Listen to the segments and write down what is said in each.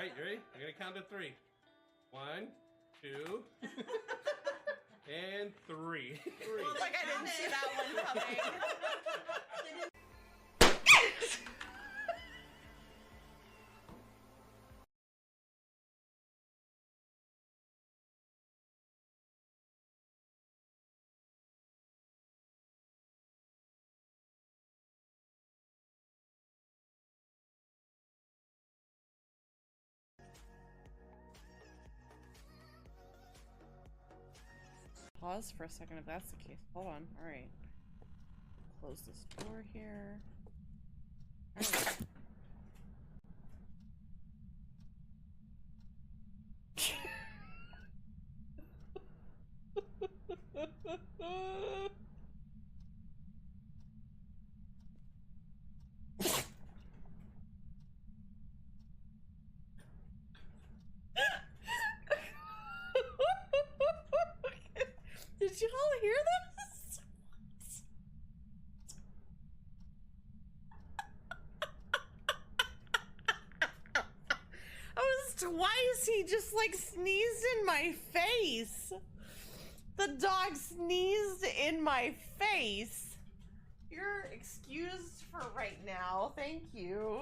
right, you ready? I'm gonna count to 3. 1, 2, and 3. Well, like I didn't see that one coming. Pause for a second if that's the case. Hold on. All right. Close this door here. Did you all hear this? Oh, it's twice he just like sneezed in my face. The dog sneezed in my face. You're excused for right now. Thank you.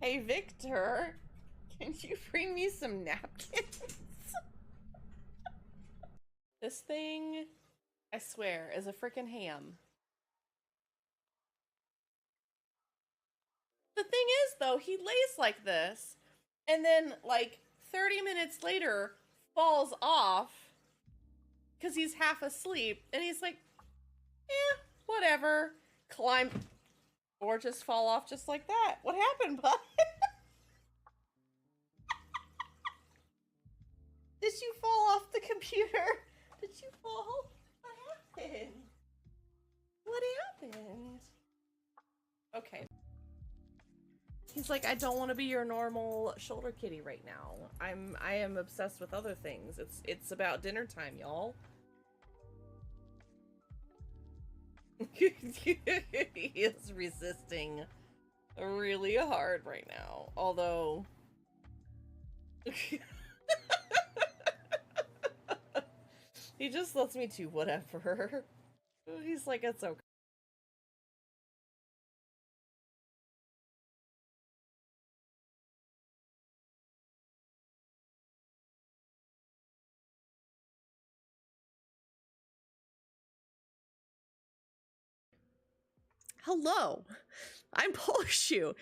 Hey, Victor, can you bring me some napkins? This thing, I swear, is a freaking ham. The thing is, though, he lays like this, and then, like, 30 minutes later, falls off, because he's half asleep, and he's like, eh, whatever, climb, or just fall off just like that. What happened, bud? Did you fall off the computer? Did you fall? What happened? What happened? Okay. He's like, I don't want to be your normal shoulder kitty right now. I am obsessed with other things. It's about dinner time, y'all. He is resisting really hard right now. Although he just lets me do whatever. He's like, it's okay. Hello, I'm Polishu,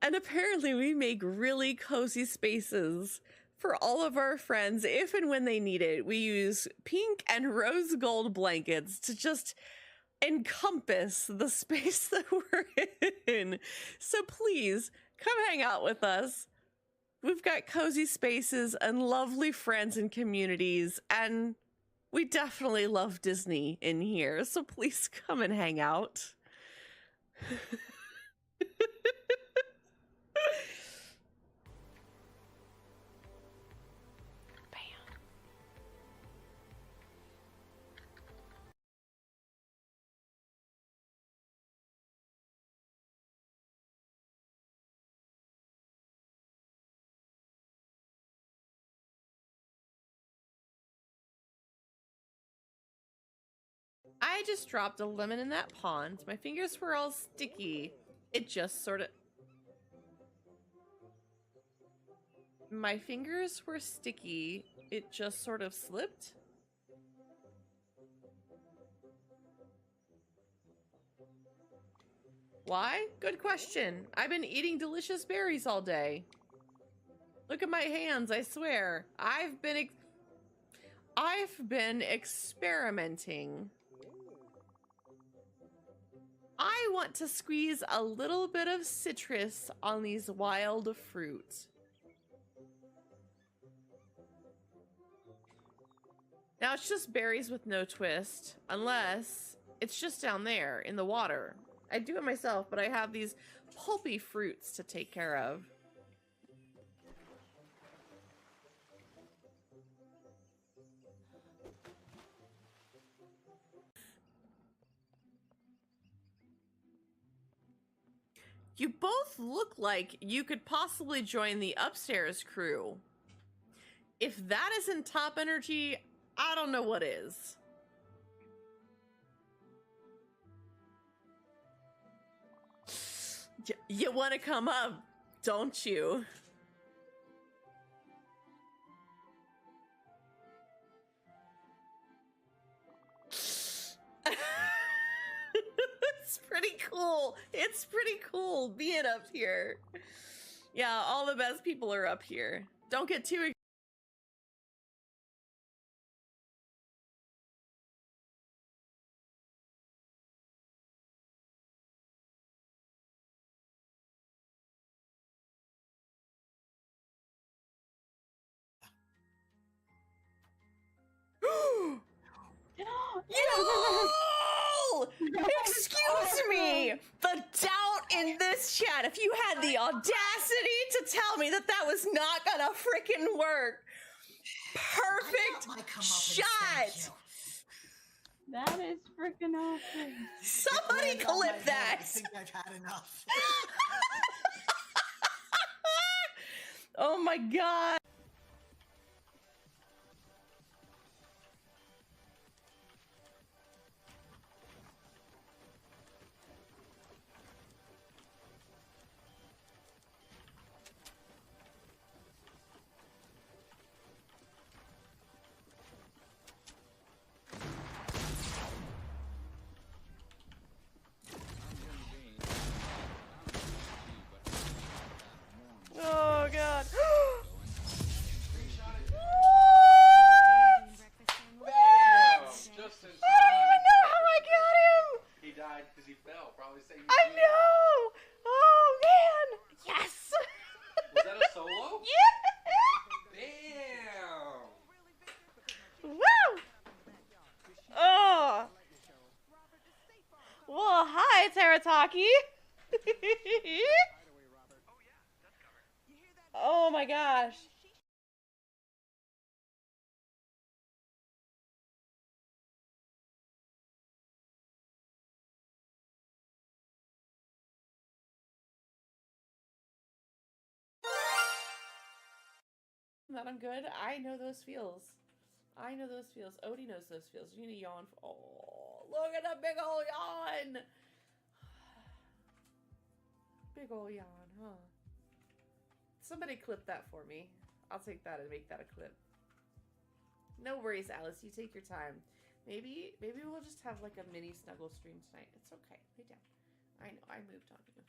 and apparently we make really cozy spaces for all of our friends if and when they need it. We use pink and rose gold blankets to just encompass the space that we're in. So please come hang out with us. We've got cozy spaces and lovely friends and communities, and we definitely love Disney in here. So please come and hang out. I just dropped a lemon in that pond. My fingers were all sticky. It just sort of... My fingers were sticky. It just sort of slipped. Why? Good question. I've been eating delicious berries all day. Look at my hands, I swear. I've been experimenting. I want to squeeze a little bit of citrus on these wild fruit. Now it's just berries with no twist, unless it's just down there in the water. I do it myself, but I have these pulpy fruits to take care of. You both look like you could possibly join the upstairs crew. If that isn't top energy, I don't know what is. You want to come up, don't you? It's pretty cool. It's pretty cool being up here. Yeah, all the best people are up here. Don't get too Yo! Excuse me! The doubt in this chat, if you had the audacity to tell me that that was not gonna freaking work. Perfect shot! That is freaking awesome. Somebody clip that! I think I've had enough. Oh my god. Oh god. Bam! Just in I don't even know how I got him! He died because he fell. Probably saying. I know! Oh man! Yes! Was that a solo? Yeah! Damn! Woo! Oh! Well, hi, Terataki! Oh my gosh. That I'm good. I know those feels. I know those feels. Odie knows those feels. You need to yawn. Oh, look at that big ol' yawn. Big ol' yawn, huh? Somebody clip that for me. I'll take that and make that a clip. No worries, Alice. You take your time. Maybe we'll just have like a mini snuggle stream tonight. It's okay. Lay down. I know. I moved on you.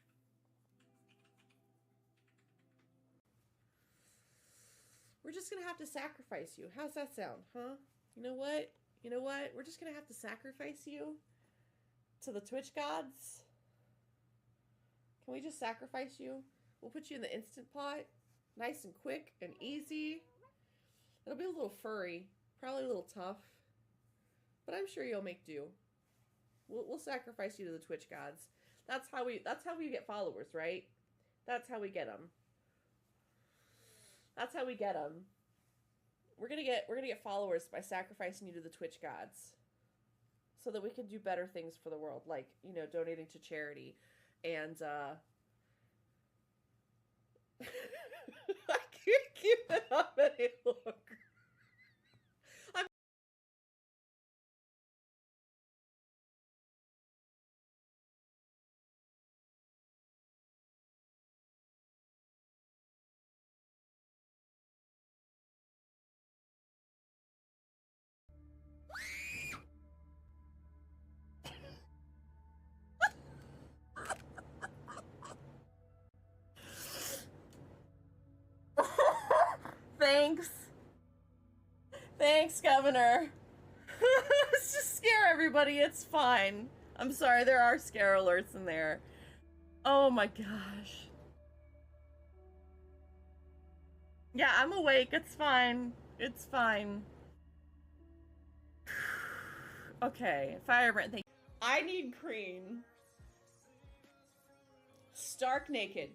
We're just gonna have to sacrifice you. How's that sound, huh? You know what? You know what? We're just gonna have to sacrifice you to the Twitch gods. Can we just sacrifice you? We'll put you in the instant pot. Nice and quick and easy. It'll be a little furry. Probably a little tough. But I'm sure you'll make do. We'll sacrifice you to the Twitch gods. That's how we get followers, right? That's how we get them. That's how we get them. We're gonna get followers by sacrificing you to the Twitch gods, so that we can do better things for the world, like, you know, donating to charity, and I can't keep it up any longer. Thanks. Thanks, Governor. Let's just scare everybody. It's fine. I'm sorry, there are scare alerts in there. Oh my gosh. Yeah, I'm awake. It's fine. It's fine. Okay, Firebrand, thank you. I need green. Stark naked.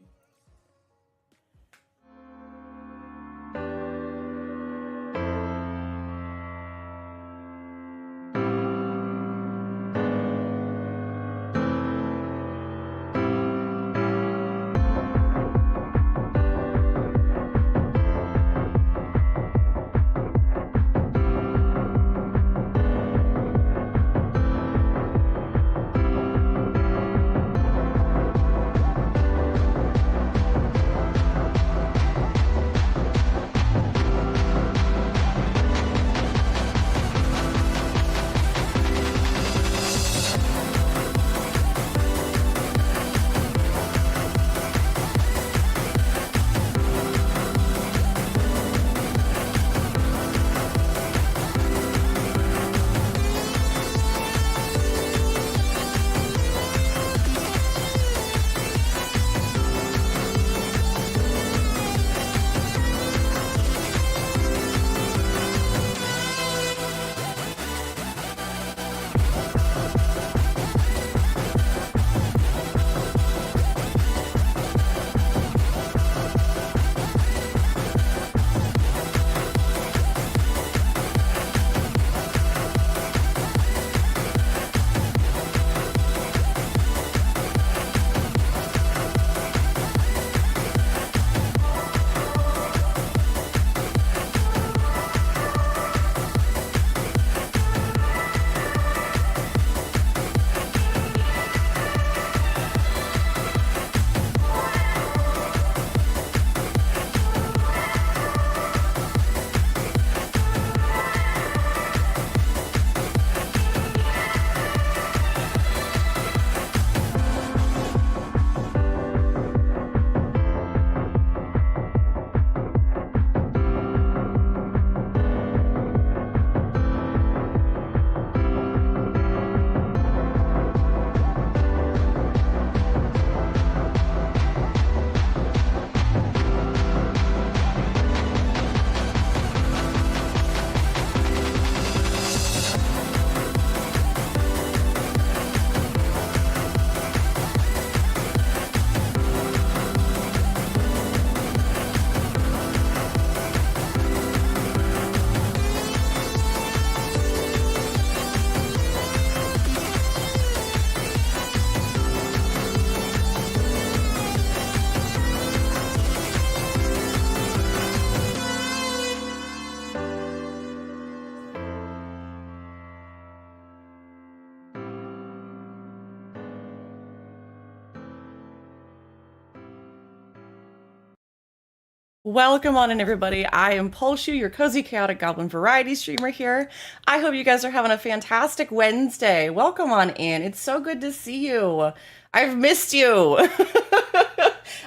Welcome on in, everybody. I am Polshu, your cozy chaotic goblin variety streamer here. I hope you guys are having a fantastic Wednesday. Welcome on in. It's so good to see you. I've missed you.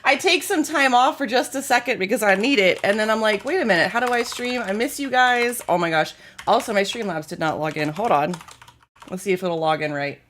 I take some time off for just a second because I need it, and then I'm like, wait a minute, how do I stream? I miss you guys. Oh my gosh. Also, my Streamlabs did not log in. Hold on. Let's see if it'll log in right.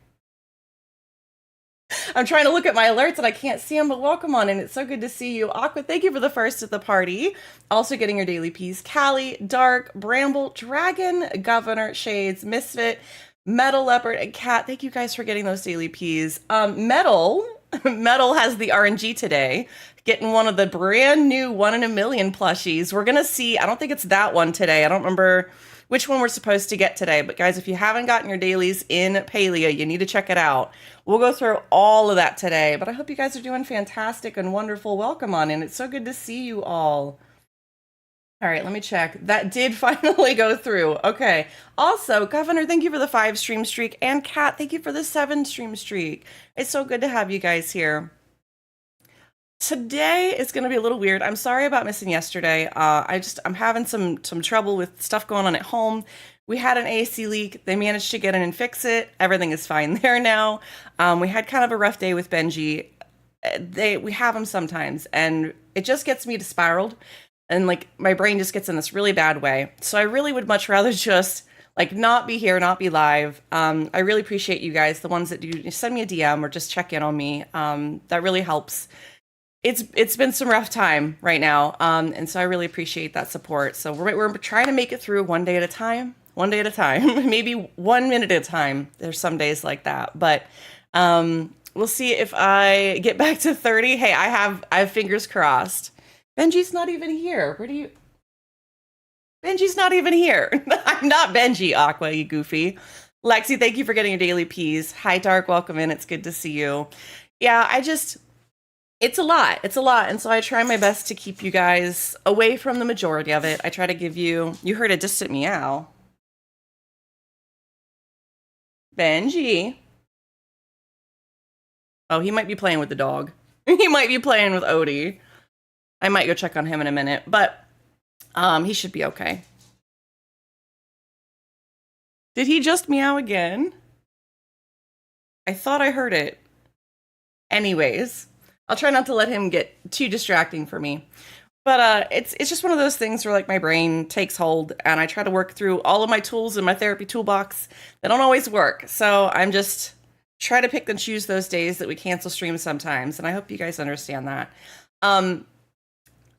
I'm trying to look at my alerts and I can't see them, but welcome on in. It's so good to see you. Aqua, thank you for the first at the party. Also getting your daily P's. Callie, Dark, Bramble, Dragon, Governor, Shades, Misfit, Metal Leopard, and Cat. Thank you guys for getting those daily P's. Metal has the RNG today, getting one of the brand new 1 in a million plushies. We're going to see, I don't think it's that one today. I don't remember which one we're supposed to get today. But guys, if you haven't gotten your dailies in Palia, you need to check it out. We'll go through all of that today. But I hope you guys are doing fantastic and wonderful. Welcome on in. It's so good to see you all. All right, let me check. That did finally go through. Okay. Also, Governor, thank you for the 5 stream streak. And Kat, thank you for the 7 stream streak. It's so good to have you guys here. Today is going to be a little weird. I'm sorry about missing yesterday. I'm having some trouble with stuff going on at home. We had an AC leak. They managed to get in and fix it. Everything is fine there now. We had kind of a rough day with Benji. We have them sometimes, and it just gets me to spiraled, and like my brain just gets in this really bad way. So I really would much rather just like not be here, not be live. I really appreciate you guys, the ones that do send me a DM or just check in on me. That really helps. It's been some rough time right now, and so I really appreciate that support. So we're trying to make it through one day at a time, maybe 1 minute at a time. There's some days like that, but we'll see if I get back to 30. Hey, I have fingers crossed. Benji's not even here. Benji's not even here. I'm not Benji, Aqua, you goofy. Lexi, thank you for getting your daily P's. Hi, Dark, welcome in. It's good to see you. Yeah, it's a lot. And so I try my best to keep you guys away from the majority of it. I try to give you heard a distant meow. Benji. Oh, he might be playing with the dog. He might be playing with Odie. I might go check on him in a minute, but he should be okay. Did he just meow again? I thought I heard it. Anyways, I'll try not to let him get too distracting for me. But it's just one of those things where like my brain takes hold and I try to work through all of my tools in my therapy toolbox that don't always work. So I'm just try to pick and choose those days that we cancel streams sometimes. And I hope you guys understand that.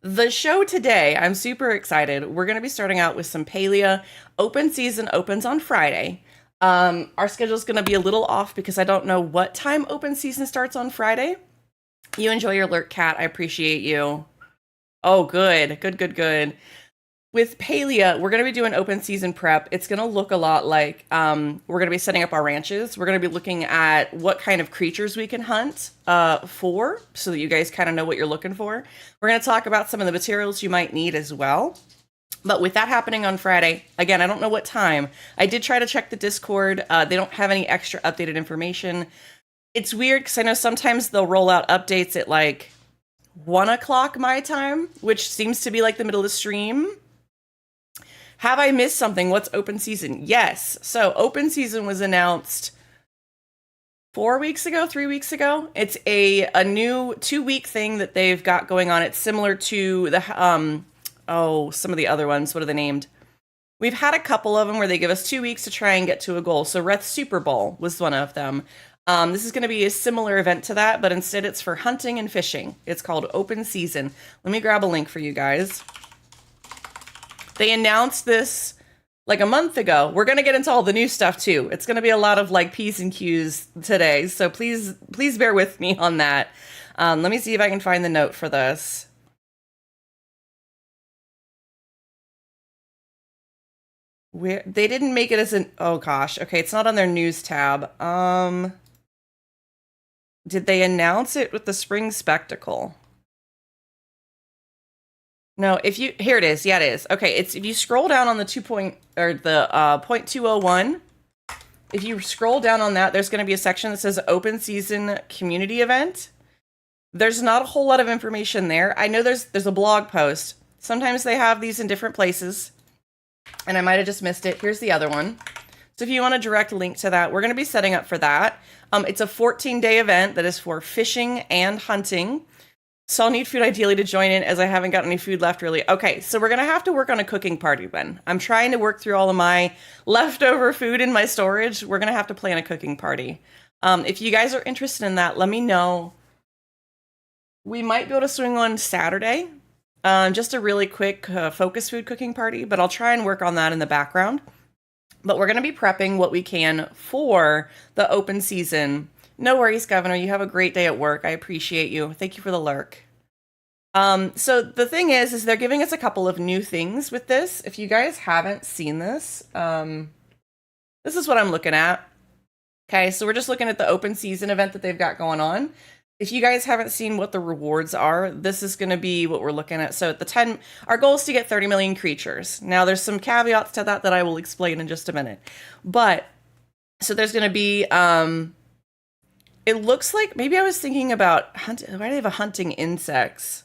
The show today, I'm super excited. We're going to be starting out with some Palia. Open season opens on Friday. Our schedule is going to be a little off because I don't know what time open season starts on Friday. You enjoy your lurk, Cat. I appreciate you. Oh, good. With Palia, we're going to be doing open season prep. It's going to look a lot like we're going to be setting up our ranches. We're going to be looking at what kind of creatures we can hunt for so that you guys kind of know what you're looking for. We're going to talk about some of the materials you might need as well. But with that happening on Friday, again, I don't know what time. I did try to check the Discord. They don't have any extra updated information. It's weird because I know sometimes they'll roll out updates at like 1 o'clock my time, which seems to be like the middle of the stream. Have I missed something? What's open season? Yes. So open season was announced 3 weeks ago. It's a new 2-week thing that they've got going on. It's similar to the, some of the other ones. What are they named? We've had a couple of them where they give us 2 weeks to try and get to a goal. So Reth Super Bowl was one of them. This is going to be a similar event to that, but instead it's for hunting and fishing. It's called Open Season. Let me grab a link for you guys. They announced this like a month ago. We're going to get into all the new stuff too. It's going to be a lot of like P's and Q's today. So please bear with me on that. Let me see if I can find the note for this. Where they didn't make it as an, oh gosh. Okay. It's not on their news tab. Did they announce it with the spring spectacle? No, here it is. Yeah, it is. Okay, if you scroll down on the 0.201, if you scroll down on that, there's going to be a section that says Open Season Community Event. There's not a whole lot of information there. I know there's a blog post. Sometimes they have these in different places, and I might have just missed it. Here's the other one. So if you want a direct link to that, we're going to be setting up for that. It's a 14-day event that is for fishing and hunting. So I'll need food ideally to join in, as I haven't got any food left really. Okay, so we're going to have to work on a cooking party then. I'm trying to work through all of my leftover food in my storage. We're going to have to plan a cooking party. If you guys are interested in that, let me know. We might be able to swing on Saturday. Just a really quick focus food cooking party, but I'll try and work on that in the background. But we're going to be prepping what we can for the open season. No worries, Governor. You have a great day at work. I appreciate you. Thank you for the lurk. So the thing is they're giving us a couple of new things with this. If you guys haven't seen this, this is what I'm looking at. Okay, so we're just looking at the open season event that they've got going on. If you guys haven't seen what the rewards are, this is going to be what we're looking at. So at the 10, our goal is to get 30 million creatures. Now there's some caveats to that I will explain in just a minute. But so there's going to be, it looks like maybe I was thinking about hunting. Why do they have a hunting insects?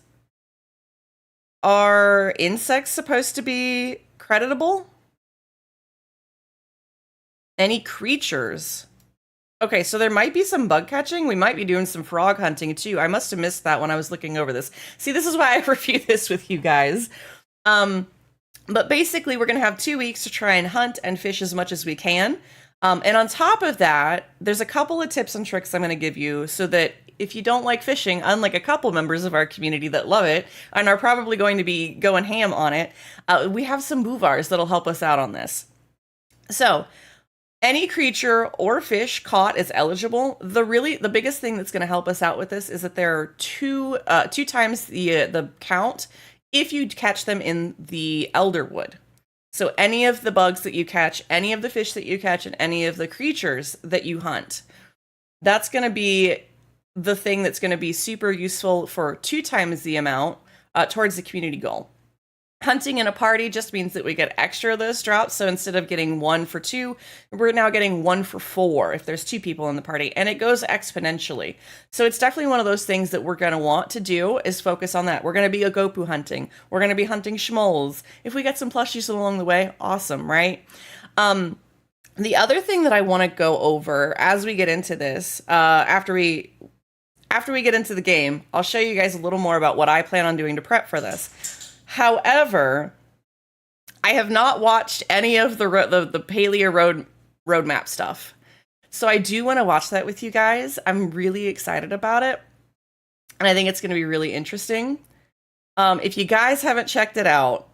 Are insects supposed to be creditable? Any creatures? Okay, so there might be some bug catching. We might be doing some frog hunting too. I must have missed that when I was looking over this. See, this is why I review this with you guys. But basically, we're going to have 2 weeks to try and hunt and fish as much as we can. And on top of that, there's a couple of tips and tricks I'm going to give you so that if you don't like fishing, unlike a couple members of our community that love it and are probably going to be going ham on it, we have some bouvars that'll help us out on this. So any creature or fish caught is eligible. The biggest thing that's going to help us out with this is that there are two times the count if you catch them in the elderwood. So any of the bugs that you catch, any of the fish that you catch, and any of the creatures that you hunt, that's going to be the thing that's going to be super useful for 2 times the amount towards the community goal. Hunting in a party just means that we get extra of those drops. So instead of getting 1 for 2, we're now getting 1 for 4 if there's 2 people in the party, and it goes exponentially. So it's definitely one of those things that we're going to want to do is focus on that. We're going to be a Gopu hunting. We're going to be hunting schmoles. If we get some plushies along the way, awesome, right? The other thing that I want to go over as we get into this, after we get into the game, I'll show you guys a little more about what I plan on doing to prep for this. However, I have not watched any of the Palia roadmap stuff. So I do want to watch that with you guys. I'm really excited about it. And I think it's going to be really interesting. If you guys haven't checked it out,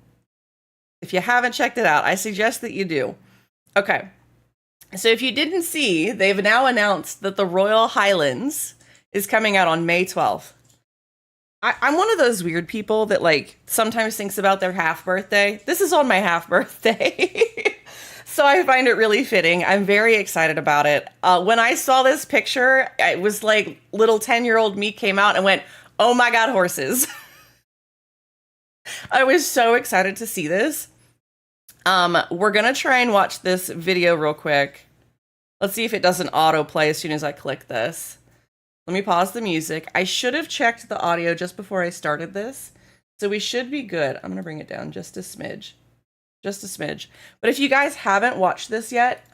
I suggest that you do. Okay. So if you didn't see, they've now announced that the Royal Highlands is coming out on May 12th. I'm one of those weird people that like sometimes thinks about their half birthday. This is on my half birthday. So I find it really fitting. I'm very excited about it. When I saw this picture, it was like little 10-year-old me came out and went, oh my God, horses. I was so excited to see this. We're going to try and watch this video real quick. Let's see if it doesn't autoplay as soon as I click this. Let me pause the music. I should have checked the audio just before I started this. So we should be good. I'm going to bring it down just a smidge. Just a smidge. But if you guys haven't watched this yet,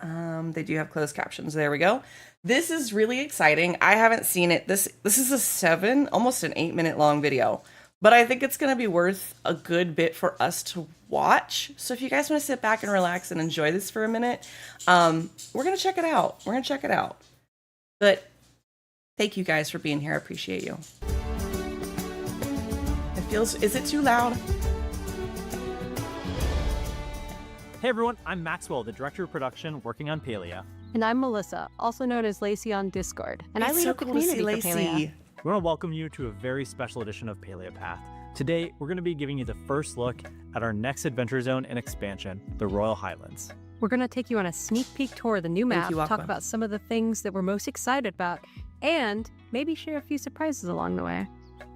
they do have closed captions. There we go. This is really exciting. I haven't seen it. This is a almost an 8-minute long video. But I think it's going to be worth a good bit for us to watch. So if you guys want to sit back and relax and enjoy this for a minute, we're going to check it out. But thank you guys for being here. I appreciate you. Is it too loud? Hey everyone, I'm Maxwell, the Director of Production working on Palia. And I'm Melissa, also known as Lacey on Discord. And I lead up the cool to see community for Palia. Lacey. We want to welcome you to a very special edition of Palia Path. Today, we're going to be giving you the first look at our next adventure zone and expansion, the Royal Highlands. We're going to take you on a sneak peek tour of the new map, talk about some of the things that we're most excited about, and maybe share a few surprises along the way.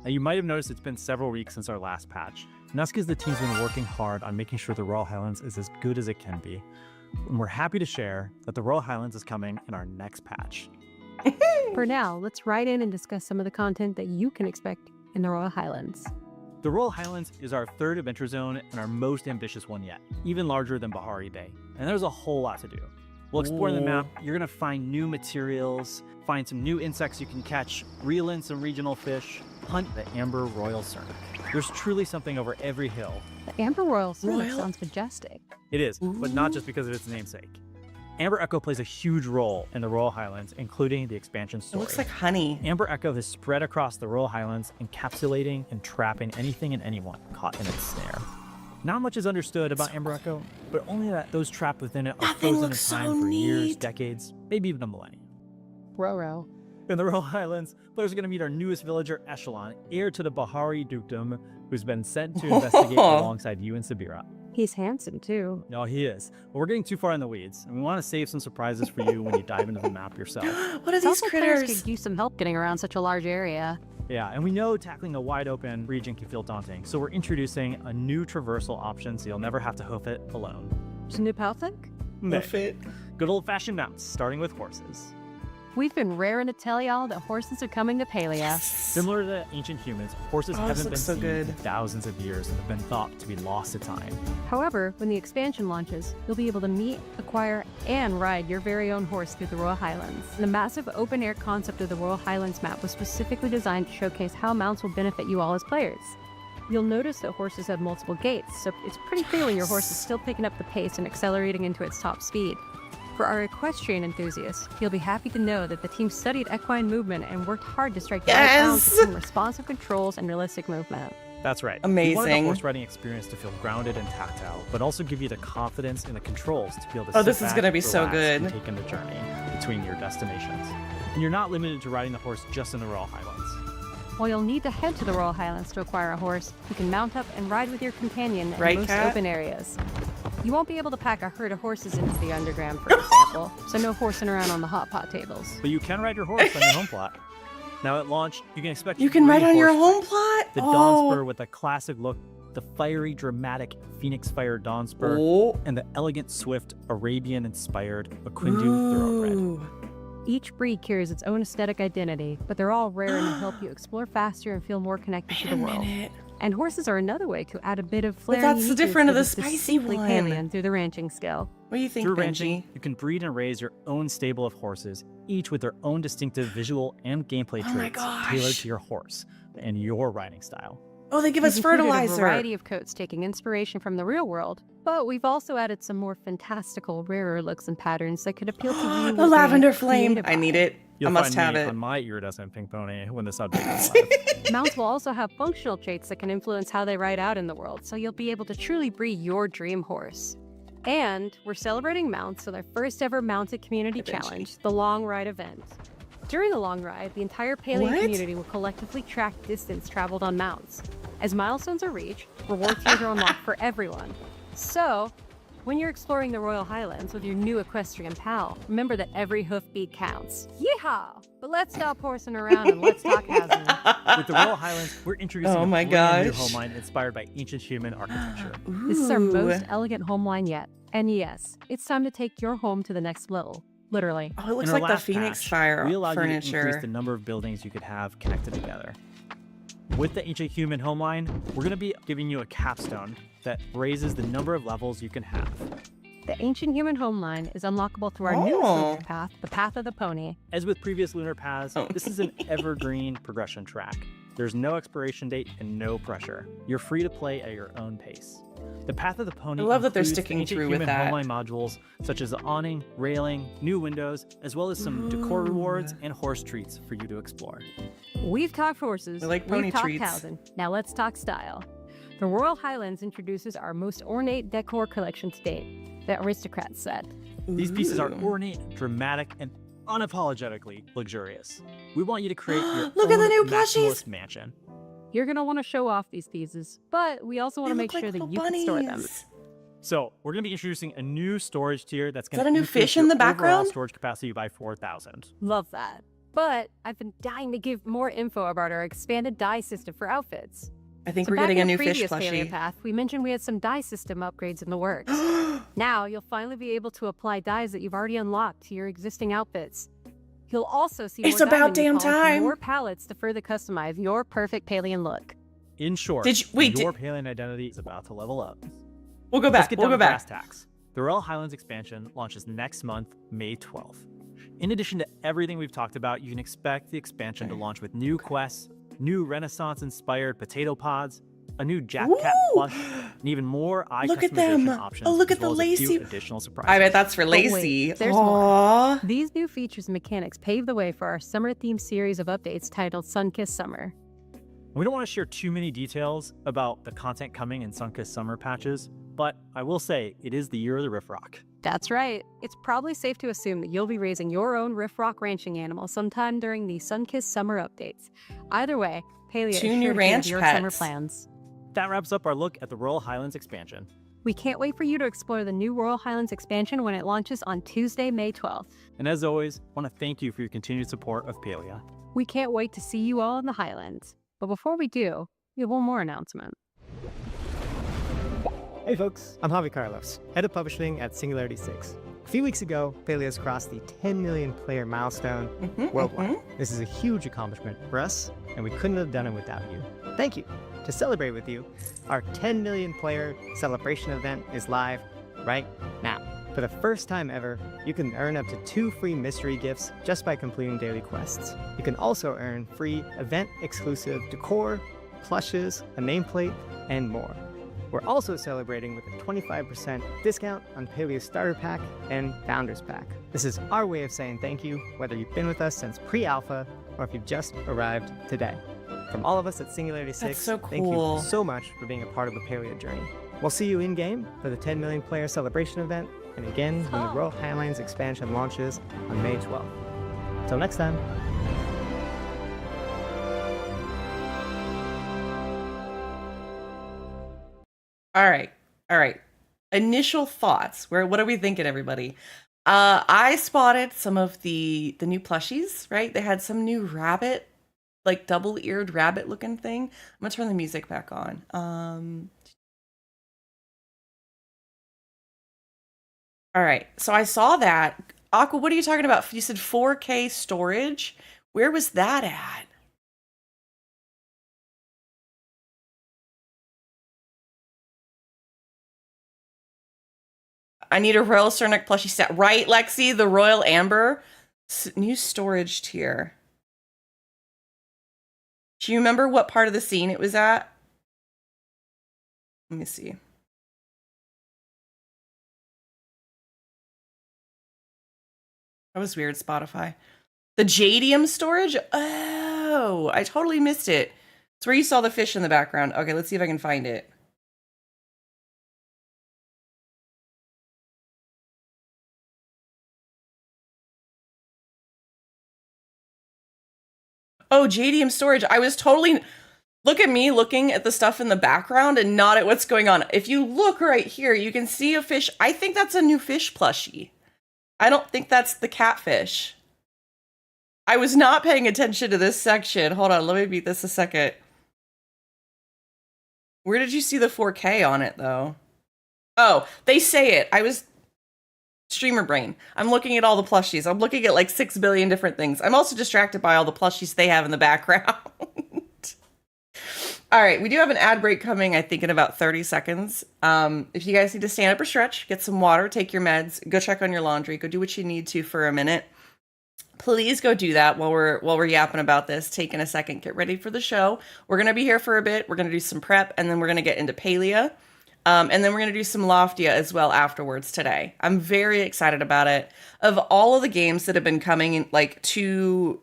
Now, you might have noticed it's been several weeks since our last patch, and that's because the team's been working hard on making sure the Royal Highlands is as good as it can be. And we're happy to share that the Royal Highlands is coming in our next patch. For now, let's ride in and discuss some of the content that you can expect in the Royal Highlands. The Royal Highlands is our third adventure zone and our most ambitious one yet, even larger than Bahari Bay. And there's a whole lot to do. While exploring the map, you're going to find new materials, find some new insects you can catch, reel in some regional fish, hunt the Amber Royal Surnike. There's truly something over every hill. The Amber Royal Surnike sounds majestic. It is, but not just because of its namesake. Amber Echo plays a huge role in the Royal Highlands, including the expansion story. It looks like honey. Amber Echo is spread across the Royal Highlands, encapsulating and trapping anything and anyone caught in its snare. Not much is understood about Amber Echo, but only that those trapped within it are frozen in time for years, decades, maybe even a millennium. Roro. In the Royal Highlands, players are going to meet our newest villager, Echelon, heir to the Bahari Dukedom, who's been sent to investigate alongside you and Sabira. He's handsome, too. No, he is. But we're getting too far in the weeds, and we want to save some surprises for you when you dive into the map yourself. What are these critters? Players could use some help getting around such a large area. Yeah, and we know tackling a wide open region can feel daunting, so we're introducing a new traversal option so you'll never have to hoof it alone. Snupalthic? Hoof it. Good old-fashioned mounts, starting with horses. We've been raring to tell y'all that horses are coming to Palia. Similar to ancient humans, horses haven't been so seen good. in thousands of years and have been thought to be lost to time. However, when the expansion launches, you'll be able to meet, acquire, and ride your very own horse through the Royal Highlands. The massive open-air concept of the Royal Highlands map was specifically designed to showcase how mounts will benefit you all as players. You'll notice that horses have multiple gaits, so it's pretty clear when your horse is still picking up the pace and accelerating into its top speed. For our equestrian enthusiasts, you'll be happy to know that the team studied equine movement and worked hard to strike the right balance between responsive controls and realistic movement. That's right. Amazing. We wanted the horse riding experience to feel grounded and tactile, but also give you the confidence in the controls to be able to this is gonna be so good. and take in the journey between your destinations. And you're not limited to riding the horse just in the Royal Highlands. While you'll need to head to the Royal Highlands to acquire a horse, you can mount up and ride with your companion in most open areas. You won't be able to pack a herd of horses into the underground, for example, so no horsing around on the hot pot tables. But you can ride your horse on your home plot. Now at launch, you can expect You can ride on your horse home plot? the Dawn Spur with the classic look, the fiery, dramatic Phoenix Fire Dawn Spur, and the elegant, swift, Arabian-inspired Maquindu Thoroughbred. Each breed carries its own aesthetic identity, but they're all rare and help you explore faster and feel more connected to the world. And horses are another way to add a bit of flair. But that's and different of the uniqueness spicy distinctly one. Palian through the ranching skill. What do you think, Through Benji? ranching, you can breed and raise your own stable of horses, each with their own distinctive visual and gameplay traits tailored to your horse and your riding style. Oh, they give us We've included fertilizer. a variety of coats taking inspiration from the real world, but we've also added some more fantastical, rarer looks and patterns that could appeal to you. The lavender flame. I need it. You'll I must find have me it. on my iridescent pink pony when this update comes live. Mounts will also have functional traits that can influence how they ride out in the world, so you'll be able to truly breed your dream horse. And we're celebrating mounts with our first ever mounted community challenge, the Long Ride event. During the long ride, the entire Palia community will collectively track distance traveled on mounts. As milestones are reached, reward tiers are unlocked for everyone. So, when you're exploring the Royal Highlands with your new equestrian pal, remember that every hoofbeat counts. Yeehaw! But let's stop horsing around and let's talk housing. With the Royal Highlands, we're introducing a brand new homeline inspired by ancient human architecture. This is our most elegant homeline yet. And yes, it's time to take your home to the next level. Literally. Oh, it looks In our like the last Phoenix patch, Fire we allowed you to increase furniture. the number of buildings you could have connected together. With the ancient human homeline, we're going to be giving you a capstone that raises the number of levels you can have. The ancient human homeline is unlockable through our newest lunar path, the Path of the Pony. As with previous lunar paths, this is an evergreen progression track. There's no expiration date and no pressure. You're free to play at your own pace. The Path of the Pony I love that they're includes sticking ancient through with human that. homeline modules such as the awning, railing, new windows, as well as some decor rewards and horse treats for you to explore. We've talked horses, I like pony we've talked treats. housing. Now let's talk style. The Royal Highlands introduces our most ornate decor collection to date, the Aristocrat set. These pieces are ornate, dramatic, and unapologetically luxurious. We want you to create your Look at own the new maximalist plushies. mansion. You're going to want to show off these pieces, but we also want to make sure that you can store them. So we're going to be introducing a new storage tier that's going that to a new increase fish in your the overall background? storage capacity by 4,000. Love that. But I've been dying to give more info about our expanded dye system for outfits. I think So we're back getting a in the new fish previous Palia plushie. path, we mentioned we had some dye system upgrades in the works. Now you'll finally be able to apply dyes that you've already unlocked to your existing outfits. You'll also see It's more about dye menu damn calls and time. more palettes to further customize your perfect Palian look. In short, your Palian identity is about to level up. We'll go back. Let's get down to brass tacks. The Royal Highlands expansion launches next month, May 12th. In addition to everything we've talked about, you can expect the expansion to launch with new quests, new Renaissance-inspired potato pods, a new Jack Cat plush, and even more eye customization options. Oh, look at the Lacey. Additional surprises. I bet that's for Lacey. Wait, there's more. These new features and mechanics pave the way for our summer-themed series of updates titled Sunkissed Summer. We don't want to share too many details about the content coming in Sunkissed Summer patches, but I will say it is the year of the Riff Rock. That's right. It's probably safe to assume that you'll be raising your own Riff Rock ranching animal sometime during the Sunkissed Summer updates. Either way, Palia is new sure to ranch your pets. summer plans. That wraps up our look at the Royal Highlands expansion. We can't wait for you to explore the new Royal Highlands expansion when it launches on Tuesday, May 12th. And as always, I want to thank you for your continued support of Palia. We can't wait to see you all in the Highlands. But before we do, we have one more announcement. Hey folks, I'm Javi Carlos, head of publishing at Singularity 6. A few weeks ago, Palia's crossed the 10 million player milestone worldwide. This is a huge accomplishment for us, and we couldn't have done it without you. Thank you. To celebrate with you, our 10 million player celebration event is live right now. For the first time ever, you can earn up to 2 free mystery gifts just by completing daily quests. You can also earn free event-exclusive decor, plushes, a nameplate, and more. We're also celebrating with a 25% discount on Palia's Starter Pack and Founders Pack. This is our way of saying thank you, whether you've been with us since pre-alpha or if you've just arrived today. From all of us at Singularity 6, so cool. Thank you so much for being a part of the Palia journey. We'll see you in-game for the 10 million player celebration event, and again when the Royal Highlands expansion launches on May 12th. Until next time. All right. Initial thoughts. What are we thinking, everybody? I spotted some of the new plushies, right? They had some new rabbit, like double-eared rabbit looking thing. I'm gonna turn the music back on. All right, so I saw that. Aqua, what are you talking about? You said 4K storage. Where was that at? I need a Royal Cernic plushie set. Right, Lexi? The Royal Amber. New storage tier. Do you remember what part of the scene it was at? Let me see. That was weird, Spotify. The Jadium storage? Oh, I totally missed it. It's where you saw the fish in the background. Okay, let's see if I can find it. Oh, Jadium storage. I was totally... Look at me looking at the stuff in the background and not at what's going on. If you look right here, you can see a fish. I think that's a new fish plushie. I don't think that's the catfish. I was not paying attention to this section. Hold on, let me beat this a second. Where did you see the 4K on it, though? Oh, they say it. I was... Streamer brain. I'm looking at all the plushies. I'm looking at like 6 billion different things. I'm also distracted by all the plushies they have in the background. All right, we do have an ad break coming, I think, in about 30 seconds. If you guys need to stand up or stretch, get some water, take your meds, go check on your laundry, go do what you need to for a minute. Please go do that while we're yapping about this, taking a second, get ready for the show. We're going to be here for a bit. We're going to do some prep, and then we're going to get into Palia. And then we're going to do some Loftia as well afterwards today. I'm very excited about it. Of all of the games that have been coming in, like to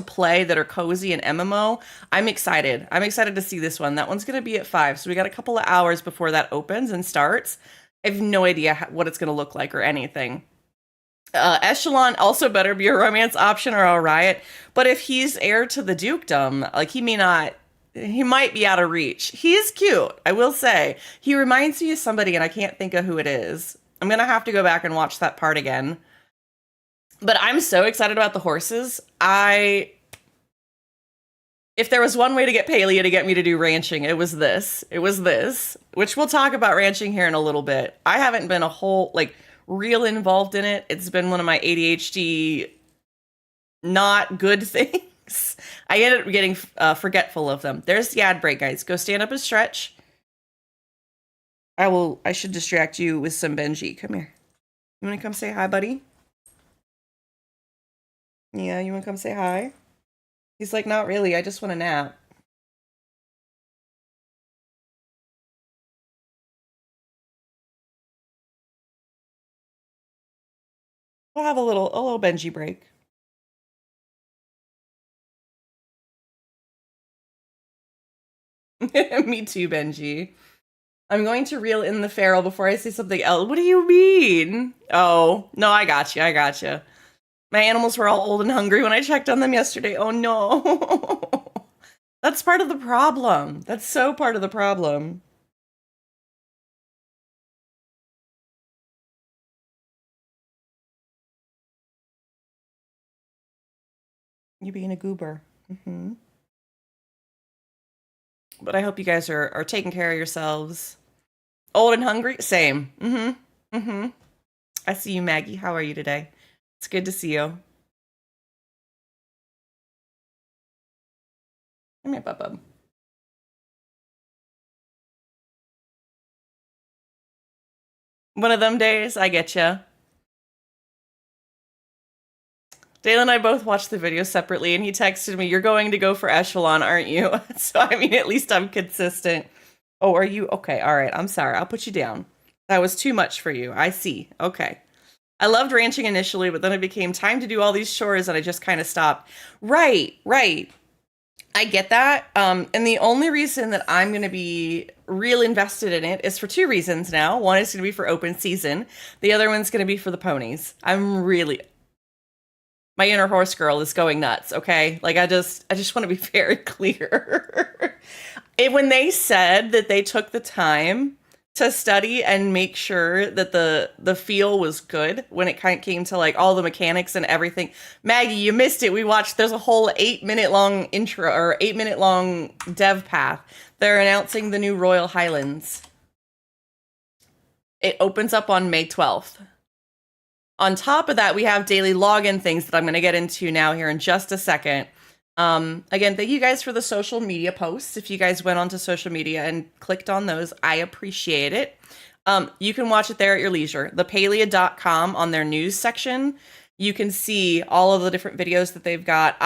play that are cozy and MMO, I'm excited. I'm excited to see this one. That one's going to be at 5. So we got a couple of hours before that opens and starts. I have no idea what it's going to look like or anything. Echelon also better be a romance option or a riot. But if he's heir to the dukedom, like he might be out of reach. He is cute, I will say. He reminds me of somebody, and I can't think of who it is. I'm going to have to go back and watch that part again. But I'm so excited about the horses. If there was one way to get Palia to get me to do ranching, it was this. Which we'll talk about ranching here in a little bit. I haven't been real involved in it. It's been one of my ADHD not good things. things. I ended up getting forgetful of them. There's the ad break, guys. Go stand up and stretch. I should distract you with some Benji. Come here. You want to come say hi, buddy? Yeah, you want to come say hi? He's like, not really. I just want a nap. We'll have a little Benji break. Me too, Benji. I'm going to reel in the feral before I say something else. What do you mean? Oh, no, I got you. I got you. My animals were all old and hungry when I checked on them yesterday. Oh, no. That's part of the problem. That's so part of the problem. You being a goober. Mm-hmm. But I hope you guys are taking care of yourselves. Old and hungry? Same. Mm-hmm. Mm-hmm. I see you, Maggie. How are you today? It's good to see you. Come here, bub. One of them days, I get you. Dale and I both watched the video separately, and he texted me, "You're going to go for Echelon, aren't you?" So, I mean, at least I'm consistent. Oh, are you? Okay, all right. I'm sorry. I'll put you down. That was too much for you. I see. Okay. I loved ranching initially, but then it became time to do all these chores, and I just kind of stopped. Right. I get that. And the only reason that I'm going to be real invested in it is for two reasons now. One is going to be for open season. The other one's going to be for the ponies. My inner horse girl is going nuts, okay? Like, I just want to be very clear. When they said that they took the time to study and make sure that the feel was good when it kind of came to like all the mechanics and everything. Maggie, you missed it. We watched, there's a whole 8-minute long intro or 8-minute long dev path. They're announcing the new Royal Highlands. It opens up on May 12th. On top of that, we have daily login things that I'm going to get into now here in just a second. Again, thank you guys for the social media posts. If you guys went onto social media and clicked on those, I appreciate it. You can watch it there at your leisure. The Palia.com on their news section, you can see all of the different videos that they've got.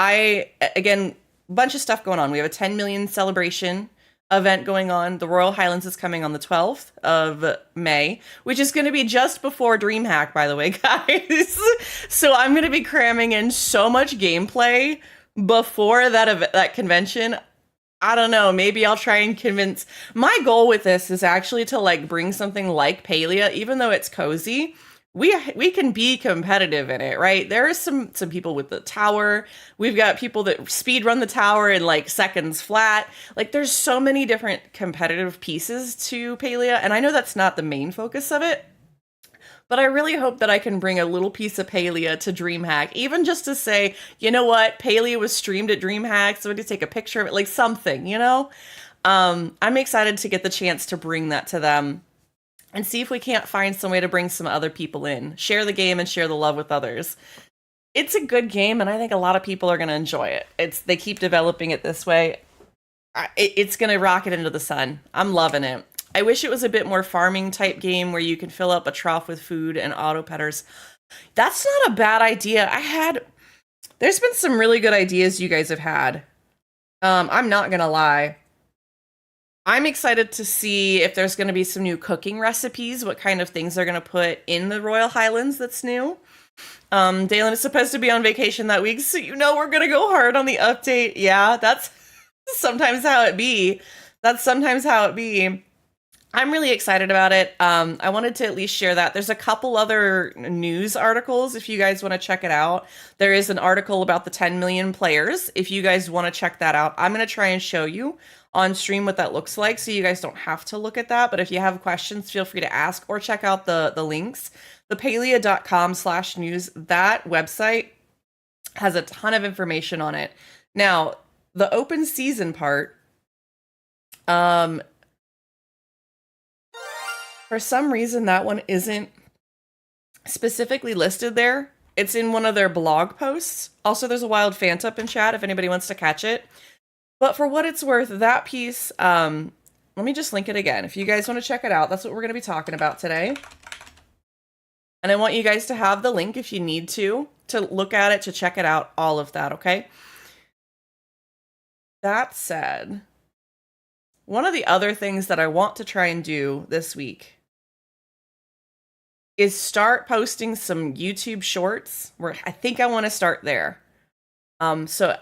Again, bunch of stuff going on. We have a 10 million celebration event going on. The Royal Highlands is coming on the 12th of May, which is going to be just before DreamHack, by the way, guys. So I'm going to be cramming in so much gameplay before that convention. I don't know, maybe I'll try and convince. My goal with this is actually to like bring something like Palia, even though it's cozy. We can be competitive in it, right? There are some people with the tower. We've got people that speed run the tower in like seconds flat. Like, there's so many different competitive pieces to Palia, and I know that's not the main focus of it. But I really hope that I can bring a little piece of Palia to DreamHack, even just to say, you know what, Palia was streamed at DreamHack, so I need to take a picture of it, like something, you know? I'm excited to get the chance to bring that to them and see if we can't find some way to bring some other people in. Share the game and share the love with others. It's a good game, and I think a lot of people are going to enjoy it. They keep developing it this way. It's going to rocket into the sun. I'm loving it. I wish it was a bit more farming type game where you can fill up a trough with food and auto petters. That's not a bad idea. There's been some really good ideas you guys have had. I'm not going to lie. I'm excited to see if there's going to be some new cooking recipes, what kind of things they're going to put in the Royal Highlands that's new. Dalen is supposed to be on vacation that week, so you know we're going to go hard on the update. Yeah, that's sometimes how it be. I'm really excited about it. I wanted to at least share that. There's a couple other news articles if you guys want to check it out. There is an article about the 10 million players. If you guys want to check that out, I'm going to try and show you on stream what that looks like, so you guys don't have to look at that. But if you have questions, feel free to ask or check out the links. The Palia.com/news, that website has a ton of information on it. Now, the open season part, for some reason, that one isn't specifically listed there. It's in one of their blog posts. Also, there's a wild Fanta up in chat if anybody wants to catch it. But for what it's worth, that piece, let me just link it again. If you guys want to check it out, that's what we're going to be talking about today. And I want you guys to have the link if you need to look at it, to check it out, all of that, okay? That said, one of the other things that I want to try and do this week is start posting some YouTube shorts, where I think I want to start there. So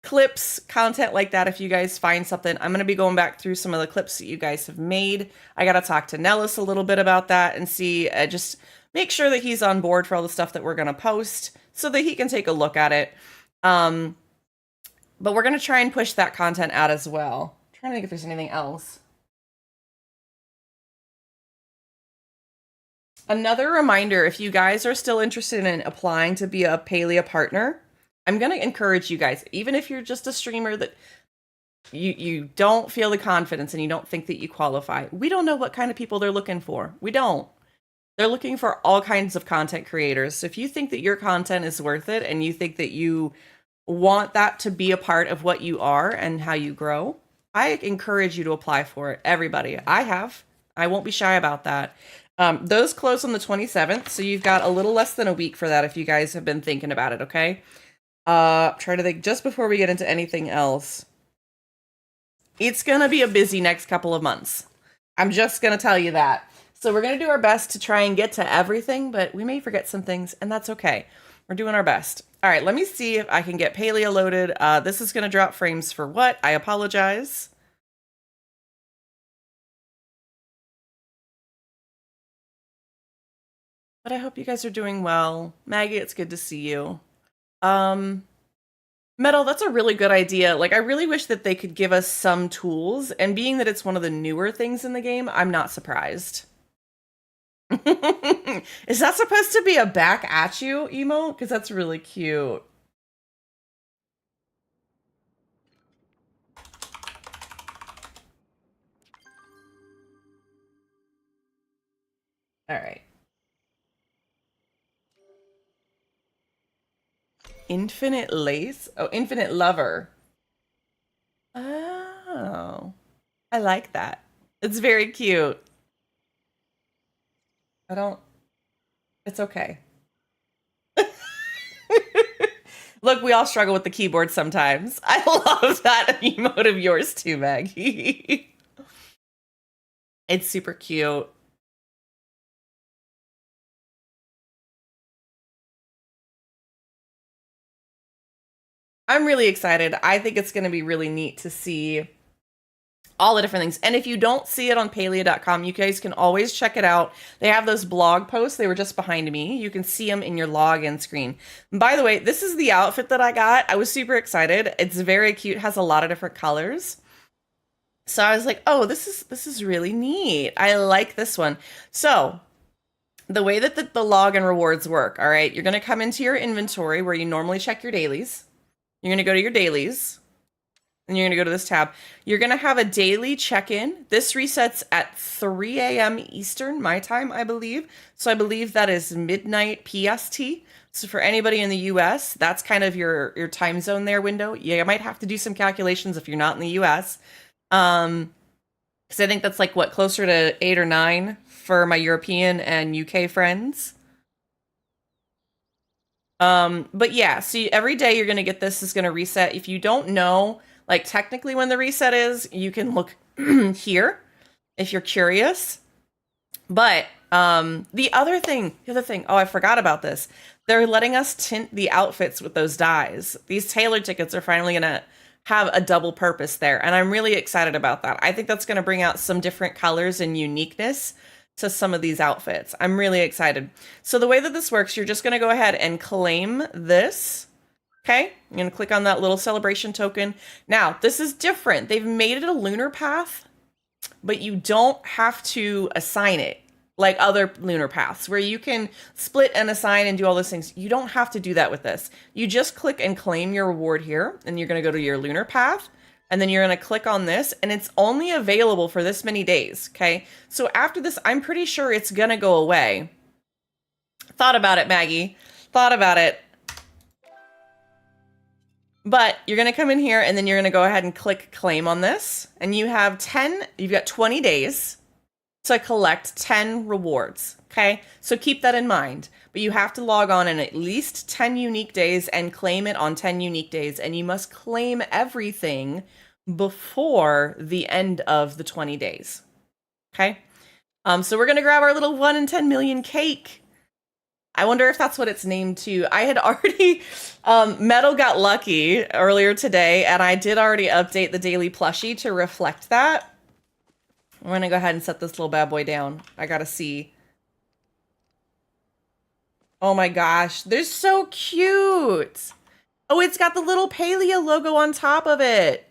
clips, content like that, if you guys find something, I'm going to be going back through some of the clips that you guys have made. I got to talk to Nellis a little bit about that and see, just make sure that he's on board for all the stuff that we're going to post so that he can take a look at it. But we're going to try and push that content out as well. I'm trying to think if there's anything else. Another reminder, if you guys are still interested in applying to be a Palia partner, I'm going to encourage you guys, even if you're just a streamer that you don't feel the confidence and you don't think that you qualify. We don't know what kind of people they're looking for. We don't. They're looking for all kinds of content creators. So if you think that your content is worth it and you think that you want that to be a part of what you are and how you grow, I encourage you to apply for it. Everybody. I won't be shy about that. Those close on the 27th, so you've got a little less than a week for that if you guys have been thinking about it, okay? Try to think just before we get into anything else. It's going to be a busy next couple of months. I'm just going to tell you that. So we're going to do our best to try and get to everything, but we may forget some things, and that's okay. We're doing our best. All right, let me see if I can get Palia loaded. This is going to drop frames for what? I apologize. But I hope you guys are doing well. Maggie, it's good to see you. Metal, that's a really good idea. Like, I really wish that they could give us some tools, and being that it's one of the newer things in the game, I'm not surprised. Is that supposed to be a back at you emote? Because that's really cute. All right. Infinite lace? Oh, infinite lover. Oh, I like that. It's very cute. It's okay. Look, we all struggle with the keyboard sometimes. I love that emote of yours too, Maggie. It's super cute. I'm really excited. I think it's going to be really neat to see all the different things. And if you don't see it on palia.com, you guys can always check it out. They have those blog posts. They were just behind me. You can see them in your login screen. And by the way, this is the outfit that I got. I was super excited. It's very cute. It has a lot of different colors. So I was like, oh, this is really neat. I like this one. So the way that the login rewards work, all right, you're going to come into your inventory where you normally check your dailies. You're going to go to your dailies. And you're going to go to this tab. You're going to have a daily check-in. This resets at 3 a.m. Eastern, my time, I believe. So I believe that is midnight PST. So for anybody in the US, that's kind of your time zone there window. You might have to do some calculations if you're not in the US. Because I think that's like, what, closer to 8 or 9 for my European and UK friends. But yeah, so every day you're going to get this is going to reset. If you don't know, like technically when the reset is, you can look here if you're curious. But the other thing, oh, I forgot about this. They're letting us tint the outfits with those dyes. These tailored tickets are finally going to have a double purpose there. And I'm really excited about that. I think that's going to bring out some different colors and uniqueness to some of these outfits. I'm really excited. So the way that this works, you're just going to go ahead and claim this. Okay, I'm going to click on that little celebration token. Now, this is different. They've made it a lunar path, but you don't have to assign it like other lunar paths where you can split and assign and do all those things. You don't have to do that with this. You just click and claim your reward here, and you're going to go to your lunar path, and then you're going to click on this, and it's only available for this many days, okay? So after this, I'm pretty sure it's going to go away. Thought about it, Maggie. thought about it. But you're going to come in here and then you're going to go ahead and click claim on this. And you have you've got 20 days to collect 10 rewards. Okay, so keep that in mind. But you have to log on in at least 10 unique days and claim it on 10 unique days. And you must claim everything before the end of the 20 days. Okay, so we're going to grab our little 1 in 10 million cake. I wonder if that's what it's named too. I had already, Metal got lucky earlier today, and I did already update the daily plushie to reflect that. I'm going to go ahead and set this little bad boy down. I got to see. Oh my gosh, they're so cute. Oh, it's got the little Palia logo on top of it.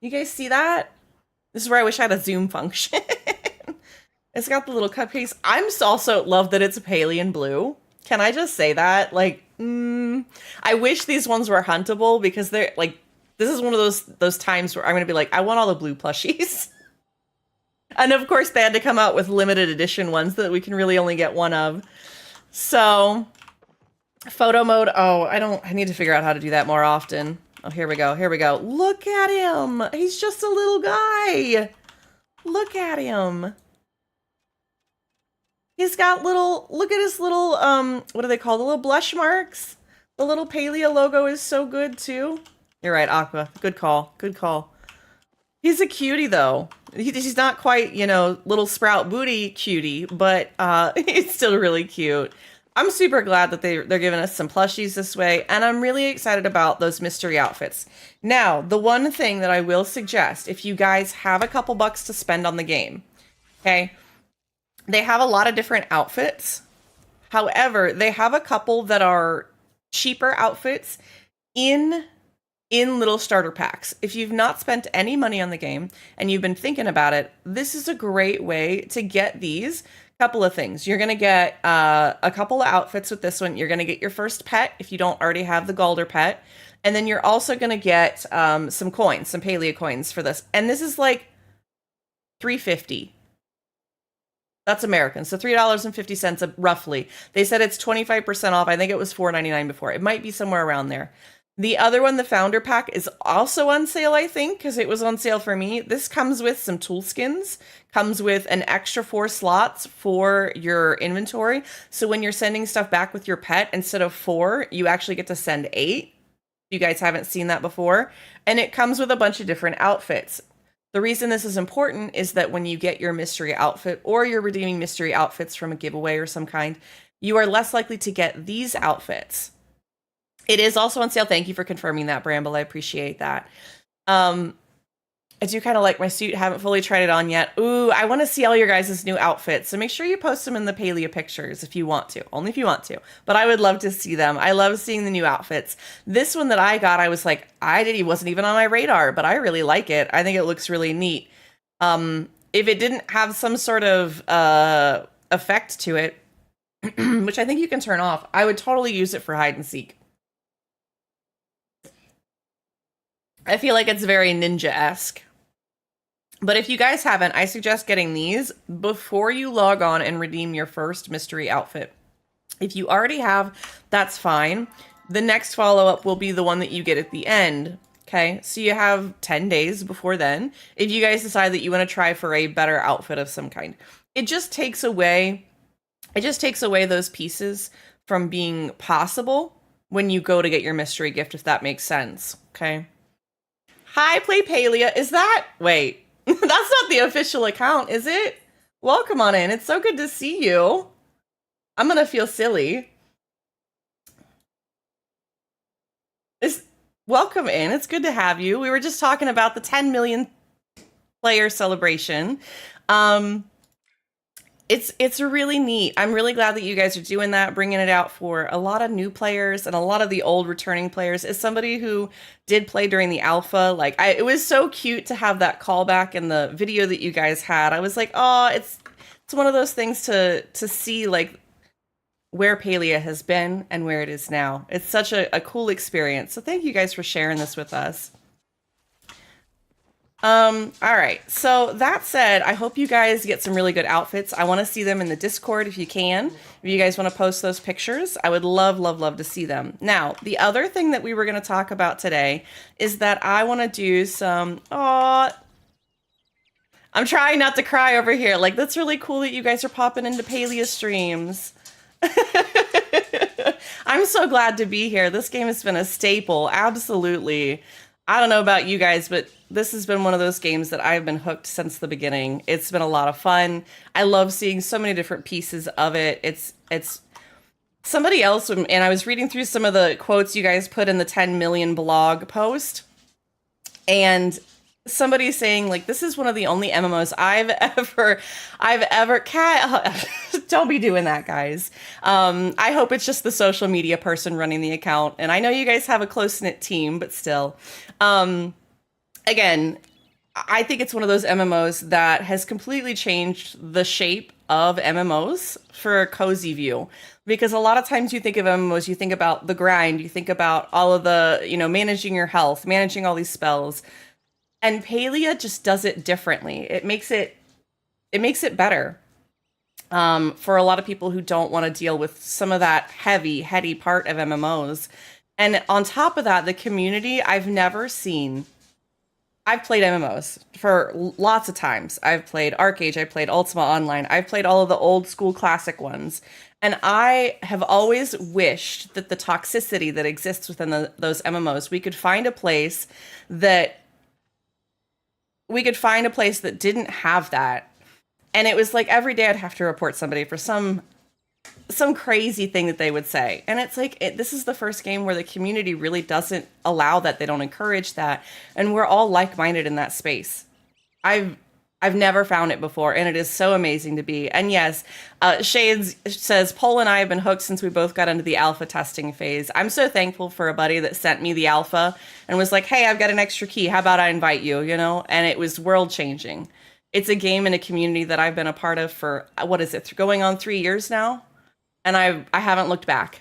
You guys see that? This is where I wish I had a zoom function. It's got the little cupcakes. I'm also love that it's Palian blue. Can I just say that? Like, I wish these ones were huntable because they're like, this is one of those times where I'm going to be like, I want all the blue plushies. And of course they had to come out with limited edition ones that we can really only get one of. So photo mode. Oh, I need to figure out how to do that more often. Oh, here we go. Here we go. Look at him. He's just a little guy. Look at him. He's got little, look at his little, what do they call the little blush marks? The little Palia logo is so good too. You're right, Aqua. Good call. Good call. He's a cutie though. He's not quite, you know, little sprout booty cutie, but he's still really cute. I'm super glad that they're giving us some plushies this way, and I'm really excited about those mystery outfits. Now, the one thing that I will suggest, if you guys have a couple bucks to spend on the game, okay, they have a lot of different outfits. However, they have a couple that are cheaper outfits in little starter packs. If you've not spent any money on the game and you've been thinking about it, this is a great way to get these. Couple of things. You're going to get a couple of outfits with this one. You're going to get your first pet if you don't already have the Galder pet. And then you're also going to get some coins, some Palia coins for this. And this is like $3.50. That's American. So $3.50 roughly. They said it's 25% off. I think it was $4.99 before. It might be somewhere around there. The other one, the Founder Pack, is also on sale, I think, because it was on sale for me. This comes with some tool skins, comes with an extra 4 slots for your inventory. So when you're sending stuff back with your pet, instead of 4, you actually get to send 8. You guys haven't seen that before. And it comes with a bunch of different outfits. The reason this is important is that when you get your mystery outfit or you're redeeming mystery outfits from a giveaway or some kind, you are less likely to get these outfits. It is also on sale. Thank you for confirming that, Bramble. I appreciate that. I do kind of like my suit. Haven't fully tried it on yet. Ooh, I want to see all your guys' new outfits. So make sure you post them in the Palia pictures if you want to. Only if you want to. But I would love to see them. I love seeing the new outfits. This one that I got, I was like, he wasn't even on my radar, but I really like it. I think it looks really neat. If it didn't have some sort of effect to it, which I think you can turn off, I would totally use it for hide and seek. I feel like it's very ninja-esque. But if you guys haven't, I suggest getting these before you log on and redeem your first mystery outfit. If you already have, that's fine. The next follow-up will be the one that you get at the end. Okay, so you have 10 days before then. If you guys decide that you want to try for a better outfit of some kind, it just takes away those pieces from being possible when you go to get your mystery gift, if that makes sense. Okay. Hi, Play Palia. Is that... Wait. That's not the official account, is it? Welcome on in. It's so good to see you. I'm gonna feel silly. Welcome in. It's good to have you. We were just talking about the 10 million player celebration. It's really neat. I'm really glad that you guys are doing that, bringing it out for a lot of new players and a lot of the old returning players. As somebody who did play during the alpha, it was so cute to have that callback in the video that you guys had. I was like, oh, it's one of those things to see like where Palia has been and where it is now. It's such a cool experience. So thank you guys for sharing this with us. All right. So that said, I hope you guys get some really good outfits. I want to see them in the Discord if you can. If you guys want to post those pictures, I would love, love, love to see them. Now, the other thing that we were going to talk about today is that I want to do some, I'm trying not to cry over here. Like, that's really cool that you guys are popping into Palia streams. I'm so glad to be here. This game has been a staple. Absolutely. I don't know about you guys, but this has been one of those games that I've been hooked since the beginning. It's been a lot of fun. I love seeing so many different pieces of it. It's somebody else, and I was reading through some of the quotes you guys put in the 10 million blog post, and somebody's saying, like, this is one of the only MMOs I've ever don't be doing that, guys. I hope it's just the social media person running the account, and I know you guys have a close-knit team, but still. Again, I think it's one of those MMOs that has completely changed the shape of MMOs for Cozy View. Because a lot of times you think of MMOs, you think about the grind, you think about all of the, managing your health, managing all these spells. And Palia just does it differently. It makes it better. For a lot of people who don't want to deal with some of that heady part of MMOs. And on top of that, the community, I've played MMOs for lots of times. I've played Arcade, I played Ultima Online, I've played all of the old school classic ones. And I have always wished that the toxicity that exists within those MMOs, we could find a place that didn't have that. And it was like every day I'd have to report somebody for some crazy thing that they would say. And it's like, this is the first game where the community really doesn't allow that. They don't encourage that. And we're all like-minded in that space. I've never found it before, and it is so amazing to be. And yes, Shades says, Pole and I have been hooked since we both got into the alpha testing phase. I'm so thankful for a buddy that sent me the alpha and was like, hey, I've got an extra key. How about I invite you, And it was world-changing. It's a game and a community that I've been a part of for, what is it, going on 3 years now? And I haven't looked back.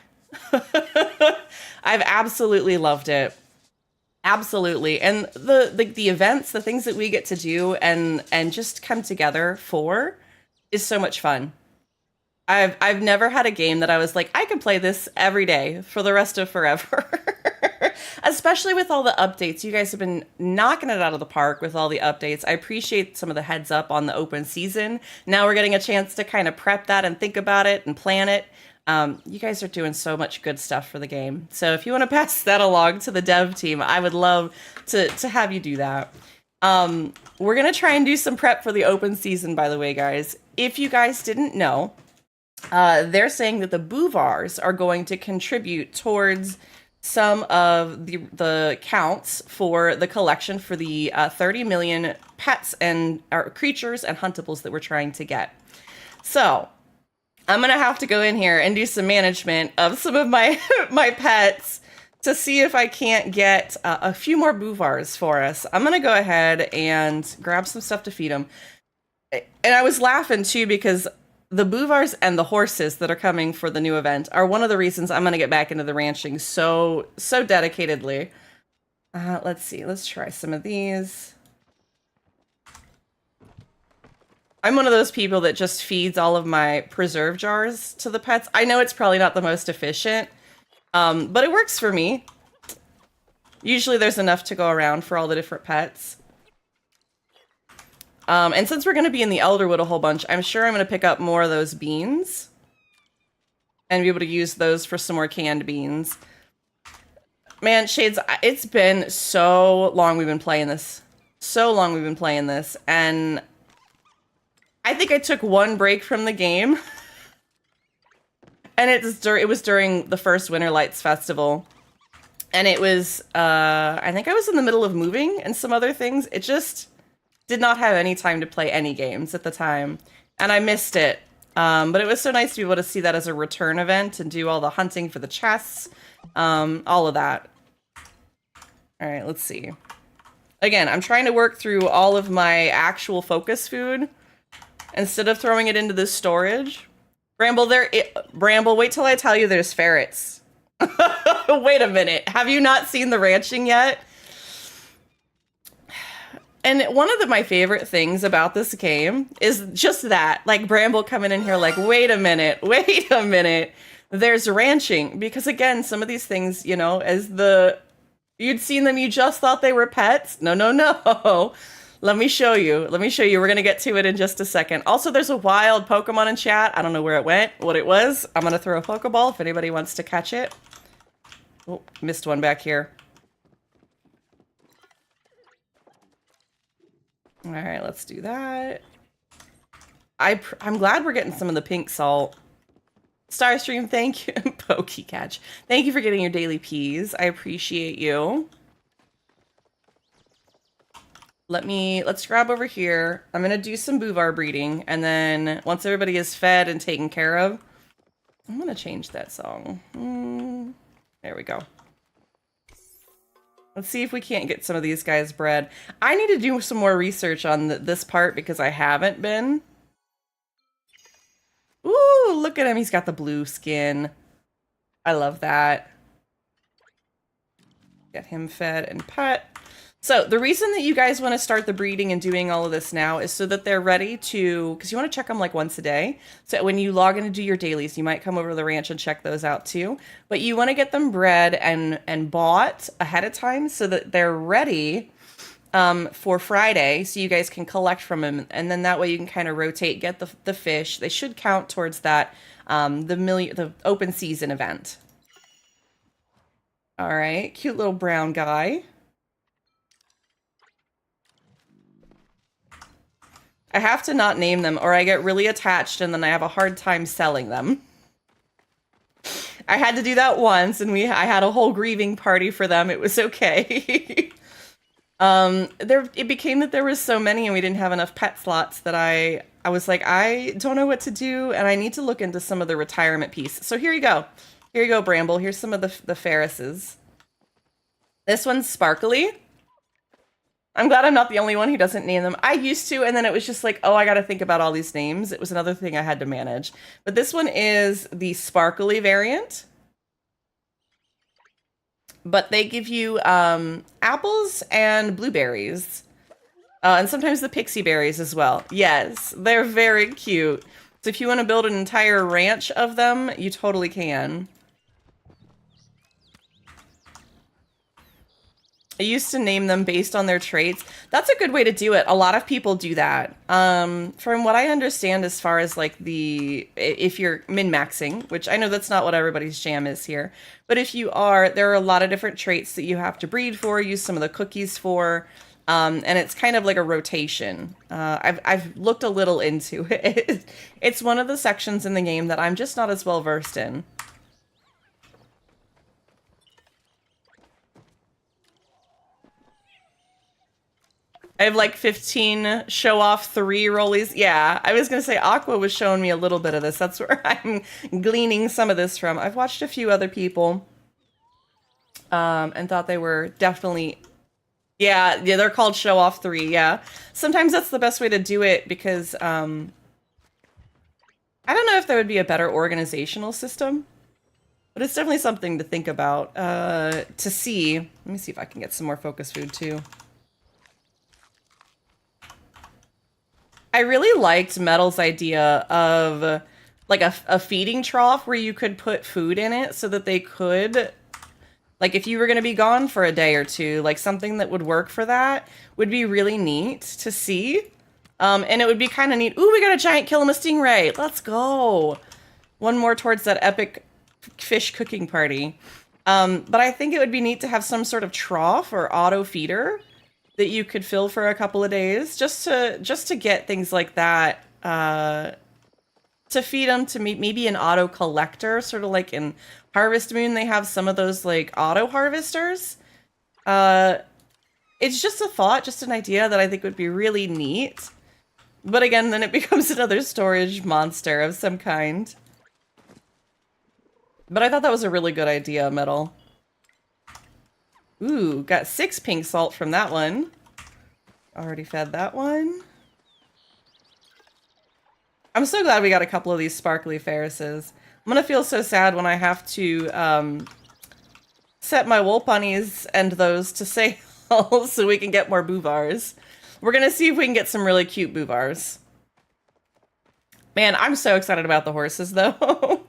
I've absolutely loved it. Absolutely. And the events, the things that we get to do and just come together for is so much fun. I've never had a game that I was like, I can play this every day for the rest of forever. Especially with all the updates. You guys have been knocking it out of the park with all the updates. I appreciate some of the heads up on the open season. Now we're getting a chance to kind of prep that and think about it and plan it. You guys are doing so much good stuff for the game. So if you want to pass that along to the dev team, I would love to have you do that. We're going to try and do some prep for the open season, by the way, guys. If you guys didn't know, they're saying that the Bouvars are going to contribute towards some of the counts for the collection for the 30 million pets and creatures and huntables that we're trying to get. So I'm going to have to go in here and do some management of some of my pets to see if I can't get a few more Bouvars for us. I'm going to go ahead and grab some stuff to feed them. And I was laughing too because the Bouvars and the horses that are coming for the new event are one of the reasons I'm going to get back into the ranching so dedicatedly. Let's see. Let's try some of these. I'm one of those people that just feeds all of my preserve jars to the pets. I know it's probably not the most efficient, but it works for me. Usually there's enough to go around for all the different pets. And since we're going to be in the Elderwood a whole bunch, I'm sure I'm going to pick up more of those beans and be able to use those for some more canned beans. Man, Shades, it's been so long we've been playing this. And I think I took one break from the game. And it was during the first Winter Lights Festival. And it was, I think I was in the middle of moving and some other things. It just did not have any time to play any games at the time. And I missed it. But it was so nice to be able to see that as a return event and do all the hunting for the chests. All of that. All right, let's see. Again, I'm trying to work through all of my actual focus food instead of throwing it into this storage. Bramble, wait till I tell you there's ferrets. Wait a minute. Have you not seen the ranching yet? And one of my favorite things about this game is just that, like Bramble coming in here like, wait a minute. There's ranching. Because again, some of these things, you know, you'd seen them, you just thought they were pets. No. Let me show you. We're going to get to it in just a second. Also, there's a wild Pokemon in chat. I don't know where it went, what it was. I'm going to throw a Pokeball if anybody wants to catch it. Oh, missed one back here. All right, let's do that. I'm glad we're getting some of the pink salt. Starstream, thank you. Pokecatch. Thank you for getting your daily peas. I appreciate you. Let's grab over here. I'm gonna do some Buvar breeding, and then once everybody is fed and taken care of, I'm gonna change that song. There we go. Let's see if we can't get some of these guys bred. I need to do some more research on this part because I haven't been. Ooh, look at him. He's got the blue skin. I love that. Get him fed and pet. So the reason that you guys want to start the breeding and doing all of this now is so that they're ready to, because you want to check them like once a day. So when you log in to do your dailies, you might come over to the ranch and check those out too. But you want to get them bred and bought ahead of time so that they're ready for Friday, so you guys can collect from them. And then that way you can kind of rotate, get the fish. They should count towards that, the open season event. All right, cute little brown guy. I have to not name them or I get really attached and then I have a hard time selling them. I had to do that once and I had a whole grieving party for them. It was okay. It became that there was so many and we didn't have enough pet slots that I was like, I don't know what to do and I need to look into some of the retirement piece. So here you go. Here you go, Bramble. Here's some of the Ferrises. This one's Sparkly. I'm glad I'm not the only one who doesn't name them. I used to, and then it was just like, oh, I got to think about all these names. It was another thing I had to manage. But this one is the Sparkly variant. But they give you apples and blueberries. And sometimes the pixie berries as well. Yes, they're very cute. So if you want to build an entire ranch of them, you totally can. I used to name them based on their traits. That's a good way to do it. A lot of people do that. From what I understand, as far as like if you're min-maxing, which I know that's not what everybody's jam is here, but if you are, there are a lot of different traits that you have to breed for, use some of the cookies for, and it's kind of like a rotation. I've looked a little into it. It's one of the sections in the game that I'm just not as well versed in. I have like 15 show off 3 rollies. Yeah, I was going to say Aqua was showing me a little bit of this. That's where I'm gleaning some of this from. I've watched a few other people and thought they were definitely... Yeah, they're called show off 3. Yeah, sometimes that's the best way to do it because I don't know if there would be a better organizational system, but it's definitely something to think about, to see. Let me see if I can get some more focus food too. I really liked Metal's idea of like a feeding trough where you could put food in it so that they could, like if you were going to be gone for a day or two, like something that would work for that would be really neat to see. And it would be kind of neat. Ooh, we got a giant kill him a stingray. Let's go. One more towards that epic fish cooking party. But I think it would be neat to have some sort of trough or auto feeder that you could fill for a couple of days, just to get things like that, to feed them, to maybe an auto collector, sort of like in Harvest Moon, they have some of those like auto harvesters. It's just a thought, just an idea that I think would be really neat. But again, then it becomes another storage monster of some kind. But I thought that was a really good idea, Metal. Ooh, got 6 pink salt from that one. Already fed that one. I'm so glad we got a couple of these sparkly Ferrises. I'm gonna feel so sad when I have to set my wool bunnies and those to sale so we can get more Buvars. We're gonna see if we can get some really cute bouvars. Man, I'm so excited about the horses though.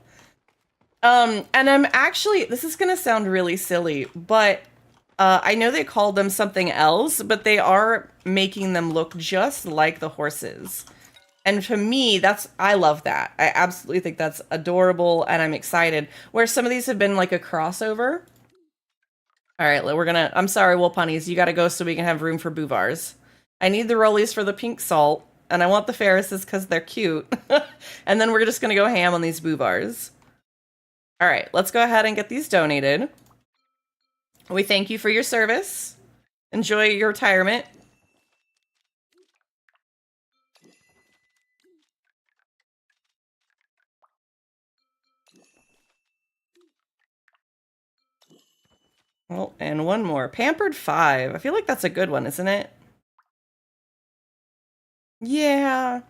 And I'm actually, this is gonna sound really silly, but I know they called them something else, but they are making them look just like the horses. And to me, I love that. I absolutely think that's adorable, and I'm excited. Where some of these have been like a crossover. All right, I'm sorry, Wool Punnies, you gotta go so we can have room for bouvars. I need the rollies for the pink salt, and I want the Ferrises because they're cute. And then we're just gonna go ham on these bouvars. All right, let's go ahead and get these donated. We thank you for your service. Enjoy your retirement. Oh, and one more. Pampered 5. I feel like that's a good one, isn't it? Yeah.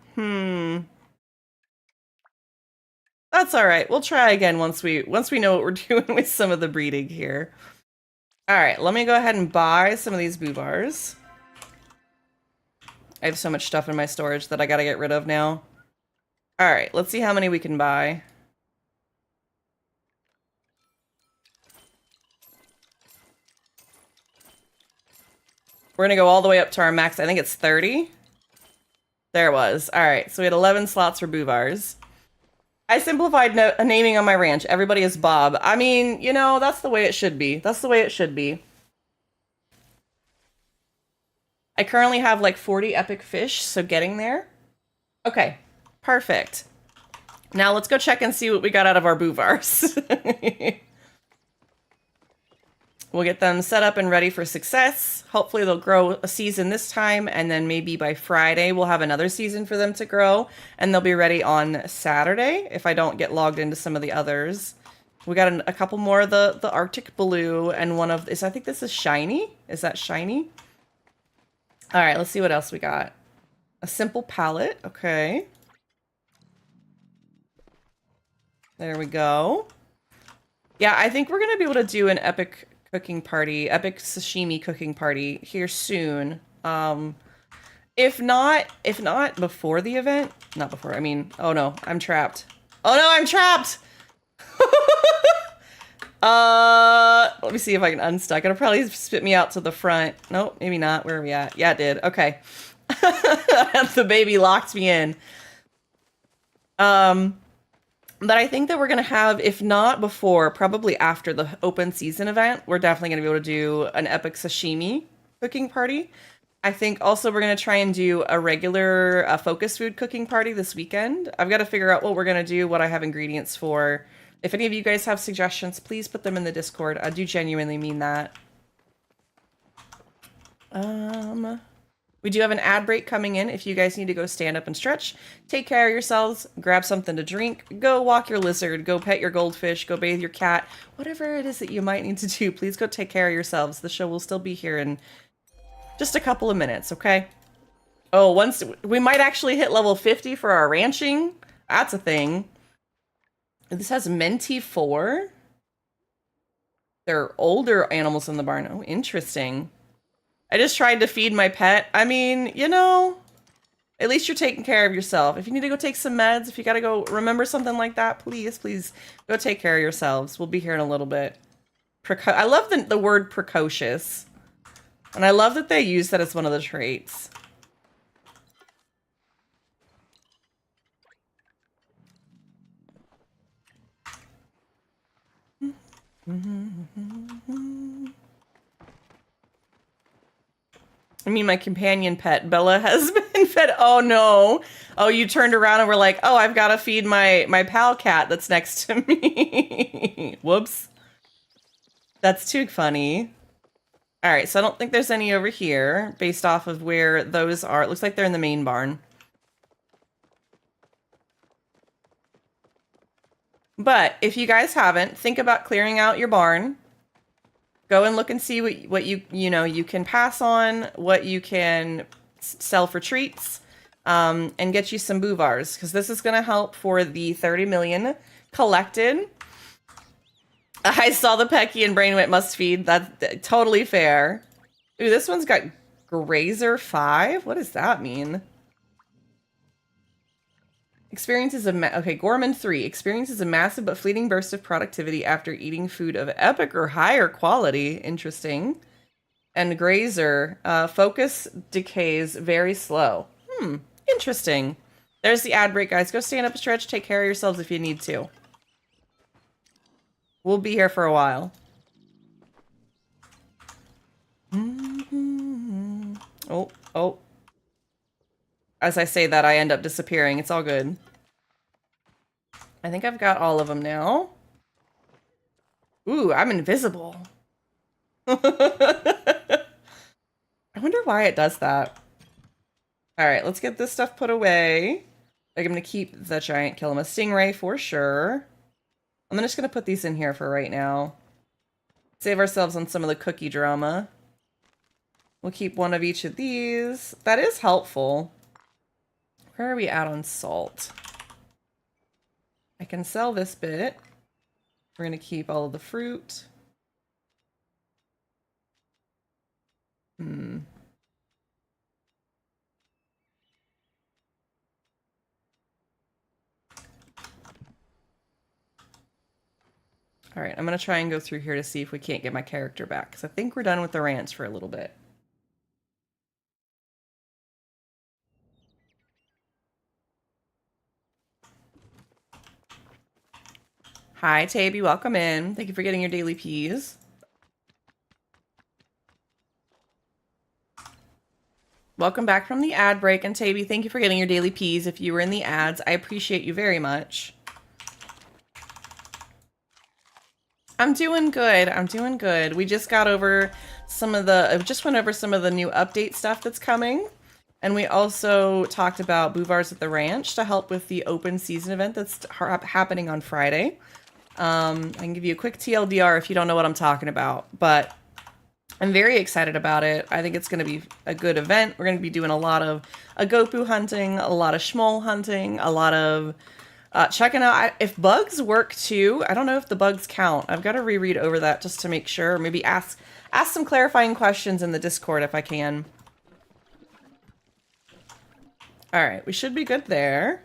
That's all right. We'll try again once we know what we're doing with some of the breeding here. All right, let me go ahead and buy some of these bouvars. I have so much stuff in my storage that I gotta get rid of now. All right, let's see how many we can buy. We're gonna go all the way up to our max. I think it's 30. There it was. All right, so we had 11 slots for bouvars. I simplified naming on my ranch. Everybody is Bob. I mean, you know, that's the way it should be. That's the way it should be. I currently have like 40 epic fish, so getting there. Okay, perfect. Now let's go check and see what we got out of our bouvars. We'll get them set up and ready for success. Hopefully they'll grow a season this time, and then maybe by Friday we'll have another season for them to grow, and they'll be ready on Saturday if I don't get logged into some of the others. We got a couple more of the Arctic Blue, and one of this, I think this is Shiny. Is that Shiny? All right, let's see what else we got. A simple palette. Okay. There we go. Yeah, I think we're going to be able to do an epic cooking party, epic sashimi cooking party here soon. If not before the event, not before, I mean, oh no, I'm trapped. Oh no, I'm trapped. Let me see if I can unstuck. It'll probably spit me out to the front. Nope, maybe not. Where are we at? Yeah, it did. Okay. The baby locked me in. But I think that we're going to have, if not before, probably after the open season event, we're definitely going to be able to do an epic sashimi cooking party. I think also we're going to try and do a regular focus food cooking party this weekend. I've got to figure out what we're going to do, what I have ingredients for. If any of you guys have suggestions, please put them in the Discord. I do genuinely mean that. We do have an ad break coming in. If you guys need to go stand up and stretch, take care of yourselves, grab something to drink, go walk your lizard, go pet your goldfish, go bathe your cat, whatever it is that you might need to do, please go take care of yourselves. The show will still be here in just a couple of minutes, okay? Oh, once we might actually hit level 50 for our ranching. That's a thing. This has Menti 4. There are older animals in the barn. Oh, interesting. I just tried to feed my pet. I mean, you know, at least you're taking care of yourself. If you need to go take some meds, if you got to go remember something like that, please go take care of yourselves. We'll be here in a little bit. I love the word precocious. And I love that they use that as one of the traits. I mean, my companion pet, Bella, has been fed. Oh, no. Oh, you turned around and were like, oh, I've got to feed my pal cat that's next to me. Whoops. That's too funny. All right, so I don't think there's any over here based off of where those are. It looks like they're in the main barn. But if you guys haven't, think about clearing out your barn. Go and look and see what you can pass on, what you can sell for treats, and get you some bouvars, because this is going to help for the 30 million collected. I saw the Pecky and Brainwit must feed. That's totally fair. Ooh, this one's got Grazer 5? What does that mean? Experiences a okay, Gorman 3 experiences a massive but fleeting burst of productivity after eating food of epic or higher quality. Interesting. And Grazer, focus decays very slow. Interesting. There's the ad break, guys. Go stand up, stretch, take care of yourselves if you need to. We'll be here for a while. Oh. As I say that, I end up disappearing. It's all good. I think I've got all of them now. Ooh, I'm invisible. I wonder why it does that. All right, let's get this stuff put away. I'm going to keep the giant Kilima Stingray for sure. I'm just going to put these in here for right now. Save ourselves on some of the cookie drama. We'll keep one of each of these. That is helpful. Where are we at on salt? I can sell this bit. We're going to keep all of the fruit. All right, I'm going to try and go through here to see if we can't get my character back, because I think we're done with the ranch for a little bit. Hi, Taby, welcome in. Thank you for getting your daily peas. Welcome back from the ad break, and Taby, thank you for getting your daily peas if you were in the ads. I appreciate you very much. I'm doing good. I'm doing good. We just got over some of the, just went over some of the new update stuff that's coming. And we also talked about Bouvars at the Ranch to help with the open season event that's happening on Friday. I can give you a quick TLDR if you don't know what I'm talking about, but I'm very excited about it. I think it's going to be a good event. We're going to be doing a lot of Agopu hunting, a lot of Schmoll hunting, a lot of checking out if bugs work too. I don't know if the bugs count. I've got to reread over that just to make sure. Maybe ask some clarifying questions in the Discord if I can. All right, we should be good there.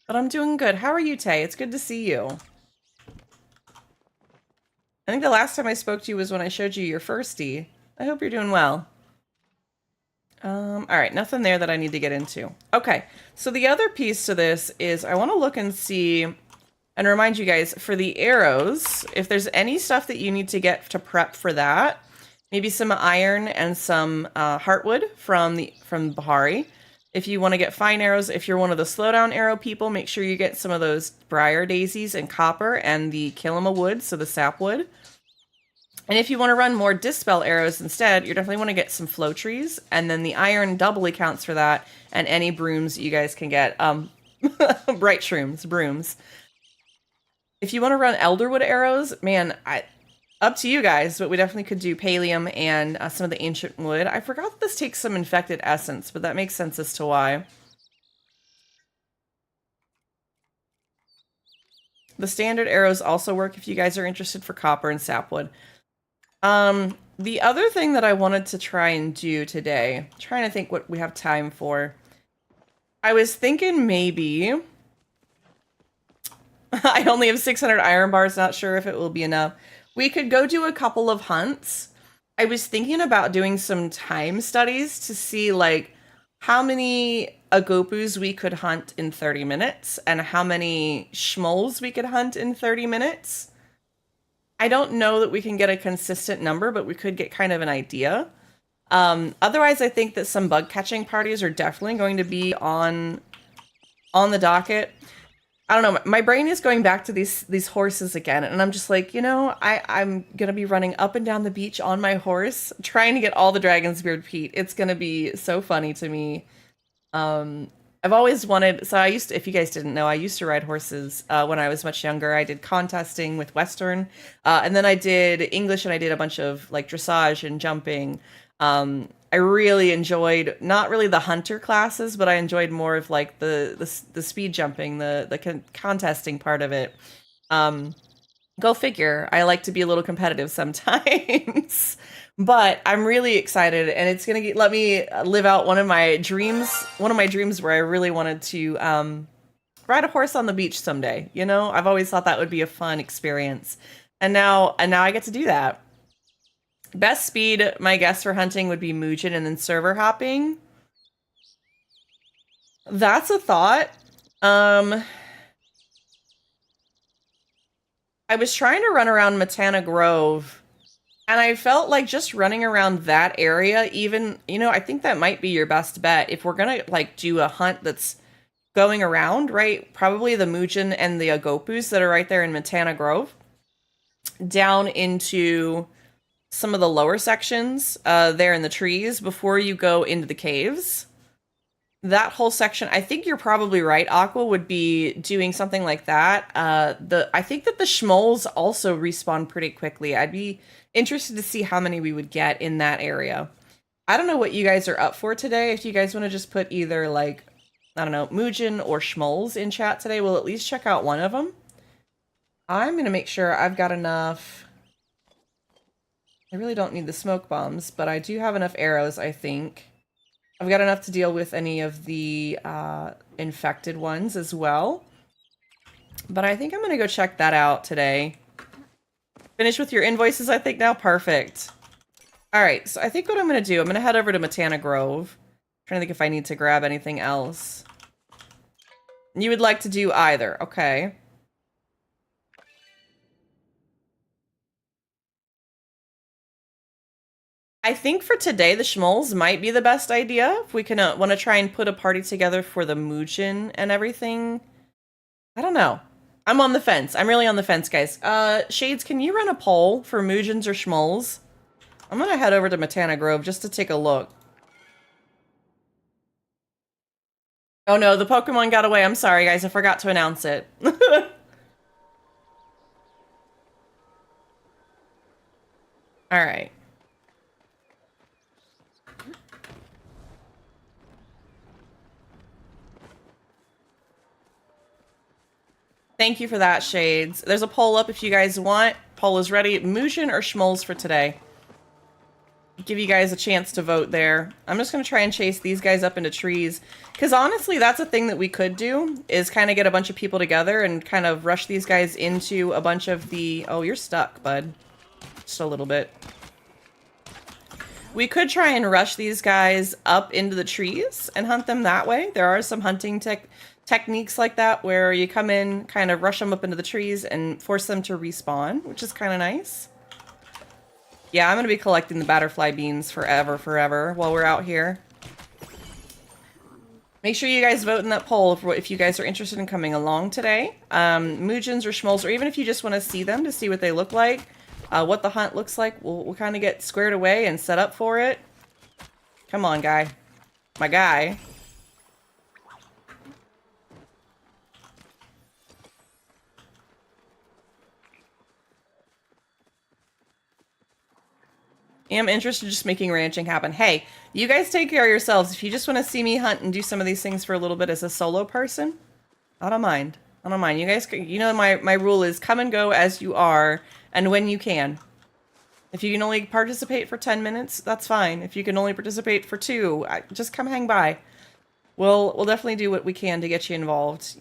But I'm doing good. How are you, Tay? It's good to see you. I think the last time I spoke to you was when I showed you your firstie. I hope you're doing well. All right, nothing there that I need to get into. Okay, so the other piece to this is I want to look and see and remind you guys for the arrows, if there's any stuff that you need to get to prep for that, maybe some iron and some heartwood from Bahari. If you want to get fine arrows, if you're one of the slowdown arrow people, make sure you get some of those briar daisies and copper and the Kilima wood, so the sapwood. And if you want to run more dispel arrows instead, you definitely want to get some flow trees, and then the iron doubly counts for that, and any brooms you guys can get. Bright shrooms, brooms. If you want to run elderwood arrows, man, up to you guys, but we definitely could do pallium and some of the ancient wood. I forgot that this takes some infected essence, but that makes sense as to why. The standard arrows also work if you guys are interested for copper and sapwood. The other thing that I wanted to try and do today, I'm trying to think what we have time for. I was thinking maybe I only have 600 iron bars, not sure if it will be enough. We could go do a couple of hunts. I was thinking about doing some time studies to see like how many agopus we could hunt in 30 minutes and how many schmolls we could hunt in 30 minutes. I don't know that we can get a consistent number, but we could get kind of an idea. Otherwise, I think that some bug catching parties are definitely going to be on the docket. I don't know. My brain is going back to these horses again, and I'm just like, you know, I'm gonna be running up and down the beach on my horse, trying to get all the dragon's beard peat. It's gonna be so funny to me. I've always wanted, so I used to, if you guys didn't know, I used to ride horses when I was much younger. I did contesting with Western, and then I did English, and I did a bunch of like dressage and jumping. I really enjoyed, not really the hunter classes, but I enjoyed more of like the speed jumping, the contesting part of it. Go figure. I like to be a little competitive sometimes. But I'm really excited, and it's going to let me live out one of my dreams where I really wanted to ride a horse on the beach someday. You know, I've always thought that would be a fun experience. And now I get to do that. Best speed, my guess for hunting would be Muujin and then server hopping. That's a thought. I was trying to run around Matana Grove, and I felt like just running around that area, even, you know, I think that might be your best bet. If we're gonna, like, do a hunt that's going around, right? Probably the Muujin and the Agopus that are right there in Matana Grove, down into some of the lower sections there in the trees before you go into the caves. That whole section, I think you're probably right, Aqua, would be doing something like that. I think that the Schmoles also respawn pretty quickly. I'd be interested to see how many we would get in that area. I don't know what you guys are up for today. If you guys want to just put either, like, I don't know, Muujin or Schmoles in chat today, we'll at least check out one of them. I'm going to make sure I've got enough. I really don't need the smoke bombs, but I do have enough arrows, I think. I've got enough to deal with any of the infected ones as well. But I think I'm going to go check that out today. Finish with your invoices, I think, now? Perfect. Alright, so I think what I'm going to do, I'm going to head over to Matana Grove. I'm trying to think if I need to grab anything else. You would like to do either. Okay. I think for today, the Schmoles might be the best idea. If we can want to try and put a party together for the Muujin and everything. I don't know. I'm on the fence. I'm really on the fence, guys. Shades, can you run a poll for Muujins or Schmoles? I'm going to head over to Matana Grove just to take a look. Oh no, the Pokemon got away. I'm sorry, guys. I forgot to announce it. Alright. Thank you for that, Shades. There's a poll up if you guys want. Poll is ready. Muujin or Schmoles for today? Give you guys a chance to vote there. I'm just going to try and chase these guys up into trees. Because honestly, that's a thing that we could do, is kind of get a bunch of people together and kind of rush these guys into a bunch of the... Oh, you're stuck, bud. Just a little bit. We could try and rush these guys up into the trees and hunt them that way. There are some hunting techniques like that where you come in, kind of rush them up into the trees and force them to respawn, which is kind of nice. Yeah, I'm going to be collecting the Batterfly beans forever while we're out here. Make sure you guys vote in that poll if you guys are interested in coming along today. Muujins or Schmoles, or even if you just want to see them to see what they look like, what the hunt looks like, we'll kind of get squared away and set up for it. Come on, guy. My guy. I'm interested in just making ranching happen. Hey, you guys take care of yourselves. If you just want to see me hunt and do some of these things for a little bit as a solo person, I don't mind. I don't mind. You guys, you know, my rule is come and go as you are and when you can. If you can only participate for 10 minutes, that's fine. If you can only participate for 2, just come hang by. We'll definitely do what we can to get you involved.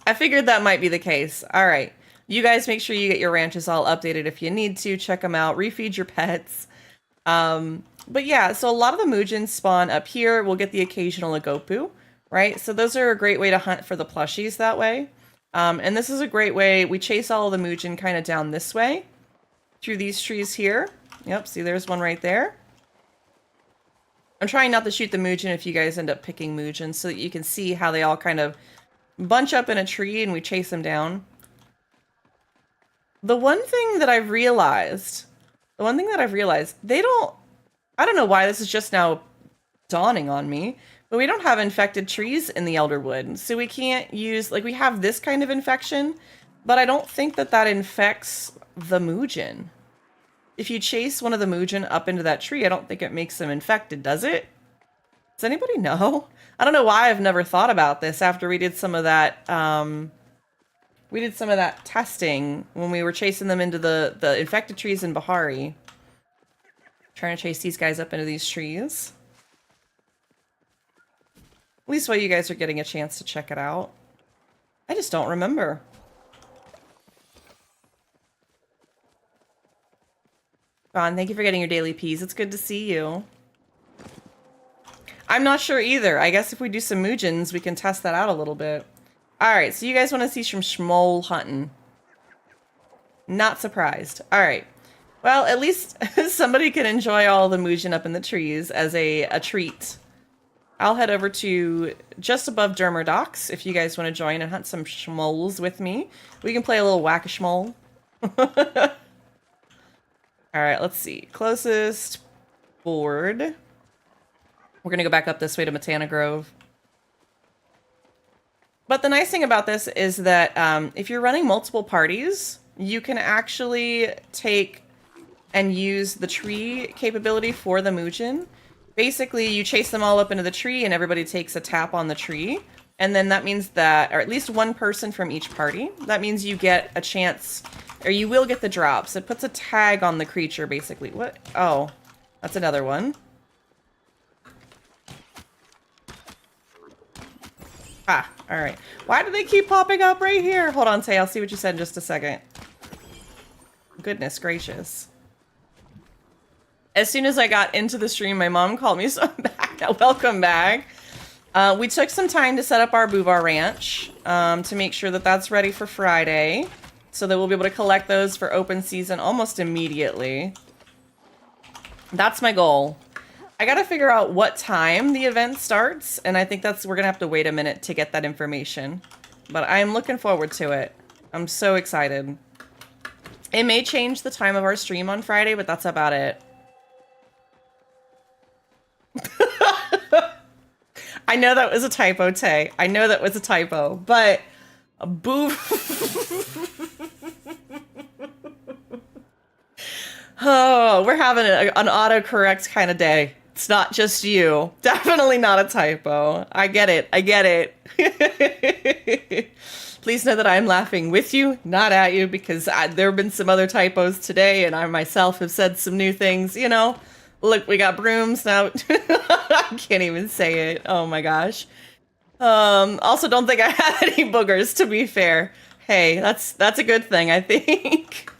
I figured that might be the case. All right. You guys make sure you get your ranches all updated if you need to. Check them out. Refeed your pets. But yeah, so a lot of the Muujins spawn up here. We'll get the occasional Agopu, right? So those are a great way to hunt for the plushies that way. And this is a great way. We chase all of the Muujin kind of down this way through these trees here. Yep, see there's one right there. I'm trying not to shoot the Muujin if you guys end up picking Muujin so that you can see how they all kind of bunch up in a tree and we chase them down. The one thing that I've realized, they don't, I don't know why this is just now dawning on me, but we don't have infected trees in the Elderwood. So we can't use, like we have this kind of infection, but I don't think that that infects the Muujin. If you chase one of the Muujin up into that tree, I don't think it makes them infected, does it? Does anybody know? I don't know why I've never thought about this after we did some of that, We did some of that testing when we were chasing them into the infected trees in Bahari. Trying to chase these guys up into these trees. At least while you guys are getting a chance to check it out. I just don't remember. Ron, thank you for getting your daily peas. It's good to see you. I'm not sure either. I guess if we do some Muujins, we can test that out a little bit. Alright, so you guys want to see some schmoll hunting. Not surprised. Alright. Well, at least somebody can enjoy all the Muujin up in the trees as a treat. I'll head over to just above Dermer Docks if you guys want to join and hunt some schmolls with me. We can play a little whack-a-schmoll. Alright, let's see. Closest board. We're going to go back up this way to Matana Grove. But the nice thing about this is that if you're running multiple parties, you can actually take and use the tree capability for the Muujin. Basically, you chase them all up into the tree and everybody takes a tap on the tree. And then that means that, or at least one person from each party, that means you get a chance, or you will get the drops. It puts a tag on the creature, basically. What? Oh, that's another one. Ah, all right. Why do they keep popping up right here? Hold on, Tay. I'll see what you said in just a second. Goodness gracious. As soon as I got into the stream, my mom called me, so I'm back now. Welcome back. We took some time to set up our Boovar Ranch to make sure that that's ready for Friday, so that we'll be able to collect those for open season almost immediately. That's my goal. I gotta figure out what time the event starts, and I think we're gonna have to wait a minute to get that information. But I'm looking forward to it. I'm so excited. It may change the time of our stream on Friday, but that's about it. I know that was a typo, Tay. I know that was a typo, but boo. Oh, we're having an autocorrect kind of day. It's not just you. Definitely not a typo. I get it. I get it. Please know that I'm laughing with you, not at you, because there have been some other typos today, and I myself have said some new things, you know. Look, we got brooms now. I can't even say it. Oh my gosh. Also, don't think I have any boogers, to be fair. Hey, that's a good thing, I think.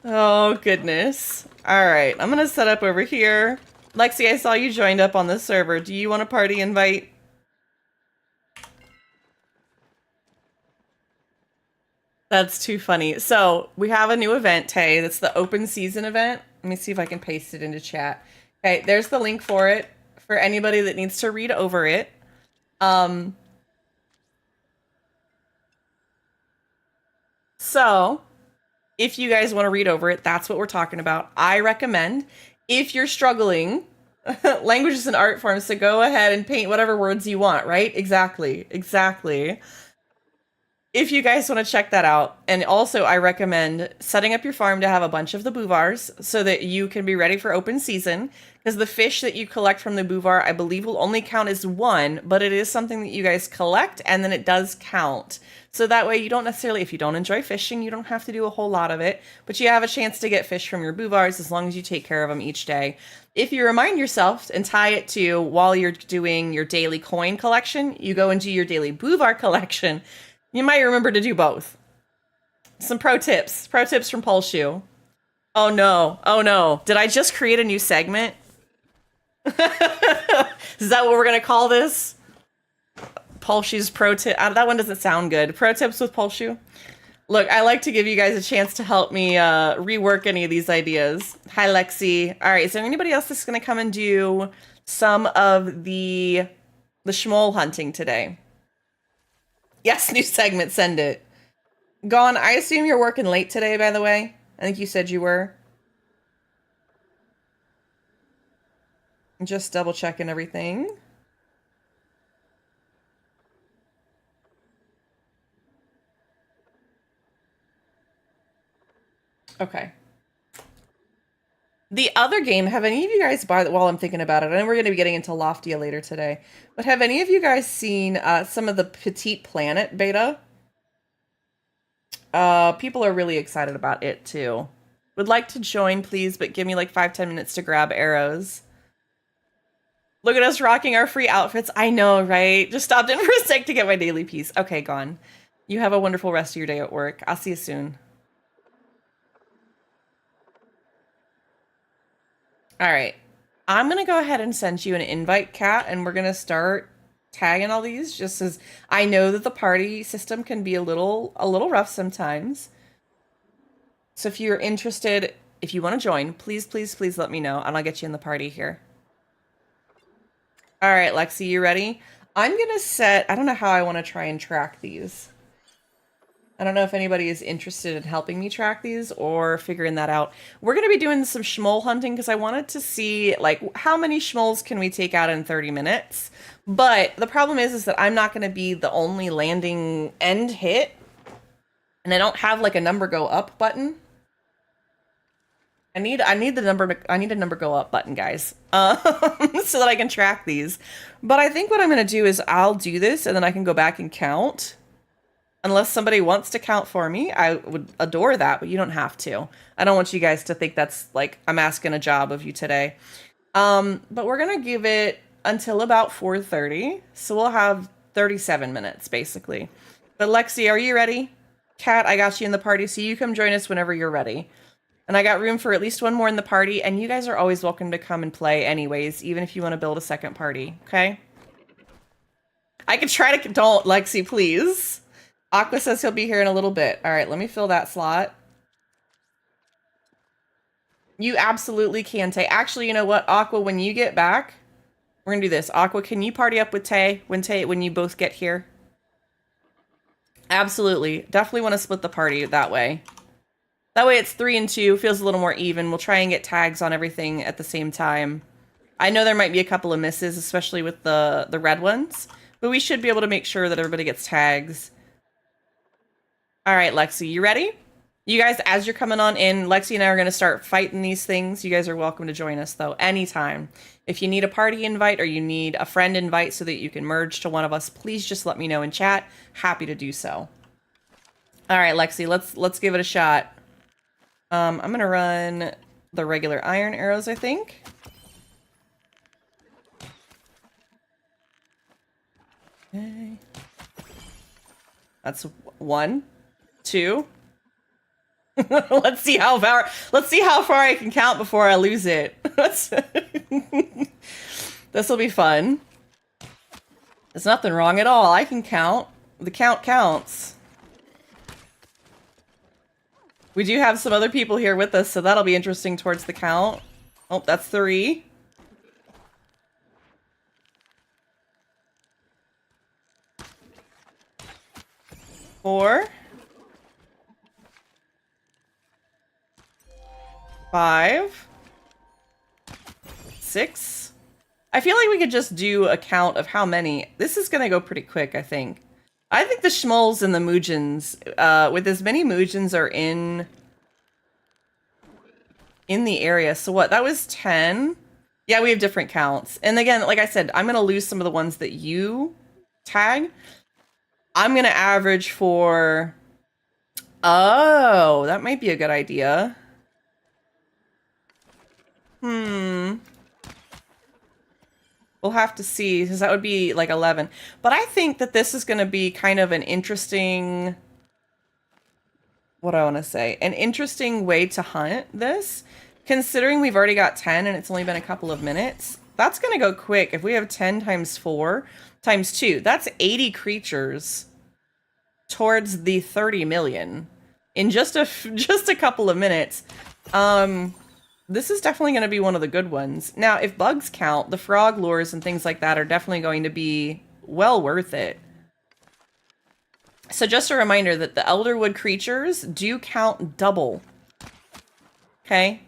Oh, goodness. All right, I'm going to set up over here. Lexi, I saw you joined up on the server. Do you want a party invite? That's too funny. So, we have a new event, Tay. That's the open season event. Let me see if I can paste it into chat. Okay, there's the link for it for anybody that needs to read over it. So, if you guys want to read over it, that's what we're talking about. I recommend, if you're struggling, language is an art form, so go ahead and paint whatever words you want, right? Exactly. If you guys want to check that out. And also, I recommend setting up your farm to have a bunch of the bouvars so that you can be ready for open season. Because the fish that you collect from the bouvar, I believe, will only count as one, but it is something that you guys collect, and then it does count. So that way you don't necessarily, if you don't enjoy fishing, you don't have to do a whole lot of it, but you have a chance to get fish from your bouvars as long as you take care of them each day. If you remind yourself and tie it to while you're doing your daily coin collection, you go and do your daily bouvar collection, you might remember to do both. Some pro tips from Pulshoe. Oh no. Did I just create a new segment? Is that what we're gonna call this? Pulshoe's pro tip. That one doesn't sound good. Pro tips with Pulshoe. Look, I like to give you guys a chance to help me rework any of these ideas. Hi, Lexi. All right, is there anybody else that's gonna come and do some of the schmoll hunting today? Yes, new segment, send it. Gone, I assume you're working late today, by the way. I think you said you were. Just double checking everything. Okay. The other game, have any of you guys, while I'm thinking about it, I know we're going to be getting into Loftia later today, but have any of you guys seen some of the Petite Planet beta? People are really excited about it too. Would like to join, please, but give me like 5-10 minutes to grab arrows. Look at us rocking our free outfits. I know, right? Just stopped in for a sec to get my daily piece. Okay, gone. You have a wonderful rest of your day at work. I'll see you soon. All right. I'm going to go ahead and send you an invite, Kat, and we're going to start tagging all these just as I know that the party system can be a little rough sometimes. So if you're interested, if you want to join, please, please, please let me know and I'll get you in the party here. All right, Lexi, you ready? I'm going to set, I don't know how I want to try and track these. I don't know if anybody is interested in helping me track these or figuring that out. We're going to be doing some schmoll hunting because I wanted to see like how many schmolls can we take out in 30 minutes. But the problem is that I'm not going to be the only landing end hit. And I don't have like a number go up button. I need a number go up button, guys, so that I can track these. But I think what I'm going to do is I'll do this and then I can go back and count. Unless somebody wants to count for me, I would adore that, but you don't have to. I don't want you guys to think that's like I'm asking a job of you today. But we're going to give it until about 4:30. So we'll have 37 minutes basically. But Lexi, are you ready? Kat, I got you in the party, so you come join us whenever you're ready. And I got room for at least one more in the party, and you guys are always welcome to come and play anyways, even if you want to build a second party, okay? I could try to... Don't, Lexi, please. Aqua says he'll be here in a little bit. All right, let me fill that slot. You absolutely can, Tay. Actually, you know what, Aqua, when you get back, we're gonna do this. Aqua, can you party up with Tay when you both get here? Absolutely. Definitely want to split the party that way. That way it's 3 and 2, feels a little more even. We'll try and get tags on everything at the same time. I know there might be a couple of misses, especially with the red ones, but we should be able to make sure that everybody gets tags. All right, Lexi, you ready? You guys, as you're coming on in, Lexi and I are going to start fighting these things. You guys are welcome to join us, though, anytime. If you need a party invite or you need a friend invite so that you can merge to one of us, please just let me know in chat. Happy to do so. All right, Lexi, let's give it a shot. I'm going to run the regular iron arrows, I think. Okay. That's 1, 2. Let's see how far I can count before I lose it. This will be fun. There's nothing wrong at all. I can count. The count counts. We do have some other people here with us, so that'll be interesting towards the count. Oh, that's 3. Four. 5. 6. I feel like we could just do a count of how many. This is gonna go pretty quick, I think. I think the schmolls and the Moojins, with as many Moojins are in the area. So what? That was 10. Yeah, we have different counts. And again, like I said, I'm gonna lose some of the ones that you tag. I'm gonna average for... Oh, that might be a good idea. We'll have to see, because that would be like 11. But I think that this is going to be kind of an interesting... What do I want to say? An interesting way to hunt this. Considering we've already got 10 and it's only been a couple of minutes. That's going to go quick. If we have 10 times 4 times 2, that's 80 creatures towards the 30 million. In just a couple of minutes. This is definitely going to be one of the good ones. Now, if bugs count, the frog lures and things like that are definitely going to be well worth it. So just a reminder that the Elderwood creatures do count double. Okay?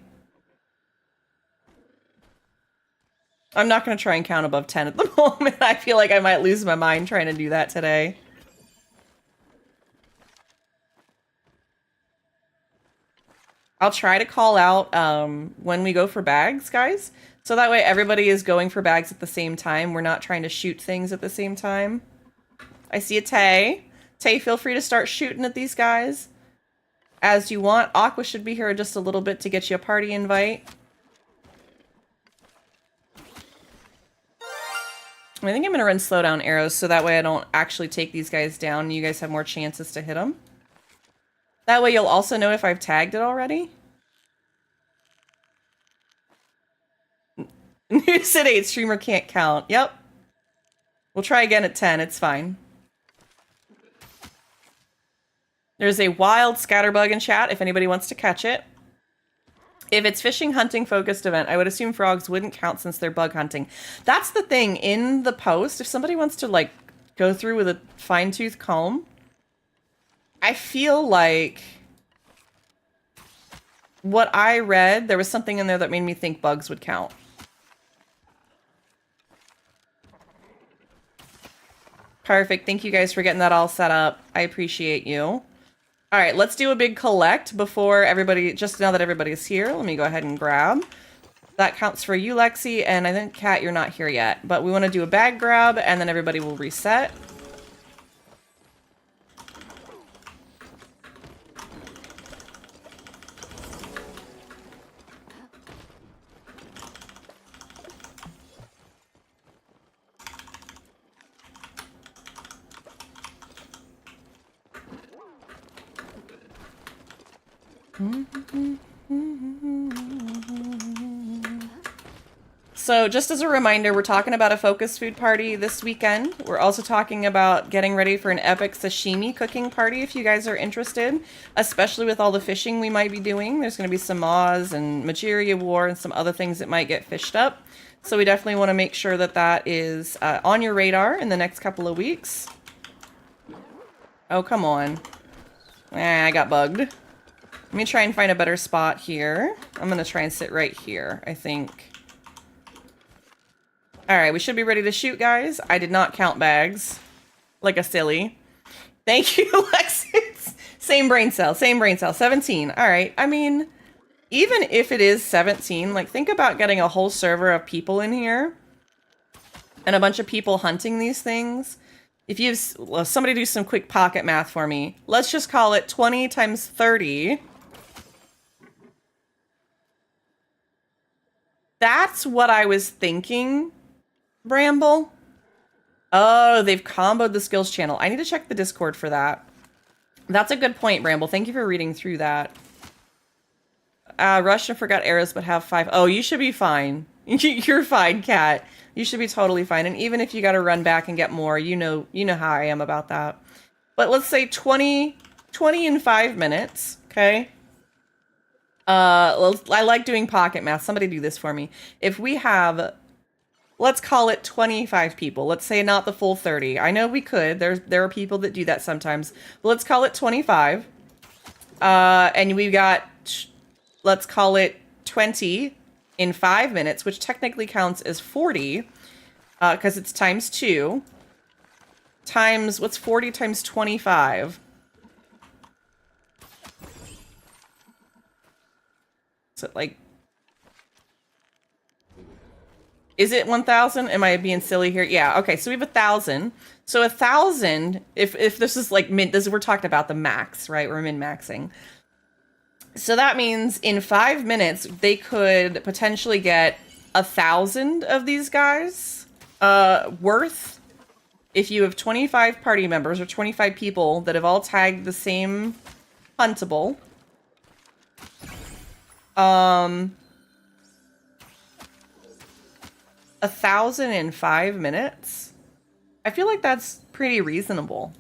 I'm not going to try and count above 10 at the moment. I feel like I might lose my mind trying to do that today. I'll try to call out when we go for bags, guys. So that way everybody is going for bags at the same time. We're not trying to shoot things at the same time. I see a Tay. Tay, feel free to start shooting at these guys. as you want. Aqua should be here in just a little bit to get you a party invite. I think I'm going to run slow down arrows so that way I don't actually take these guys down and you guys have more chances to hit them. That way you'll also know if I've tagged it already. News at 8, streamer can't count. Yep. We'll try again at 10, it's fine. There's a wild scatterbug in chat if anybody wants to catch it. If it's fishing hunting focused event, I would assume frogs wouldn't count since they're bug hunting. That's the thing in the post. If somebody wants to like go through with a fine-tooth comb, I feel like what I read, there was something in there that made me think bugs would count. Perfect. Thank you guys for getting that all set up. I appreciate you. All right, let's do a big collect before everybody, just now that everybody's here. Let me go ahead and grab. That counts for you, Lexi, and I think, Kat, you're not here yet. But we want to do a bag grab, and then everybody will reset. So just as a reminder, we're talking about a focus food party this weekend. We're also talking about getting ready for an epic sashimi cooking party if you guys are interested, especially with all the fishing we might be doing. There's going to be some moths and Materia War and some other things that might get fished up. So we definitely want to make sure that that is on your radar in the next couple of weeks. Oh, come on. I got bugged. Let me try and find a better spot here. I'm going to try and sit right here, I think. Alright, we should be ready to shoot, guys. I did not count bags. Like a silly. Thank you, Alexis. Same brain cell, same brain cell. 17. Alright, I mean, even if it is 17, like, think about getting a whole server of people in here. And a bunch of people hunting these things. If you have, well, somebody do some quick pocket math for me. Let's just call it 20 times 30. That's what I was thinking, Bramble. Oh, they've comboed the skills channel. I need to check the Discord for that. That's a good point, Bramble. Thank you for reading through that. Rushed and forgot arrows, but have 5. Oh, you should be fine. You're fine, Kat. You should be totally fine. And even if you got to run back and get more, you know how I am about that. But let's say 20 in 5 minutes, okay? I like doing pocket math. Somebody do this for me. If we have, let's call it 25 people. Let's say not the full 30. I know we could. There are people that do that sometimes. But let's call it 25. And we've got, let's call it 20 in 5 minutes, which technically counts as 40, because it's times 2. Times, what's 40 times 25? So, like, is it 1,000? Am I being silly here? Yeah, okay, so we have 1,000. So 1,000, if this is like we're talking about the max, right? We're min-maxing. So that means in 5 minutes, they could potentially get 1,000 of these guys worth. If you have 25 party members or 25 people that have all tagged the same huntable. 1,000 in 5 minutes. I feel like that's pretty reasonable.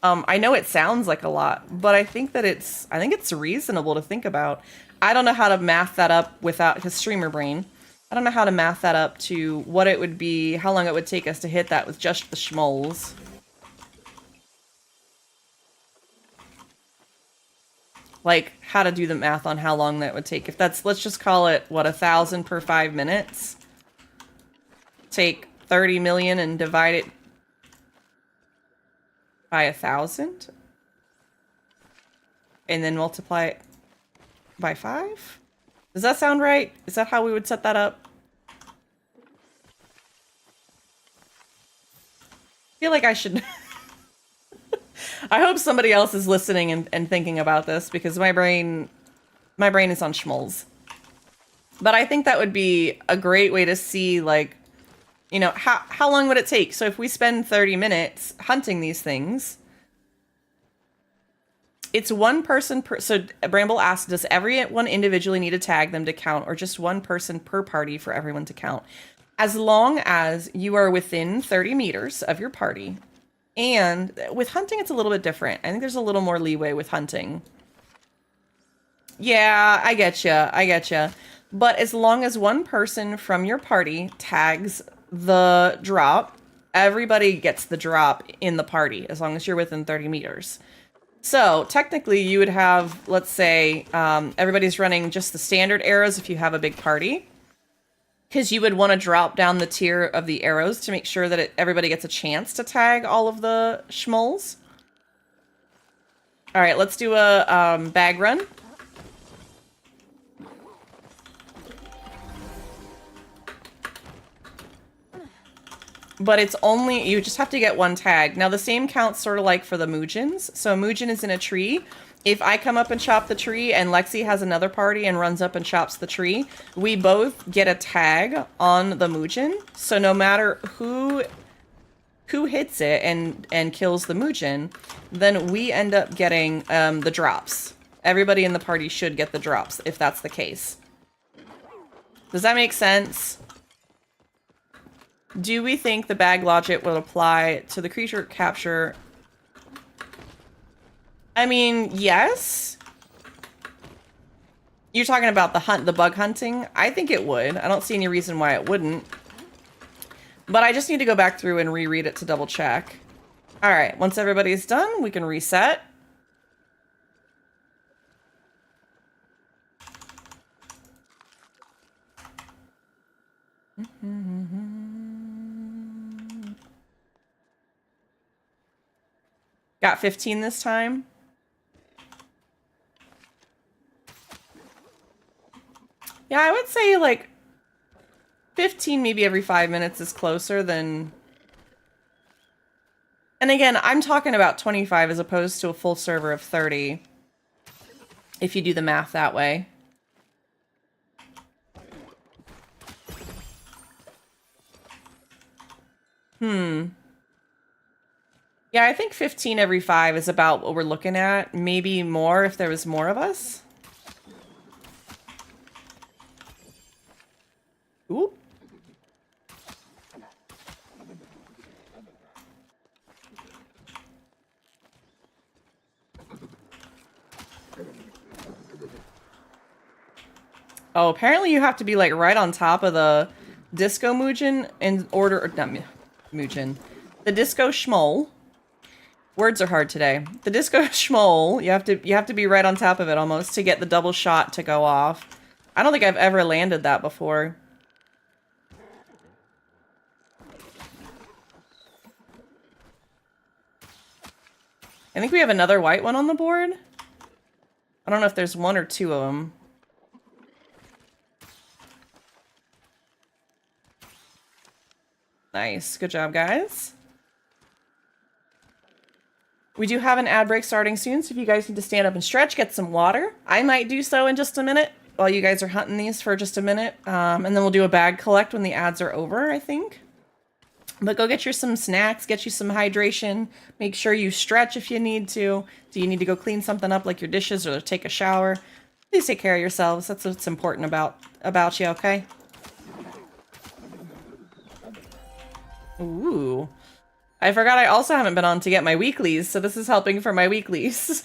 I know it sounds like a lot, but I think it's reasonable to think about. I don't know how to math that up without his streamer brain. I don't know how to math that up to what it would be, how long it would take us to hit that with just the schmoles. Like, how to do the math on how long that would take. If that's, let's just call it, what, 1,000 per 5 minutes? Take 30 million and divide it by 1,000? And then multiply it by 5? Does that sound right? Is that how we would set that up? I feel like I should... I hope somebody else is listening and thinking about this, because my brain is on schmoles. But I think that would be a great way to see, like, you know, how long would it take? So if we spend 30 minutes hunting these things, it's one person per... So Bramble asked, does everyone individually need to tag them to count, or just one person per party for everyone to count? As long as you are within 30 meters of your party. And with hunting, it's a little bit different. I think there's a little more leeway with hunting. Yeah, I get you. But as long as one person from your party tags the drop, everybody gets the drop in the party, as long as you're within 30 meters. So technically you would have, let's say, everybody's running just the standard arrows if you have a big party, because you would want to drop down the tier of the arrows to make sure that everybody gets a chance to tag all of the schmoles. All right, let's do a bag run. But it's only, you just have to get one tag. Now the same counts sort of like for the Mujins. So a Mujin is in a tree. If I come up and chop the tree and Lexi has another party and runs up and chops the tree, we both get a tag on the Mujin. So no matter who hits it and kills the Mujin, then we end up getting the drops. Everybody in the party should get the drops if that's the case. Does that make sense? Do we think the bag logic will apply to the creature capture? I mean, yes. You're talking about the bug hunting? I think it would. I don't see any reason why it wouldn't. But I just need to go back through and reread it to double check. All right, once everybody's done, we can reset. Got 15 this time. Yeah, I would say like 15 maybe every 5 minutes is closer than... And again, I'm talking about 25 as opposed to a full server of 30. If you do the math that way. Yeah, I think 15 every 5 is about what we're looking at. Maybe more if there was more of us. Ooh. Oh, apparently you have to be like right on top of the disco Mujin in order, or not Mujin, the disco schmole. Words are hard today. The disco schmole, you have to be right on top of it almost to get the double shot to go off. I don't think I've ever landed that before. I think we have another white one on the board. I don't know if there's one or two of them. Nice. Good job, guys. We do have an ad break starting soon, so if you guys need to stand up and stretch, get some water. I might do so in just a minute while you guys are hunting these for just a minute. And then we'll do a bag collect when the ads are over, I think. But go get you some snacks, get you some hydration. Make sure you stretch if you need to. Do you need to go clean something up like your dishes or take a shower? Please take care of yourselves. That's what's important about you, okay? Ooh. I forgot I also haven't been on to get my weeklies, so this is helping for my weeklies.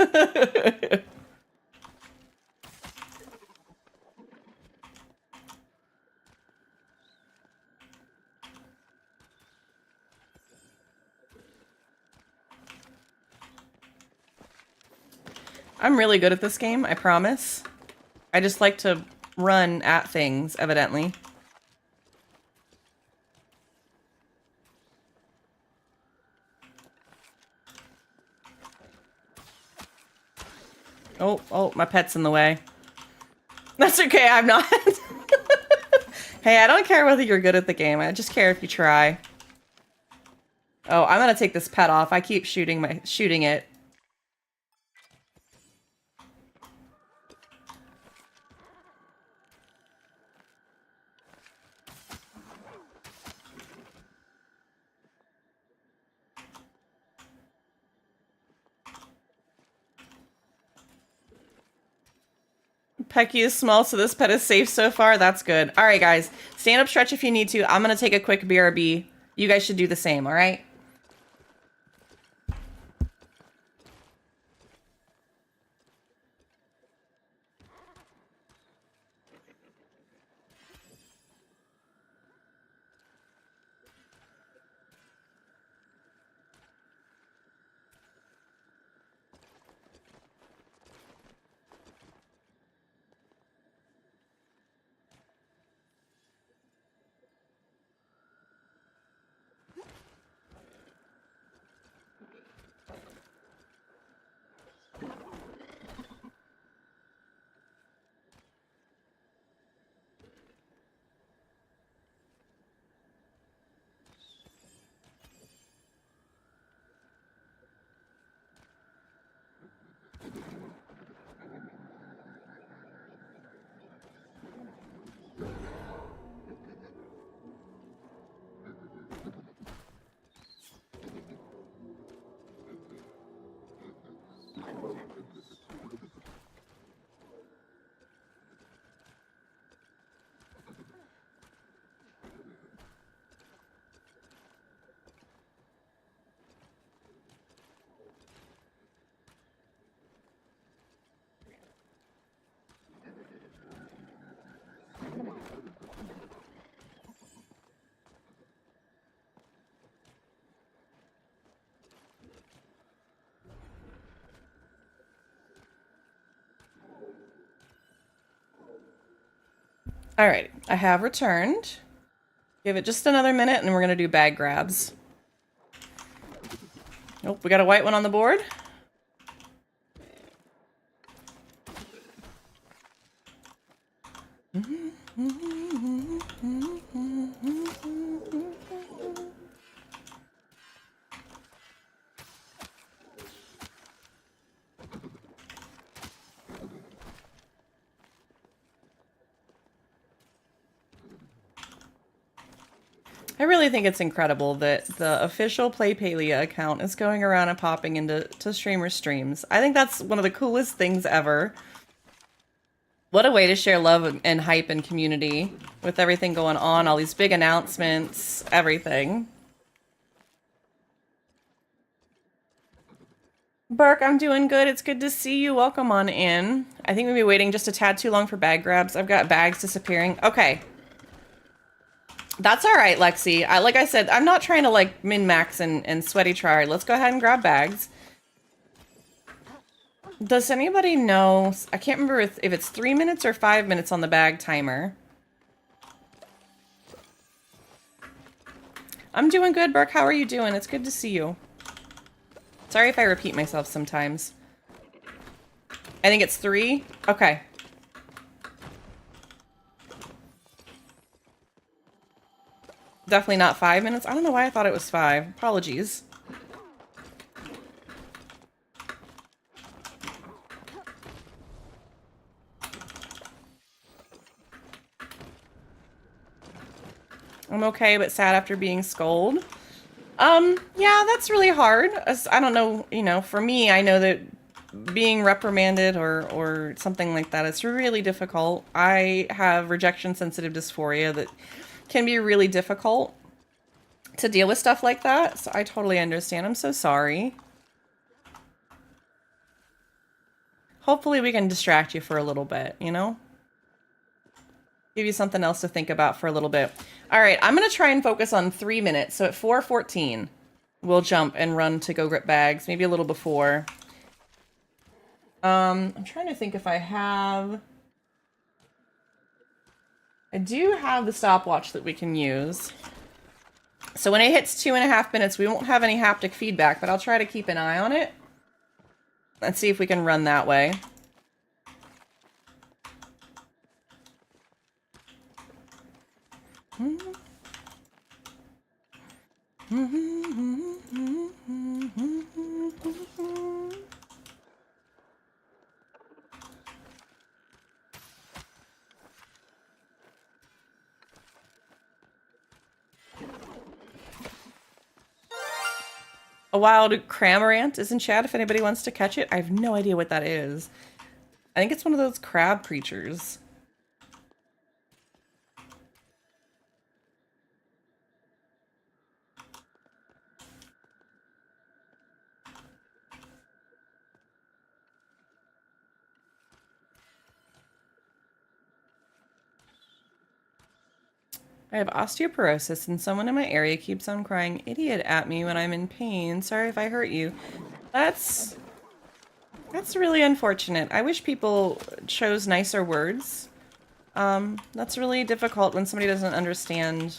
I'm really good at this game, I promise. I just like to run at things, evidently. Oh, my pet's in the way. That's okay, I'm not. Hey, I don't care whether you're good at the game. I just care if you try. Oh, I'm gonna take this pet off. I keep shooting it. Pecky is small, so this pet is safe so far. That's good. All right, guys. Stand up, stretch if you need to. I'm going to take a quick BRB. You guys should do the same, all right? All right, I have returned. Give it just another minute and we're gonna do bag grabs. Nope, we got a white one on the board. I really think it's incredible that the official Play Palia account is going around and popping into streamer streams. I think that's one of the coolest things ever. What a way to share love and hype and community with everything going on, all these big announcements, everything. Burke, I'm doing good. It's good to see you. Welcome on in. I think we'll be waiting just a tad too long for bag grabs. I've got bags disappearing. Okay. That's all right, Lexi. Like I said, I'm not trying to like min-max and sweaty try. Let's go ahead and grab bags. Does anybody know? I can't remember if it's 3 minutes or 5 minutes on the bag timer. I'm doing good, Burke. How are you doing? It's good to see you. Sorry if I repeat myself sometimes. I think it's 3. Okay. Definitely not 5 minutes. I don't know why I thought it was 5. Apologies. I'm okay, but sad after being scolded. Yeah, that's really hard. I don't know, you know, for me, I know that being reprimanded or something like that, it's really difficult. I have rejection-sensitive dysphoria that can be really difficult to deal with stuff like that, so I totally understand. I'm so sorry. Hopefully we can distract you for a little bit, you know? Give you something else to think about for a little bit. All right, I'm going to try and focus on 3 minutes. So at 4:14, we'll jump and run to go grip bags, maybe a little before. I'm trying to think if I have... I do have the stopwatch that we can use. So when it hits 2.5 minutes, we won't have any haptic feedback, but I'll try to keep an eye on it. Let's see if we can run that way. A wild cramorant is in chat if anybody wants to catch it. I have no idea what that is. I think it's one of those crab creatures. I have osteoporosis and someone in my area keeps on crying idiot at me when I'm in pain. Sorry if I hurt you. That's really unfortunate. I wish people chose nicer words. That's really difficult when somebody doesn't understand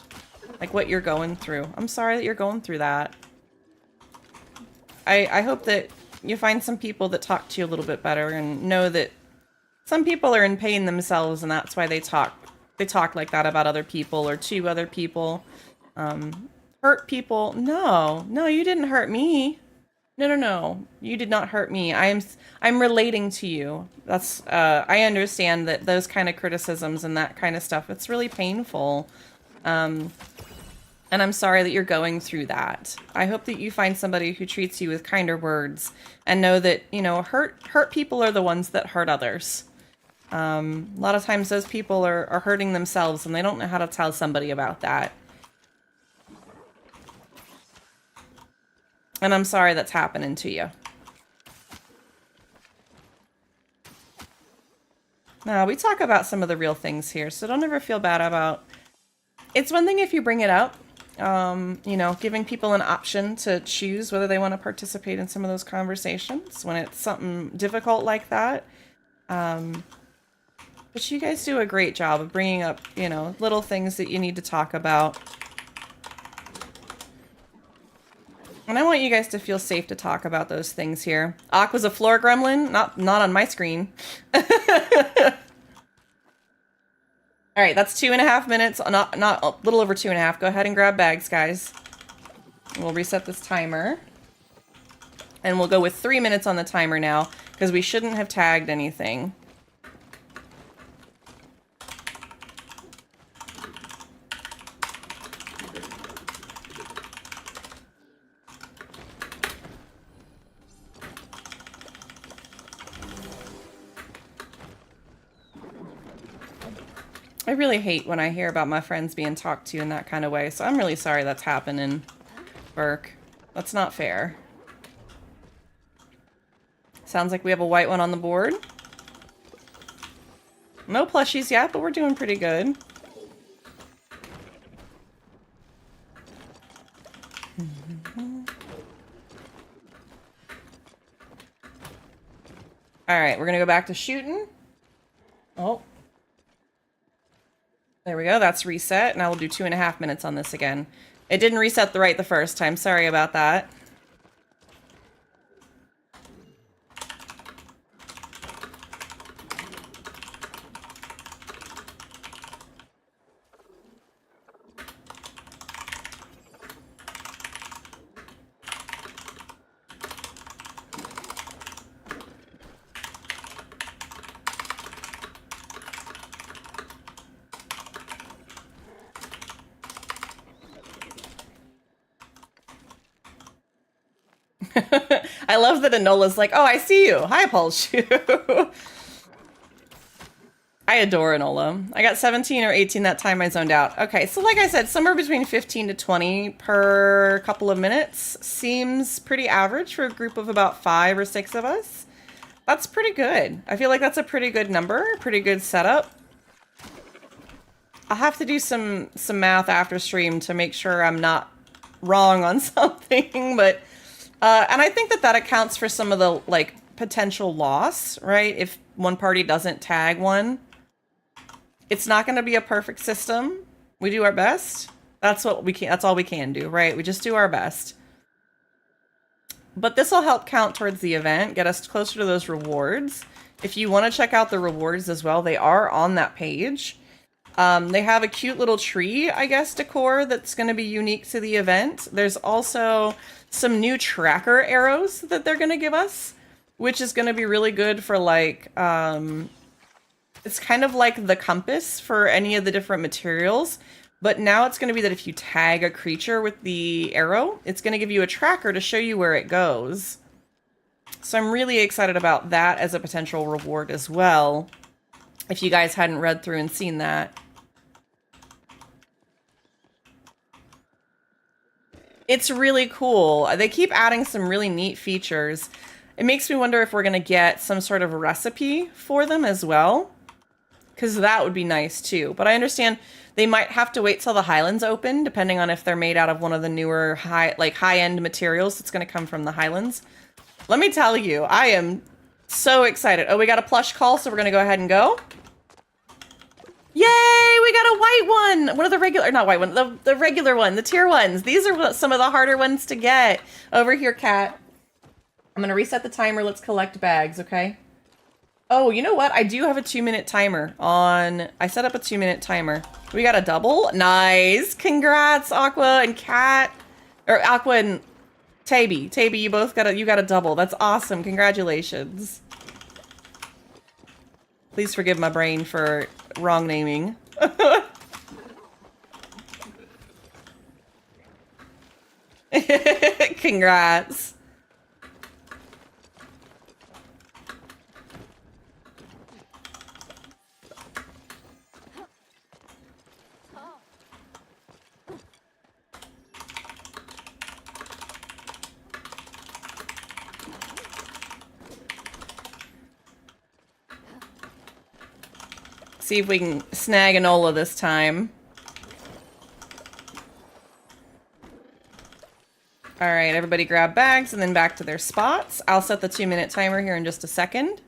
like what you're going through. I'm sorry that you're going through that. I hope that you find some people that talk to you a little bit better and know that some people are in pain themselves and that's why they talk like that about other people or to other people. Hurt people. No, you didn't hurt me. No. You did not hurt me. I'm relating to you. That's, I understand that those kind of criticisms and that kind of stuff, it's really painful. And I'm sorry that you're going through that. I hope that you find somebody who treats you with kinder words and know that, you know, hurt people are the ones that hurt others. A lot of times those people are hurting themselves and they don't know how to tell somebody about that. And I'm sorry that's happening to you. No, we talk about some of the real things here, so don't ever feel bad about... It's one thing if you bring it up, you know, giving people an option to choose whether they want to participate in some of those conversations when it's something difficult like that. But you guys do a great job of bringing up, you know, little things that you need to talk about. And I want you guys to feel safe to talk about those things here. Aqua's a floor gremlin? Not on my screen. Alright, that's 2.5 minutes. Not a little over 2.5. Go ahead and grab bags, guys. We'll reset this timer. And we'll go with 3 minutes on the timer now, because we shouldn't have tagged anything. I really hate when I hear about my friends being talked to in that kind of way, so I'm really sorry that's happening, Burke. That's not fair. Sounds like we have a white one on the board. No plushies yet, but we're doing pretty good. Alright, we're gonna go back to shooting. Oh. There we go, that's reset. Now we'll do 2.5 minutes on this again. It didn't reset the first time, sorry about that. I love that Enola's like, oh, I see you. Hi, Paul Shoe. I adore Enola. I got 17 or 18 that time I zoned out. Okay, so like I said, somewhere between 15 to 20 per couple of minutes seems pretty average for a group of about 5 or 6 of us. That's pretty good. I feel like that's a pretty good number, pretty good setup. I'll have to do some math after stream to make sure I'm not wrong on something, but... and I think that accounts for some of the, like, potential loss, right? If one party doesn't tag one. It's not going to be a perfect system. We do our best. That's what we can. That's all we can do, right? We just do our best. But this will help count towards the event, get us closer to those rewards. If you want to check out the rewards as well, they are on that page. They have a cute little tree, I guess, decor that's going to be unique to the event. There's also some new tracker arrows that they're going to give us, which is going to be really good for, like, it's kind of like the compass for any of the different materials, but now it's going to be that if you tag a creature with the arrow, it's going to give you a tracker to show you where it goes. So I'm really excited about that as a potential reward as well. If you guys hadn't read through and seen that. It's really cool. They keep adding some really neat features. It makes me wonder if we're going to get some sort of recipe for them as well. Because that would be nice too. But I understand they might have to wait till the Highlands open, depending on if they're made out of one of the newer high-end materials that's going to come from the Highlands. Let me tell you, I am so excited. Oh, we got a plush call, so we're going to go ahead and go. Yay, we got a white one. One of the regular, not white one, the regular one, the tier ones. These are some of the harder ones to get. Over here, Cat. I'm going to reset the timer. Let's collect bags, okay? Oh, you know what? I do have a 2-minute timer on... I set up a 2-minute timer. We got a double? Nice. Congrats, Aqua and Cat. Or Aqua and Taby. Taby, you both got a double. That's awesome. Congratulations. Please forgive my brain for wrong naming. Congrats. See if we can snag Enola this time. Alright, everybody grab bags and then back to their spots. I'll set the 2-minute timer here in just a second.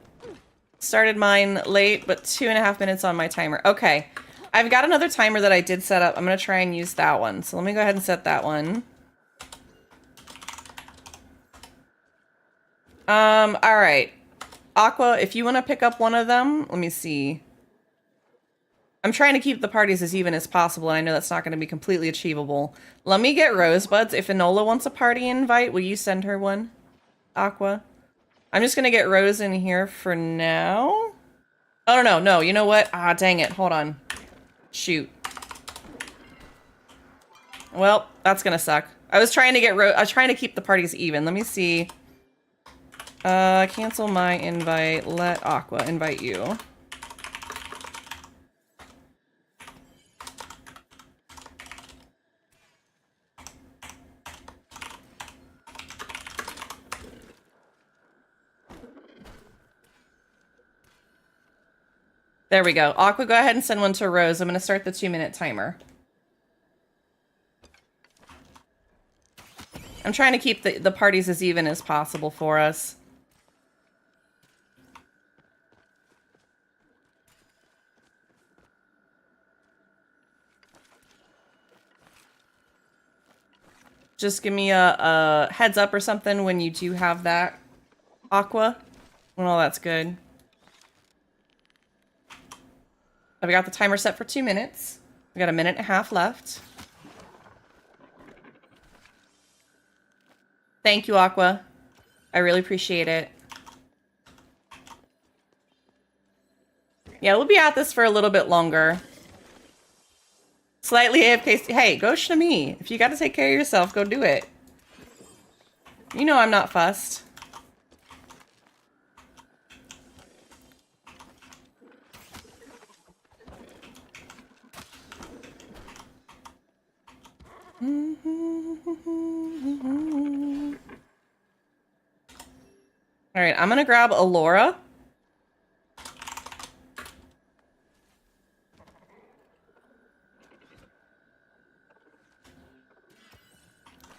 Started mine late, but 2.5 minutes on my timer. Okay, I've got another timer that I did set up. I'm going to try and use that one. So let me go ahead and set that one. Alright. Aqua, if you want to pick up one of them, let me see. I'm trying to keep the parties as even as possible, and I know that's not going to be completely achievable. Let me get Rosebuds. If Enola wants a party invite, will you send her one? Aqua? I'm just going to get Rose in here for now. Oh, no. You know what? Ah, dang it. Hold on. Shoot. Well, that's going to suck. I was trying to get I was trying to keep the parties even. Let me see. Cancel my invite. Let Aqua invite you. There we go. Aqua, go ahead and send one to Rose. I'm going to start the 2-minute timer. I'm trying to keep the parties as even as possible for us. Just give me a heads up or something when you do have that, Aqua. Well, that's good. I've got the timer set for 2 minutes. We got 1.5 minutes left. Thank you, Aqua. I really appreciate it. Yeah, we'll be at this for a little bit longer. Slightly AFK. Hey, go Shami. If you got to take care of yourself, go do it. You know I'm not fussed. All right, I'm gonna grab Alora.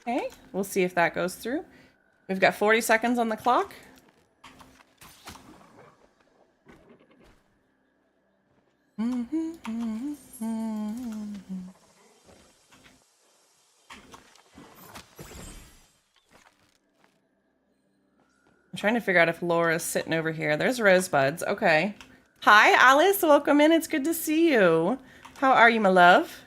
Okay, we'll see if that goes through. We've got 40 seconds on the clock. I'm trying to figure out if Laura's sitting over here. There's Rosebuds. Okay. Hi, Alice. Welcome in. It's good to see you. How are you, my love?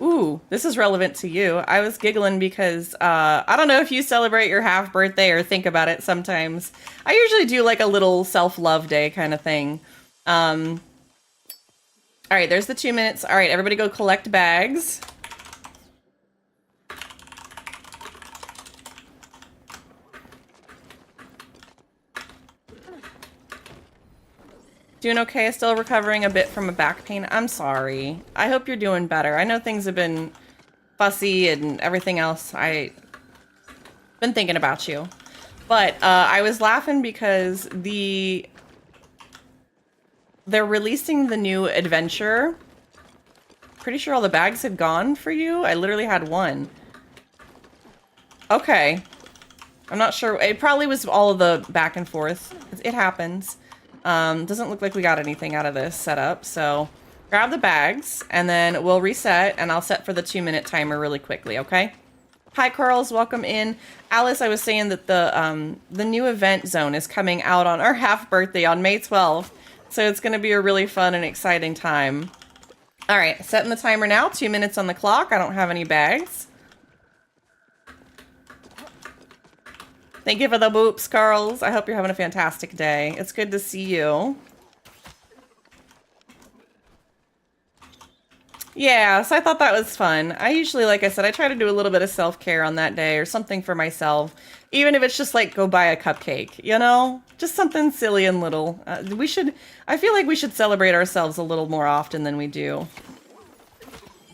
Ooh, this is relevant to you. I was giggling because I don't know if you celebrate your half birthday or think about it sometimes. I usually do like a little self-love day kind of thing. All right, there's the 2 minutes. All right, everybody go collect bags. Doing okay, still recovering a bit from a back pain. I'm sorry. I hope you're doing better. I know things have been fussy and everything else. I've been thinking about you. But I was laughing because they're releasing the new adventure. Pretty sure all the bags had gone for you. I literally had one. Okay. I'm not sure. It probably was all of the back and forth. It happens. Doesn't look like we got anything out of this setup. So grab the bags and then we'll reset and I'll set for the 2-minute timer really quickly. Okay. Hi, Carls. Welcome in. Alice, I was saying that the new event zone is coming out on our half birthday on May 12th. So it's going to be a really fun and exciting time. All right. Setting the timer now. 2 minutes on the clock. I don't have any bags. Thank you for the boops, Carls. I hope you're having a fantastic day. It's good to see you. Yeah, so I thought that was fun. I usually, like I said, I try to do a little bit of self-care on that day or something for myself. Even if it's just like go buy a cupcake, you know? Just something silly and little. I feel like we should celebrate ourselves a little more often than we do.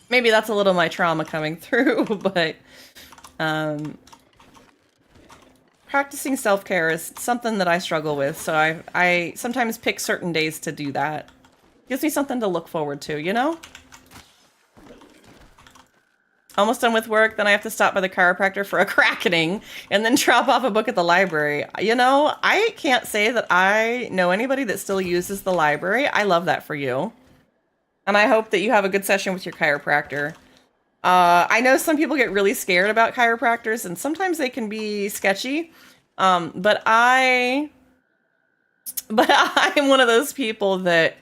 Maybe that's a little my trauma coming through, but practicing self-care is something that I struggle with, so I sometimes pick certain days to do that. Gives me something to look forward to, you know? Almost done with work, then I have to stop by the chiropractor for a crackening and then drop off a book at the library. You know, I can't say that I know anybody that still uses the library. I love that for you. And I hope that you have a good session with your chiropractor. I know some people get really scared about chiropractors and sometimes they can be sketchy. But I'm one of those people that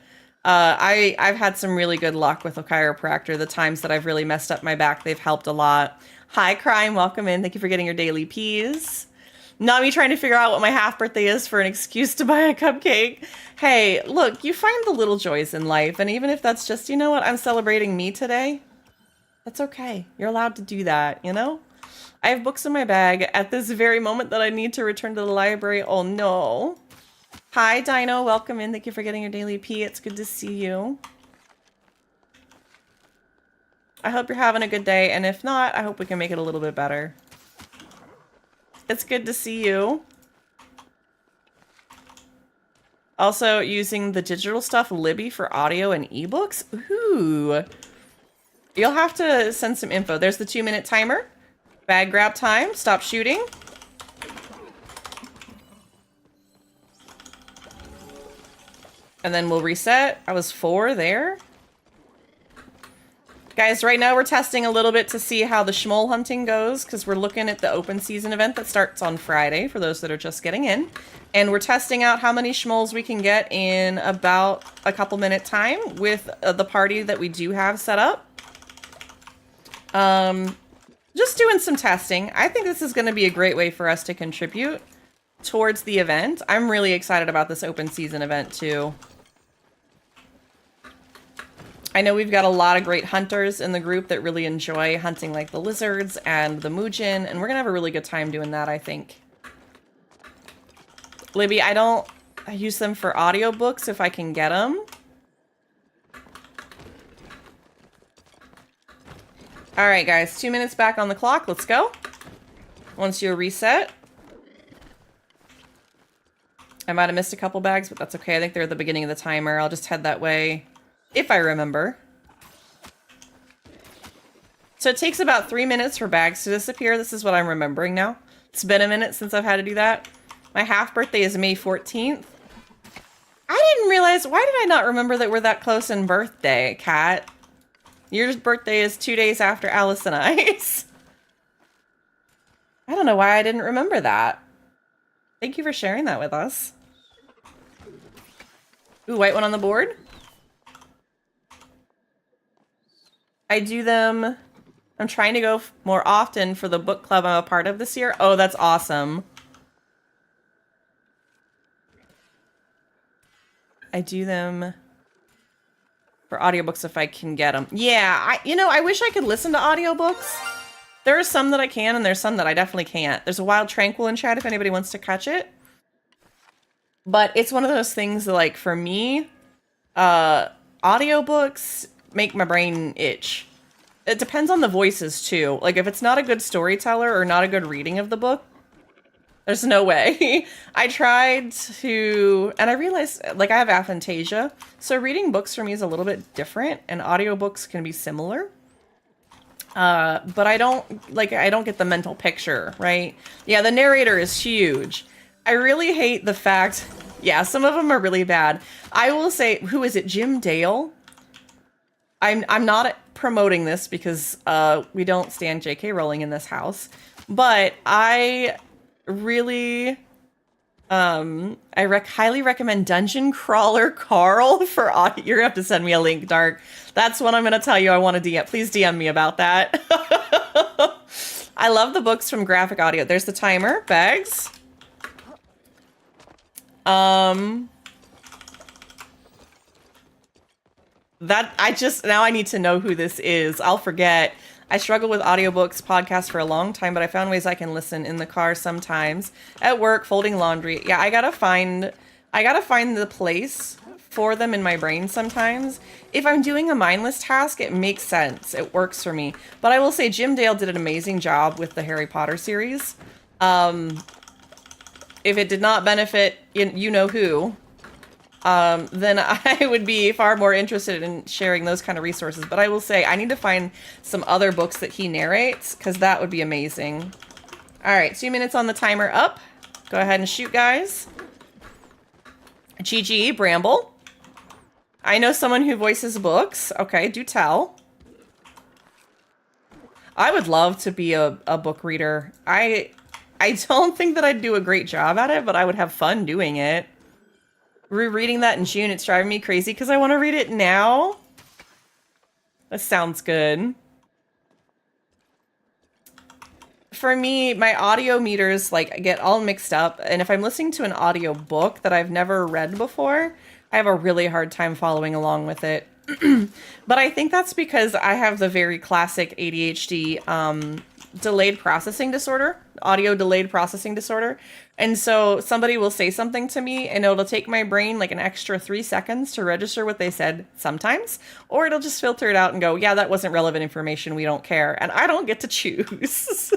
I've had some really good luck with a chiropractor. The times that I've really messed up my back, they've helped a lot. Hi, Crime. Welcome in. Thank you for getting your daily peas. Not me trying to figure out what my half birthday is for an excuse to buy a cupcake. Hey, look, you find the little joys in life. And even if that's just, you know what, I'm celebrating me today. That's okay. You're allowed to do that, you know? I have books in my bag at this very moment that I need to return to the library. Oh, no. Hi, Dino. Welcome in. Thank you for getting your daily pee. It's good to see you. I hope you're having a good day. And if not, I hope we can make it a little bit better. It's good to see you. Also, using the digital stuff, Libby, for audio and ebooks. Ooh. You'll have to send some info. There's the 2-minute timer. Bag grab time. Stop shooting. And then we'll reset. I was 4 there. Guys, right now we're testing a little bit to see how the schmoll hunting goes, because we're looking at the open season event that starts on Friday, for those that are just getting in. And we're testing out how many schmolls we can get in about a couple minute time with the party that we do have set up. Just doing some testing. I think this is going to be a great way for us to contribute towards the event. I'm really excited about this open season event too. I know we've got a lot of great hunters in the group that really enjoy hunting like the lizards and the Mujin, and we're gonna have a really good time doing that, I think. Libby, I use them for audiobooks if I can get them. All right, guys, 2 minutes back on the clock. Let's go. Once you reset. I might have missed a couple bags, but that's okay. I think they're at the beginning of the timer. I'll just head that way. If I remember. So it takes about 3 minutes for bags to disappear. This is what I'm remembering now. It's been a minute since I've had to do that. My half birthday is May 14th. I didn't realize, why did I not remember that we're that close in birthday, Kat? Your birthday is 2 days after Alice and I's. I don't know why I didn't remember that. Thank you for sharing that with us. Ooh, white one on the board. I do them. I'm trying to go more often for the book club I'm a part of this year. Oh, that's awesome. I do them for audiobooks if I can get them. Yeah, I wish I could listen to audiobooks. There are some that I can, and there's some that I definitely can't. There's a Wild Tranquil in chat if anybody wants to catch it. But it's one of those things that, like, for me, audiobooks make my brain itch. It depends on the voices too. Like, if it's not a good storyteller or not a good reading of the book, there's no way. I tried to, and I realized, like, I have aphantasia, so reading books for me is a little bit different, and audiobooks can be similar. But I don't get the mental picture, right? Yeah, the narrator is huge. I really hate the fact, yeah, some of them are really bad. I will say, who is it, Jim Dale? I'm not promoting this because we don't stand J.K. Rowling in this house, but I really, highly recommend Dungeon Crawler Carl for audio. You're gonna have to send me a link, Dark. That's what I'm gonna tell you. I want to DM. Please DM me about that. I love the books from Graphic Audio. There's the timer, Bags. Now I need to know who this is. I'll forget. I struggled with audiobooks, podcasts for a long time, but I found ways I can listen in the car sometimes, at work, folding laundry. Yeah, I gotta find the place for them in my brain sometimes. If I'm doing a mindless task, it makes sense. It works for me. But I will say Jim Dale did an amazing job with the Harry Potter series. If it did not benefit you know who, then I would be far more interested in sharing those kind of resources. But I will say I need to find some other books that he narrates, because that would be amazing. All right, 2 minutes on the timer up. Go ahead and shoot, guys. GG, Bramble. I know someone who voices books. Okay, do tell. I would love to be a book reader. I don't think that I'd do a great job at it, but I would have fun doing it. Rereading that in June, it's driving me crazy because I want to read it now. That sounds good. For me, my audio meters like get all mixed up, and if I'm listening to an audio book that I've never read before, I have a really hard time following along with it. But I think that's because I have the very classic ADHD delayed processing disorder, audio delayed processing disorder. And so somebody will say something to me and it'll take my brain like an extra 3 seconds to register what they said sometimes, or it'll just filter it out and go, yeah, that wasn't relevant information. We don't care. And I don't get to choose.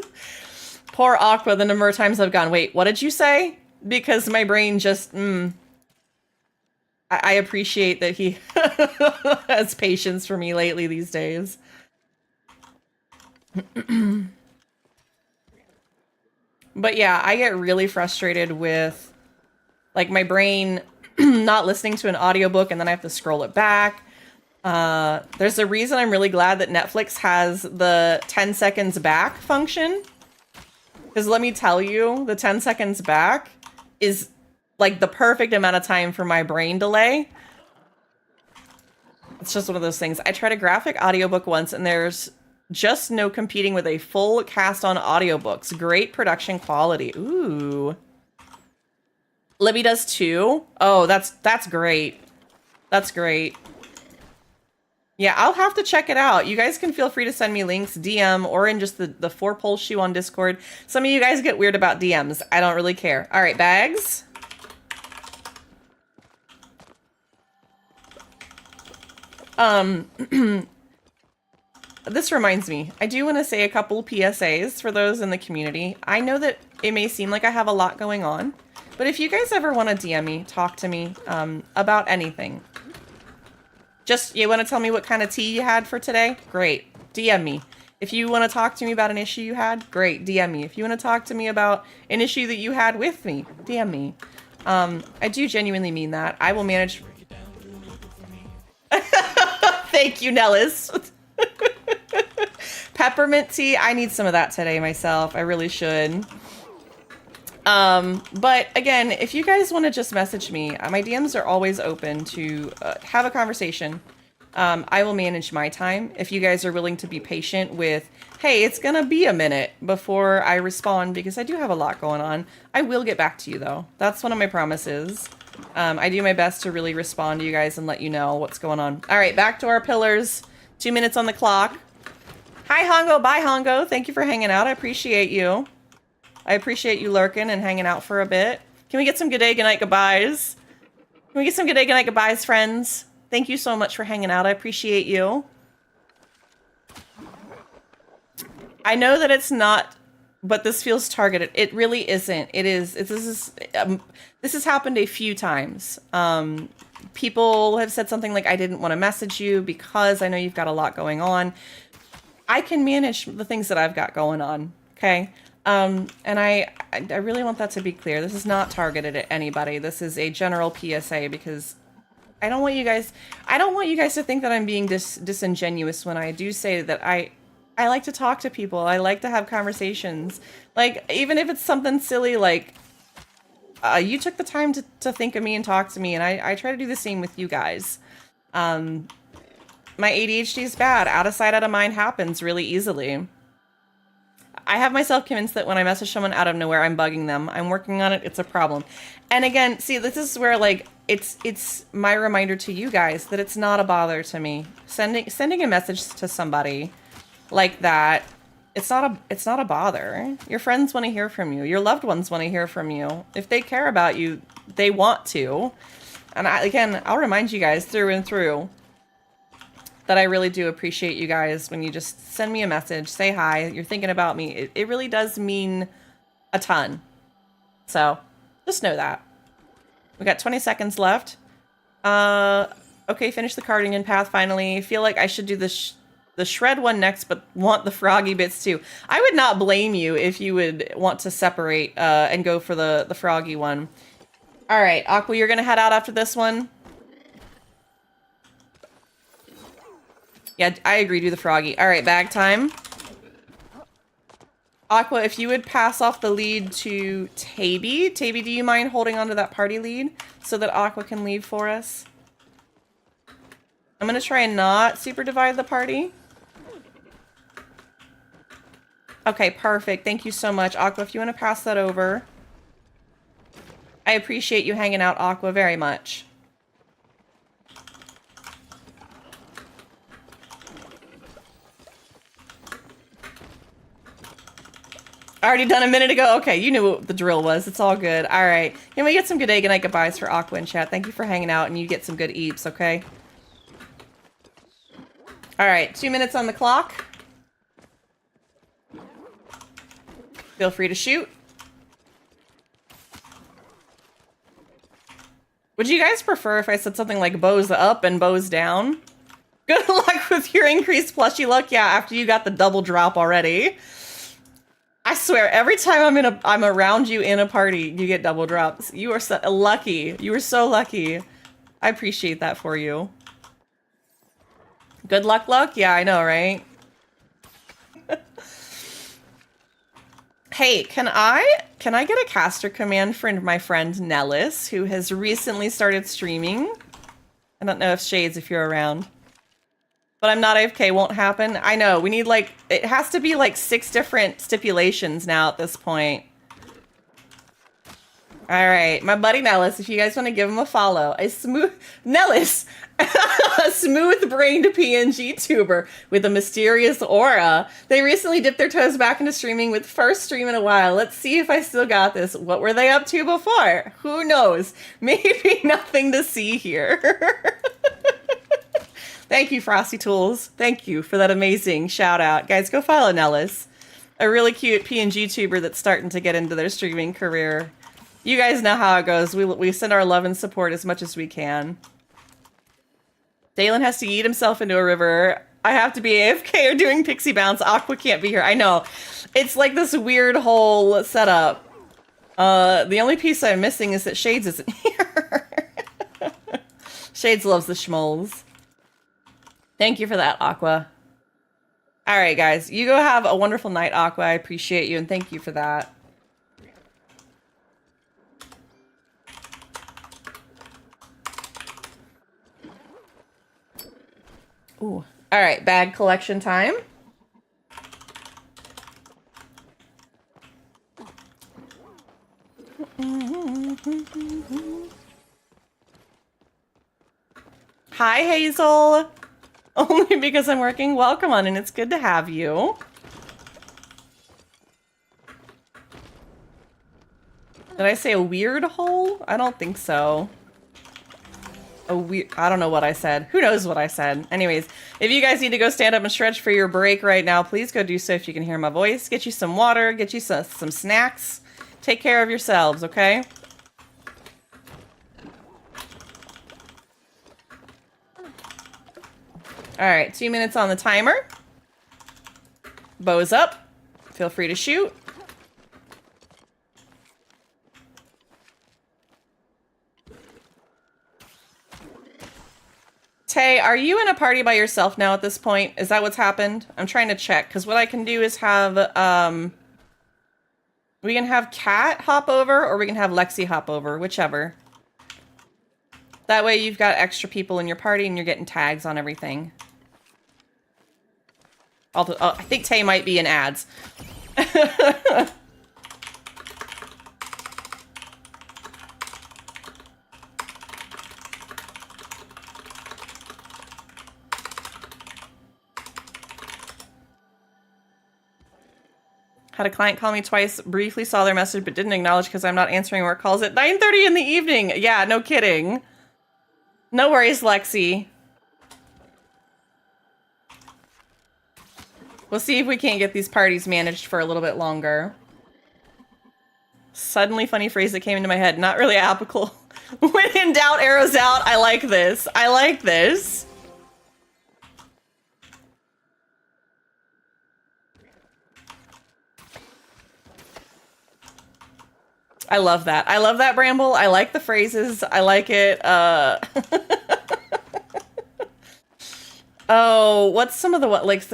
Poor Aqua, the number of times I've gone, wait, what did you say? Because my brain just, I appreciate that he has patience for me lately these days. But yeah, I get really frustrated with like my brain not listening to an audiobook and then I have to scroll it back. There's a reason I'm really glad that Netflix has the 10 seconds back function. Because let me tell you, the 10 seconds back is like the perfect amount of time for my brain delay. It's just one of those things. I tried a graphic audiobook once and there's just no competing with a full cast on audiobooks. Great production quality. Ooh. Libby does too? Oh, that's great. That's great. Yeah, I'll have to check it out. You guys can feel free to send me links, DM, or in just the 4-poll shoe on Discord. Some of you guys get weird about DMs. I don't really care. All right, Bags. This reminds me, I do want to say a couple PSAs for those in the community. I know that it may seem like I have a lot going on, but if you guys ever want to DM me, talk to me about anything. Just, you want to tell me what kind of tea you had for today? Great. DM me. If you want to talk to me about an issue you had, great. DM me. If you want to talk to me about an issue that you had with me, DM me. I do genuinely mean that. I will manage... Thank you, Nellis. Peppermint tea. I need some of that today myself. I really should. But again, if you guys want to just message me, my DMs are always open to have a conversation. I will manage my time. If you guys are willing to be patient with, hey, it's gonna be a minute before I respond because I do have a lot going on. I will get back to you though. That's one of my promises. I do my best to really respond to you guys and let you know what's going on. All right, back to our pillars. 2 minutes on the clock. Hi, Hongo. Bye, Hongo. Thank you for hanging out. I appreciate you. I appreciate you lurking and hanging out for a bit. Can we get some good day, good night, goodbyes? Can we get some good day, good night, goodbyes, friends? Thank you so much for hanging out. I appreciate you. I know that it's not, but this feels targeted. It really isn't. It is. This has happened a few times. People have said something like, I didn't want to message you because I know you've got a lot going on. I can manage the things that I've got going on, okay? And I really want that to be clear. This is not targeted at anybody. This is a general PSA because I don't want you guys to think that I'm being disingenuous when I do say that I like to talk to people. I like to have conversations. Like, even if it's something silly, like, you took the time to think of me and talk to me, and I try to do the same with you guys. My ADHD is bad. Out of sight, out of mind happens really easily. I have myself convinced that when I message someone out of nowhere, I'm bugging them. I'm working on it. It's a problem. And again, see, this is where, like, it's my reminder to you guys that it's not a bother to me. Sending a message to somebody like that, it's not a bother. Your friends want to hear from you. Your loved ones want to hear from you. If they care about you, they want to. And I'll remind you guys through and through that I really do appreciate you guys when you just send me a message, say hi, you're thinking about me. It really does mean a ton. So just know that. We got 20 seconds left. Okay, finish the cardigan path finally. Feel like I should do the shred one next, but want the froggy bits too. I would not blame you if you would want to separate and go for the froggy one. All right, Aqua, you're gonna head out after this one. Yeah, I agree, do the froggy. All right, bag time. Aqua, if you would pass off the lead to Taby. Taby, do you mind holding onto that party lead so that Aqua can leave for us? I'm gonna try and not super divide the party. Okay, perfect. Thank you so much. Aqua, if you want to pass that over. I appreciate you hanging out, Aqua, very much. Already done a minute ago? Okay, you knew what the drill was. It's all good. All right. Can we get some good day, good night, goodbyes for Aqua in chat? Thank you for hanging out, and you get some good eeps, okay? All right, 2 minutes on the clock. Feel free to shoot. Would you guys prefer if I said something like bows up and bows down? Good luck with your increased plushie luck. Yeah, after you got the double drop already. I swear, every time I'm around you in a party, you get double drops. You are so lucky. You are so lucky. I appreciate that for you. Good luck, luck? Yeah, I know, right? Hey, can I get a caster command for my friend Nellis, who has recently started streaming? I don't know if Shades, if you're around. But I'm not AFK, won't happen. I know, we need like, it has to be like 6 different stipulations now at this point. All right, my buddy Nellis, if you guys want to give him a follow. Nellis, a smooth-brained PNG tuber with a mysterious aura. They recently dipped their toes back into streaming with first stream in a while. Let's see if I still got this. What were they up to before? Who knows? Maybe nothing to see here. Thank you, Frosty Tools. Thank you for that amazing shout out. Guys, go follow Nellis. A really cute PNG tuber that's starting to get into their streaming career. You guys know how it goes. We send our love and support as much as we can. Dalen has to eat himself into a river. I have to be AFK or doing pixie bounce. Aqua can't be here. I know. It's like this weird whole setup. The only piece I'm missing is that Shades isn't here. Shades loves the schmoles. Thank you for that, Aqua. All right, guys. You go have a wonderful night, Aqua. I appreciate you, and thank you for that. Ooh. All right, bag collection time. Hi, Hazel. Only because I'm working. Welcome on, and it's good to have you. Did I say a weird hole? I don't think so. I don't know what I said. Who knows what I said? Anyways, if you guys need to go stand up and stretch for your break right now, please go do so if you can hear my voice. Get you some water, get you some snacks. Take care of yourselves, okay? Alright, 2 minutes on the timer. Bow's up. Feel free to shoot. Tay, are you in a party by yourself now at this point? Is that what's happened? I'm trying to check, because what I can do is have, we can have Kat hop over, or we can have Lexi hop over, whichever. That way you've got extra people in your party and you're getting tags on everything. Although, I think Tay might be in ads. Had a client call me twice, briefly saw their message, but didn't acknowledge because I'm not answering work calls at 9:30 in the evening. Yeah, no kidding. No worries, Lexi. We'll see if we can't get these parties managed for a little bit longer. Suddenly funny phrase that came into my head. Not really applicable. When in doubt, arrows out. I like this. I like this. I love that. I love that, Bramble. I like the phrases. I like it. Oh, what's some of the what? Like,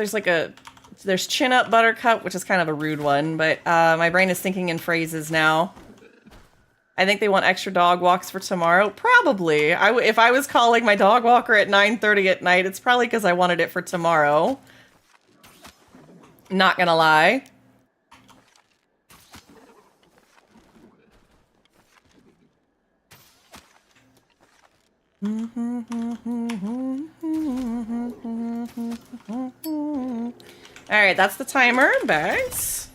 there's chin up Buttercup, which is kind of a rude one, but my brain is thinking in phrases now. I think they want extra dog walks for tomorrow. Probably. If I was calling my dog walker at 9:30 at night, it's probably because I wanted it for tomorrow. Not gonna lie. Alright, that's the timer. Bags.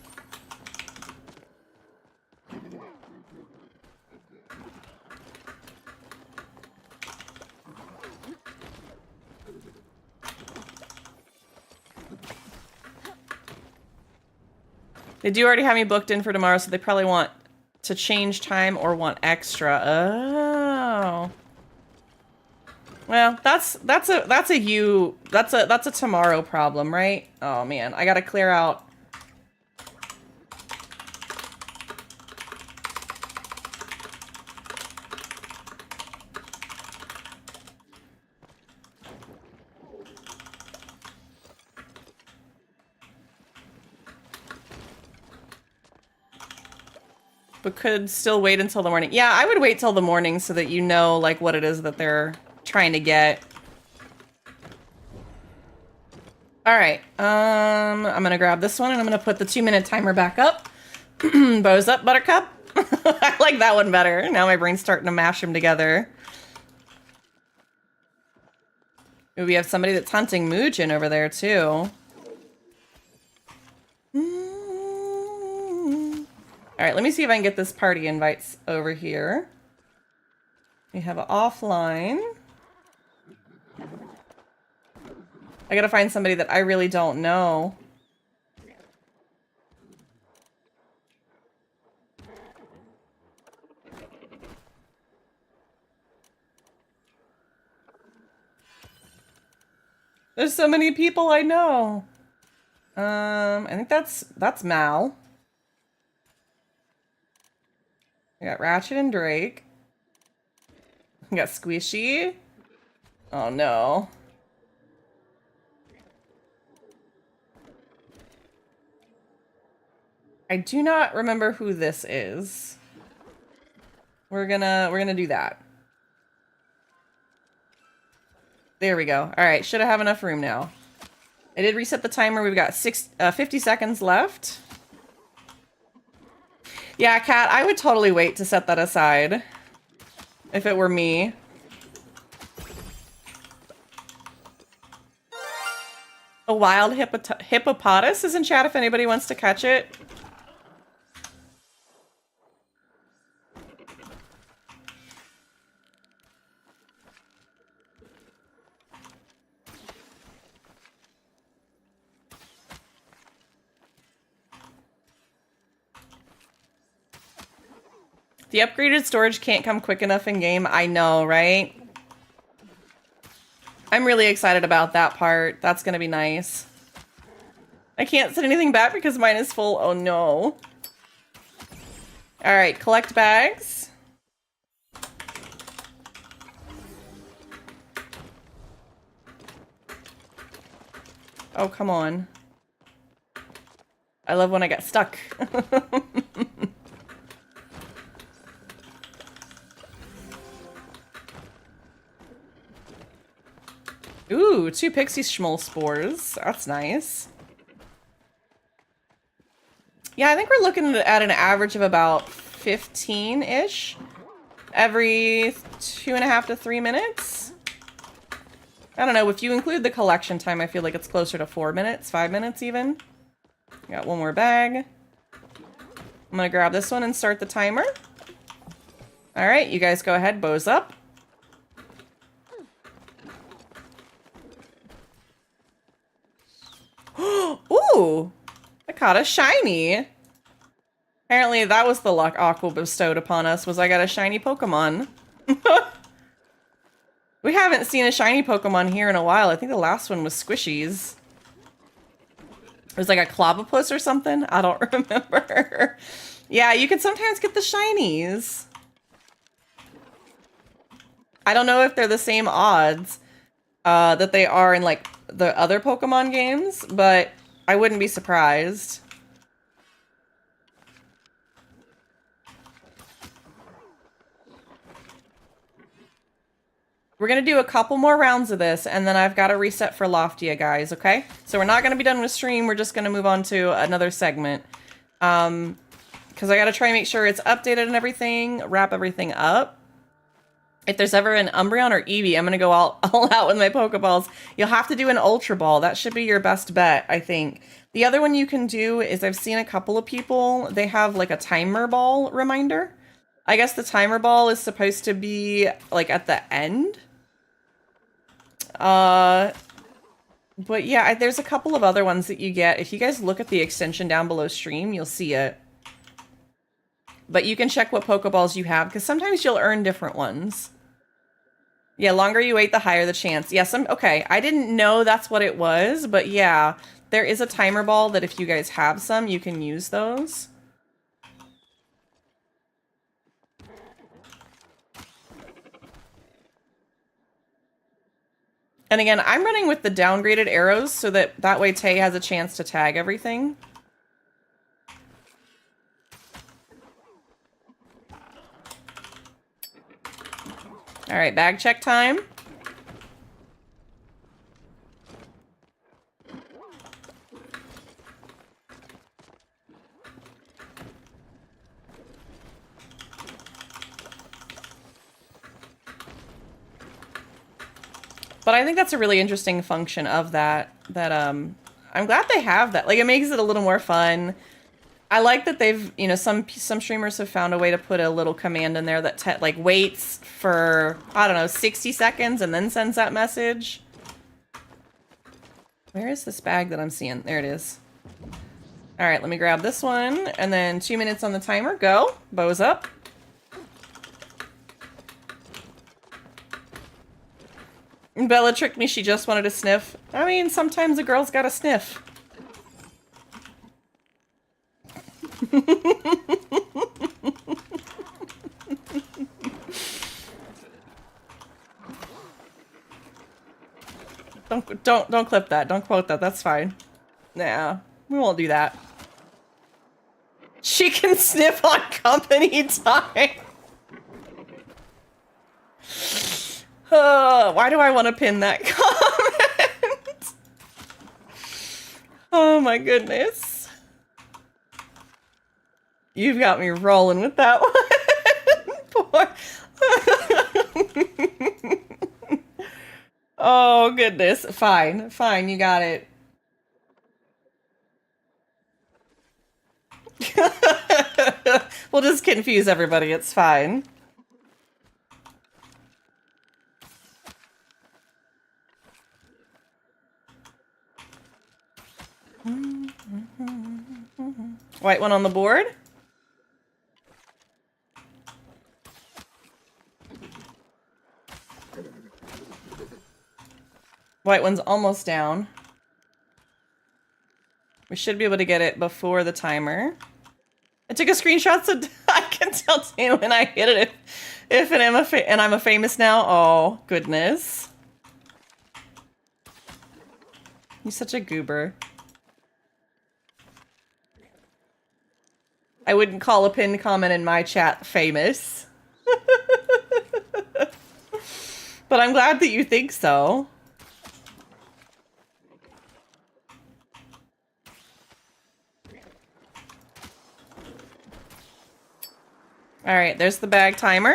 They do already have me booked in for tomorrow, so they probably want to change time or want extra. Oh. Well, that's a tomorrow problem, right? Oh man, I gotta clear out. But could still wait until the morning. Yeah, I would wait till the morning so that you know like what it is that they're trying to get. All right, I'm gonna grab this one and I'm gonna put the 2-minute timer back up. Bows up, Buttercup. I like that one better. Now my brain's starting to mash them together. Ooh, we have somebody that's hunting Muujin over there too. All right, let me see if I can get this party invites over here. We have an offline. I gotta find somebody that I really don't know. There's so many people I know. I think that's Mal. We got Ratchet and Drake. We got Squishy. Oh no. I do not remember who this is. We're gonna do that. There we go. All right, should I have enough room now? I did reset the timer. We've got 50 seconds left. Yeah, Kat, I would totally wait to set that aside if it were me. A wild hippopotamus is in chat if anybody wants to catch it. The upgraded storage can't come quick enough in game. I know, right? I'm really excited about that part. That's gonna be nice. I can't send anything back because mine is full. Oh no. Alright, collect bags. Oh, come on. I love when I get stuck. Ooh, 2 pixie schmoll spores. That's nice. Yeah, I think we're looking at an average of about 15-ish every 2.5 to 3 minutes. I don't know, if you include the collection time, I feel like it's closer to 4 minutes, 5 minutes even. Got one more bag. I'm gonna grab this one and start the timer. Alright, you guys go ahead, bows up. Ooh! I caught a shiny! Apparently that was the luck Aqua bestowed upon us, was I got a shiny Pokemon. We haven't seen a shiny Pokemon here in a while. I think the last one was Squishies. It was like a Clobbopus or something? I don't remember. Yeah, you can sometimes get the shinies. I don't know if they're the same odds that they are in like the other Pokemon games, but I wouldn't be surprised. We're going to do a couple more rounds of this, and then I've got to reset for Loftia, guys, okay? So we're not going to be done with stream. We're just going to move on to another segment. Because I got to try and make sure it's updated and everything, wrap everything up. If there's ever an Umbreon or Eevee, I'm going to go all out with my Pokeballs. You'll have to do an Ultra Ball. That should be your best bet, I think. The other one you can do is I've seen a couple of people, they have like a timer ball reminder. I guess the timer ball is supposed to be like at the end. But yeah, there's a couple of other ones that you get. If you guys look at the extension down below stream, you'll see it. But you can check what Pokeballs you have, because sometimes you'll earn different ones. Yeah, longer you wait, the higher the chance. Yeah, okay, I didn't know that's what it was, but yeah, there is a timer ball that if you guys have some, you can use those. And again, I'm running with the downgraded arrows so that way Tay has a chance to tag everything. All right, bag check time. But I think that's a really interesting function of that I'm glad they have that. Like, it makes it a little more fun. I like that they've, you know, some streamers have found a way to put a little command in there that like waits for, I don't know, 60 seconds and then sends that message. Where is this bag that I'm seeing? There it is. All right, let me grab this one and then 2 minutes on the timer. Go. Bows up. Bella tricked me. She just wanted to sniff. I mean, sometimes a girl's got to sniff. Don't clip that. Don't quote that. That's fine. Nah, we won't do that. She can sniff on company time. Why do I want to pin that comment? Oh my goodness. You've got me rolling with that one. Oh goodness. Fine. Fine, you got it. We'll just confuse everybody. It's fine. White one on the board. White one's almost down. We should be able to get it before the timer. I took a screenshot so I can tell Tane when I hit it if I'm a famous now. Oh, goodness. He's such a goober. I wouldn't call a pinned comment in my chat famous. But I'm glad that you think so. All right, there's the bag timer.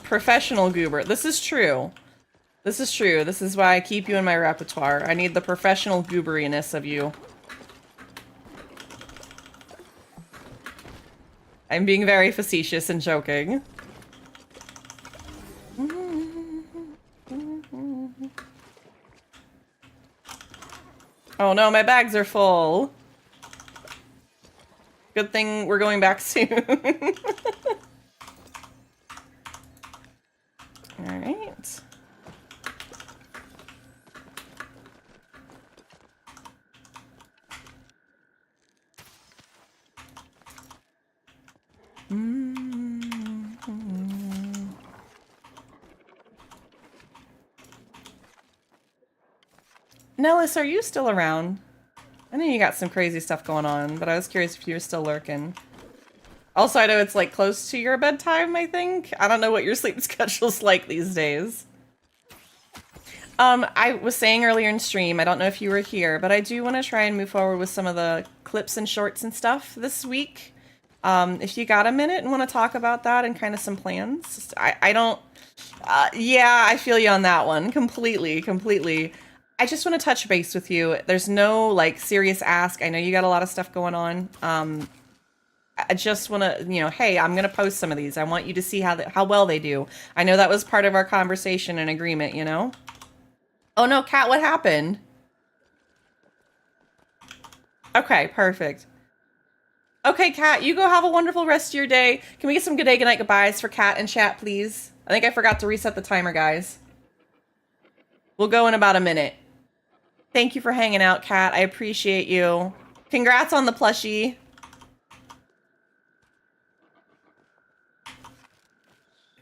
Professional goober. This is true. This is true. This is why I keep you in my repertoire. I need the professional gooberiness of you. I'm being very facetious and joking. Oh no, my bags are full. Good thing we're going back soon. Alright. Nellis, are you still around? I know you got some crazy stuff going on, but I was curious if you were still lurking. Also, I know it's like close to your bedtime, I think. I don't know what your sleep schedule's like these days. I was saying earlier in stream, I don't know if you were here, but I do want to try and move forward with some of the clips and shorts and stuff this week. If you got a minute and want to talk about that and kind of some plans. I don't... yeah, I feel you on that one. Completely. I just want to touch base with you. There's no, like, serious ask. I know you got a lot of stuff going on. I just want to, you know, hey, I'm going to post some of these. I want you to see how well they do. I know that was part of our conversation and agreement, you know? Oh, no, Kat, what happened? Okay, perfect. Okay, Kat, you go have a wonderful rest of your day. Can we get some good day, good night, goodbyes for Kat and chat, please? I think I forgot to reset the timer, guys. We'll go in about a minute. Thank you for hanging out, Kat. I appreciate you. Congrats on the plushie.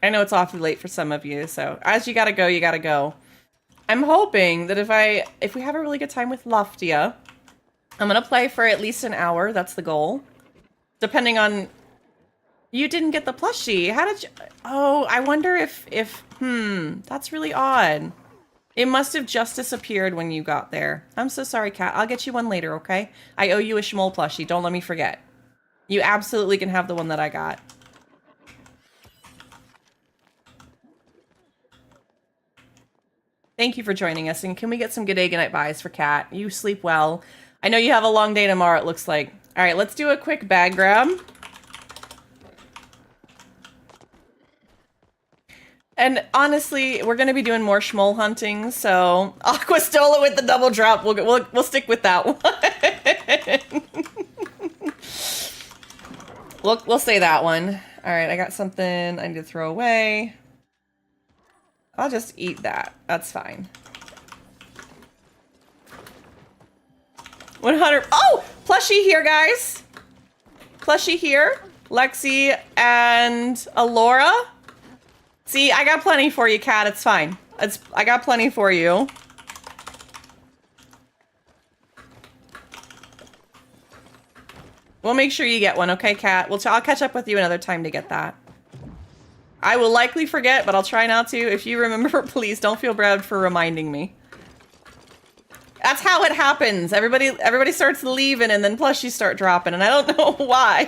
I know it's awfully late for some of you, so as you gotta go, you gotta go. I'm hoping that if we have a really good time with Loftia, I'm gonna play for at least an hour. That's the goal. Depending on... You didn't get the plushie. How did you... Oh, I wonder if... That's really odd. It must have just disappeared when you got there. I'm so sorry, Kat. I'll get you one later, okay? I owe you a Schmoll plushie. Don't let me forget. You absolutely can have the one that I got. Thank you for joining us, and can we get some good day, good night buys for Kat? You sleep well. I know you have a long day tomorrow, it looks like. All right, let's do a quick bag grab. And honestly, we're going to be doing more Schmoll hunting, so Aqua stole it with the double drop. We'll stick with that one. We'll say that one. All right, I got something I need to throw away. I'll just eat that. That's fine. 100. Oh, plushie here, guys. Plushie here. Lexi and Alora. See, I got plenty for you, Kat. It's fine. I got plenty for you. We'll make sure you get one, okay, Kat? I'll catch up with you another time to get that. I will likely forget, but I'll try not to. If you remember, please don't feel bad for reminding me. That's how it happens. Everybody starts leaving, and then plushies start dropping, and I don't know why.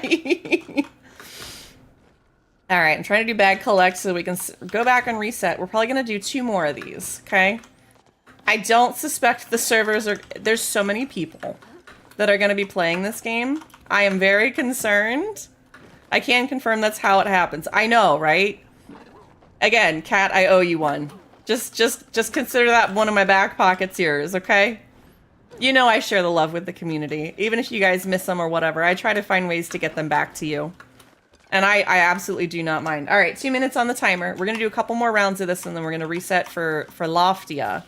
All right, I'm trying to do bag collect so we can go back and reset. We're probably going to do 2 more of these, okay? I don't suspect the servers are... There's so many people that are going to be playing this game. I am very concerned. I can confirm that's how it happens. I know, right? Again, Kat, I owe you one. Just consider that one of my back pockets yours, okay? You know I share the love with the community. Even if you guys miss them or whatever, I try to find ways to get them back to you. And I absolutely do not mind. All right, 2 minutes on the timer. We're going to do a couple more rounds of this, and then we're going to reset for Loftia.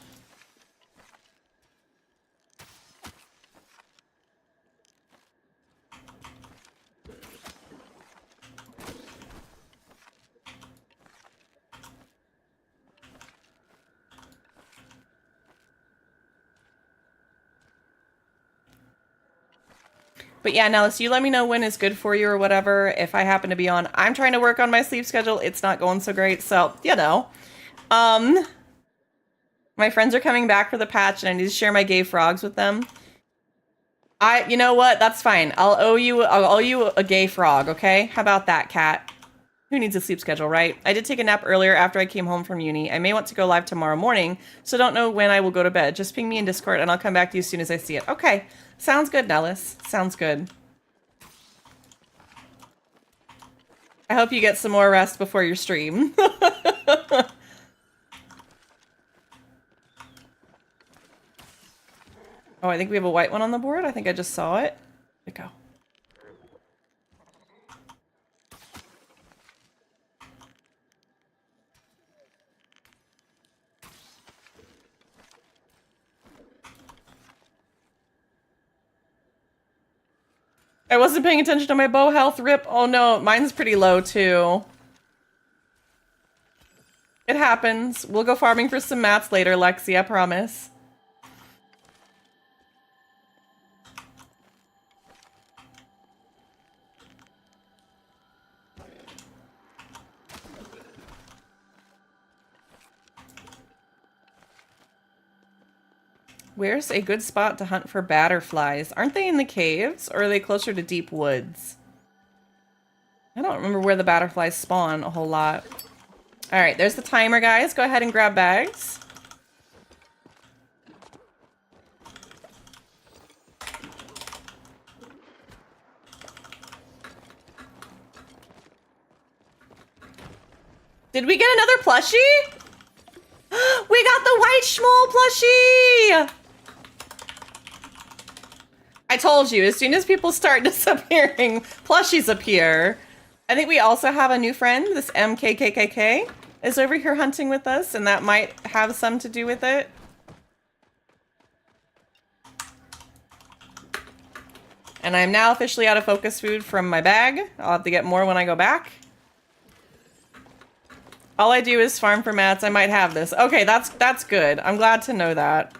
But yeah, Nellis, you let me know when is good for you or whatever. If I happen to be on, I'm trying to work on my sleep schedule. It's not going so great. So, you know, my friends are coming back for the patch and I need to share my gay frogs with them. You know what? That's fine. I'll owe you a gay frog. Okay. How about that, cat? Who needs a sleep schedule, right? I did take a nap earlier after I came home from uni. I may want to go live tomorrow morning, so don't know when I will go to bed. Just ping me in Discord and I'll come back to you as soon as I see it. Okay. Sounds good, Nellis. Sounds good. I hope you get some more rest before your stream. Oh, I think we have a white one on the board. I think I just saw it. There we go. I wasn't paying attention to my bow health, rip. Oh no, mine's pretty low too. It happens. We'll go farming for some mats later, Lexi, I promise. Where's a good spot to hunt for butterflies? Aren't they in the caves, or are they closer to deep woods? I don't remember where the butterflies spawn a whole lot. All right, there's the timer, guys. Go ahead and grab bags. Did we get another plushie? We got the white Schmoll plushie! I told you, as soon as people start disappearing, plushies appear. I think we also have a new friend. This MKKKK is over here hunting with us, and that might have some to do with it. And I'm now officially out of focus food from my bag. I'll have to get more when I go back. All I do is farm for mats. I might have this. Okay, that's good. I'm glad to know that.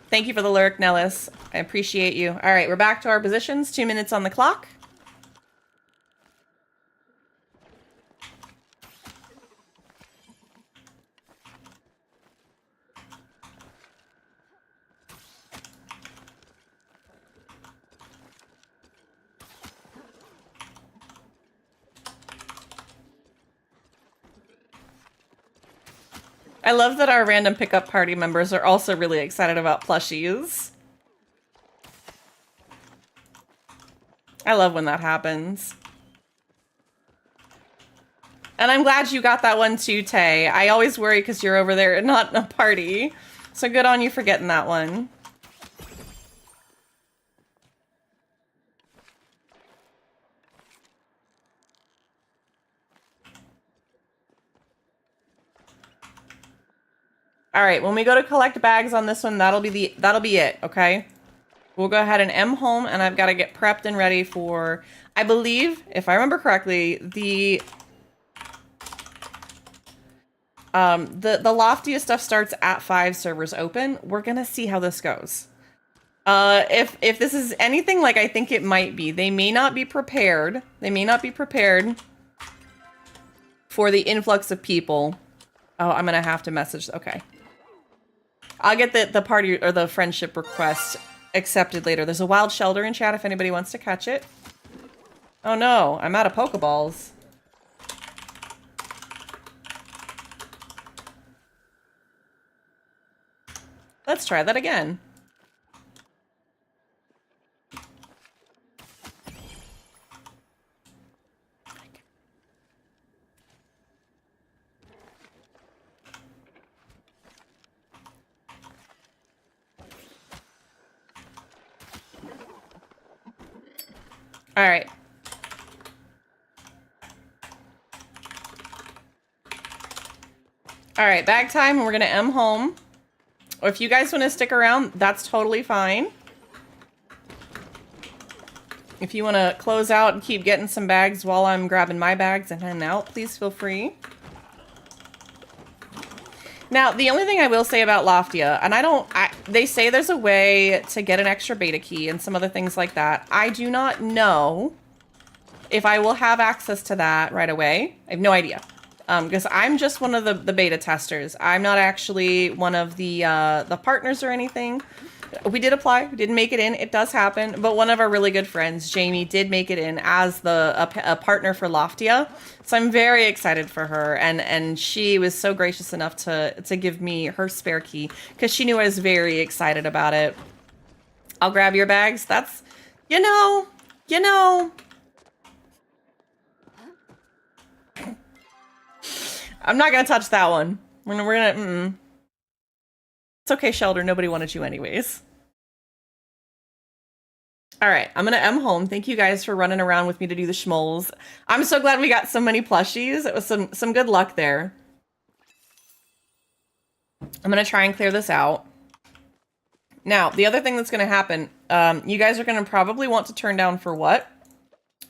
Thank you for the lurk, Nellis. I appreciate you. All right, we're back to our positions. 2 minutes on the clock. I love that our random pickup party members are also really excited about plushies. I love when that happens. And I'm glad you got that one too, Tay. I always worry because you're over there and not in a party. So good on you for getting that one. All right, when we go to collect bags on this one, that'll be it, okay? We'll go ahead and M home, and I've got to get prepped and ready for, I believe, if I remember correctly, the Loftia stuff starts at 5 servers open. We're gonna see how this goes. If this is anything like I think it might be, they may not be prepared. They may not be prepared for the influx of people. Oh, I'm gonna have to message. Okay. I'll get the party or the friendship request accepted later. There's a wild shelter in chat if anybody wants to catch it. Oh no, I'm out of Pokeballs. Let's try that again. All right. All right, bag time. We're going to M home. Or if you guys want to stick around, that's totally fine. If you want to close out and keep getting some bags while I'm grabbing my bags and heading out, please feel free. Now, the only thing I will say about Loftia, and they say there's a way to get an extra beta key and some other things like that. I do not know if I will have access to that right away. I have no idea. Because I'm just one of the beta testers. I'm not actually one of the partners or anything. We did apply. We didn't make it in. It does happen. But one of our really good friends, Jamie, did make it in as a partner for Loftia. So I'm very excited for her. And she was so gracious enough to give me her spare key because she knew I was very excited about it. I'll grab your bags. That's, you know. I'm not going to touch that one. We're gonna It's okay, Shelter. Nobody wanted you anyways. All right, I'm going to M home. Thank you guys for running around with me to do the schmoles. I'm so glad we got so many plushies. It was some good luck there. I'm going to try and clear this out. Now, the other thing that's going to happen, you guys are going to probably want to turn down for what?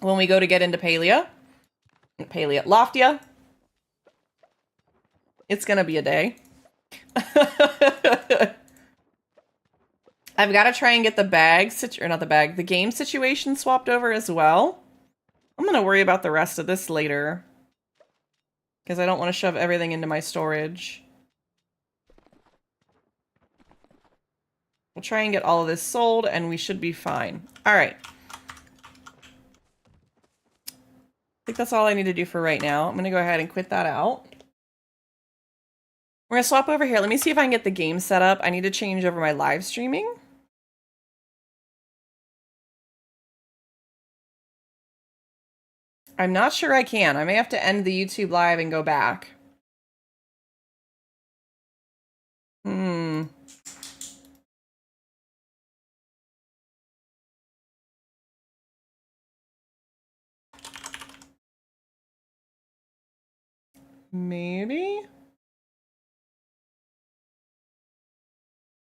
When we go to get into Palia. Loftia. It's going to be a day. I've got to try and get the the game situation swapped over as well. I'm going to worry about the rest of this later. Because I don't want to shove everything into my storage. We'll try and get all of this sold and we should be fine. All right. I think that's all I need to do for right now. I'm going to go ahead and quit that out. We're going to swap over here. Let me see if I can get the game set up. I need to change over my live streaming. I'm not sure I can. I may have to end the YouTube live and go back. Maybe?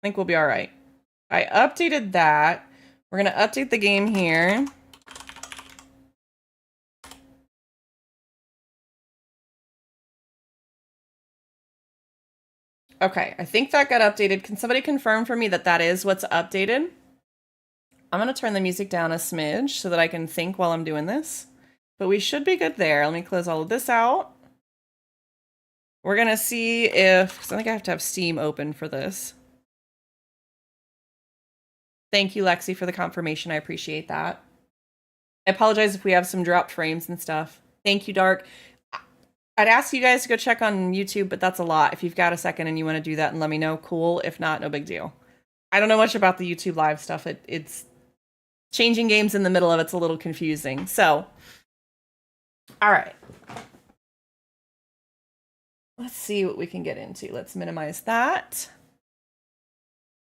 I think we'll be all right. I updated that. We're going to update the game here. Okay, I think that got updated. Can somebody confirm for me that that is what's updated? I'm going to turn the music down a smidge so that I can think while I'm doing this. But we should be good there. Let me close all of this out. We're going to see if... Because I think I have to have Steam open for this. Thank you, Lexi, for the confirmation. I appreciate that. I apologize if we have some dropped frames and stuff. Thank you, Dark. I'd ask you guys to go check on YouTube, but that's a lot. If you've got a second and you want to do that and let me know, cool. If not, no big deal. I don't know much about the YouTube live stuff. It's changing games in the middle of it's a little confusing. So, all right. Let's see what we can get into. Let's minimize that.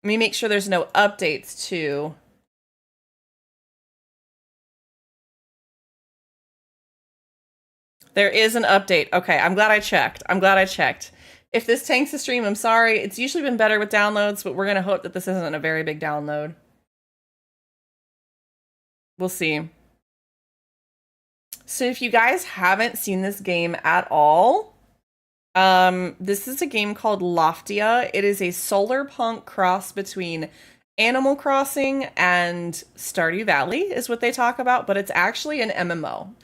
Let me make sure there's no updates too. There is an update. Okay, I'm glad I checked. If this tanks the stream, I'm sorry. It's usually been better with downloads, but we're going to hope that this isn't a very big download. We'll see. So if you guys haven't seen this game at all, this is a game called Loftia. It is a solar punk cross between Animal Crossing and Stardew Valley is what they talk about, but it's actually an MMO.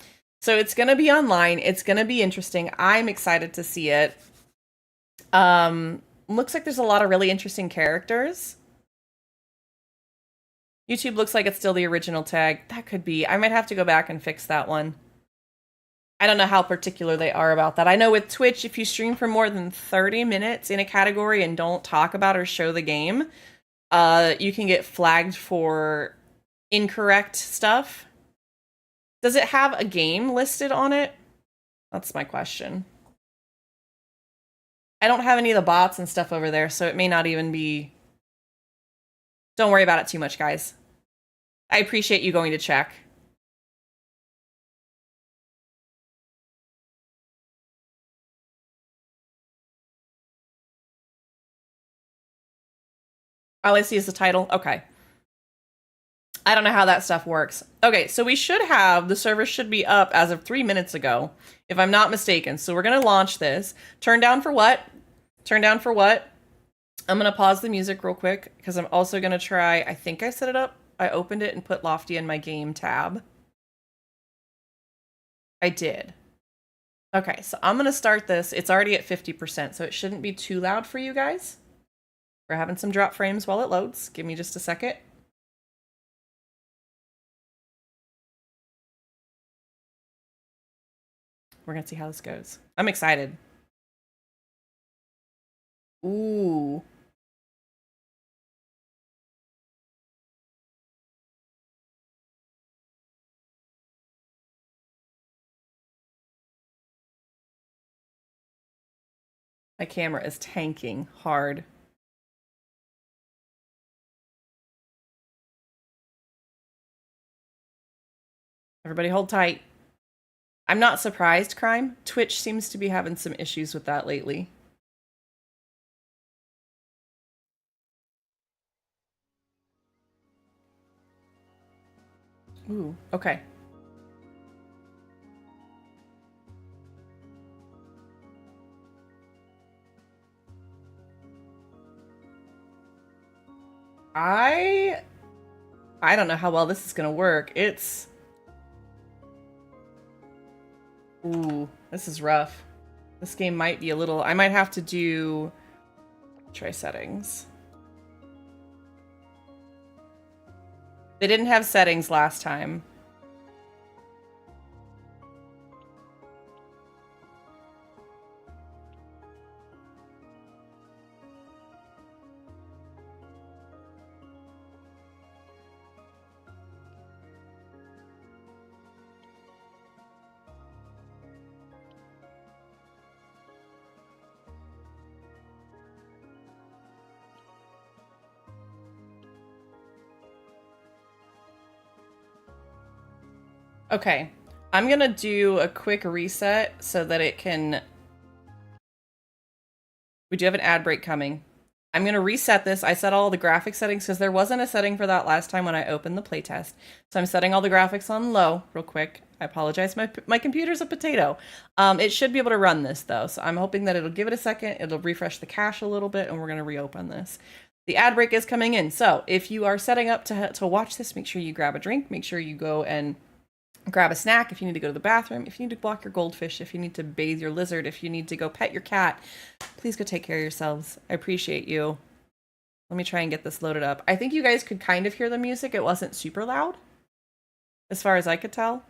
So it's going to be online. It's going to be interesting. I'm excited to see it. Looks like there's a lot of really interesting characters. YouTube looks like it's still the original tag. That could be. I might have to go back and fix that one. I don't know how particular they are about that. I know with Twitch, if you stream for more than 30 minutes in a category and don't talk about or show the game, you can get flagged for incorrect stuff. Does it have a game listed on it? That's my question. I don't have any of the bots and stuff over there, so it may not even be... Don't worry about it too much, guys. I appreciate you going to check. All I see is the title. Okay. I don't know how that stuff works. Okay, so we should have, the server should be up as of 3 minutes ago, if I'm not mistaken. So we're going to launch this. Turn down for what? Turn down for what? I'm going to pause the music real quick because I'm also going to try, I think I set it up. I opened it and put Loftia in my game tab. I did. Okay, so I'm going to start this. It's already at 50%, so it shouldn't be too loud for you guys. We're having some drop frames while it loads. Give me just a second. We're going to see how this goes. I'm excited. Ooh. My camera is tanking hard. Everybody hold tight. I'm not surprised, Crime. Twitch seems to be having some issues with that lately. Ooh, okay. I don't know how well this is gonna work. It's... Ooh, this is rough. This game might be a little... I might have to do... Try settings. They didn't have settings last time. Okay, I'm gonna do a quick reset so that it can... We do have an ad break coming. I'm gonna reset this. I set all the graphic settings because there wasn't a setting for that last time when I opened the playtest. So I'm setting all the graphics on low real quick. I apologize, my computer's a potato. It should be able to run this though, so I'm hoping that it'll give it a second, it'll refresh the cache a little bit, and we're gonna reopen this. The ad break is coming in, so if you are setting up to watch this, make sure you grab a drink, make sure you go and grab a snack if you need to go to the bathroom, if you need to walk your goldfish, if you need to bathe your lizard, if you need to go pet your cat, please go take care of yourselves. I appreciate you. Let me try and get this loaded up. I think you guys could kind of hear the music. It wasn't super loud, as far as I could tell.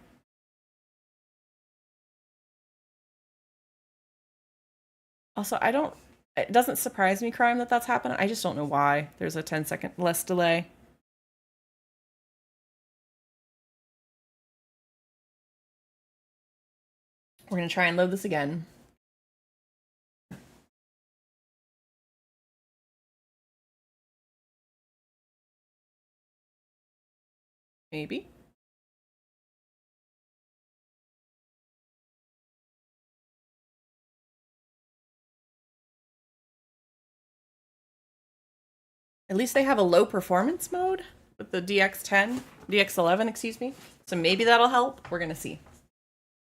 Also, it doesn't surprise me, Crime, that that's happening. I just don't know why. There's a 10-second less delay. We're going to try and load this again. Maybe. At least they have a low performance mode with the DX11, excuse me. So maybe that'll help. We're going to see.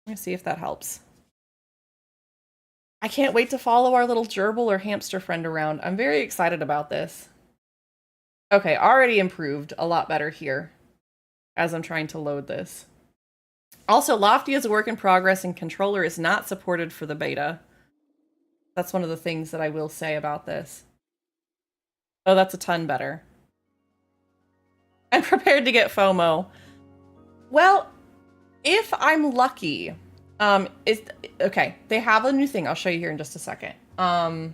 I'm going to see if that helps. I can't wait to follow our little gerbil or hamster friend around. I'm very excited about this. Okay, already improved a lot better here as I'm trying to load this. Also, Loftia is a work in progress and controller is not supported for the beta. That's one of the things that I will say about this. Oh, that's a ton better. I'm prepared to get FOMO. Well, if I'm lucky, okay, they have a new thing. I'll show you here in just a second. Let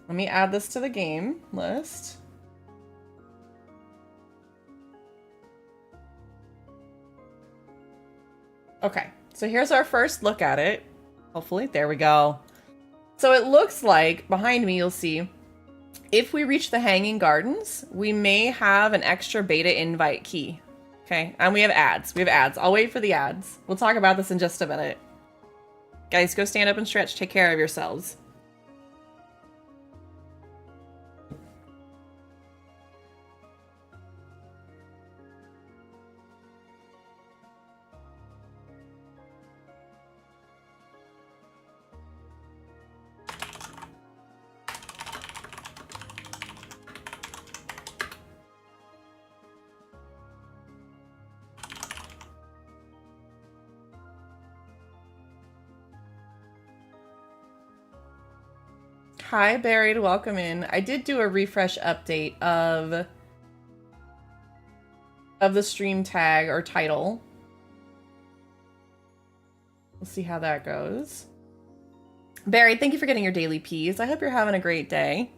me add this to the game list. Okay, so here's our first look at it. Hopefully, there we go. So it looks like, behind me, you'll see, if we reach the Hanging Gardens, we may have an extra beta invite key. Okay, and we have ads. We have ads. I'll wait for the ads. We'll talk about this in just a minute. Guys, go stand up and stretch. Take care of yourselves. Hi, Buried. Welcome in. I did do a refresh update of the stream tag or title. We'll see how that goes. Barry, thank you for getting your daily peas. I hope you're having a great day.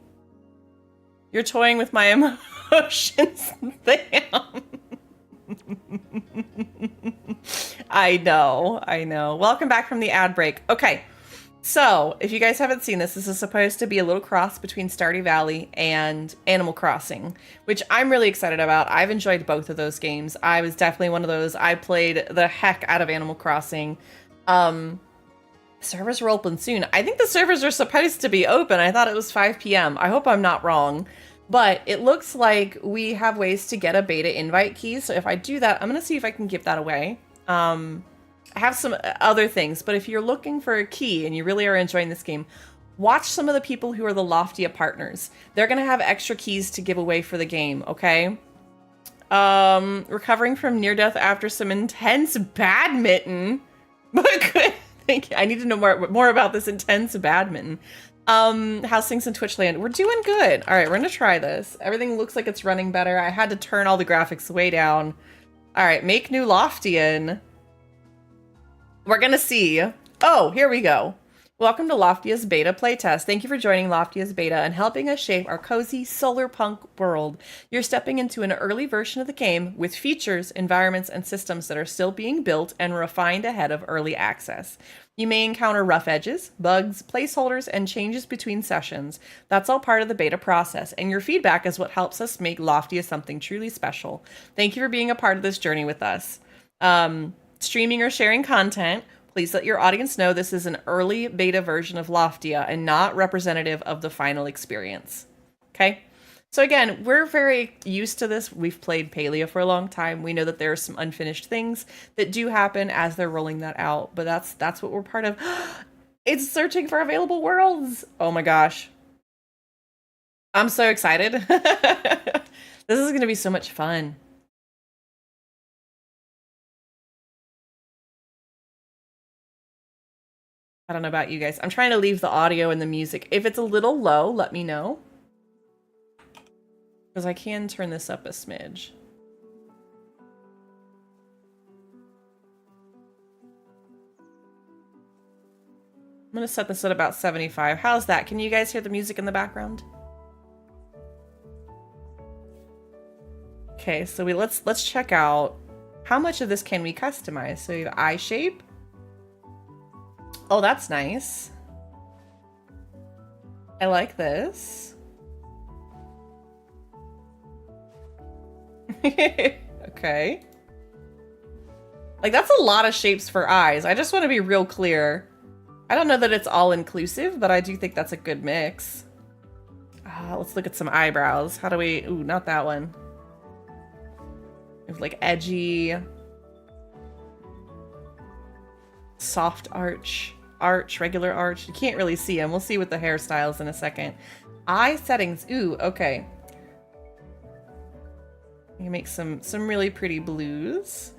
You're toying with my emotions. Damn. I know. Welcome back from the ad break. Okay, so if you guys haven't seen this, this is supposed to be a little cross between Stardew Valley and Animal Crossing, which I'm really excited about. I've enjoyed both of those games. I was definitely one of those. I played the heck out of Animal Crossing. Servers are open soon. I think the servers are supposed to be open. I thought it was 5 p.m. I hope I'm not wrong. But it looks like we have ways to get a beta invite key. So if I do that, I'm going to see if I can give that away. I have some other things, but if you're looking for a key and you really are enjoying this game, watch some of the people who are the Loftia partners. They're going to have extra keys to give away for the game, okay? Recovering from near death after some intense badminton. Thank you. I need to know more about this intense badminton. How's things in Twitchland? We're doing good. All right, we're gonna try this. Everything looks like it's running better. I had to turn all the graphics way down. All right, make new Loftian. We're gonna see. Oh, here we go. Welcome to Loftia's beta playtest. Thank you for joining Loftia's beta and helping us shape our cozy solar punk world. You're stepping into an early version of the game with features, environments, and systems that are still being built and refined ahead of early access. You may encounter rough edges, bugs, placeholders, and changes between sessions. That's all part of the beta process, and your feedback is what helps us make Loftia something truly special. Thank you for being a part of this journey with us. Streaming or sharing content, please let your audience know this is an early beta version of Loftia and not representative of the final experience. Okay? So again, we're very used to this. We've played Palia for a long time. We know that there are some unfinished things that do happen as they're rolling that out, but that's what we're part of. It's searching for available worlds. Oh my gosh. I'm so excited. This is going to be so much fun. I don't know about you guys. I'm trying to leave the audio and the music. If it's a little low, let me know. Because I can turn this up a smidge. I'm going to set this at about 75. How's that? Can you guys hear the music in the background? Okay, so let's check out how much of this can we customize. So you have eye shape. Oh, that's nice. I like this. Okay. Like, that's a lot of shapes for eyes. I just want to be real clear. I don't know that it's all inclusive, but I do think that's a good mix. Let's look at some eyebrows. How do we... Ooh, not that one. We have, like, edgy... soft arch, regular arch. You can't really see them. We'll see with the hairstyles in a second. Eye settings. Ooh, okay. You make some really pretty blues.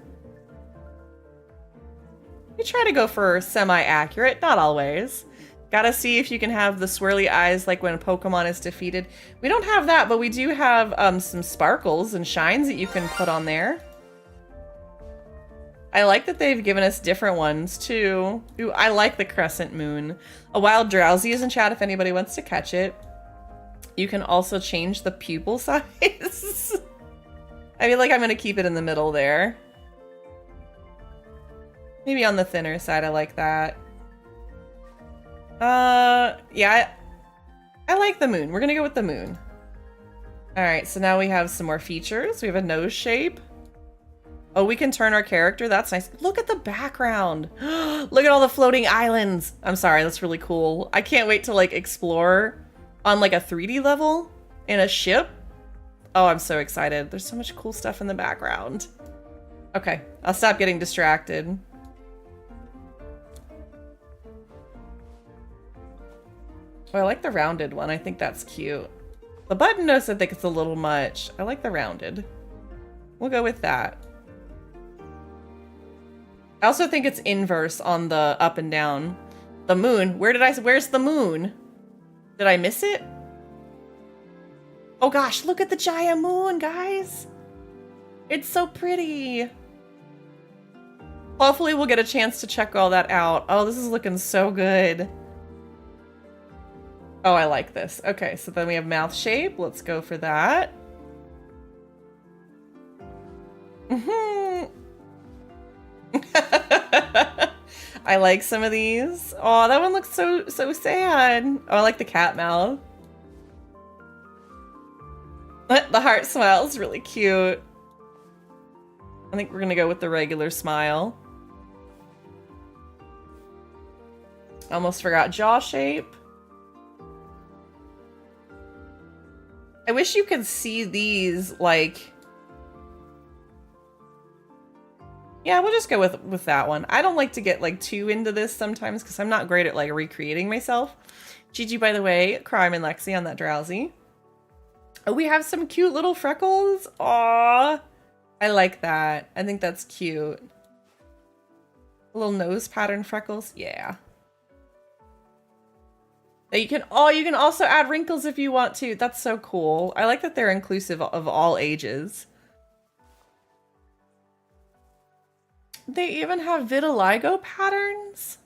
You try to go for semi-accurate, not always. Gotta see if you can have the swirly eyes like when Pokemon is defeated. We don't have that, but we do have some sparkles and shines that you can put on there. I like that they've given us different ones too. Ooh, I like the crescent moon. A wild drowsy is in chat if anybody wants to catch it. You can also change the pupil size. I feel like I'm gonna keep it in the middle there. Maybe on the thinner side, I like that. Yeah, I like the moon. We're gonna go with the moon. All right, so now we have some more features. We have a nose shape. Oh, we can turn our character. That's nice. Look at the background. Look at all the floating islands. I'm sorry, that's really cool. I can't wait to like explore on like a 3D level in a ship. Oh, I'm so excited. There's so much cool stuff in the background. Okay, I'll stop getting distracted. Oh, I like the rounded one. I think that's cute. The button nose, I think it's a little much. I like the rounded. We'll go with that. I also think it's inverse on the up and down. The moon. Where's the moon? Did I miss it? Oh gosh, look at the giant moon, guys. It's so pretty. Hopefully we'll get a chance to check all that out. Oh, this is looking so good. Oh, I like this. Okay, so then we have mouth shape. Let's go for that. I like some of these. Oh, that one looks so sad. Oh, I like the cat mouth. The heart smile is really cute. I think we're gonna go with the regular smile. Almost forgot jaw shape. I wish you could see these, like... Yeah, we'll just go with that one. I don't like to get, like, too into this sometimes because I'm not great at, like, recreating myself. Gigi, by the way, Crime and Lexi on that drowsy. Oh, we have some cute little freckles. Aww. I like that. I think that's cute. Little nose pattern freckles. Yeah. You can also add wrinkles if you want to. That's so cool. I like that they're inclusive of all ages. They even have vitiligo patterns.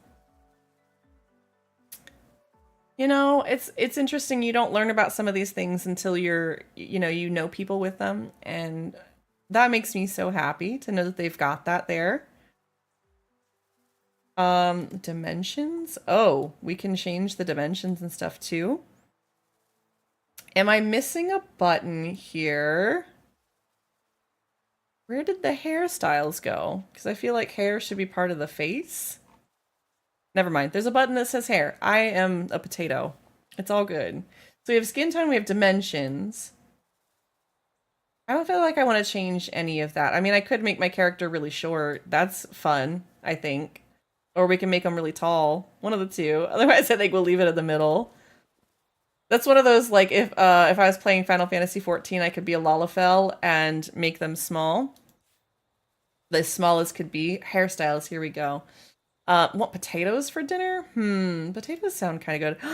You know, it's interesting. You don't learn about some of these things until you know people with them, and that makes me so happy to know that they've got that there. Dimensions. Oh, we can change the dimensions and stuff too. Am I missing a button here? Where did the hairstyles go? Because I feel like hair should be part of the face. Never mind. There's a button that says hair. I am a potato. It's all good. So we have skin tone, we have dimensions. I don't feel like I want to change any of that. I mean, I could make my character really short. That's fun, I think. Or we can make them really tall. One of the two. Otherwise, I think we'll leave it in the middle. That's one of those, like, if I was playing Final Fantasy XIV, I could be a Lalafell and make them small. The smallest could be. Hairstyles, here we go. Want potatoes for dinner? Potatoes sound kind of good.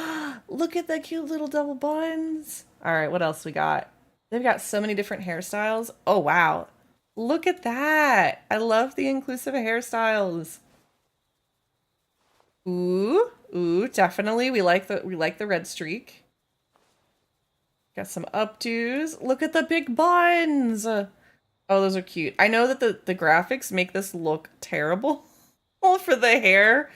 Look at the cute little double buns. All right, what else we got? They've got so many different hairstyles. Oh, wow. Look at that. I love the inclusive hairstyles. Ooh, definitely. We like the red streak. Got some updos. Look at the big buns. Oh, those are cute. I know that the graphics make this look terrible for the hair.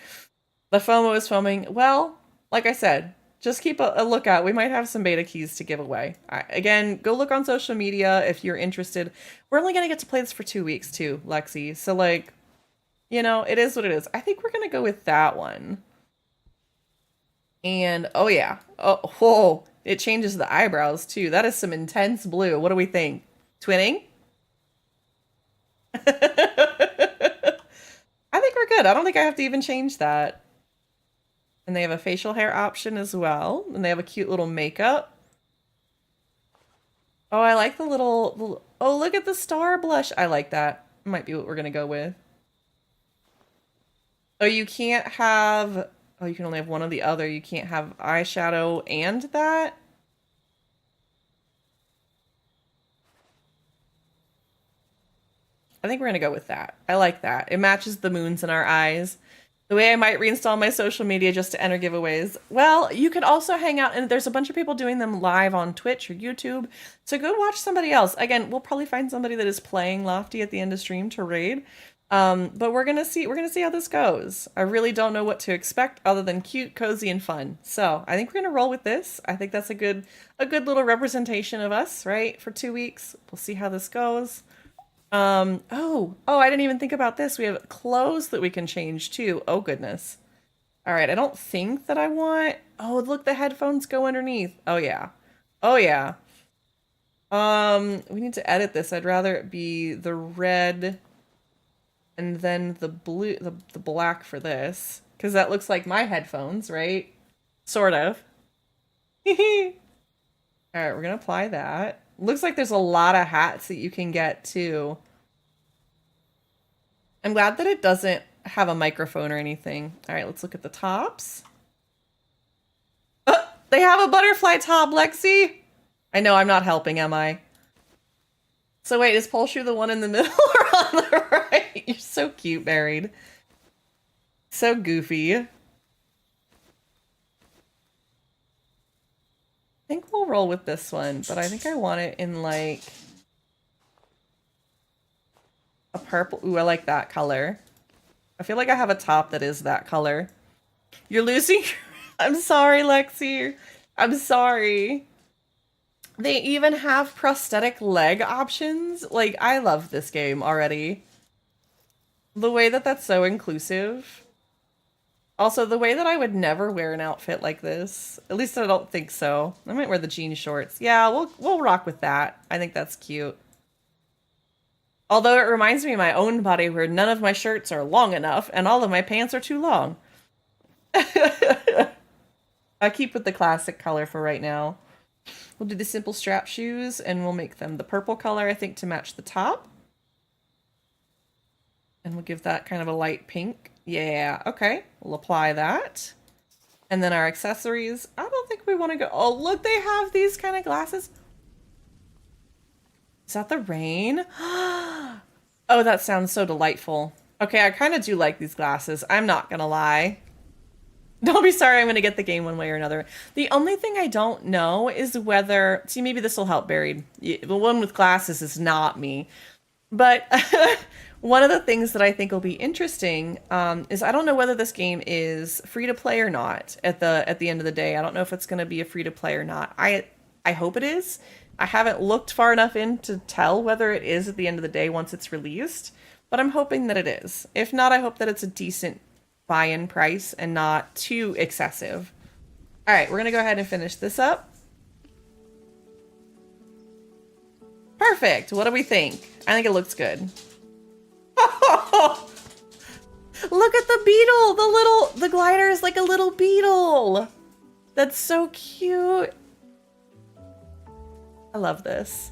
The FOMO is foaming. Well, like I said, just keep a lookout. We might have some beta keys to give away. Again, go look on social media if you're interested. We're only going to get to play this for 2 weeks too, Lexi. So, like, you know, it is what it is. I think we're going to go with that one. And, oh yeah. Oh, whoa. It changes the eyebrows too. That is some intense blue. What do we think? Twinning? I think we're good. I don't think I have to even change that. And they have a facial hair option as well. And they have a cute little makeup. Oh, I like the little... Oh, look at the star blush. I like that. Might be what we're going to go with. Oh, you can't have... Oh, you can only have one or the other. You can't have eyeshadow and that? I think we're going to go with that. I like that. It matches the moons in our eyes. The way I might reinstall my social media just to enter giveaways. Well, you could also hang out, and there's a bunch of people doing them live on Twitch or YouTube. So go watch somebody else. Again, we'll probably find somebody that is playing Lofty at the end of stream to raid. But we're gonna see how this goes. I really don't know what to expect other than cute, cozy, and fun. So I think we're gonna roll with this. I think that's a good little representation of us, right? For 2 weeks. We'll see how this goes. Oh, I didn't even think about this. We have clothes that we can change too. Oh goodness. All right, I don't think that I want... Oh, look, the headphones go underneath. Oh yeah. Oh yeah. We need to edit this. I'd rather it be the red and then the blue, the black for this, because that looks like my headphones, right? Sort of. All right, we're gonna apply that. Looks like there's a lot of hats that you can get too. I'm glad that it doesn't have a microphone or anything. All right, let's look at the tops. They have a butterfly top, Lexi. I know I'm not helping, am I? So wait, is Polshu the one in the middle or on the right? You're so cute, Buried. So goofy. I think we'll roll with this one, but I think I want it in like a purple. Ooh, I like that color. I feel like I have a top that is that color. You're losing. I'm sorry, Lexi. I'm sorry. They even have prosthetic leg options. Like, I love this game already. The way that that's so inclusive. Also, the way that I would never wear an outfit like this. At least I don't think so. I might wear the jean shorts. Yeah, we'll rock with that. I think that's cute. Although it reminds me of my own body where none of my shirts are long enough and all of my pants are too long. I keep with the classic color for right now. We'll do the simple strap shoes and we'll make them the purple color, I think, to match the top. And we'll give that kind of a light pink. Yeah, okay. We'll apply that. And then our accessories. I don't think we want to go... Oh, look, they have these kind of glasses. Is that the rain? Oh, that sounds so delightful. Okay, I kind of do like these glasses. I'm not gonna lie. Don't be sorry, I'm gonna get the game one way or another. The only thing I don't know is whether... See, maybe this will help, Buried. The one with glasses is not me. But one of the things that I think will be interesting is I don't know whether this game is free to play or not at the end of the day. I don't know if it's gonna be a free to play or not. I hope it is. I haven't looked far enough in to tell whether it is at the end of the day once it's released, but I'm hoping that it is. If not, I hope that it's a decent buy-in price and not too excessive. All right, we're gonna go ahead and finish this up. Perfect. What do we think? I think it looks good. Look at the beetle. The glider is like a little beetle. That's so cute. I love this.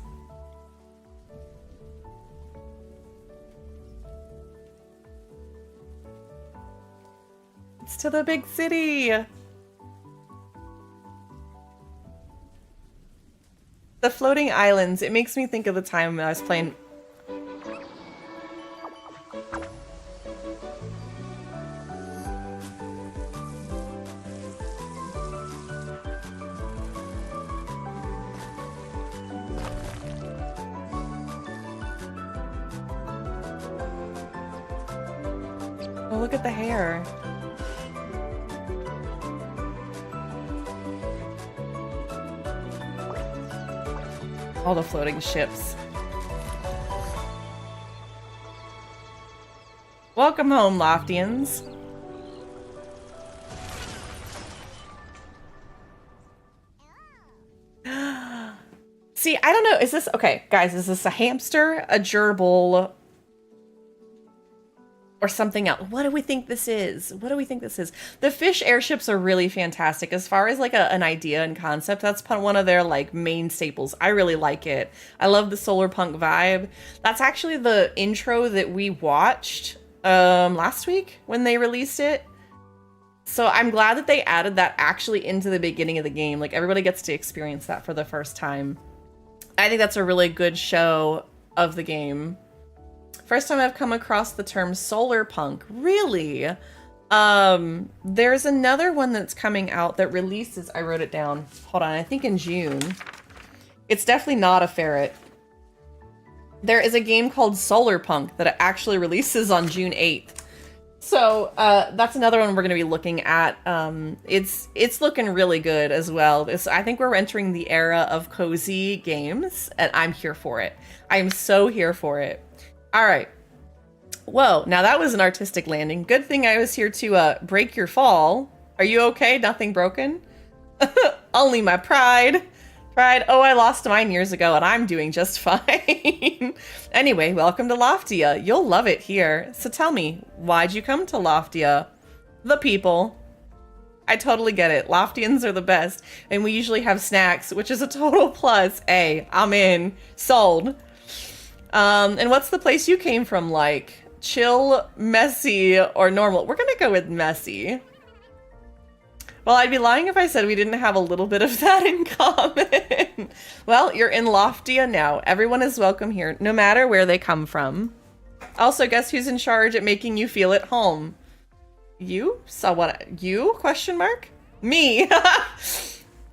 It's to the big city. The floating islands, it makes me think of the time when I was playing... Oh, look at the hair. All the floating ships. Welcome home, Loftians. See, I don't know. Is this... Okay, guys, is this a hamster, a gerbil, or something else? What do we think this is? What do we think this is? The fish airships are really fantastic. As far as like an idea and concept, that's one of their like main staples. I really like it. I love the solar punk vibe. That's actually the intro that we watched last week when they released it. So I'm glad that they added that actually into the beginning of the game. Like everybody gets to experience that for the first time. I think that's a really good show of the game. First time I've come across the term solar punk. Really? There's another one that's coming out that releases, I wrote it down. Hold on, I think in June. It's definitely not a ferret. There is a game called Solar Punk that actually releases on June 8th. So that's another one we're going to be looking at. It's looking really good as well. I think we're entering the era of cozy games, and I'm here for it. I'm so here for it. All right. Whoa, now that was an artistic landing. Good thing I was here to break your fall. Are you okay? Nothing broken? Only my pride. Pride. Oh, I lost mine years ago and I'm doing just fine. Anyway, welcome to Loftia. You'll love it here. So tell me, why'd you come to Loftia? The people. I totally get it. Loftians are the best. And we usually have snacks, which is a total plus. Hey, I'm in. Sold. And what's the place you came from like? Chill, messy, or normal? We're gonna go with messy. Well, I'd be lying if I said we didn't have a little bit of that in common. Well, you're in Loftia now. Everyone is welcome here, no matter where they come from. Also, guess who's in charge at making you feel at home? You? So what? You? Question mark? Me.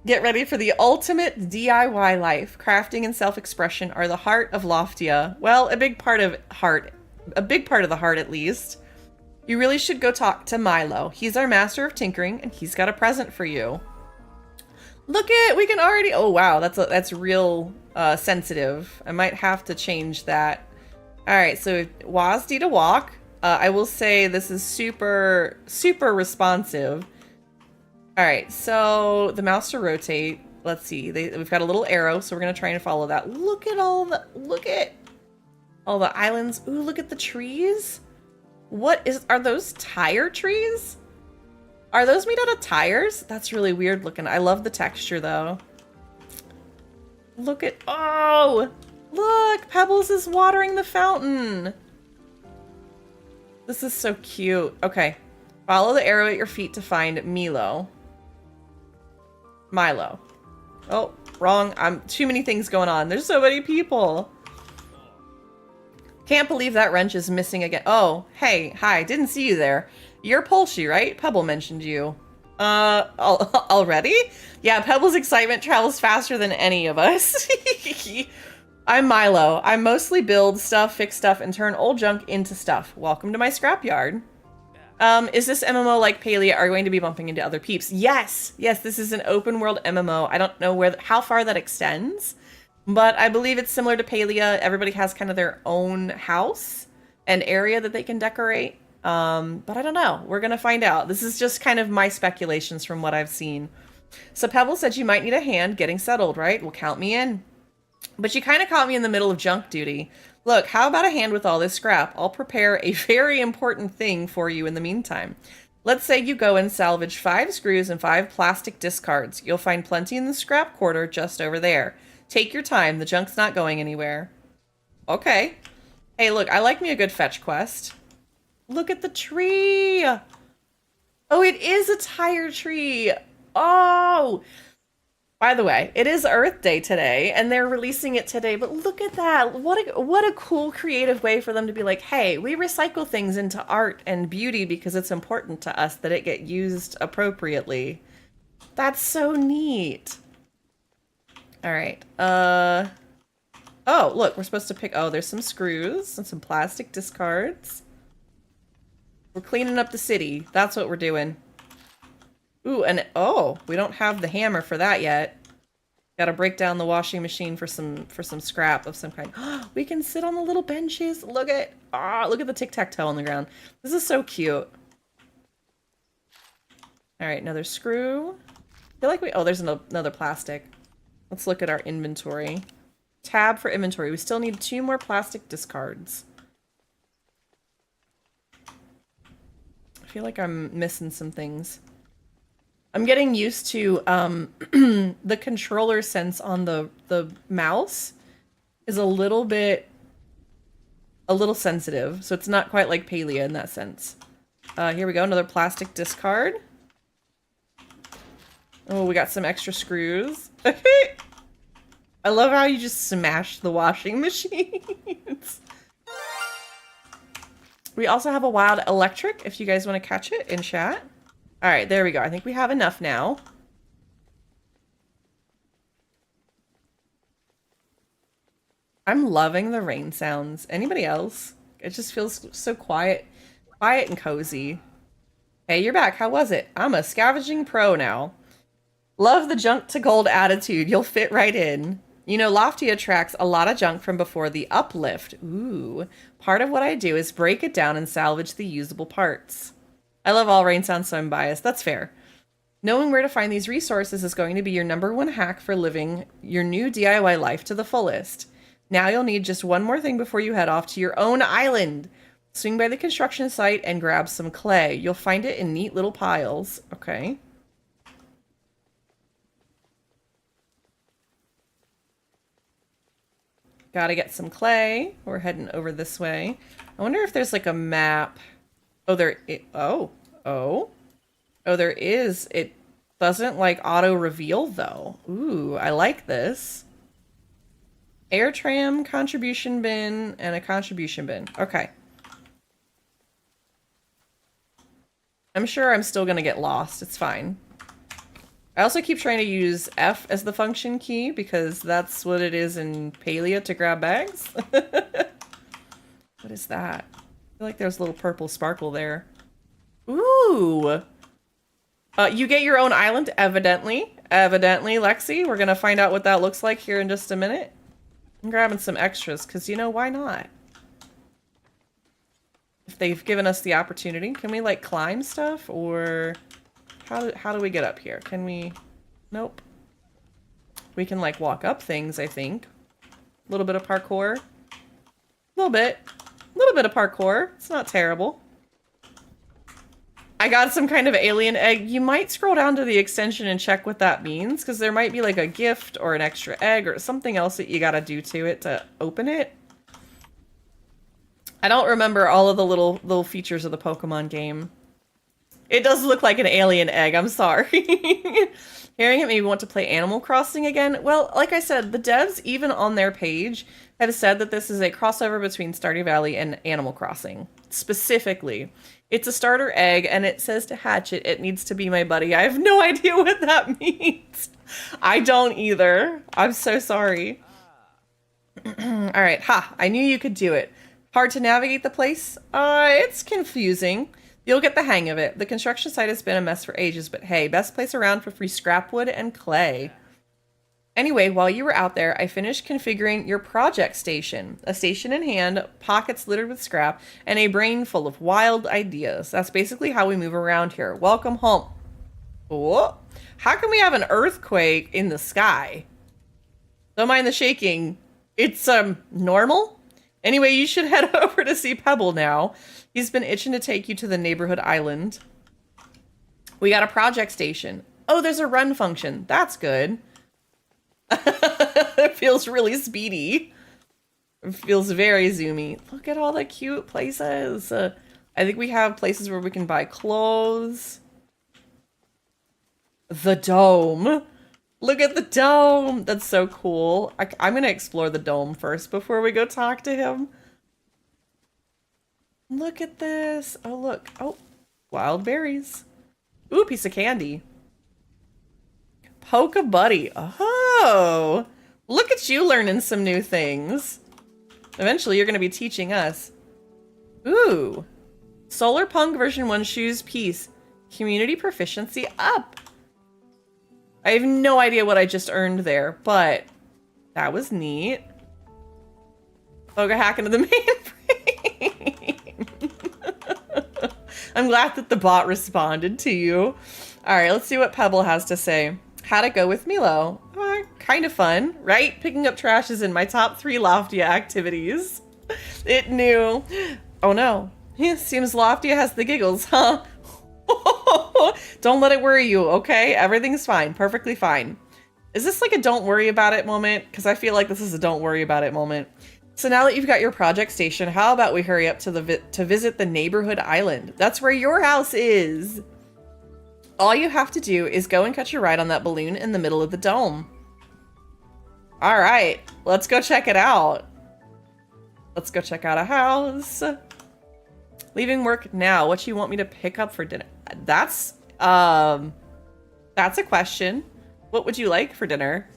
Get ready for the ultimate DIY life. Crafting and self-expression are the heart of Loftia. Well, a big part of the heart at least. You really should go talk to Milo. He's our master of tinkering, and he's got a present for you. Look at, we can already, oh wow, that's real sensitive. I might have to change that. All right, so WASD to walk. I will say this is super, super responsive. All right, so the mouse to rotate. Let's see, we've got a little arrow, so we're gonna try and follow that. Look at all the islands. Ooh, look at the trees. Are those tire trees? Are those made out of tires? That's really weird looking. I love the texture though. Look at, oh, look, Pebbles is watering the fountain. This is so cute. Okay, follow the arrow at your feet to find Milo. Oh, wrong. Too many things going on. There's so many people. Can't believe that wrench is missing again. Oh, hey, hi, didn't see you there. You're Polshy, right? Pebble mentioned you. Already? Yeah, Pebble's excitement travels faster than any of us. I'm Milo. I mostly build stuff, fix stuff, and turn old junk into stuff. Welcome to my scrapyard. Is this MMO like Palia are going to be bumping into other peeps? Yes! Yes, this is an open world MMO. I don't know how far that extends. But I believe it's similar to Palia. Everybody has kind of their own house and area that they can decorate. But I don't know. We're going to find out. This is just kind of my speculations from what I've seen. So Pebble said you might need a hand getting settled, right? Well, count me in. But you kind of caught me in the middle of junk duty. Look, how about a hand with all this scrap? I'll prepare a very important thing for you in the meantime. Let's say you go and salvage 5 screws and 5 plastic discards. You'll find plenty in the scrap quarter just over there. Take your time. The junk's not going anywhere. Okay. Hey, look, I like me a good fetch quest. Look at the tree. Oh, it is a tire tree. Oh. By the way, it is Earth Day today, and they're releasing it today, but look at that. What a cool creative way for them to be like, hey, we recycle things into art and beauty because it's important to us that it get used appropriately. That's so neat. All right. Oh, look, we're supposed to pick, oh, there's some screws and some plastic discards. We're cleaning up the city. That's what we're doing. Ooh, and oh, we don't have the hammer for that yet. Got to break down the washing machine for some scrap of some kind. We can sit on the little benches. Look at the tic-tac-toe on the ground. This is so cute. All right, another screw. I feel like there's another plastic. Let's look at our inventory. Tab for inventory. We still need 2 more plastic discards. I feel like I'm missing some things. I'm getting used to the controller sense on the mouse is a little sensitive, so it's not quite like Palia in that sense. Here we go, another plastic discard. Oh, we got some extra screws. I love how you just smashed the washing machines. We also have a wild electric if you guys want to catch it in chat. All right, there we go. I think we have enough now. I'm loving the rain sounds. Anybody else? It just feels so quiet and cozy. Hey, you're back. How was it? I'm a scavenging pro now. Love the junk to gold attitude. You'll fit right in. You know, Loftia attracts a lot of junk from before the uplift. Ooh. Part of what I do is break it down and salvage the usable parts. I love all rain sounds, so I'm biased. That's fair. Knowing where to find these resources is going to be your #1 hack for living your new DIY life to the fullest. Now you'll need just one more thing before you head off to your own island. Swing by the construction site and grab some clay. You'll find it in neat little piles. Okay. Gotta get some clay. We're heading over this way. I wonder if there's like a map. Oh, there is. Doesn't like auto reveal though. Ooh, I like this. Air tram, contribution bin, and a contribution bin. Okay. I'm sure I'm still gonna get lost. It's fine. I also keep trying to use F as the function key because that's what it is in Palia to grab bags. What is that? I feel like there's a little purple sparkle there. Ooh! You get your own island, evidently. Evidently, Lexi. We're gonna find out what that looks like here in just a minute. I'm grabbing some extras, because, you know, why not? If they've given us the opportunity. Can we, like, climb stuff? Or how do we get up here? Can we... Nope. We can, like, walk up things, I think. A little bit of parkour. A little bit. A little bit of parkour. It's not terrible. I got some kind of alien egg. You might scroll down to the extension and check what that means, because there might be like a gift or an extra egg or something else that you gotta do to it to open it. I don't remember all of the little features of the Pokemon game. It does look like an alien egg, I'm sorry. Hearing it made me want to play Animal Crossing again. Well, like I said, the devs, even on their page, have said that this is a crossover between Stardew Valley and Animal Crossing. Specifically. It's a starter egg, and it says to hatch it, it needs to be my buddy. I have no idea what that means. I don't either. I'm so sorry. All right, ha, I knew you could do it. Hard to navigate the place? It's confusing. You'll get the hang of it. The construction site has been a mess for ages, but hey, best place around for free scrap wood and clay. Anyway, while you were out there, I finished configuring your project station. A station in hand, pockets littered with scrap, and a brain full of wild ideas. That's basically how we move around here. Welcome home. Oh, how can we have an earthquake in the sky? Don't mind the shaking. It's, normal? Anyway, you should head over to see Pebble now. He's been itching to take you to the neighborhood island. We got a project station. Oh, there's a run function. That's good. It feels really speedy. It feels very zoomy. Look at all the cute places. I think we have places where we can buy clothes. The dome. Look at the dome. That's so cool. I'm going to explore the dome first before we go talk to him. Look at this. Oh, look. Oh, wild berries. Ooh, piece of candy. Poke a buddy. Oh, look at you learning some new things. Eventually, you're going to be teaching us. Ooh. Solar Punk version 1 shoes piece. Community proficiency up. I have no idea what I just earned there, but that was neat. Oh, go hack into the mainframe. I'm glad that the bot responded to you. All right, let's see what Pebble has to say. How'd it go with Milo? Kind of fun, right? Picking up trash is in my top 3 Loftia activities. It knew. Oh no. Seems Loftia has the giggles, huh? Don't let it worry you, okay? Everything's fine. Perfectly fine. Is this like a don't worry about it moment? Because I feel like this is a don't worry about it moment. So now that you've got your project station, how about we hurry up to visit the neighborhood island? That's where your house is. All you have to do is go and catch your ride on that balloon in the middle of the dome. All right, let's go check it out. Let's go check out a house. Leaving work now. What you want me to pick up for dinner? That's a question. What would you like for dinner?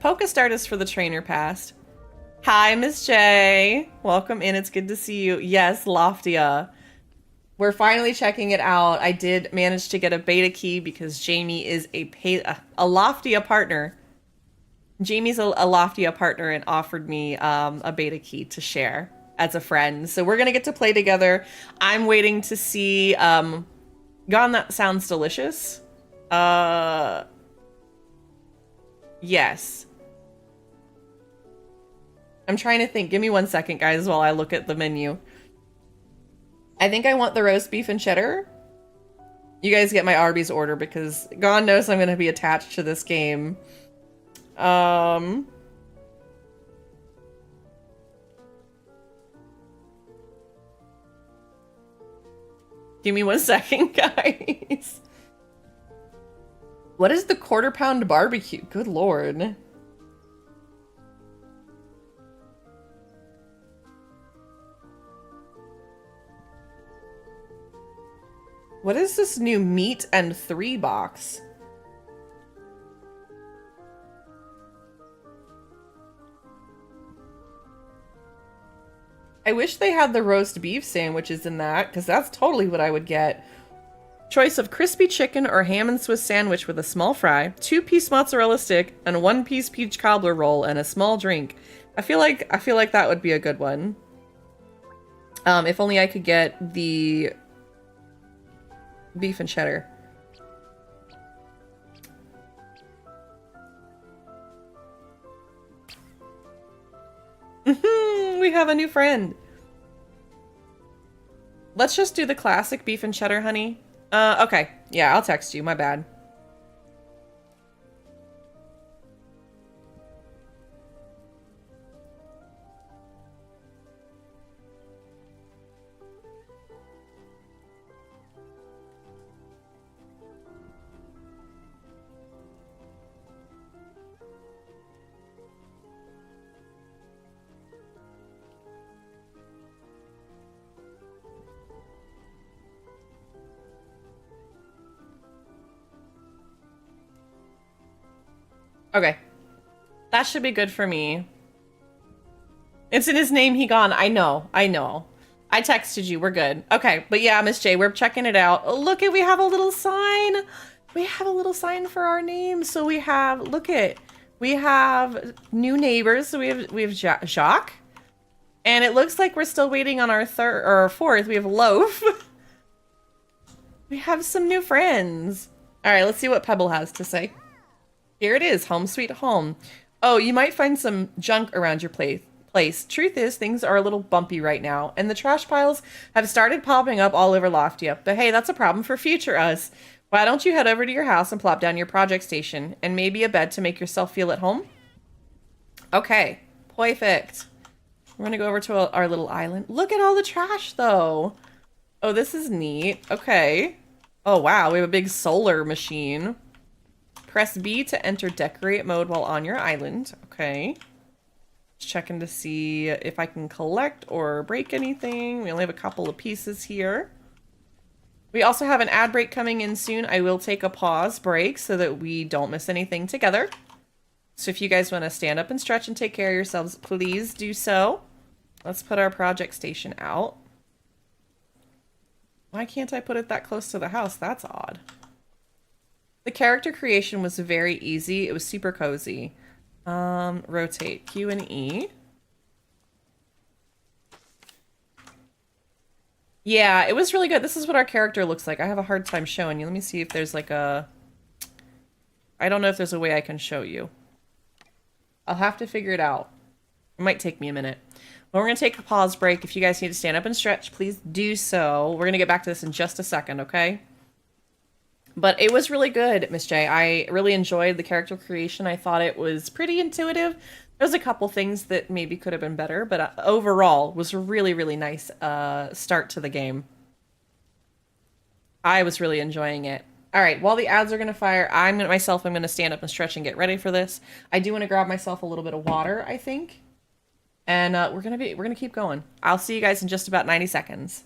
Pokestart is for the trainer pass. Hi, Miss J. Welcome in. It's good to see you. Yes, Loftia. We're finally checking it out. I did manage to get a beta key because Jamie is a Loftia partner. Jamie's a Loftia partner and offered me a beta key to share as a friend. So we're going to get to play together. I'm waiting to see... Gone, that sounds delicious. Yes. I'm trying to think. Give me 1 second, guys, while I look at the menu. I think I want the roast beef and cheddar. You guys get my Arby's order because God knows I'm going to be attached to this game. Give me 1 second, guys. What is the quarter pound barbecue? Good lord. What is this new meat and 3 box? I wish they had the roast beef sandwiches in that, because that's totally what I would get. Choice of crispy chicken or ham and Swiss sandwich with a small fry, 2-piece mozzarella stick, and 1-piece peach cobbler roll, and a small drink. I feel like that would be a good one. If only I could get the beef and cheddar. We have a new friend. Let's just do the classic beef and cheddar, honey. Okay. Yeah, I'll text you. My bad. Okay. That should be good for me. It's in his name, he gone. I know. I texted you. We're good. Okay. But yeah, Miss J, we're checking it out. Oh, look it. We have a little sign. We have a little sign for our name. So we have, look it. We have new neighbors. So we have Jacques. And it looks like we're still waiting on our third or fourth. We have Loaf. We have some new friends. All right, let's see what Pebble has to say. Here it is, home sweet home. Oh, you might find some junk around your place. Truth is, things are a little bumpy right now, and the trash piles have started popping up all over Loftia. But hey, that's a problem for future us. Why don't you head over to your house and plop down your project station, and maybe a bed to make yourself feel at home? Okay, perfect. We're gonna go over to our little island. Look at all the trash, though. Oh, this is neat. Okay. Oh, wow, we have a big solar machine. Press B to enter decorate mode while on your island. Okay. Just checking to see if I can collect or break anything. We only have a couple of pieces here. We also have an ad break coming in soon. I will take a pause break so that we don't miss anything together. So if you guys want to stand up and stretch and take care of yourselves, please do so. Let's put our project station out. Why can't I put it that close to the house? That's odd. The character creation was very easy. It was super cozy. Rotate Q and E. Yeah, it was really good. This is what our character looks like. I have a hard time showing you. Let me see if there's like a... I don't know if there's a way I can show you. I'll have to figure it out. It might take me a minute. But we're going to take a pause break. If you guys need to stand up and stretch, please do so. We're going to get back to this in just a second, okay? But it was really good, Miss J. I really enjoyed the character creation. I thought it was pretty intuitive. There's a couple things that maybe could have been better, but overall was a really, really nice start to the game. I was really enjoying it. All right, while the ads are going to fire, I'm going to stand up and stretch and get ready for this. I do want to grab myself a little bit of water, I think. And we're going to keep going. I'll see you guys in just about 90 seconds.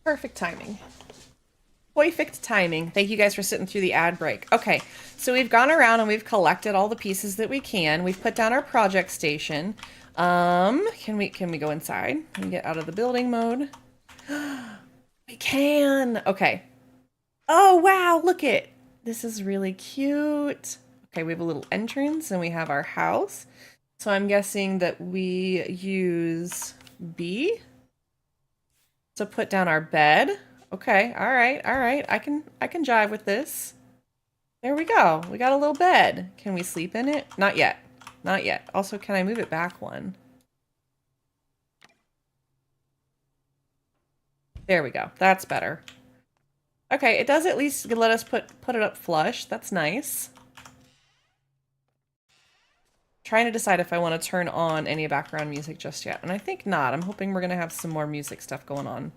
Perfect timing. Perfect timing. Thank you guys for sitting through the ad break. Okay, so we've gone around and we've collected all the pieces that we can. We've put down our project station. Can we go inside and get out of the building mode? We can. Okay. Oh, wow, look it. This is really cute. Okay, we have a little entrance and we have our house. So I'm guessing that we use B to put down our bed. Okay, all right. I can jive with this. There we go. We got a little bed. Can we sleep in it? Not yet. Not yet. Also, can I move it back one? There we go. That's better. Okay, it does at least let us put it up flush. That's nice. Trying to decide if I want to turn on any background music just yet. And I think not. I'm hoping we're going to have some more music stuff going on.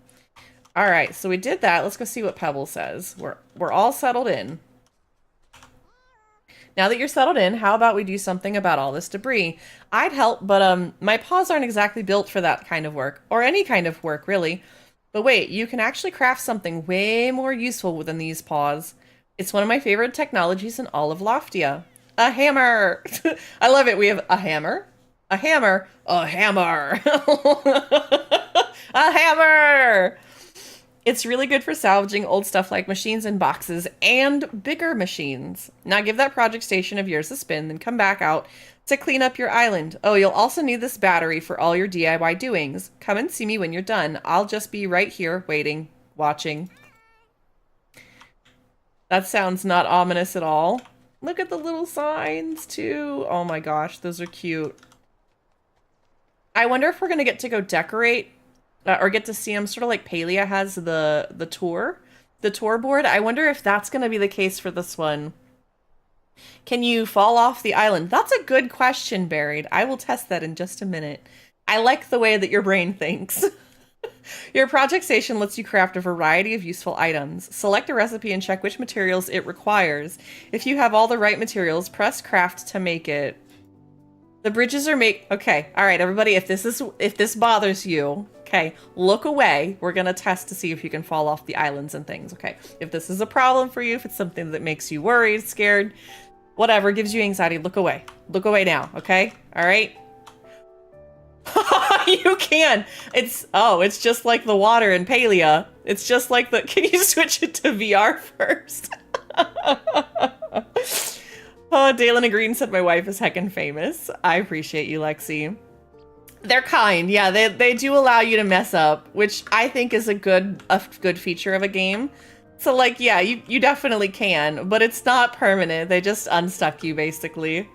All right, so we did that. Let's go see what Pebble says. We're all settled in. Now that you're settled in, how about we do something about all this debris? I'd help, but my paws aren't exactly built for that kind of work, or any kind of work, really. But wait, you can actually craft something way more useful than these paws. It's one of my favorite technologies in all of Loftia. A hammer! I love it. We have a hammer, a hammer, a hammer, a hammer! It's really good for salvaging old stuff like machines and boxes and bigger machines. Now give that project station of yours a spin, then come back out to clean up your island. Oh, you'll also need this battery for all your DIY doings. Come and see me when you're done. I'll just be right here waiting, watching. That sounds not ominous at all. Look at the little signs too. Oh my gosh, those are cute. I wonder if we're going to get to go decorate or get to see them, sort of like Palia has the tour board. I wonder if that's going to be the case for this one. Can you fall off the island? That's a good question, Buried. I will test that in just a minute. I like the way that your brain thinks. Your project station lets you craft a variety of useful items. Select a recipe and check which materials it requires. If you have all the right materials, press craft to make it. The bridges are okay, all right, everybody, if this bothers you, okay, look away. We're gonna test to see if you can fall off the islands and things, okay? If this is a problem for you, if it's something that makes you worried, scared, whatever, gives you anxiety, look away. Look away now, okay? All right? You can. It's just like the water in Palia. It's just like can you switch it to VR first? Oh, Dalen and Green said my wife is heckin' famous. I appreciate you, Lexi. They're kind. Yeah, they do allow you to mess up, which I think is a good feature of a game. So like, yeah, you definitely can, but it's not permanent. They just unstuck you basically.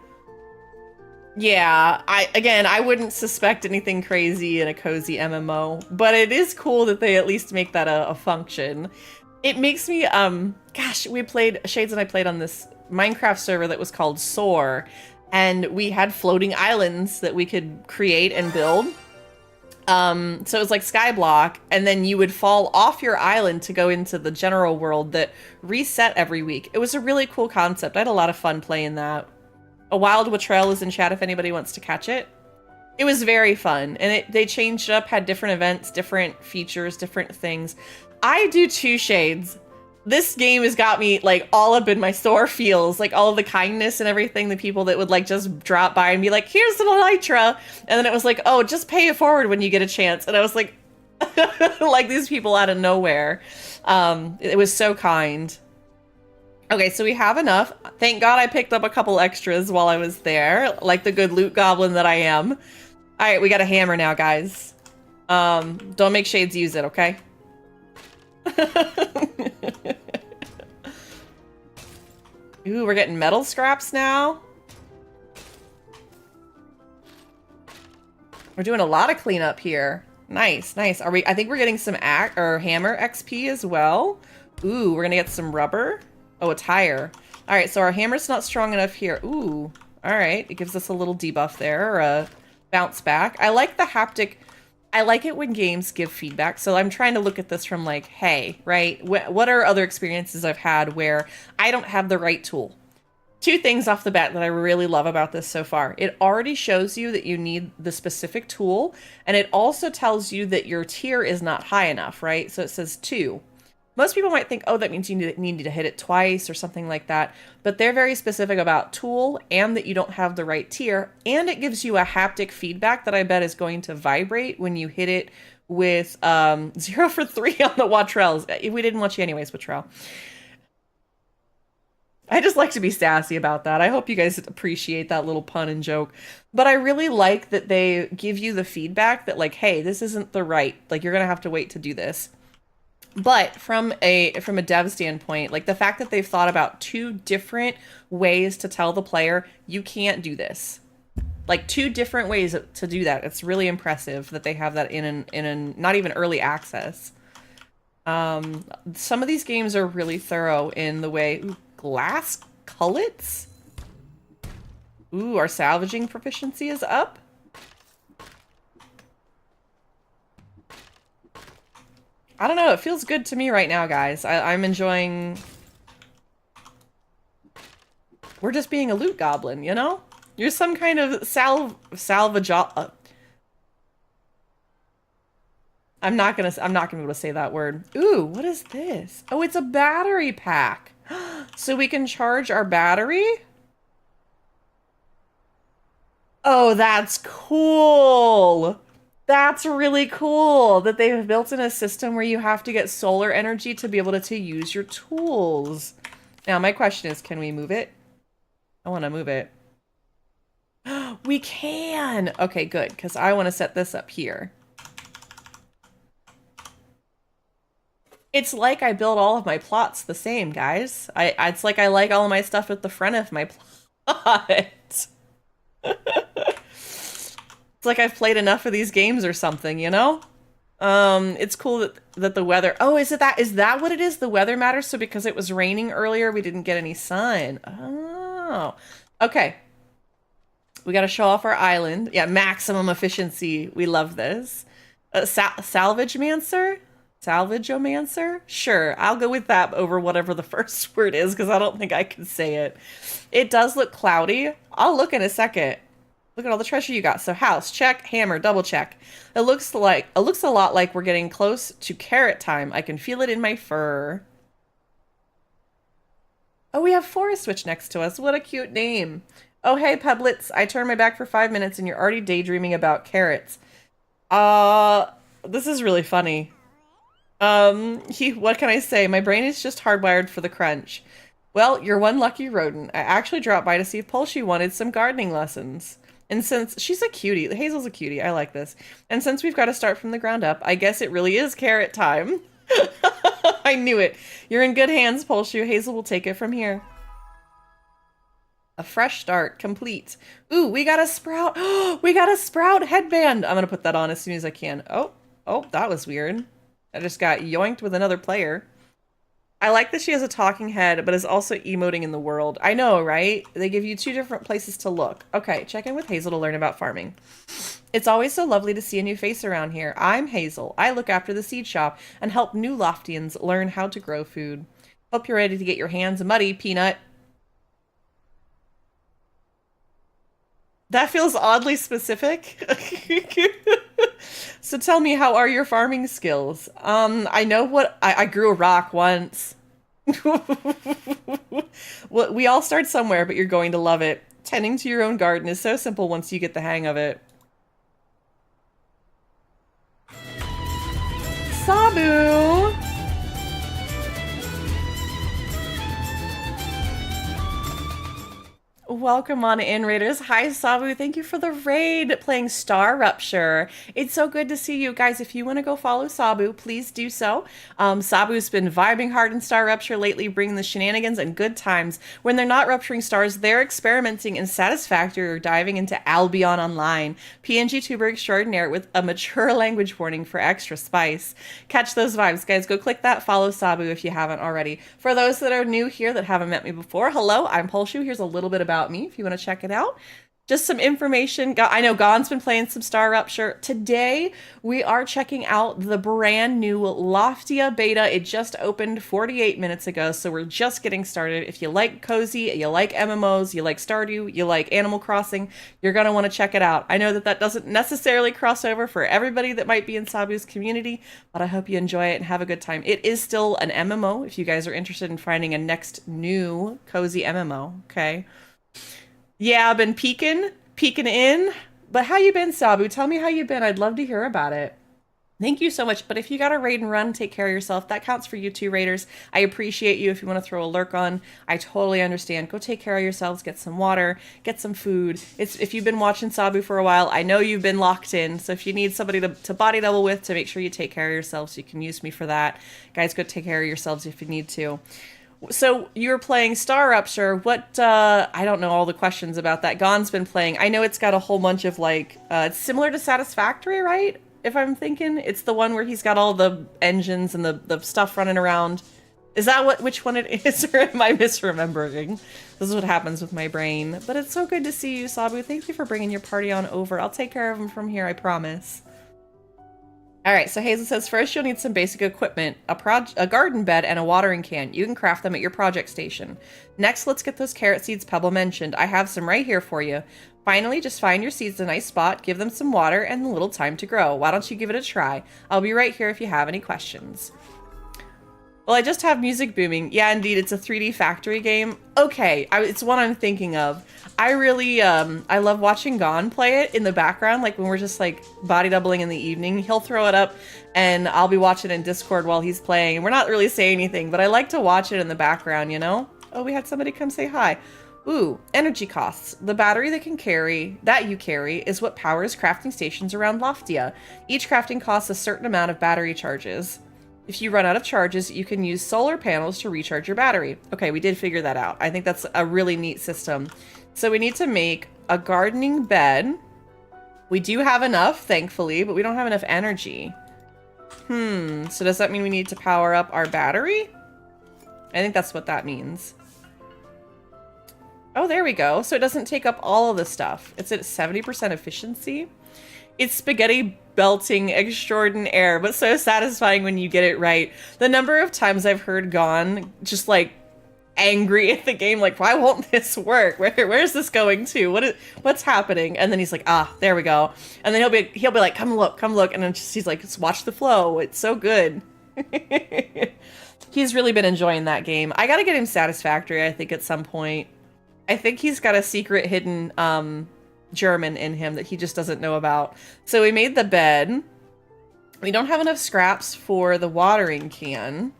Yeah, I wouldn't suspect anything crazy in a cozy MMO, but it is cool that they at least make that a function. It makes me, gosh, Shades and I played on this Minecraft server that was called Soar, and we had floating islands that we could create and build. So it was like Skyblock, and then you would fall off your island to go into the general world that reset every week. It was a really cool concept. I had a lot of fun playing that. A Wild Watrel is in chat if anybody wants to catch it. It was very fun, and they changed it up, had different events, different features, different things. I do too, Shades. This game has got me like all up in my sore feels, like all of the kindness and everything, the people that would like just drop by and be like, here's an elytra, and then it was like, oh, just pay it forward when you get a chance. And I was like, like these people out of nowhere. It was so kind. Okay, so we have enough. Thank God I picked up a couple extras while I was there, like the good loot goblin that I am. All right, we got a hammer now, guys. Don't make Shades use it, okay? Ooh, we're getting metal scraps now. We're doing a lot of cleanup here. Nice, nice. I think we're getting some hammer XP as well. Ooh, we're gonna get some rubber. Oh, a tire. All right, so our hammer's not strong enough here. Ooh, all right. It gives us a little debuff there, or a bounce back. I like the haptic. I like it when games give feedback. So I'm trying to look at this from like, hey, right? What are other experiences I've had where I don't have the right tool? Two things off the bat that I really love about this so far. It already shows you that you need the specific tool, and it also tells you that your tier is not high enough, right? So it says 2. Most people might think, oh, that means you need to hit it twice or something like that. But they're very specific about tool and that you don't have the right tier. And it gives you a haptic feedback that I bet is going to vibrate when you hit it with 0 for 3 on the Watrels. We didn't want you anyways, Watrel. I just like to be sassy about that. I hope you guys appreciate that little pun and joke. But I really like that they give you the feedback that, like, hey, this isn't the right, like, you're gonna have to wait to do this. But from a dev standpoint, like the fact that they've thought about 2 different ways to tell the player you can't do this, like 2 different ways to do that. It's really impressive that they have that in an not even early access. Some of these games are really thorough in the way. Ooh, glass cullets. Ooh, our salvaging proficiency is up. I don't know, it feels good to me right now, guys. I'm enjoying... We're just being a loot goblin, you know? You're some kind of salvage... I'm not gonna be able to say that word. Ooh, what is this? Oh, it's a battery pack. So we can charge our battery? Oh, that's cool. That's really cool that they've built in a system where you have to get solar energy to be able to use your tools. Now, my question is, can we move it? I want to move it. We can. Okay, good, because I want to set this up here. It's like I build all of my plots the same, guys. It's like I like all of my stuff at the front of my plot. It's like I've played enough of these games or something, you know? It's cool that the weather... Oh, is that what it is? The weather matters? So because it was raining earlier, we didn't get any sun. Oh. Okay. We got to show off our island. Yeah, maximum efficiency. We love this. Salvagemancer? Salvageomancer? Sure, I'll go with that over whatever the first word is because I don't think I can say it. It does look cloudy. I'll look in a second. Look at all the treasure you got. So house, check, hammer, double check. It looks a lot like we're getting close to carrot time. I can feel it in my fur. Oh, we have Forest Switch next to us. What a cute name. Oh, hey, Peblets. I turned my back for 5 minutes and you're already daydreaming about carrots. This is really funny. What can I say? My brain is just hardwired for the crunch. Well, you're one lucky rodent. I actually dropped by to see if Polshy wanted some gardening lessons. And since she's a cutie, Hazel's a cutie, I like this. And since we've got to start from the ground up, I guess it really is carrot time. I knew it. You're in good hands, Polshu. Hazel will take it from here. A fresh start, complete. Ooh, we got a sprout. We got a sprout headband. I'm gonna put that on as soon as I can. Oh, that was weird. I just got yoinked with another player. I like that she has a talking head, but is also emoting in the world. I know, right? They give you 2 different places to look. Okay, check in with Hazel to learn about farming. It's always so lovely to see a new face around here. I'm Hazel. I look after the seed shop and help new Loftians learn how to grow food. Hope you're ready to get your hands muddy, Peanut. That feels oddly specific. So tell me, how are your farming skills? I know what I grew a rock once. Well, we all start somewhere, but you're going to love it. Tending to your own garden is so simple once you get the hang of it. Sabu! Welcome on in, Raiders. Hi, Sabu. Thank you for the raid, playing Star Rupture. It's so good to see you guys. If you want to go follow Sabu, please do so. Sabu's been vibing hard in Star Rupture lately, bringing the shenanigans and good times. When they're not rupturing stars, they're experimenting in Satisfactory or diving into Albion Online. PNG tuber extraordinaire with a mature language warning for extra spice. Catch those vibes, guys. Go click that follow Sabu if you haven't already. For those that are new here that haven't met me before, hello, I'm Polshu. Here's a little bit about me if you want to check it out. Just some information. I know Gon's been playing some Star Rupture. Today, we are checking out the brand new Loftia beta. It just opened 48 minutes ago, so we're just getting started. If you like cozy, you like MMOs, you like Stardew, you like Animal Crossing, you're going to want to check it out. I know that that doesn't necessarily cross over for everybody that might be in Sabu's community, but I hope you enjoy it and have a good time. It is still an MMO if you guys are interested in finding a next new cozy MMO, okay? Yeah, I've been peeking in. But how you been, Sabu? Tell me how you been. I'd love to hear about it. Thank you so much. But if you got to raid and run, take care of yourself. That counts for you too, raiders. I appreciate you if you want to throw a lurk on. I totally understand. Go take care of yourselves. Get some water. Get some food. If you've been watching Sabu for a while, I know you've been locked in. So if you need somebody to body double with, to make sure you take care of yourselves, you can use me for that. Guys, go take care of yourselves if you need to. So you're playing Star Rupture. What, I don't know all the questions about that. Gon's been playing. I know it's got a whole bunch of like, it's similar to Satisfactory, right? If I'm thinking. It's the one where he's got all the engines and the stuff running around. Is that which one it is, or am I misremembering? This is what happens with my brain. But it's so good to see you, Sabu. Thank you for bringing your party on over. I'll take care of them from here, I promise. All right, so Hazel says, first you'll need some basic equipment, a garden bed, and a watering can. You can craft them at your project station. Next, let's get those carrot seeds Pebble mentioned. I have some right here for you. Finally, just find your seeds a nice spot, give them some water, and a little time to grow. Why don't you give it a try? I'll be right here if you have any questions. Well, I just have music booming. Yeah, indeed, it's a 3D factory game. Okay, it's one I'm thinking of. I really, I love watching Gon play it in the background, like when we're just like body doubling in the evening. He'll throw it up and I'll be watching in Discord while he's playing. And we're not really saying anything, but I like to watch it in the background, you know? Oh, we had somebody come say hi. Ooh, energy costs. The battery that you carry is what powers crafting stations around Loftia. Each crafting costs a certain amount of battery charges. If you run out of charges, you can use solar panels to recharge your battery. Okay, we did figure that out. I think that's a really neat system. So we need to make a gardening bed. We do have enough, thankfully, but we don't have enough energy. So does that mean we need to power up our battery? I think that's what that means. Oh, there we go. So it doesn't take up all of the stuff. It's at 70% efficiency. It's spaghetti belting extraordinaire, but so satisfying when you get it right. The number of times I've heard Gon just like angry at the game, like, why won't this work? Where's this going to? What's happening? And then he's like, ah, there we go. And then he'll be like, come look, and then he's like, just watch the flow. It's so good. He's really been enjoying that game. I gotta get him Satisfactory, I think, at some point. I think he's got a secret hidden German in him that he just doesn't know about. So we made the bed. We don't have enough scraps for the watering can.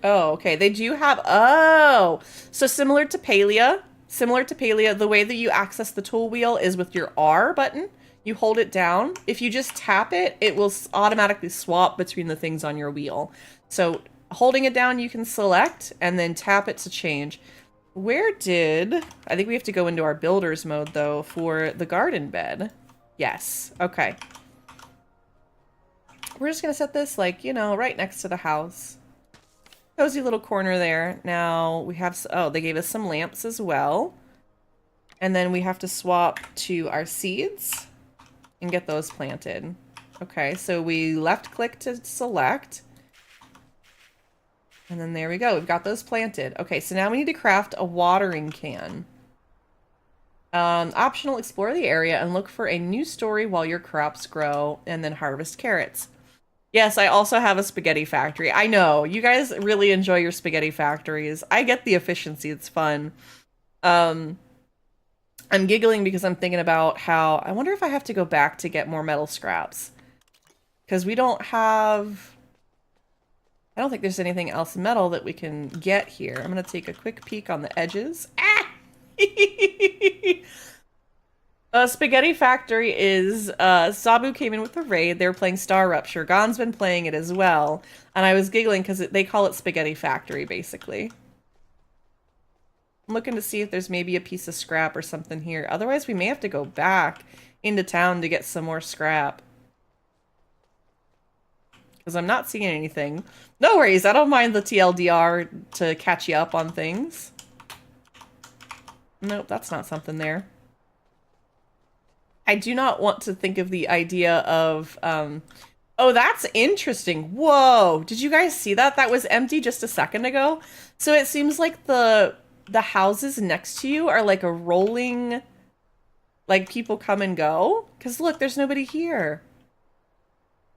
Oh, okay. They do have, oh, so similar to Palia, the way that you access the tool wheel is with your R button. You hold it down. If you just tap it, it will automatically swap between the things on your wheel. So holding it down, you can select and then tap it to change. I think we have to go into our builder's mode though for the garden bed. Yes. Okay. We're just gonna set this like, you know, right next to the house. Cozy little corner there. Now we have, oh, they gave us some lamps as well. And then we have to swap to our seeds and get those planted. Okay, so we left click to select. And then there we go. We've got those planted. Okay, so now we need to craft a watering can. Optional, explore the area and look for a new story while your crops grow, and then harvest carrots. Yes, I also have a spaghetti factory. I know, you guys really enjoy your spaghetti factories. I get the efficiency, it's fun. I'm giggling because I'm thinking about how, I wonder if I have to go back to get more metal scraps. Because we don't have, I don't think there's anything else metal that we can get here. I'm going to take a quick peek on the edges. Ah! Spaghetti Factory is, Sabu came in with a raid. They were playing Star Rupture. Gon's been playing it as well. And I was giggling because they call it Spaghetti Factory, basically. I'm looking to see if there's maybe a piece of scrap or something here. Otherwise, we may have to go back into town to get some more scrap. because I'm not seeing anything. No worries, I don't mind the TLDR to catch you up on things. Nope, that's not something there. I do not want to think of the idea of, oh, that's interesting. Whoa, did you guys see that? That was empty just a second ago. So it seems like the houses next to you are like a rolling, like people come and go. Because look, there's nobody here.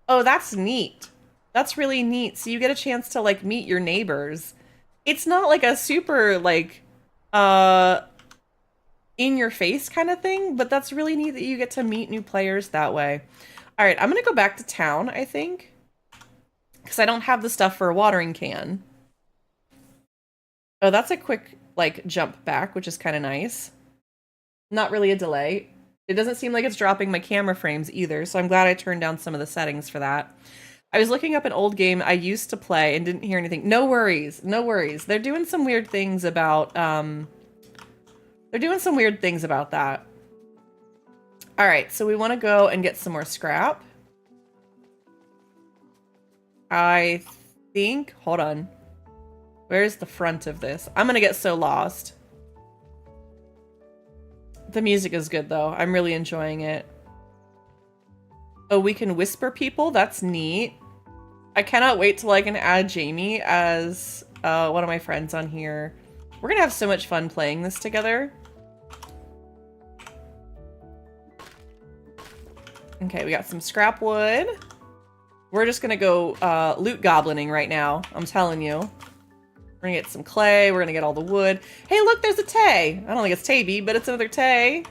Oh, that's neat. That's really neat. So you get a chance to like meet your neighbors. It's not like a super like, in your face kind of thing, but that's really neat that you get to meet new players that way. All right, I'm gonna go back to town, I think, because I don't have the stuff for a watering can. Oh, that's a quick like jump back, which is kind of nice. Not really a delay. It doesn't seem like it's dropping my camera frames either, so I'm glad I turned down some of the settings for that. I was looking up an old game I used to play and didn't hear anything. No worries, no worries. They're doing some weird things about that. All right, so we want to go and get some more scrap. I think, hold on. Where's the front of this? I'm gonna get so lost. The music is good though. I'm really enjoying it. Oh, we can whisper people? That's neat. I cannot wait till I can add Jamie as one of my friends on here. We're gonna have so much fun playing this together. Okay, we got some scrap wood. We're just gonna go loot goblining right now. I'm telling you. We're gonna get some clay. We're gonna get all the wood. Hey, look, there's a Tay. I don't think it's Tayby, but it's another Tay.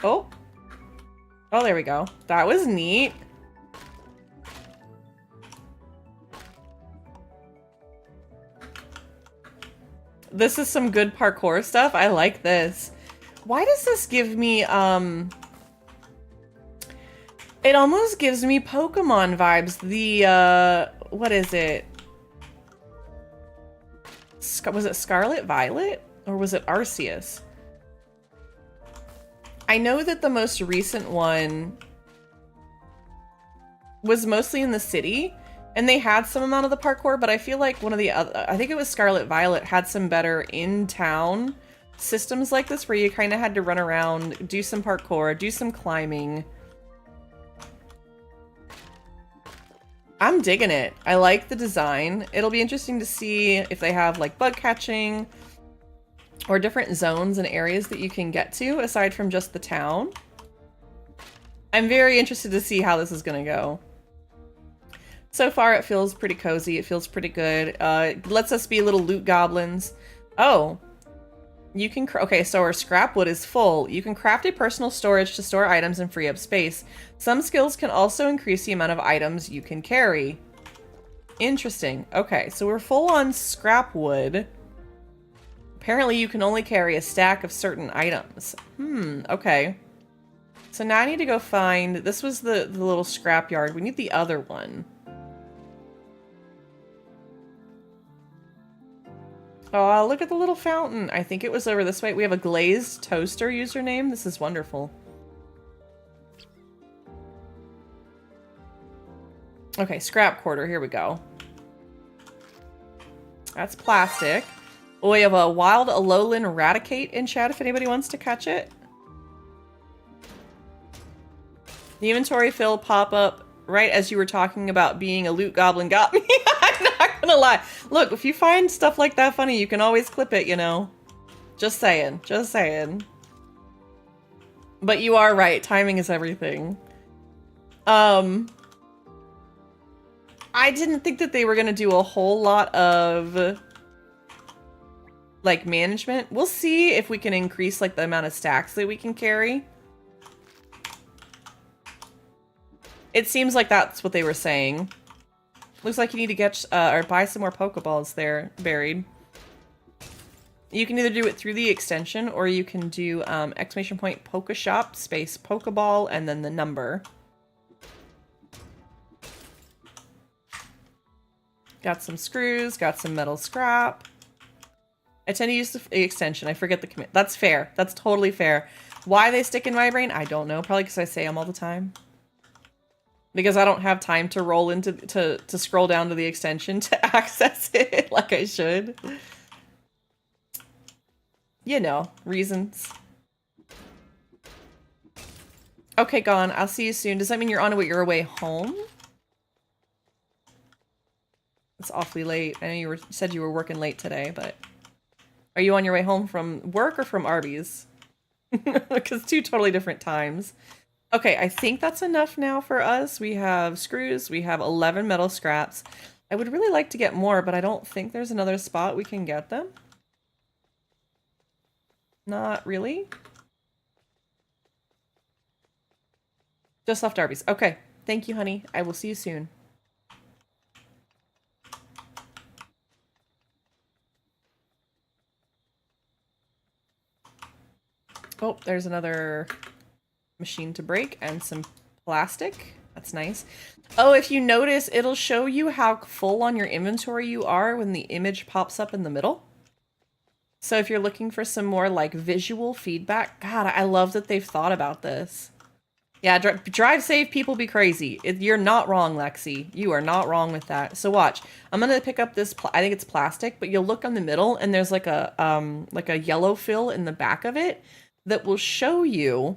Oh. Oh, there we go. That was neat. This is some good parkour stuff. I like this. Why does this give me, it almost gives me Pokemon vibes. The, what is it? Was it Scarlet Violet? Or was it Arceus? I know that the most recent one was mostly in the city. And they had some amount of the parkour, but I feel like one of the other, I think it was Scarlet Violet, had some better in-town systems like this where you kind of had to run around, do some parkour, do some climbing. I'm digging it. I like the design. It'll be interesting to see if they have like bug catching or different zones and areas that you can get to aside from just the town. I'm very interested to see how this is going to go. So far, it feels pretty cozy. It feels pretty good. It lets us be little loot goblins. Oh, you can, okay, so our scrap wood is full. You can craft a personal storage to store items and free up space. Some skills can also increase the amount of items you can carry. Interesting. Okay, so we're full on scrap wood. Apparently, you can only carry a stack of certain items. Okay. So now I need to go find, this was the little scrap yard. We need the other one. Oh, look at the little fountain. I think it was over this way. We have a glazed toaster username. This is wonderful. Okay, scrap quarter. Here we go. That's plastic. Oh, we have a wild Alolan Raticate in chat if anybody wants to catch it. The inventory fill pop-up right as you were talking about being a loot goblin got me. I'm not gonna lie. Look, if you find stuff like that funny, you can always clip it, you know. Just saying. Just saying. But you are right. Timing is everything. I didn't think that they were gonna do a whole lot of like management. We'll see if we can increase like the amount of stacks that we can carry. It seems like that's what they were saying. Looks like you need to get or buy some more Pokeballs there buried. You can either do it through the extension or you can do exclamation point Pokeshop space Pokeball and then the number. Got some screws, got some metal scrap. I tend to use the extension. I forget the command. That's fair. That's totally fair. Why they stick in my brain, I don't know. Probably because I say them all the time. Because I don't have time to roll into to scroll down to the extension to access it like I should. You know, reasons. Okay, Gone. I'll see you soon. Does that mean you're on your way home? It's awfully late. I know you said you were working late today, but are you on your way home from work or from Arby's? Because two totally different times. Okay, I think that's enough now for us. We have screws. We have 11 metal scraps. I would really like to get more, but I don't think there's another spot we can get them. Not really. Just left Arby's. Okay. Thank you, honey. I will see you soon. Oh, there's another machine to break and some plastic. That's nice. Oh, if you notice, it'll show you how full on your inventory you are when the image pops up in the middle. So if you're looking for some more like visual feedback, God, I love that they've thought about this. Yeah, drive safe, people be crazy. You're not wrong, Lexi. You are not wrong with that. So watch. I'm gonna pick up this. I think it's plastic, but you'll look on the middle, and there's like a yellow fill in the back of it that will show you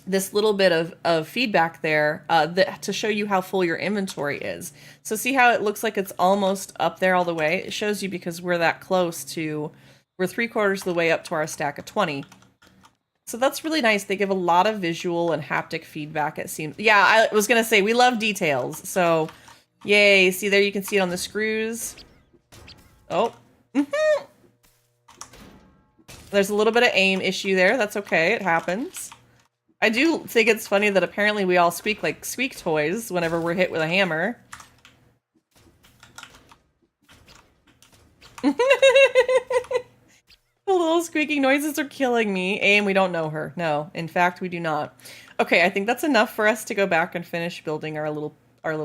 this little bit of feedback there to show you how full your inventory is. So see how it looks like it's almost up there all the way? It shows you because we're that close to. We're 3/4 of the way up to our stack of 20. So that's really nice. They give a lot of visual and haptic feedback, it seems. Yeah, I was going to say, we love details. So, yay. See there, you can see it on the screws. Oh. There's a little bit of aim issue there. That's okay. It happens. I do think it's funny that apparently we all squeak like squeak toys whenever we're hit with a hammer. The little squeaking noises are killing me. And we don't know her. No, in fact, we do not. Okay, I think that's enough for us to go back and finish building our little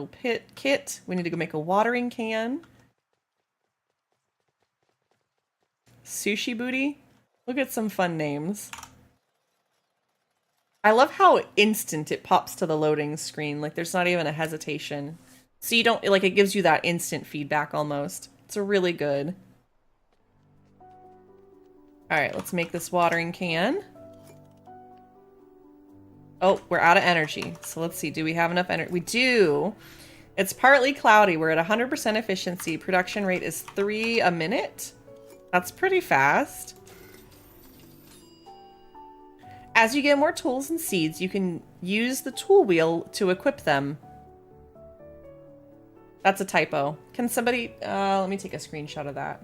pit kit. We need to go make a watering can. Sushi Booty. Look at some fun names. I love how instant it pops to the loading screen. Like there's not even a hesitation. So you don't, like, it gives you that instant feedback almost. It's really good. All right, let's make this watering can. Oh, we're out of energy. So let's see. Do we have enough energy? We do. It's partly cloudy. We're at 100% efficiency. Production rate is 3 a minute. That's pretty fast. As you get more tools and seeds, you can use the tool wheel to equip them. That's a typo. Can somebody... let me take a screenshot of that.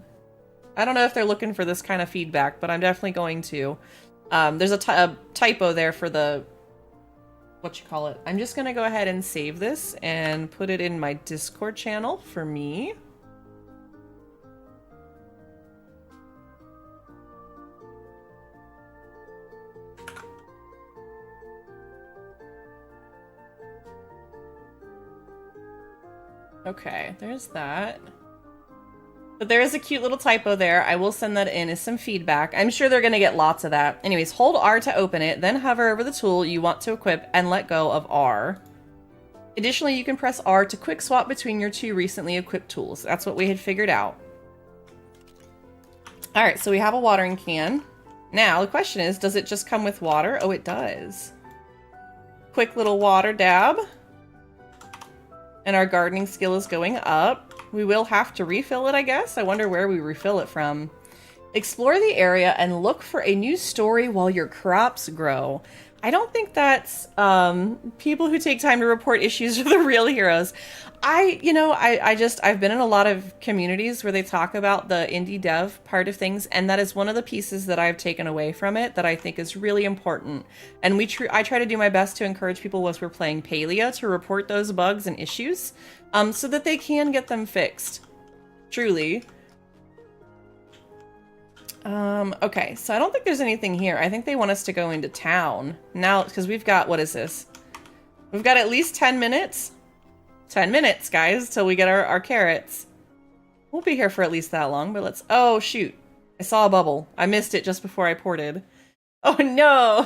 I don't know if they're looking for this kind of feedback, but I'm definitely going to. There's a typo there for the... what you call it. I'm just going to go ahead and save this and put it in my Discord channel for me. Okay, there's that. But there is a cute little typo there. I will send that in as some feedback. I'm sure they're going to get lots of that. Anyways, hold R to open it, then hover over the tool you want to equip and let go of R. Additionally, you can press R to quick swap between your 2 recently equipped tools. That's what we had figured out. All right, so we have a watering can. Now, the question is, does it just come with water? Oh, it does. Quick little water dab. And our gardening skill is going up. We will have to refill it, I guess. I wonder where we refill it from. Explore the area and look for a new story while your crops grow. I don't think that's people who take time to report issues are the real heroes. I've been in a lot of communities where they talk about the indie dev part of things, and that is one of the pieces that I've taken away from it that I think is really important. And I try to do my best to encourage people as we're playing Palia to report those bugs and issues, so that they can get them fixed. Truly. Okay, so I don't think there's anything here. I think they want us to go into town now, because we've got, what is this? We've got at least 10 minutes. 10 minutes, guys, till we get our carrots. We'll be here for at least that long, but let's... Oh, shoot. I saw a bubble. I missed it just before I ported. Oh no.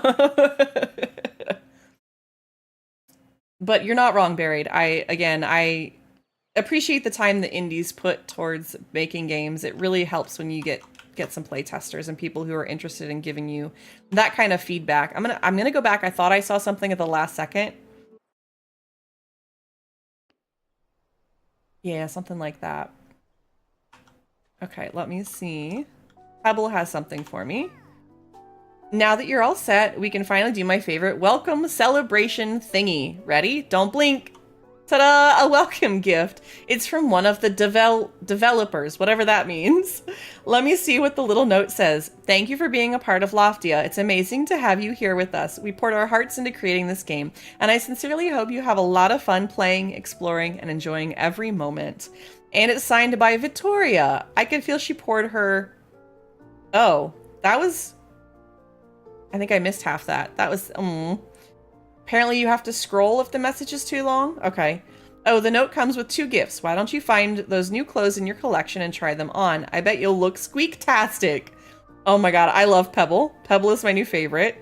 But you're not wrong, Buried. I appreciate the time the indies put towards making games. It really helps when you get some playtesters and people who are interested in giving you that kind of feedback. I'm gonna go back. I thought I saw something at the last second. Yeah, something like that. Okay, let me see. Pebble has something for me. Now that you're all set, we can finally do my favorite welcome celebration thingy. Ready? Don't blink. Ta-da! A welcome gift. It's from one of the developers, whatever that means. Let me see what the little note says. Thank you for being a part of Loftia. It's amazing to have you here with us. We poured our hearts into creating this game, and I sincerely hope you have a lot of fun playing, exploring, and enjoying every moment. And it's signed by Victoria. I could feel she poured her... Oh, that was... I think I missed half that. That was... Apparently you have to scroll if the message is too long? Okay. Oh, the note comes with 2 gifts. Why don't you find those new clothes in your collection and try them on? I bet you'll look squeak-tastic. Oh my god, I love Pebble. Pebble is my new favorite.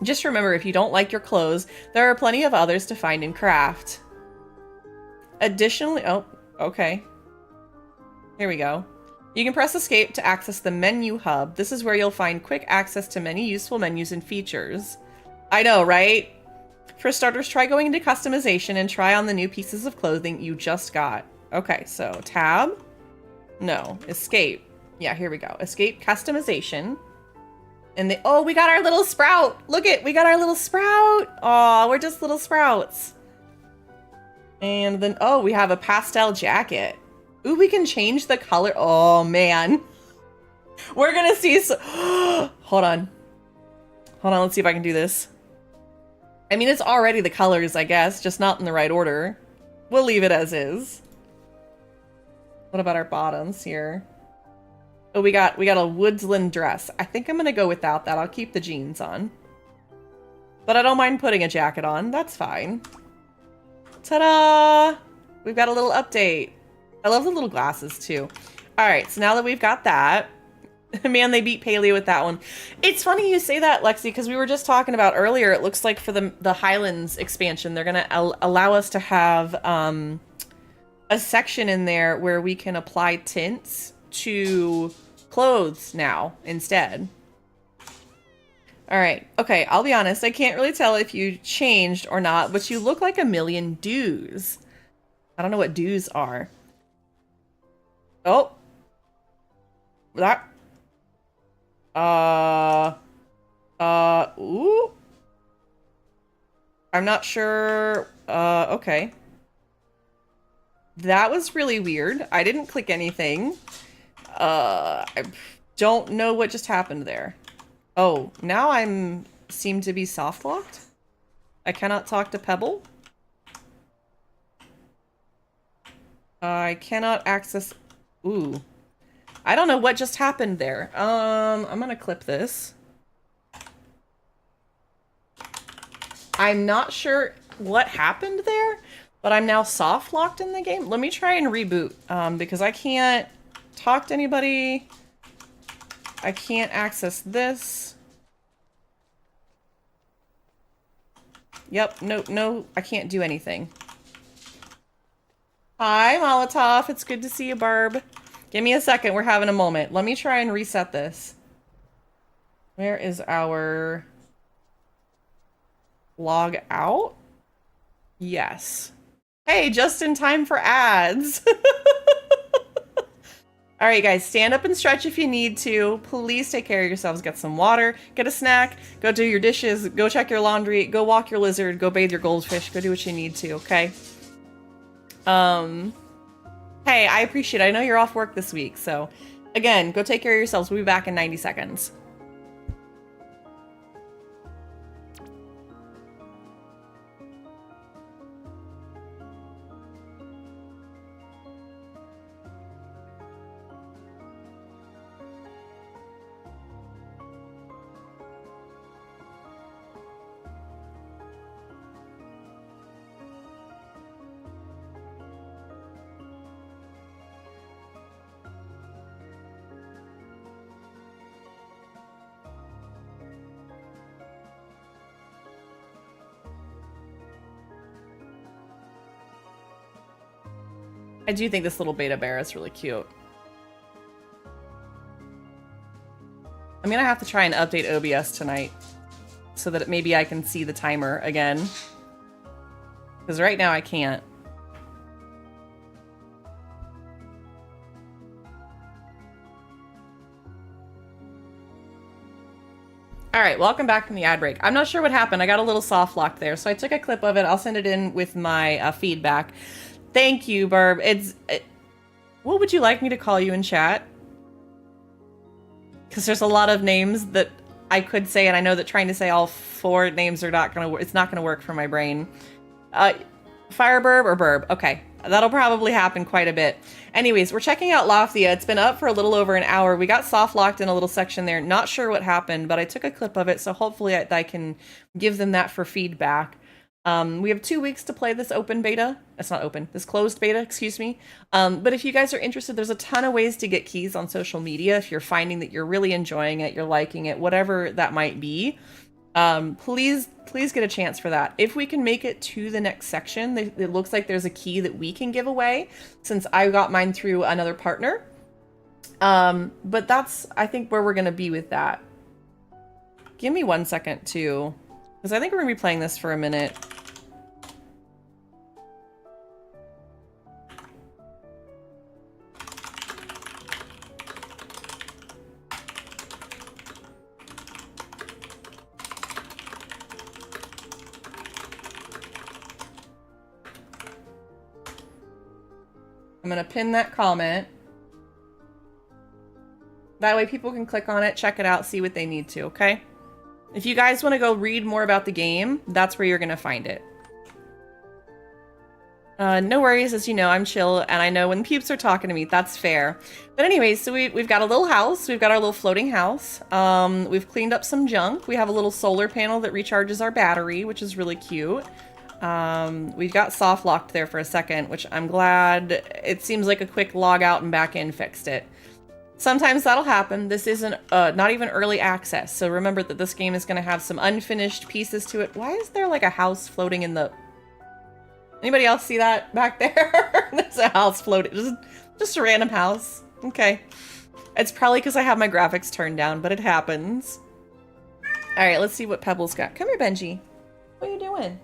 Just remember, if you don't like your clothes, there are plenty of others to find and craft. Additionally... Oh, okay. Here we go. You can press escape to access the menu hub. This is where you'll find quick access to many useful menus and features. I know, right? For starters, try going into customization and try on the new pieces of clothing you just got. Okay, so tab. No, escape. Yeah, here we go. Escape customization. And oh, we got our little sprout. Look it, we got our little sprout. Oh, we're just little sprouts. And then, oh, we have a pastel jacket. Ooh, we can change the color. Oh, man. We're gonna see Hold on. Hold on, let's see if I can do this. I mean, it's already the colors, I guess, just not in the right order. We'll leave it as is. What about our bottoms here? Oh, we got a woodsland dress. I think I'm gonna go without that. I'll keep the jeans on. But I don't mind putting a jacket on. That's fine. Ta-da! We've got a little update. I love the little glasses, too. All right, so now that we've got that... Man, they beat Palia with that one. It's funny you say that, Lexi, because we were just talking about earlier, it looks like for the Highlands expansion, they're going to allow us to have a section in there where we can apply tints to clothes now instead. All right. Okay, I'll be honest. I can't really tell if you changed or not, but you look like a million dews. I don't know what dews are. Oh. That... ooh. I'm not sure. Okay. That was really weird. I didn't click anything. I don't know what just happened there. Oh, now seem to be soft locked. I cannot talk to Pebble. I cannot access... Ooh. I don't know what just happened there. I'm gonna clip this. I'm not sure what happened there, but I'm now soft locked in the game. Let me try and reboot, because I can't talk to anybody. I can't access this. Yep, no, I can't do anything. Hi, Molotov. It's good to see you, Barb. Give me a second. We're having a moment. Let me try and reset this. Where is our log out? Yes. Hey, just in time for ads. All right, guys, stand up and stretch if you need to. Please take care of yourselves. Get some water, get a snack, go do your dishes, go check your laundry, go walk your lizard, go bathe your goldfish, go do what you need to, okay? Hey, I appreciate it. I know you're off work this week, so again, go take care of yourselves. We'll be back in 90 seconds. I do think this little beta bear is really cute. I'm gonna have to try and update OBS tonight so that maybe I can see the timer again. Because right now I can't. All right, welcome back from the ad break. I'm not sure what happened. I got a little soft locked there, so I took a clip of it. I'll send it in with my feedback. Thank you, Burb. What would you like me to call you in chat? Because there's a lot of names that I could say, and I know that trying to say all 4 names are not gonna. It's not gonna work for my brain. Fireburb or Burb? Okay, that'll probably happen quite a bit. Anyways, we're checking out Loftia. It's been up for a little over an hour. We got soft locked in a little section there. Not sure what happened, but I took a clip of it, so hopefully I can give them that for feedback. We have 2 weeks to play this open beta. It's not open, this closed beta, excuse me. But if you guys are interested, there's a ton of ways to get keys on social media. If you're finding that you're really enjoying it, you're liking it, whatever that might be, please get a chance for that. If we can make it to the next section, it looks like there's a key that we can give away since I got mine through another partner. But that's, I think, where we're going to be with that. Give me 1 second too, because I think we're going to be playing this for a minute. I'm going to pin that comment. That way people can click on it, check it out, see what they need to, okay? If you guys want to go read more about the game, that's where you're going to find it. No worries, as you know, I'm chill, and I know when peeps are talking to me, that's fair. But anyways, so we've got a little house. We've got our little floating house. We've cleaned up some junk. We have a little solar panel that recharges our battery, which is really cute. We've got soft locked there for a second, which I'm glad. It seems like a quick log out and back in fixed it. Sometimes that'll happen. This isn't not even early access, so remember that this game is going to have some unfinished pieces to it. Why is there like a house floating in the... Anybody else see that back there? There's a house floating. Just a random house. Okay. It's probably because I have my graphics turned down, but it happens. All right, let's see what Pebble's got. Come here, Benji. What are you doing?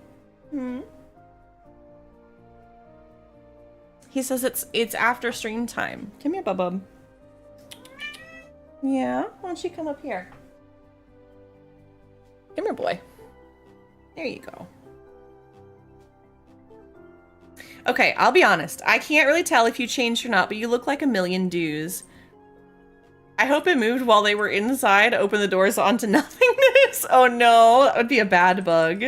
He says it's after stream time. Come here, Bub. Yeah, why don't you come up here? Come here, boy. There you go. Okay, I'll be honest. I can't really tell if you changed or not, but you look like a million dews. I hope it moved while they were inside, open the doors onto nothingness. Oh no, that would be a bad bug.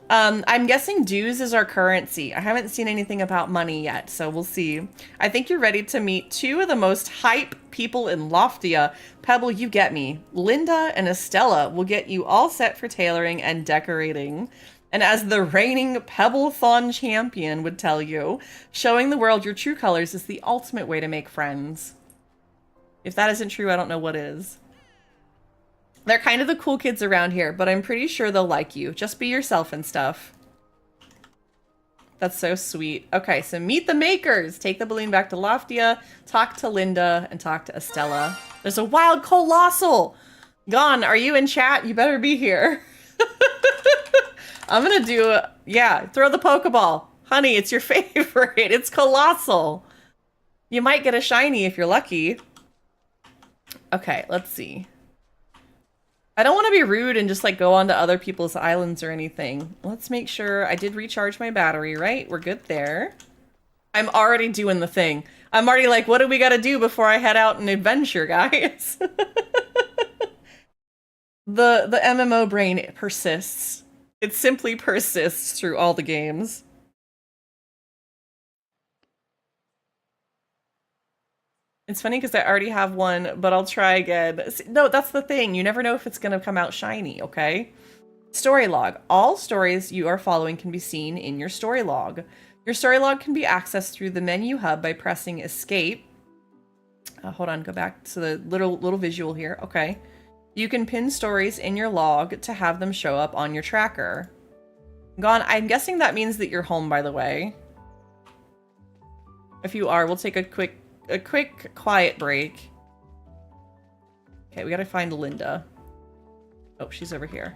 I'm guessing dues is our currency. I haven't seen anything about money yet, so we'll see. I think you're ready to meet 2 of the most hype people in Loftia. Pebble, you get me. Linda and Estella will get you all set for tailoring and decorating. And as the reigning Pebble-thon champion would tell you, showing the world your true colors is the ultimate way to make friends. If that isn't true, I don't know what is. They're kind of the cool kids around here, but I'm pretty sure they'll like you. Just be yourself and stuff. That's so sweet. Okay, so meet the makers. Take the balloon back to Loftia, talk to Linda, and talk to Estella. There's a wild colossal! Gon, are you in chat? You better be here. I'm gonna do, yeah, throw the Pokeball. Honey, it's your favorite. It's colossal. You might get a shiny if you're lucky. Okay, let's see. I don't want to be rude and just like go on to other people's islands or anything. Let's make sure I did recharge my battery, right? We're good there. I'm already doing the thing. I'm already like, what do we got to do before I head out and adventure, guys? The MMO brain persists. It simply persists through all the games. It's funny because I already have one, but I'll try again. No, that's the thing. You never know if it's going to come out shiny, okay? Story log. All stories you are following can be seen in your story log. Your story log can be accessed through the menu hub by pressing escape. Hold on, go back to the little visual here. Okay. You can pin stories in your log to have them show up on your tracker. Gone. I'm guessing that means that you're home, by the way. If you are, we'll take a quick quiet break. Okay, we gotta find Linda. Oh, she's over here.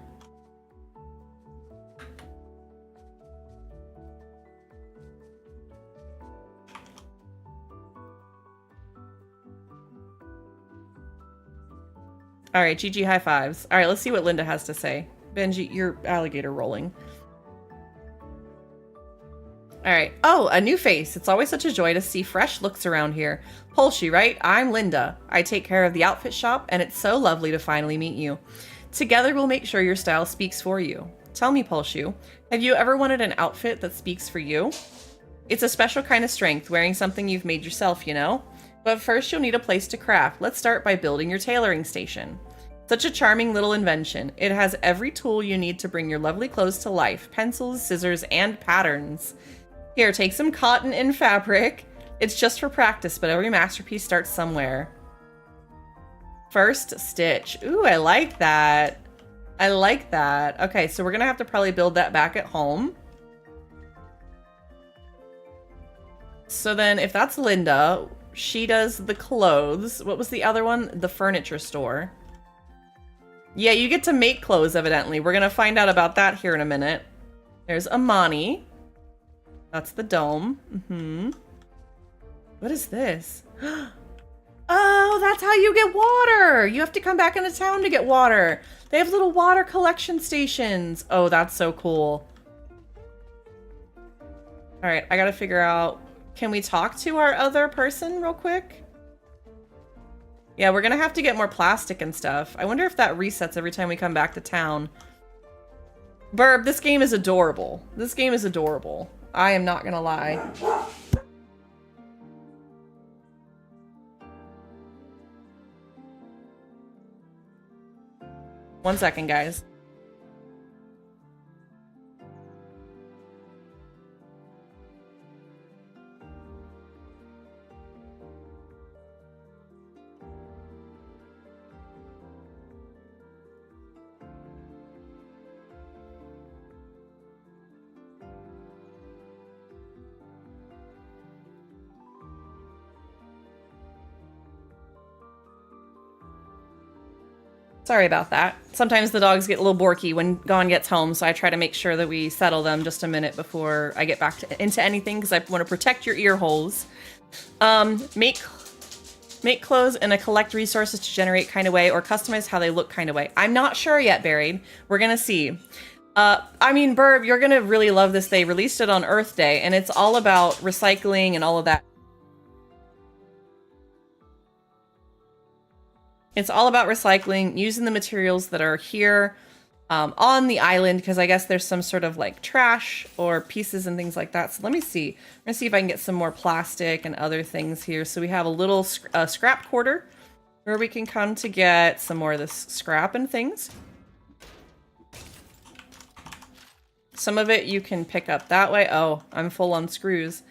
All right, GG high fives. All right, let's see what Linda has to say. Benji, you're alligator rolling. All right. Oh, a new face. It's always such a joy to see fresh looks around here. Polshy, right? I'm Linda. I take care of the outfit shop, and it's so lovely to finally meet you. Together, we'll make sure your style speaks for you. Tell me, Polshu, have you ever wanted an outfit that speaks for you? It's a special kind of strength, wearing something you've made yourself, you know? But first, you'll need a place to craft. Let's start by building your tailoring station. Such a charming little invention. It has every tool you need to bring your lovely clothes to life. Pencils, scissors, and patterns. Here, take some cotton and fabric. It's just for practice, but every masterpiece starts somewhere. First stitch. Ooh, I like that. I like that. Okay, so we're gonna have to probably build that back at home. So then if that's Linda, she does the clothes. What was the other one? The furniture store. Yeah, you get to make clothes, evidently. We're gonna find out about that here in a minute. There's Amani. That's the dome. What is this? Oh, that's how you get water. You have to come back into town to get water. They have little water collection stations. Oh, that's so cool. All right, I gotta figure out, can we talk to our other person real quick? Yeah, we're gonna have to get more plastic and stuff. I wonder if that resets every time we come back to town. Burb, this game is adorable. This game is adorable. I am not gonna lie. One second, guys. Sorry about that. Sometimes the dogs get a little borky when Gon gets home, so I try to make sure that we settle them just a minute before I get back into anything, because I want to protect your ear holes. Make clothes in a collect resources to generate kind of way, or customize how they look kind of way. I'm not sure yet, Buried. We're gonna see. I mean, Burb, you're gonna really love this. They released it on Earth Day, and it's all about recycling and all of that. It's all about recycling, using the materials that are here on the island, because I guess there's some sort of like trash or pieces and things like that. So let me see. I'm gonna see if I can get some more plastic and other things here. So we have a little scrap quarter where we can come to get some more of this scrap and things. Some of it you can pick up that way. Oh, I'm full on screws.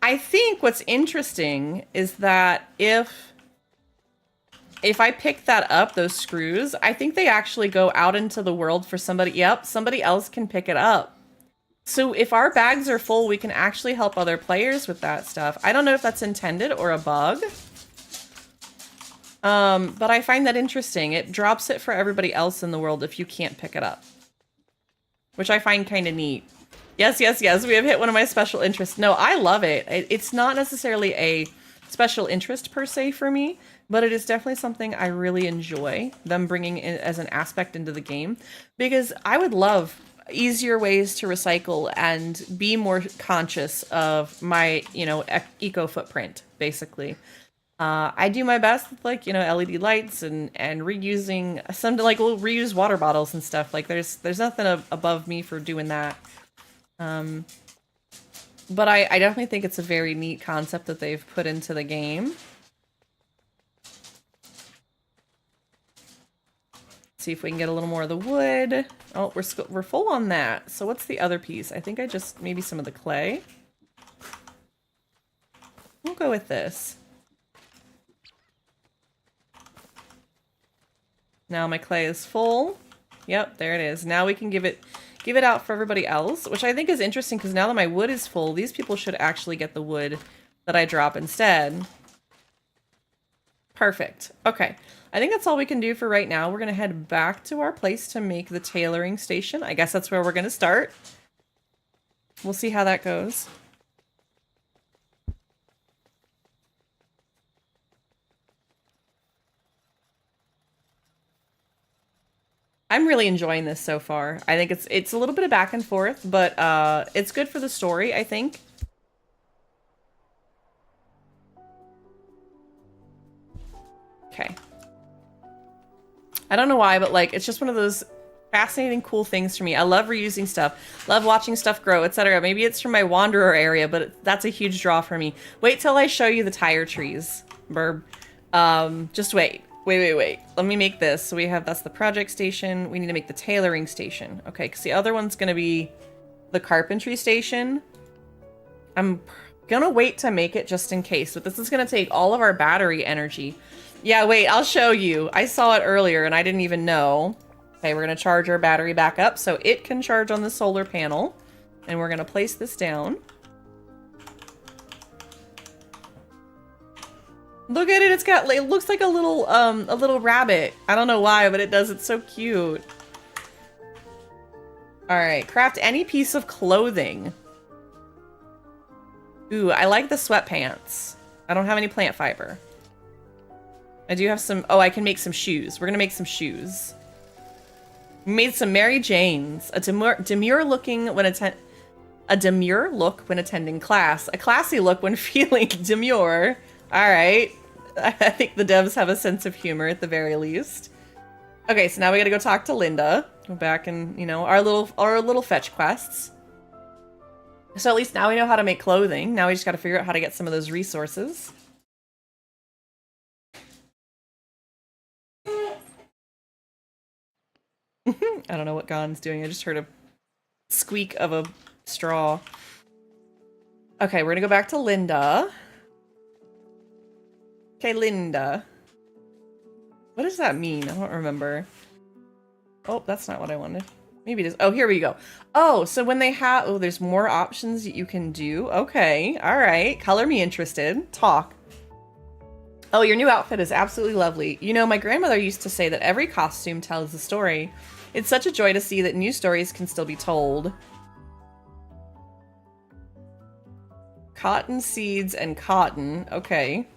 I think what's interesting is that if I pick that up, those screws, I think they actually go out into the world for somebody. Yep, somebody else can pick it up. So if our bags are full, we can actually help other players with that stuff. I don't know if that's intended or a bug. But I find that interesting. It drops it for everybody else in the world if you can't pick it up, which I find kind of neat. Yes, yes, yes. We have hit one of my special interests. No, I love it. It's not necessarily a special interest per se for me, but it is definitely something I really enjoy them bringing in as an aspect into the game, because I would love easier ways to recycle and be more conscious of my, eco footprint, basically. I do my best with LED lights and reusing some we'll reuse water bottles and stuff. Like there's nothing above me for doing that. But I definitely think it's a very neat concept that they've put into the game. See if we can get a little more of the wood. Oh, we're full on that. So what's the other piece? I think maybe some of the clay. We'll go with this. Now my clay is full. Yep, there it is. Now we can give it out for everybody else, which I think is interesting, because now that my wood is full, these people should actually get the wood that I drop instead. Perfect. Okay. I think that's all we can do for right now. We're going to head back to our place to make the tailoring station. I guess that's where we're going to start. We'll see how that goes. I'm really enjoying this so far. I think it's a little bit of back and forth, but it's good for the story, I think. Okay. I don't know why, but like it's just one of those fascinating, cool things for me. I love reusing stuff, love watching stuff grow, etc. Maybe it's from my wanderer area, but that's a huge draw for me. Wait till I show you the tire trees, Burb. Just wait. Wait. Let me make this. So we have, that's the project station. We need to make the tailoring station. Okay, because the other one's going to be the carpentry station. I'm going to wait to make it just in case, but this is going to take all of our battery energy. Yeah, wait, I'll show you. I saw it earlier and I didn't even know. Okay, we're going to charge our battery back up so it can charge on the solar panel. And we're going to place this down. Look at it, it's got, it looks like a little rabbit. I don't know why, but it does, it's so cute. All right, craft any piece of clothing. Ooh, I like the sweatpants. I don't have any plant fiber. I do have some, oh, I can make some shoes. We're gonna make some shoes. We made some Mary Janes, a demure look when attending class, a classy look when feeling demure. All right. I think the devs have a sense of humor at the very least. Okay, so now we gotta go talk to Linda. Go back and, you know, our little fetch quests. So at least now we know how to make clothing. Now we just gotta figure out how to get some of those resources. I don't know what Gon's doing. I just heard a squeak of a straw. Okay, we're gonna go back to Linda. Okay, Linda. What does that mean? I don't remember. Oh, that's not what I wanted. Maybe it is. Oh, here we go. Oh, so when they have... Oh, there's more options that you can do. Okay, all right. Color me interested. Talk. Oh, your new outfit is absolutely lovely. You know, my grandmother used to say that every costume tells a story. It's such a joy to see that new stories can still be told. Cotton seeds and cotton. Okay.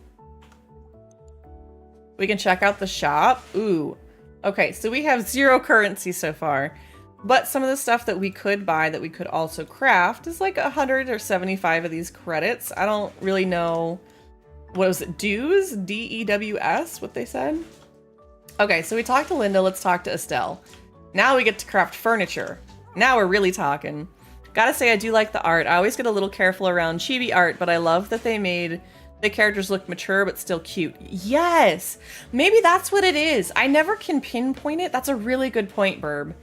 We can check out the shop. Ooh. Okay, so we have 0 currency so far. But some of the stuff that we could buy that we could also craft is like 100 or 75 of these credits. I don't really know. What was it? Dews? D-E-W-S? What they said? Okay, so we talked to Linda. Let's talk to Estelle. Now we get to craft furniture. Now we're really talking. Gotta say, I do like the art. I always get a little careful around chibi art, but I love that they made the characters look mature but still cute. Yes! Maybe that's what it is. I never can pinpoint it. That's a really good point, Burb.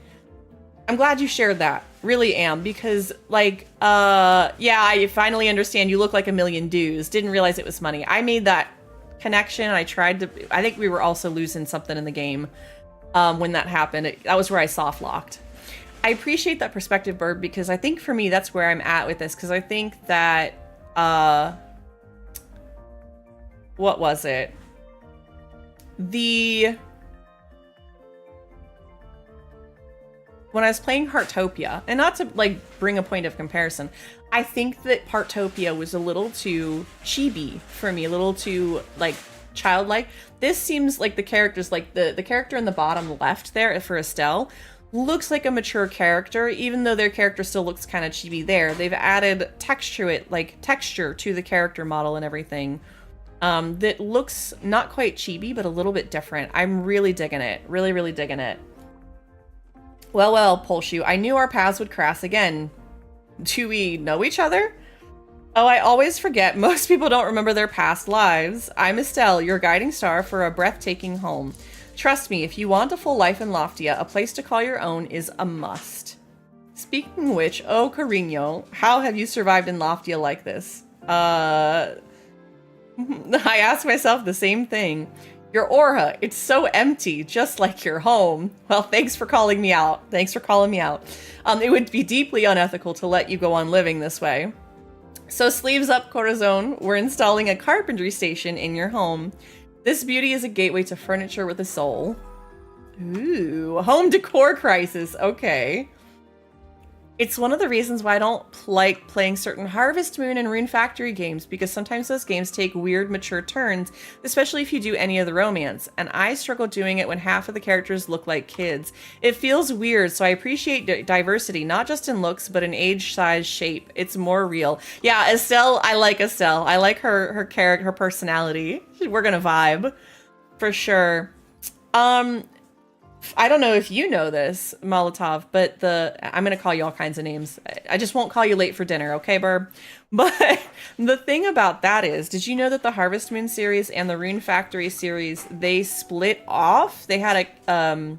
I'm glad you shared that. Really am. Because, like, yeah, I finally understand you look like a million dues. Didn't realize it was money. I made that connection. I tried to... I think we were also losing something in the game when that happened. That was where I soft locked. I appreciate that perspective, Burb, because I think for me that's where I'm at with this. Because I think that... what was it? When I was playing Heartopia, and not to like bring a point of comparison, I think that Heartopia was a little too chibi for me, a little too like childlike. This seems like the characters, like the character in the bottom left there for Estelle, looks like a mature character, even though their character still looks kind of chibi there. They've added texture to the character model and everything. That looks not quite chibi, but a little bit different. I'm really digging it. Really, really digging it. Well, Poleshoe, I knew our paths would cross again. Do we know each other? Oh, I always forget. Most people don't remember their past lives. I'm Estelle, your guiding star for a breathtaking home. Trust me, if you want a full life in Loftia, a place to call your own is a must. Speaking of which, oh, Carino, how have you survived in Loftia like this? I ask myself the same thing. Your aura, it's so empty, just like your home. Well, thanks for calling me out. Thanks for calling me out. It would be deeply unethical to let you go on living this way. So sleeves up, Corazon. We're installing a carpentry station in your home. This beauty is a gateway to furniture with a soul. Ooh, home decor crisis. Okay. It's one of the reasons why I don't like playing certain Harvest Moon and Rune Factory games, because sometimes those games take weird, mature turns, especially if you do any of the romance, and I struggle doing it when half of the characters look like kids. It feels weird, so I appreciate diversity, not just in looks, but in age, size, shape. It's more real. Yeah, Estelle, I like Estelle. I like her character, her personality. We're gonna vibe, for sure. I don't know if you know this, Molotov, but I'm going to call you all kinds of names. I just won't call you late for dinner, okay, Burb? But the thing about that is, did you know that the Harvest Moon series and the Rune Factory series, they split off? They had the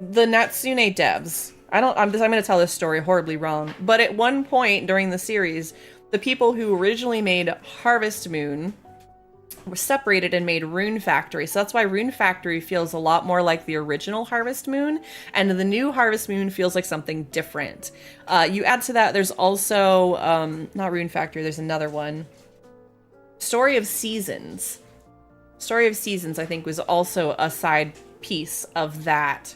Natsune devs. I'm going to tell this story horribly wrong, but at one point during the series, the people who originally made Harvest Moon were separated and made Rune Factory. So that's why Rune Factory feels a lot more like the original Harvest Moon, and the new Harvest Moon feels like something different. You add to that, there's also, not Rune Factory, there's another one. Story of Seasons. Story of Seasons, I think, was also a side piece of that.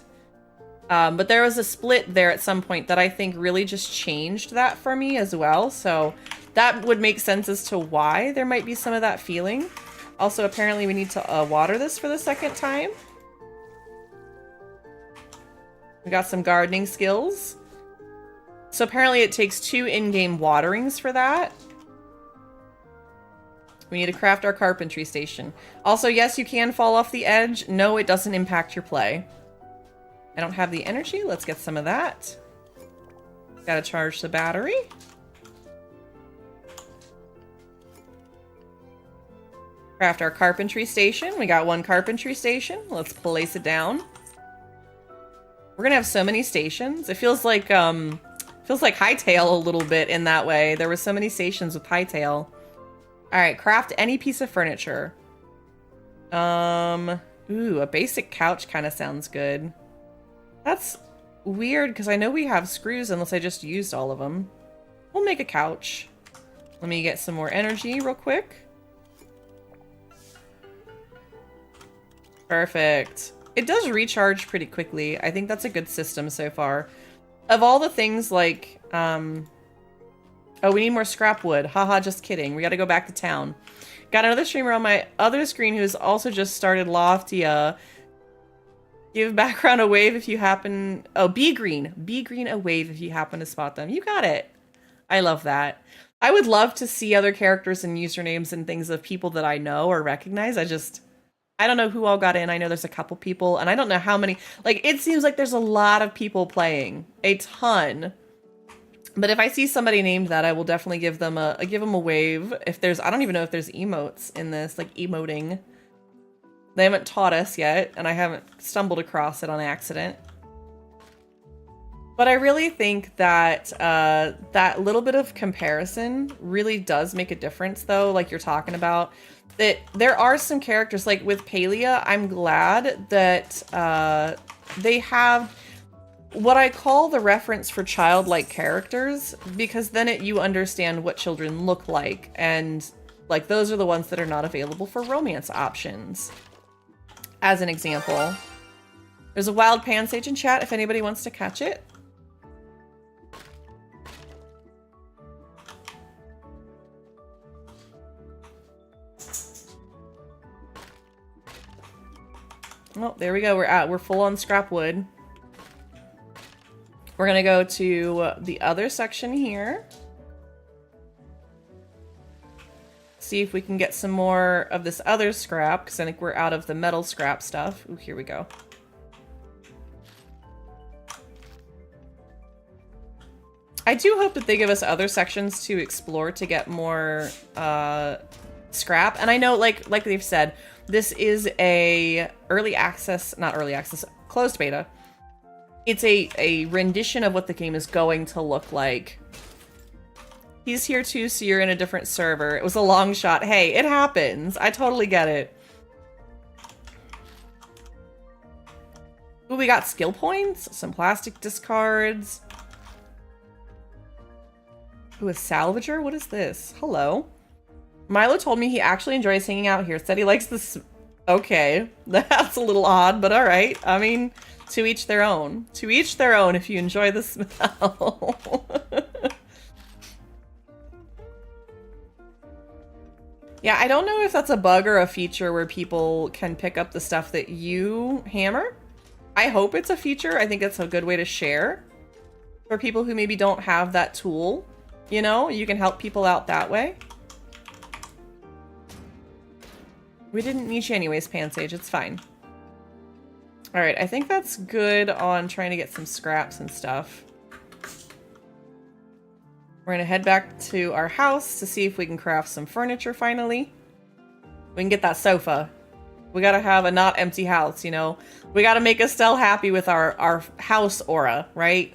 But there was a split there at some point that I think really just changed that for me as well. So that would make sense as to why there might be some of that feeling. Also, apparently we need to water this for the second time. We got some gardening skills. So apparently it takes 2 in-game waterings for that. We need to craft our carpentry station. Also, yes, you can fall off the edge. No, it doesn't impact your play. I don't have the energy. Let's get some of that. Gotta charge the battery. Craft our carpentry station. We got 1 carpentry station. Let's place it down. We're gonna have so many stations. It feels like Hightail a little bit in that way. There were so many stations with Hightail. Alright, craft any piece of furniture. Ooh, a basic couch kind of sounds good. That's weird because I know we have screws unless I just used all of them. We'll make a couch. Let me get some more energy real quick. Perfect. It does recharge pretty quickly. I think that's a good system so far. Of all the things like, oh, we need more scrap wood. Haha, just kidding. We gotta go back to town. Got another streamer on my other screen who's also just started Loftia. Give background a wave if you happen... Oh, be green. Be green a wave if you happen to spot them. You got it. I love that. I would love to see other characters and usernames and things of people that I know or recognize. I don't know who all got in. I know there's a couple people, and I don't know how many. Like, it seems like there's a lot of people playing. A ton. But if I see somebody named that, I will definitely give them a wave. If there's... I don't even know if there's emotes in this, like emoting. They haven't taught us yet, and I haven't stumbled across it on accident. But I really think that that little bit of comparison really does make a difference, though, like you're talking about. That there are some characters, like with Palia, I'm glad that they have what I call the reference for childlike characters, because then you understand what children look like, and like those are the ones that are not available for romance options. As an example, there's a wild pansage in chat if anybody wants to catch it. Oh, there we go. We're full on scrap wood. We're gonna go to the other section here. See if we can get some more of this other scrap, because I think we're out of the metal scrap stuff. Ooh, here we go. I do hope that they give us other sections to explore to get more scrap. And I know, like they've said, this is a closed beta. It's a rendition of what the game is going to look like. He's here too, so you're in a different server. It was a long shot. Hey, it happens. I totally get it. Ooh, we got skill points, some plastic discards. Ooh, a salvager? What is this? Hello. Milo told me he actually enjoys hanging out here. Said he likes this. Okay, that's a little odd, but all right. I mean, to each their own. To each their own if you enjoy the smell. Yeah, I don't know if that's a bug or a feature where people can pick up the stuff that you hammer. I hope it's a feature. I think it's a good way to share for people who maybe don't have that tool. You know, you can help people out that way. We didn't need you anyways, Pansage. It's fine. All right, I think that's good on trying to get some scraps and stuff. We're gonna head back to our house to see if we can craft some furniture finally. We can get that sofa. We gotta have a not empty house, you know? We gotta make Estelle happy with our house aura, right?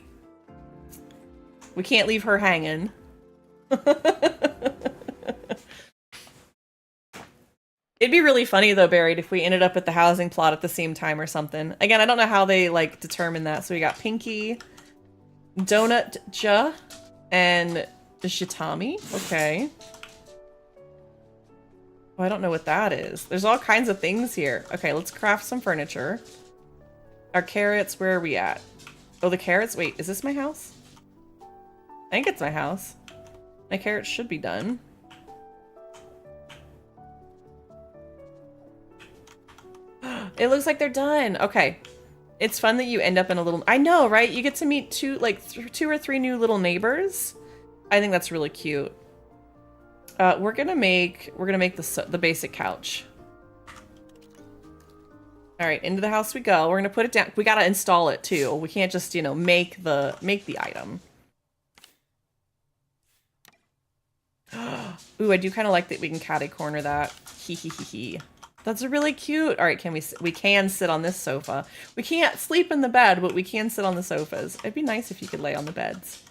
We can't leave her hanging. It'd be really funny though, Buried, if we ended up at the housing plot at the same time or something. Again, I don't know how they like determine that. So we got Pinky, Donut Ja, and Shitami. Okay. Oh, I don't know what that is. There's all kinds of things here. Okay, let's craft some furniture. Our carrots, where are we at? Oh, the carrots? Wait, is this my house? I think it's my house. My carrots should be done. It looks like they're done. Okay. It's fun that you end up in a little... I know, right? You get to meet two or three new little neighbors. I think that's really cute. We're gonna make the basic couch. All right, into the house we go. We're gonna put it down. We gotta install it too. We can't just, you know, make the item. Ooh, I do kind of like that we can catty corner that. Hee hee hee hee. That's really cute. All right, we can sit on this sofa. We can't sleep in the bed, but we can sit on the sofas. It'd be nice if you could lay on the beds.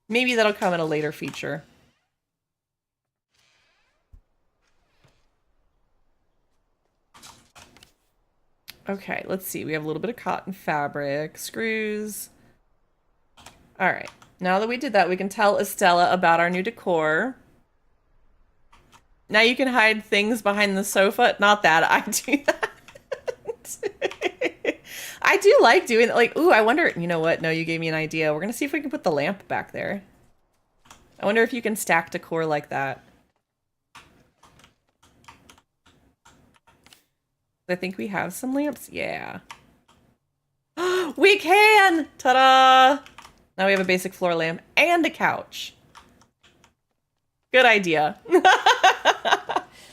Maybe that'll come in a later feature. Okay, let's see. We have a little bit of cotton fabric, screws. All right. Now that we did that, we can tell Estella about our new decor. Now you can hide things behind the sofa. Not that I do that. I do like doing it. Like, ooh, I wonder, you know what? No, you gave me an idea. We're going to see if we can put the lamp back there. I wonder if you can stack decor like that. I think we have some lamps. Yeah. We can! Ta-da! Now we have a basic floor lamp and a couch. Good idea.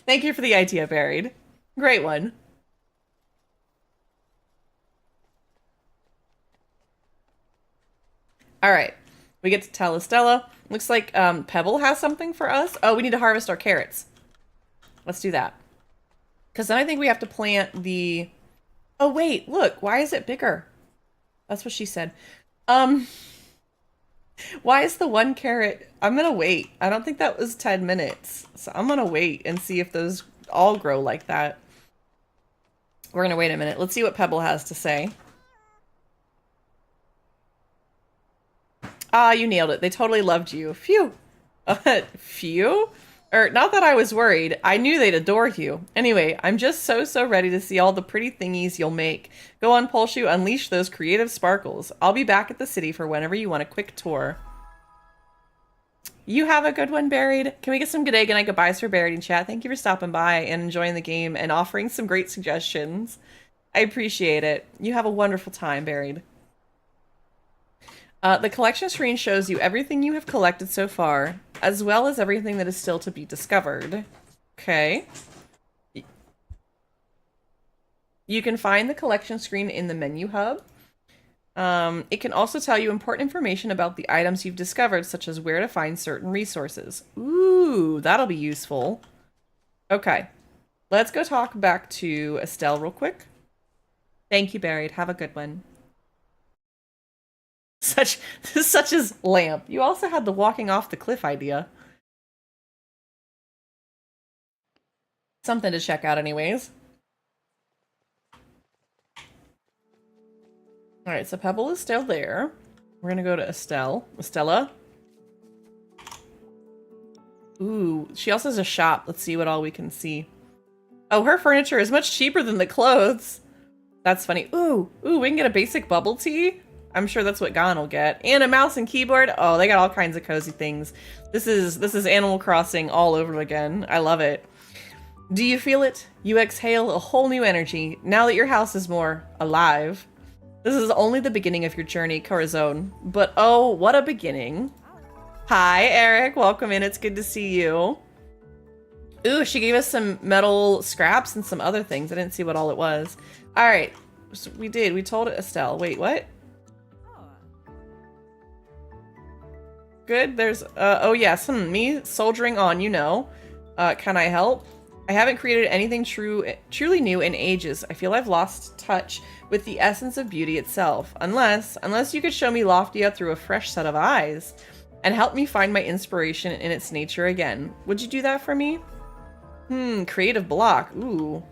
Thank you for the idea, Buried. Great one. All right. We get to tell Estella. Looks like Pebble has something for us. Oh, we need to harvest our carrots. Let's do that. Because then I think we have to plant the... Oh, wait. Look. Why is it bigger? That's what she said. Why is the one carrot... I'm going to wait. I don't think that was 10 minutes. So I'm going to wait and see if those all grow like that. We're going to wait a minute. Let's see what Pebble has to say. Ah, you nailed it. They totally loved you. Phew. Phew? Not that I was worried. I knew they'd adore you. Anyway, I'm just so ready to see all the pretty thingies you'll make. Go on, Polshu, unleash those creative sparkles. I'll be back at the city for whenever you want a quick tour. You have a good one, Buried. Can we get some good day, good night, goodbyes for Buried in chat? Thank you for stopping by and enjoying the game and offering some great suggestions. I appreciate it. You have a wonderful time, Buried. The collection screen shows you everything you have collected so far, as well as everything that is still to be discovered. Okay. You can find the collection screen in the menu hub. It can also tell you important information about the items you've discovered, such as where to find certain resources. Ooh, that'll be useful. Okay. Let's go talk back to Estelle real quick. Thank you, Buried. Have a good one. Such as lamp. You also had the walking off the cliff idea. Something to check out anyways. Alright, so Pebble is still there. We're gonna go to Estella. Ooh, she also has a shop. Let's see what all we can see. Oh, her furniture is much cheaper than the clothes. That's funny. Ooh, we can get a basic bubble tea. I'm sure that's what Gon will get. And a mouse and keyboard. Oh, they got all kinds of cozy things. This is Animal Crossing all over again. I love it. Do you feel it? You exhale a whole new energy now that your house is more alive. This is only the beginning of your journey, Corazon. But oh, what a beginning. Hi, Eric. Welcome in. It's good to see you. Ooh, she gave us some metal scraps and some other things. I didn't see what all it was. All right. So we did. We told Estelle. Wait, what? Good. There's, oh yes. Me soldiering on, you know. Can I help? I haven't created anything truly new in ages. I feel I've lost touch with the essence of beauty itself. Unless you could show me Loftia through a fresh set of eyes and help me find my inspiration in its nature again. Would you do that for me? Creative block. Ooh.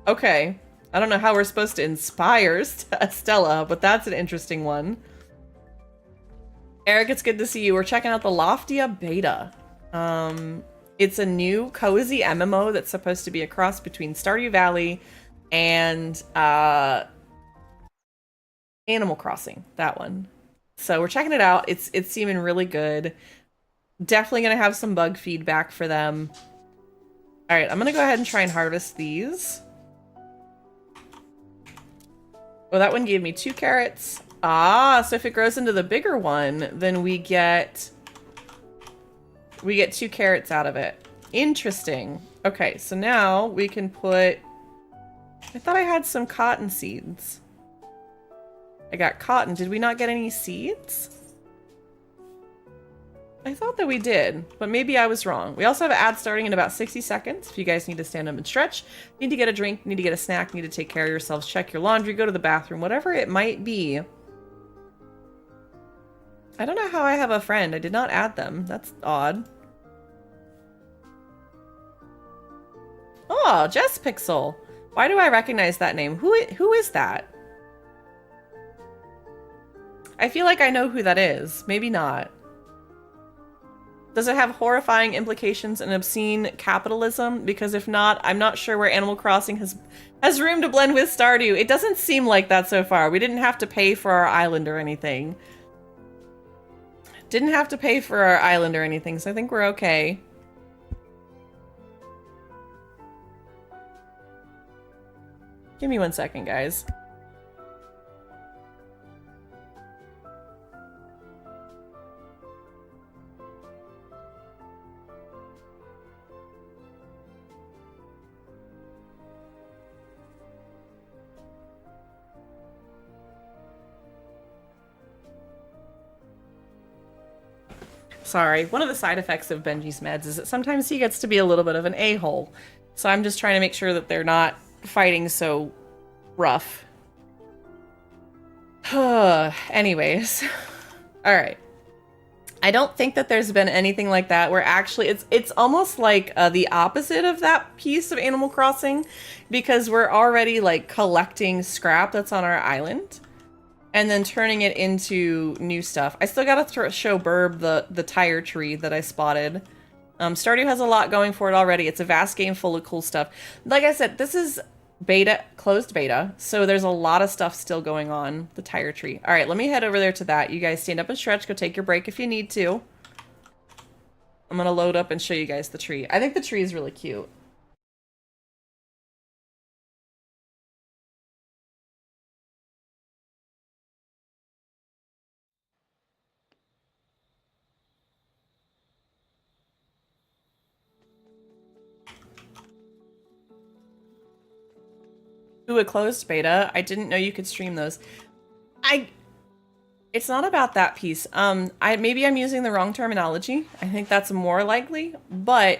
Okay. I don't know how we're supposed to inspire Stella, but that's an interesting one. Eric, it's good to see you. We're checking out the Loftia beta. It's a new cozy MMO that's supposed to be a cross between Stardew Valley and Animal Crossing, that one. So we're checking it out. It's seeming really good. Definitely gonna have some bug feedback for them. All right, I'm gonna go ahead and try and harvest these. Oh, that one gave me 2 carrots. Ah, so if it grows into the bigger one, then we get 2 carrots out of it. Interesting. Okay, so now we can put... I thought I had some cotton seeds. I got cotton. Did we not get any seeds? I thought that we did, but maybe I was wrong. We also have an ad starting in about 60 seconds. If you guys need to stand up and stretch, need to get a drink, need to get a snack, need to take care of yourselves, check your laundry, go to the bathroom, whatever it might be. I don't know how I have a friend. I did not add them. That's odd. Oh, Jess Pixel. Why do I recognize that name? Who is that? I feel like I know who that is. Maybe not. Does it have horrifying implications and obscene capitalism? Because if not, I'm not sure where Animal Crossing has room to blend with Stardew. It doesn't seem like that so far. We didn't have to pay for our island or anything. Didn't have to pay for our island or anything, so I think we're okay. Give me 1 second, guys. Sorry, one of the side effects of Benji's meds is that sometimes he gets to be a little bit of an a-hole. So I'm just trying to make sure that they're not fighting so rough. Anyways. Alright. I don't think that there's been anything like that where actually it's almost like the opposite of that piece of Animal Crossing, because we're already like collecting scrap that's on our island and then turning it into new stuff. I still gotta show Burb the tire tree that I spotted. Stardew has a lot going for it already. It's a vast game full of cool stuff. Like I said, this is beta, closed beta, so there's a lot of stuff still going on. The tire tree. All right, let me head over there to that. You guys stand up and stretch. Go take your break if you need to. I'm gonna load up and show you guys the tree. I think the tree is really cute. Ooh, a closed beta. I didn't know you could stream those. It's not about that piece. Maybe I'm using the wrong terminology. I think that's more likely, but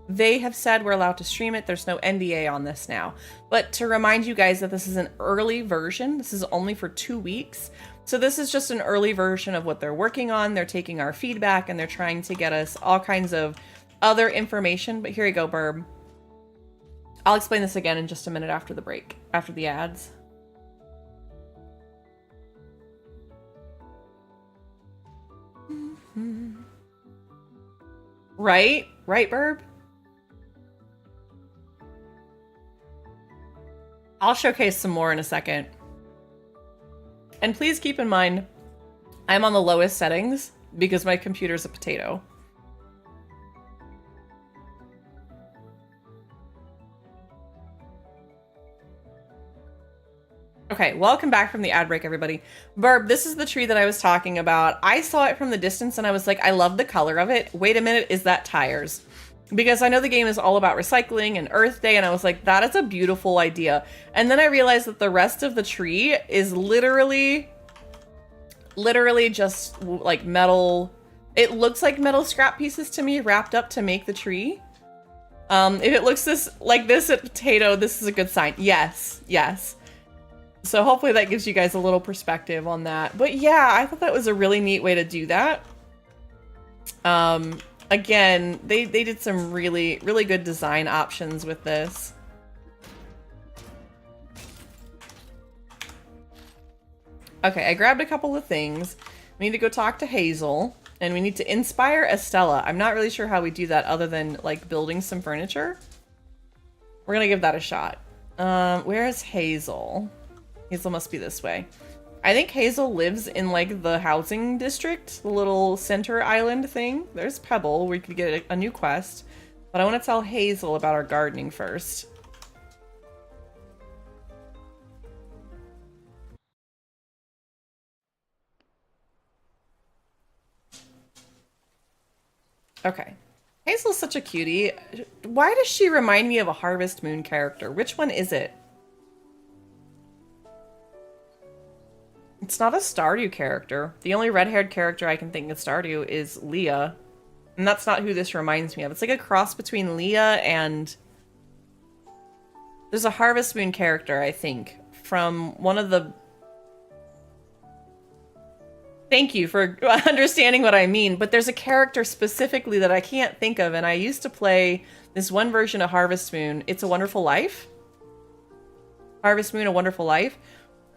they have said we're allowed to stream it. There's no NDA on this now. But to remind you guys that this is an early version. This is only for 2 weeks. So this is just an early version of what they're working on. They're taking our feedback and they're trying to get us all kinds of other information. But here you go, Burb. I'll explain this again in just a minute after the break, after the ads. Right? Right, Burb? I'll showcase some more in a second. And please keep in mind, I'm on the lowest settings because my computer's a potato. Okay, welcome back from the ad break, everybody. Burb, this is the tree that I was talking about. I saw it from the distance and I was like, I love the color of it. Wait a minute, is that tires? Because I know the game is all about recycling and Earth Day, and I was like, that is a beautiful idea. And then I realized that the rest of the tree is literally just like metal. It looks like metal scrap pieces to me wrapped up to make the tree. If it looks like this at potato, this is a good sign. Yes, yes. So hopefully that gives you guys a little perspective on that. But yeah, I thought that was a really neat way to do that. Again, they did some really, really good design options with this. Okay, I grabbed a couple of things. We need to go talk to Hazel, and we need to inspire Estella. I'm not really sure how we do that other than like building some furniture. We're gonna give that a shot. Where is Hazel? Hazel must be this way. I think Hazel lives in like the housing district, the little center island thing. There's Pebble, we could get a new quest. But I want to tell Hazel about our gardening first. Okay. Hazel's such a cutie. Why does she remind me of a Harvest Moon character? Which one is it? It's not a Stardew character. The only red-haired character I can think of Stardew is Leah. And that's not who this reminds me of. It's like a cross between Leah and... There's a Harvest Moon character, I think, from one of the... Thank you for understanding what I mean, but there's a character specifically that I can't think of, and I used to play this one version of Harvest Moon, It's a Wonderful Life? Harvest Moon, A Wonderful Life?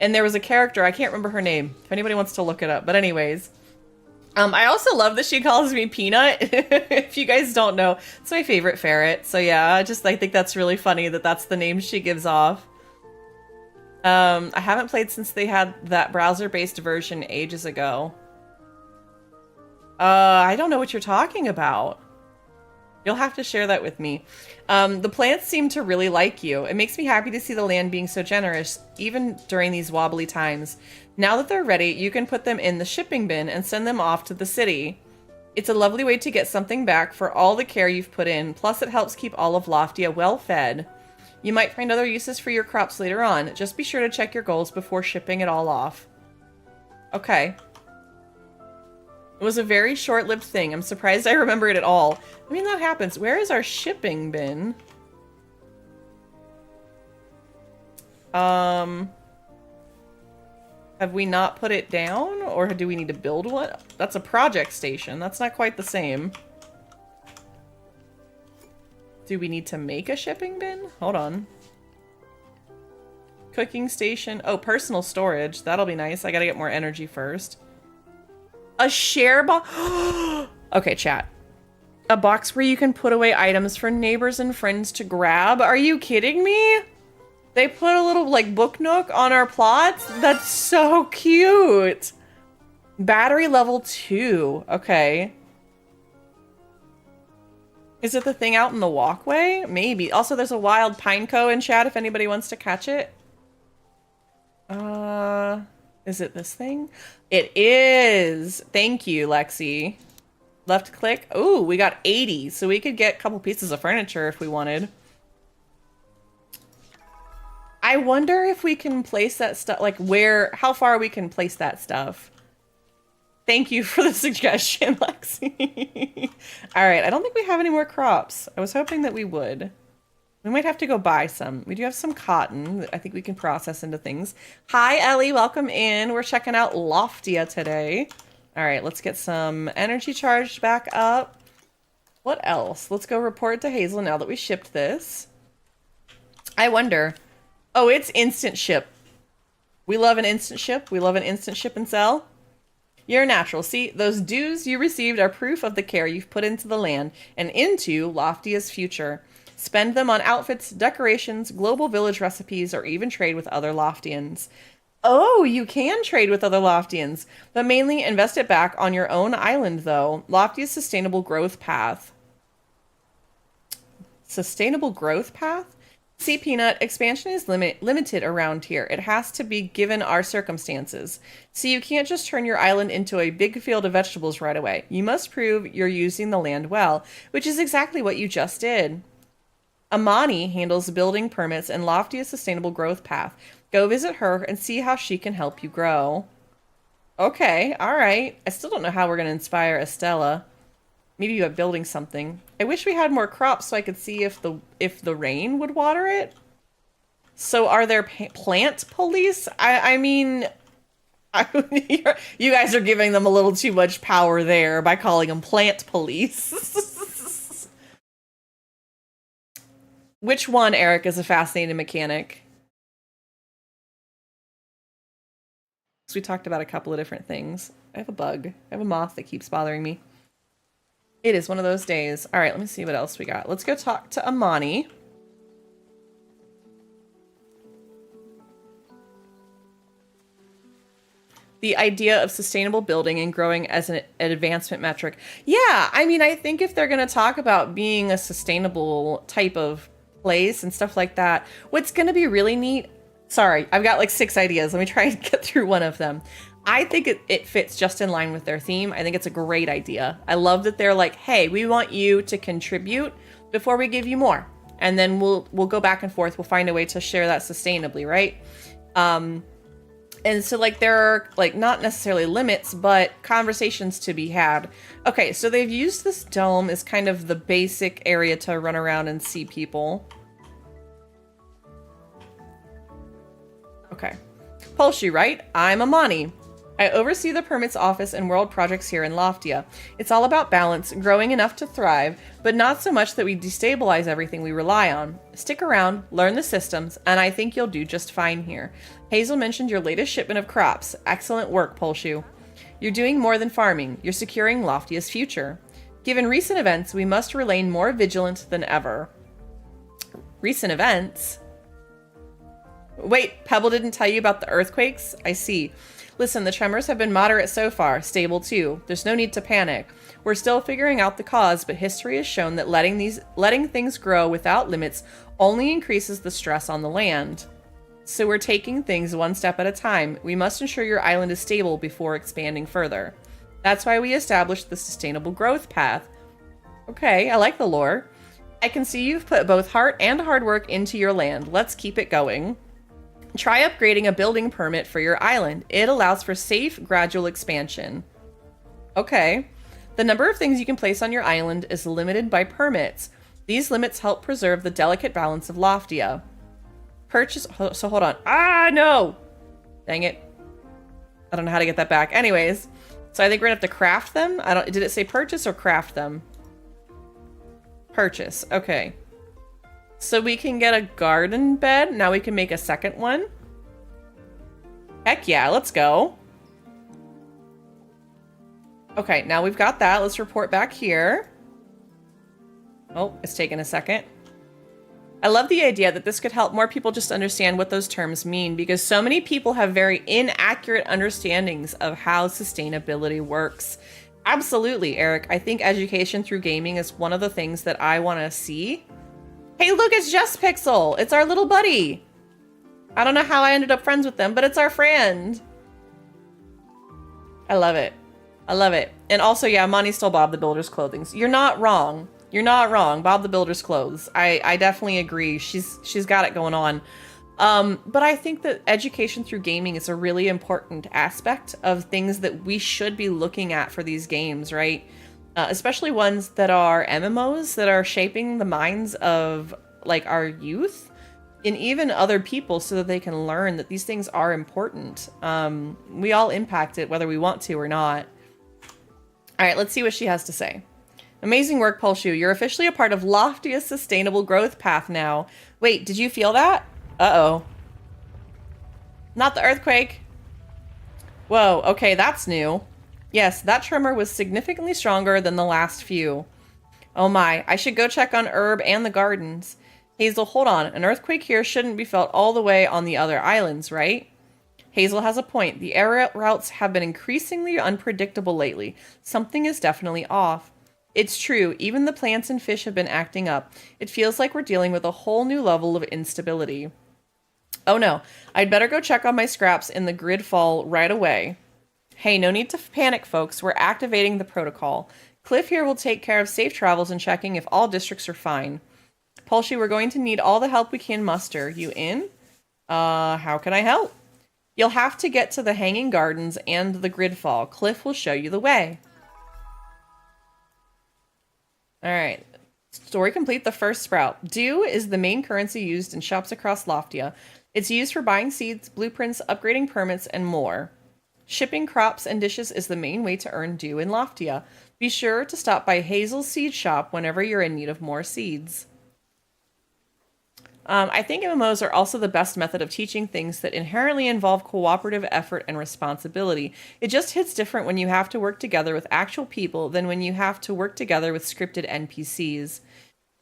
And there was a character, I can't remember her name, if anybody wants to look it up. But anyways, I also love that she calls me Peanut. If you guys don't know, it's my favorite ferret. So yeah, I think that's really funny that that's the name she gives off. I haven't played since they had that browser-based version ages ago. I don't know what you're talking about. You'll have to share that with me. The plants seem to really like you. It makes me happy to see the land being so generous, even during these wobbly times. Now that they're ready, you can put them in the shipping bin and send them off to the city. It's a lovely way to get something back for all the care you've put in, plus it helps keep all of Loftia well fed. You might find other uses for your crops later on. Just be sure to check your goals before shipping it all off. Okay. It was a very short-lived thing. I'm surprised I remember it at all. I mean, that happens. Where is our shipping bin? Have we not put it down? Or do we need to build one? That's a project station. That's not quite the same. Do we need to make a shipping bin? Hold on. Cooking station. Oh, personal storage. That'll be nice. I gotta get more energy first. A share box. Okay, chat. A box where you can put away items for neighbors and friends to grab? Are you kidding me? They put a little, like, book nook on our plots? That's so cute. Battery level 2. Okay. Is it the thing out in the walkway? Maybe. Also, there's a wild pineco in chat if anybody wants to catch it. Is it this thing? It is. Thank you, Lexi. Left click. Ooh, we got 80. So we could get a couple pieces of furniture if we wanted. I wonder if we can place that stuff, like how far we can place that stuff. Thank you for the suggestion, Lexi. All right, I don't think we have any more crops. I was hoping that we would. We might have to go buy some. We do have some cotton that I think we can process into things. Hi, Ellie. Welcome in. We're checking out Loftia today. All right, let's get some energy charged back up. What else? Let's go report to Hazel now that we shipped this. I wonder. Oh, it's instant ship. We love an instant ship. We love an instant ship and sell. You're natural. See, those dues you received are proof of the care you've put into the land and into Loftia's future. Spend them on outfits, decorations, global village recipes, or even trade with other Loftians. Oh, you can trade with other Loftians, but mainly invest it back on your own island, though. Loftia's sustainable growth path. Sustainable growth path? See, Peanut, expansion is limited around here. It has to be given our circumstances. See, you can't just turn your island into a big field of vegetables right away. You must prove you're using the land well, which is exactly what you just did. Amani handles building permits and Loftia's sustainable growth path. Go visit her and see how she can help you grow. Okay, all right. I still don't know how we're going to inspire Estella. Maybe by building something. I wish we had more crops so I could see if the rain would water it. So are there plant police? I mean, you guys are giving them a little too much power there by calling them plant police. Which one, Eric, is a fascinating mechanic? So we talked about a couple of different things. I have a bug. I have a moth that keeps bothering me. It is one of those days. All right, let me see what else we got. Let's go talk to Amani. The idea of sustainable building and growing as an advancement metric. Yeah, I mean, I think if they're going to talk about being a sustainable type of place and stuff like that, what's going to be really neat... Sorry, I've got like 6 ideas. Let me try and get through one of them. I think it fits just in line with their theme. I think it's a great idea. I love that they're like, hey, we want you to contribute before we give you more. And then we'll go back and forth. We'll find a way to share that sustainably, right? And so like there are like not necessarily limits, but conversations to be had. Okay, so they've used this dome as kind of the basic area to run around and see people. Okay. Polshu, right? I'm Amani. I oversee the permits office and world projects here in Loftia. It's all about balance, growing enough to thrive, but not so much that we destabilize everything we rely on. Stick around, learn the systems, and I think you'll do just fine here. Hazel mentioned your latest shipment of crops. Excellent work, Polshu. You're doing more than farming. You're securing Loftia's future. Given recent events, we must remain more vigilant than ever. Recent events? Wait, Pebble didn't tell you about the earthquakes? I see. Listen, the tremors have been moderate so far, stable too. There's no need to panic. We're still figuring out the cause, but history has shown that letting things grow without limits only increases the stress on the land. So we're taking things one step at a time. We must ensure your island is stable before expanding further. That's why we established the sustainable growth path. Okay, I like the lore. I can see you've put both heart and hard work into your land. Let's keep it going. Try upgrading a building permit for your island. It allows for safe, gradual expansion. Okay. The number of things you can place on your island is limited by permits. These limits help preserve the delicate balance of Loftia. Purchase... So hold on. Ah, no! Dang it. I don't know how to get that back. Anyways. So I think we're gonna have to craft them. Did it say purchase or craft them? Purchase. Okay. So we can get a garden bed. Now we can make a second one. Heck yeah, let's go. Okay, now we've got that. Let's report back here. Oh, it's taking a second. I love the idea that this could help more people just understand what those terms mean, because so many people have very inaccurate understandings of how sustainability works. Absolutely, Eric. I think education through gaming is one of the things that I want to see. Hey, look, it's Just Pixel. It's our little buddy. I don't know how I ended up friends with them, but it's our friend. I love it. I love it. And also, yeah, Monty stole Bob the Builder's clothing. You're not wrong. You're not wrong. Bob the Builder's clothes. I definitely agree. She's got it going on. But I think that education through gaming is a really important aspect of things that we should be looking at for these games, right? Especially ones that are MMOs that are shaping the minds of like our youth and even other people so that they can learn that these things are important. We all impact it whether we want to or not. All right, let's see what she has to say. Amazing work, Polshu. You're officially a part of Loftia's sustainable growth path now. Wait, did you feel that? Uh-oh. Not the earthquake. Whoa, okay, that's new. Yes, that tremor was significantly stronger than the last few. Oh my, I should go check on Herb and the gardens. Hazel, hold on. An earthquake here shouldn't be felt all the way on the other islands, right? Hazel has a point. The air routes have been increasingly unpredictable lately. Something is definitely off. It's true, even the plants and fish have been acting up. It feels like we're dealing with a whole new level of instability. Oh no, I'd better go check on my scraps in the grid fall right away. Hey, no need to panic, folks. We're activating the protocol. Cliff here will take care of safe travels and checking if all districts are fine. Polshi, we're going to need all the help we can muster. You in? How can I help? You'll have to get to the Hanging Gardens and the Gridfall. Cliff will show you the way. Alright. Story complete, the first sprout. Dew is the main currency used in shops across Loftia. It's used for buying seeds, blueprints, upgrading permits, and more. Shipping crops and dishes is the main way to earn dew in Loftia. Be sure to stop by Hazel's seed shop whenever you're in need of more seeds. I think MMOs are also the best method of teaching things that inherently involve cooperative effort and responsibility. It just hits different when you have to work together with actual people than when you have to work together with scripted NPCs.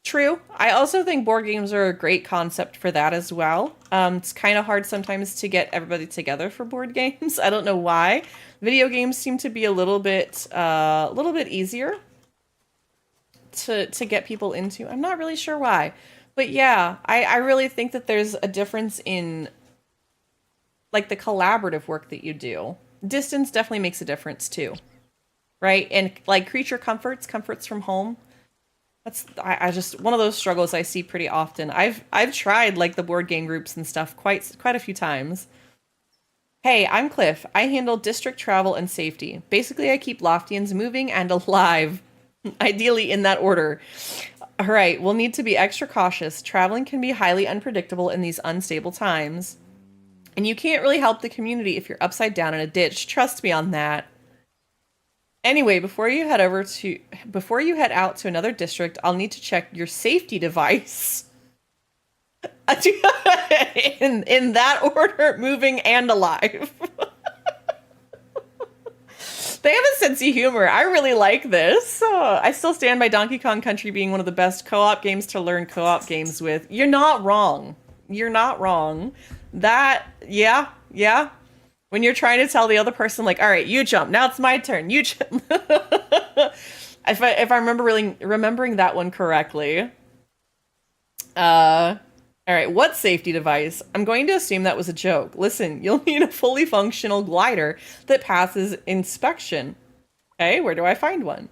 True. I also think board games are a great concept for that as well. It's kind of hard sometimes to get everybody together for board games. I don't know why. Video games seem to be a little bit easier to get people into. I'm not really sure why. But yeah, I really think that there's a difference in like the collaborative work that you do. Distance definitely makes a difference too. Right? And like creature comforts from home. That's I just one of those struggles I see pretty often. I've tried like the board game groups and stuff quite a few times. Hey, I'm Cliff. I handle district travel and safety. Basically, I keep Loftians moving and alive. Ideally in that order. All right, we'll need to be extra cautious. Traveling can be highly unpredictable in these unstable times. And you can't really help the community if you're upside down in a ditch. Trust me on that. Anyway, before you head out to another district, I'll need to check your safety device. in that order, moving and alive. They have a sense of humor. I really like this. I still stand by Donkey Kong Country being one of the best co-op games to learn co-op games with. You're not wrong. You're not wrong. That, yeah. When you're trying to tell the other person, like, all right, you jump. Now it's my turn. You jump. If I remember remembering that one correctly. All right, what safety device? I'm going to assume that was a joke. Listen, you'll need a fully functional glider that passes inspection. Okay, where do I find one?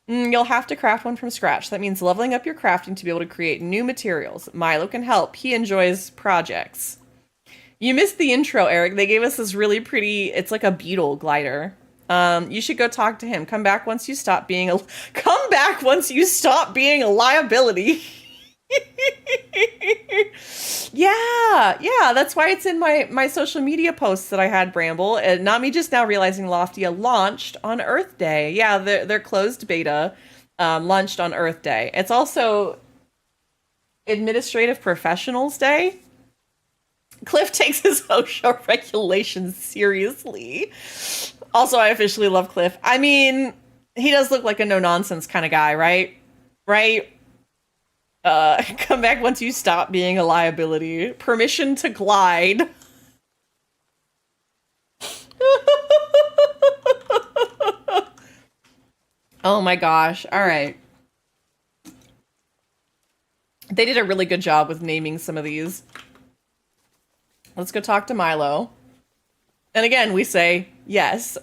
You'll have to craft one from scratch. That means leveling up your crafting to be able to create new materials. Milo can help. He enjoys projects. You missed the intro, Eric. They gave us this really pretty, it's like a beetle glider. You should go talk to him. Come back once you stop being a liability. Yeah, that's why it's in my social media posts that I had, Bramble. And not me just now realizing Loftia launched on Earth Day. Yeah, their closed beta launched on Earth Day. It's also Administrative Professionals Day. Cliff takes his OSHA regulations seriously. Also, I officially love Cliff. I mean, he does look like a no-nonsense kind of guy, right? Right? Come back once you stop being a liability. Permission to glide. Oh my gosh. All right. They did a really good job with naming some of these. Let's go talk to Milo. And again, we say yes.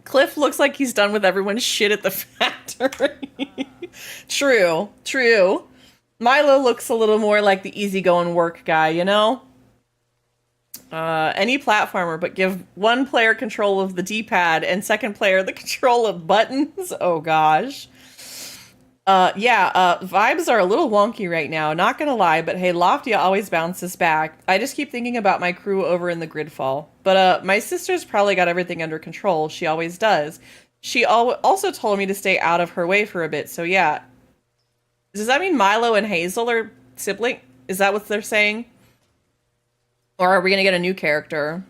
Cliff looks like he's done with everyone's shit at the factory. True. Milo looks a little more like the easygoing work guy, you know? Any platformer, but give one player control of the D-pad and second player the control of buttons. Oh gosh. Vibes are a little wonky right now, not gonna lie, but hey, Loftia always bounces back. I just keep thinking about my crew over in the Gridfall. But my sister's probably got everything under control. She always does. She also told me to stay out of her way for a bit, so yeah. Does that mean Milo and Hazel are sibling? Is that what they're saying? Or are we gonna get a new character?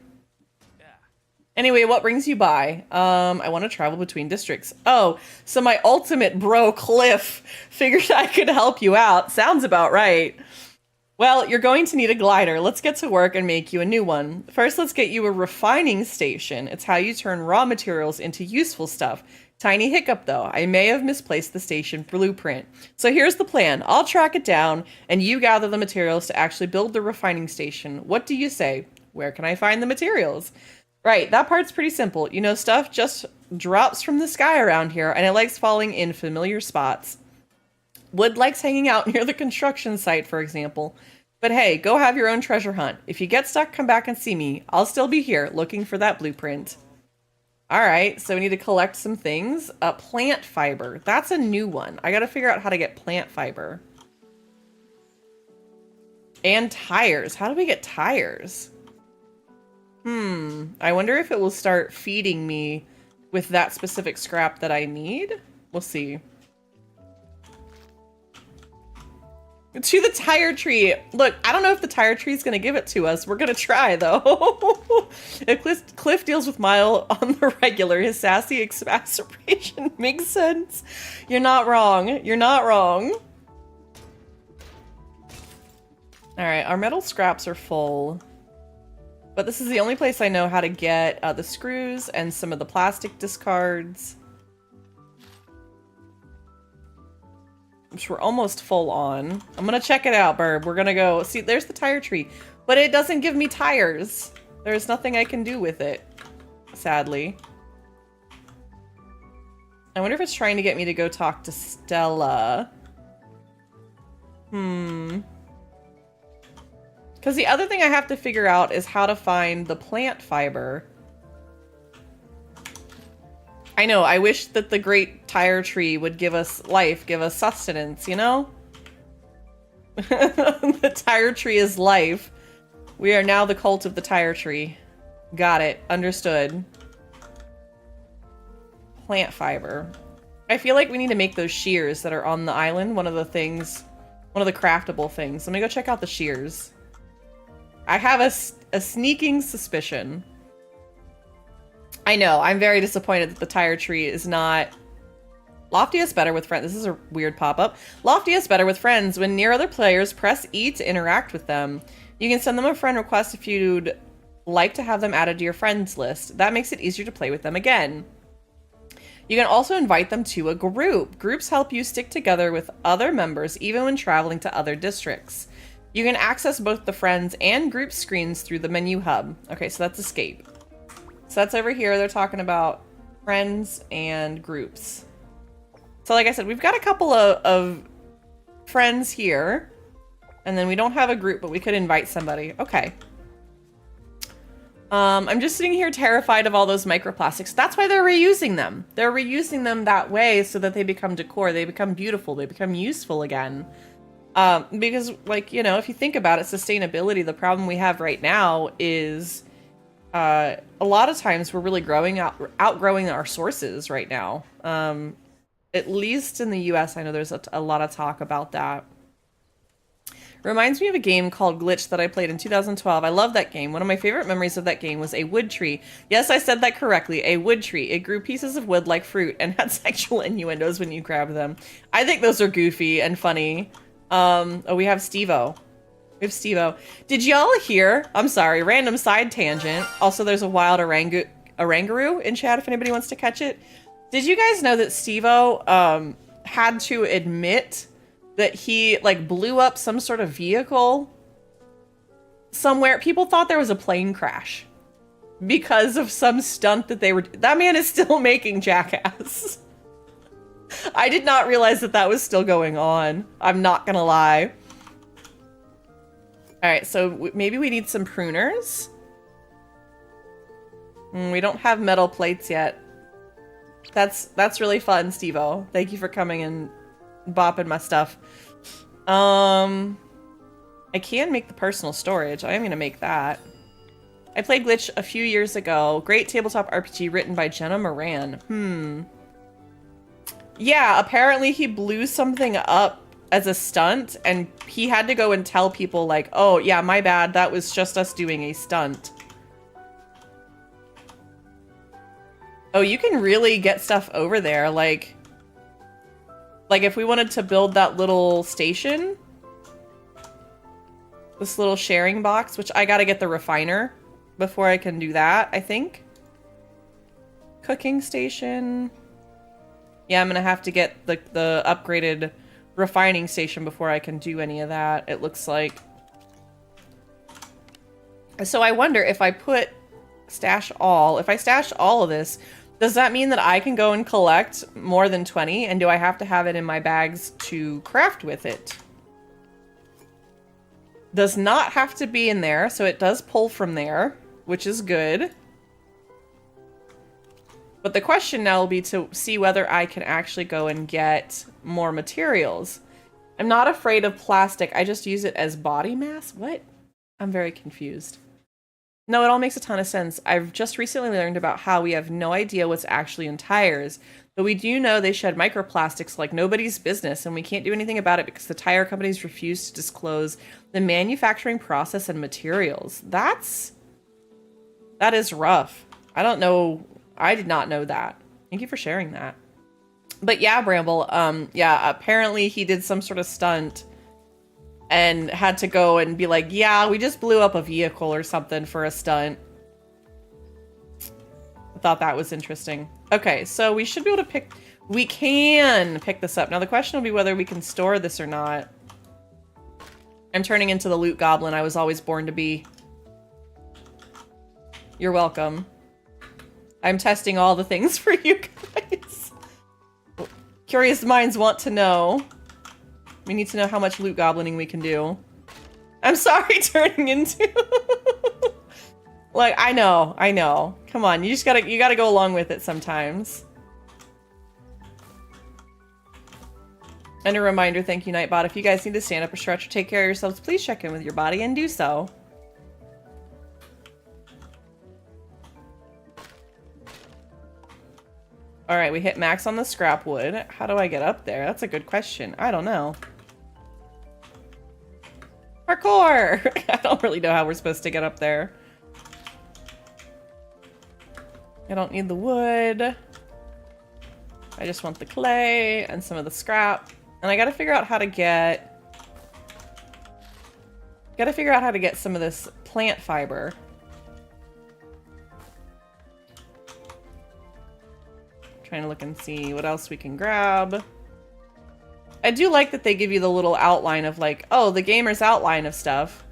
Anyway, what brings you by? I want to travel between districts. Oh, so my ultimate bro, Cliff, figured I could help you out. Sounds about right. Well, you're going to need a glider. Let's get to work and make you a new one. First, let's get you a refining station. It's how you turn raw materials into useful stuff. Tiny hiccup, though. I may have misplaced the station blueprint. So here's the plan. I'll track it down, and you gather the materials to actually build the refining station. What do you say? Where can I find the materials? Right, that part's pretty simple. You know, stuff just drops from the sky around here, and it likes falling in familiar spots. Wood likes hanging out near the construction site, for example. But hey, go have your own treasure hunt. If you get stuck, come back and see me. I'll still be here, looking for that blueprint. Alright, so we need to collect some things. Plant fiber. That's a new one. I gotta figure out how to get plant fiber. And tires. How do we get tires? I wonder if it will start feeding me with that specific scrap that I need. We'll see. To the tire tree. Look, I don't know if the tire tree is going to give it to us. We're going to try, though. If Cliff deals with Mile on the regular, his sassy exacerbation makes sense. You're not wrong. You're not wrong. All right, our metal scraps are full. But this is the only place I know how to get the screws and some of the plastic discards. Which we're almost full on. I'm gonna check it out, Burb. We're gonna go... See, there's the tire tree. But it doesn't give me tires. There's nothing I can do with it. Sadly. I wonder if it's trying to get me to go talk to Stella. Because the other thing I have to figure out is how to find the plant fiber. I know, I wish that the great tire tree would give us life, give us sustenance, you know? The tire tree is life. We are now the cult of the tire tree. Got it. Understood. Plant fiber. I feel like we need to make those shears that are on the island. One of the things, one of the craftable things. Let me go check out the shears. I have a sneaking suspicion. I know, I'm very disappointed that the tire tree is not... Loftia is better with friends. This is a weird pop-up. Loftia is better with friends. When near other players, press E to interact with them. You can send them a friend request if you'd like to have them added to your friends list. That makes it easier to play with them again. You can also invite them to a group. Groups help you stick together with other members even when traveling to other districts. You can access both the friends and group screens through the menu hub. Okay, so that's escape. So that's over here. They're talking about friends and groups. So like I said, we've got a couple of friends here. And then we don't have a group, but we could invite somebody. Okay. I'm just sitting here terrified of all those microplastics. That's why they're reusing them. They're reusing them that way so that they become decor. They become beautiful. They become useful again. Because, like, you know, if you think about it, sustainability, the problem we have right now is... a lot of times we're really outgrowing our sources right now. At least in the US, I know there's a lot of talk about that. Reminds me of a game called Glitch that I played in 2012. I love that game. One of my favorite memories of that game was a wood tree. Yes, I said that correctly. A wood tree. It grew pieces of wood like fruit and had sexual innuendos when you grabbed them. I think those are goofy and funny. Oh, we have Steve-O. We have Steve-O. Did y'all hear? I'm sorry, random side tangent. Also, there's a wild orangaroo in chat if anybody wants to catch it. Did you guys know that Steve-O had to admit that he like blew up some sort of vehicle somewhere? People thought there was a plane crash because of some stunt that they were... That man is still making Jackass. I did not realize that that was still going on. I'm not gonna lie. All right, so maybe we need some pruners. We don't have metal plates yet. That's really fun, Steve-O. Thank you for coming and bopping my stuff. I can make the personal storage. I am gonna make that. I played Glitch a few years ago. Great tabletop RPG written by Jenna Moran. Yeah, apparently he blew something up as a stunt, and he had to go and tell people like, oh yeah, my bad, that was just us doing a stunt. Oh, you can really get stuff over there. Like if we wanted to build that little station, this little sharing box, which I gotta get the refiner before I can do that, I think. Cooking station. Yeah, I'm gonna have to get the upgraded refining station before I can do any of that, it looks like. So I wonder if I put stash all, if I stash all of this, does that mean that I can go and collect more than 20? And do I have to have it in my bags to craft with it? Does not have to be in there, so it does pull from there, which is good. But the question now will be to see whether I can actually go and get more materials. I'm not afraid of plastic. I just use it as body mass. What? I'm very confused. No, it all makes a ton of sense. I've just recently learned about how we have no idea what's actually in tires, but we do know they shed microplastics like nobody's business, and we can't do anything about it because the tire companies refuse to disclose the manufacturing process and materials. That is rough. I don't know. I did not know that. Thank you for sharing that. But yeah, Bramble, yeah, apparently he did some sort of stunt and had to go and be like, yeah, we just blew up a vehicle or something for a stunt. I thought that was interesting. Okay, so we should be able to pick... We can pick this up. Now the question will be whether we can store this or not. I'm turning into the loot goblin I was always born to be. You're welcome. I'm testing all the things for you guys. Curious minds want to know. We need to know how much loot goblining we can do. I'm sorry, turning into... Like, I know. Come on, you gotta go along with it sometimes. And a reminder, thank you, Nightbot. If you guys need to stand up or stretch or take care of yourselves, please check in with your body and do so. Alright, we hit max on the scrap wood. How do I get up there? That's a good question. I don't know. Parkour! I don't really know how we're supposed to get up there. I don't need the wood. I just want the clay and some of the scrap. And I gotta figure out how to get... some of this plant fiber. Trying to look and see what else we can grab. I do like that they give you the little outline of like, oh, the gamer's outline of stuff.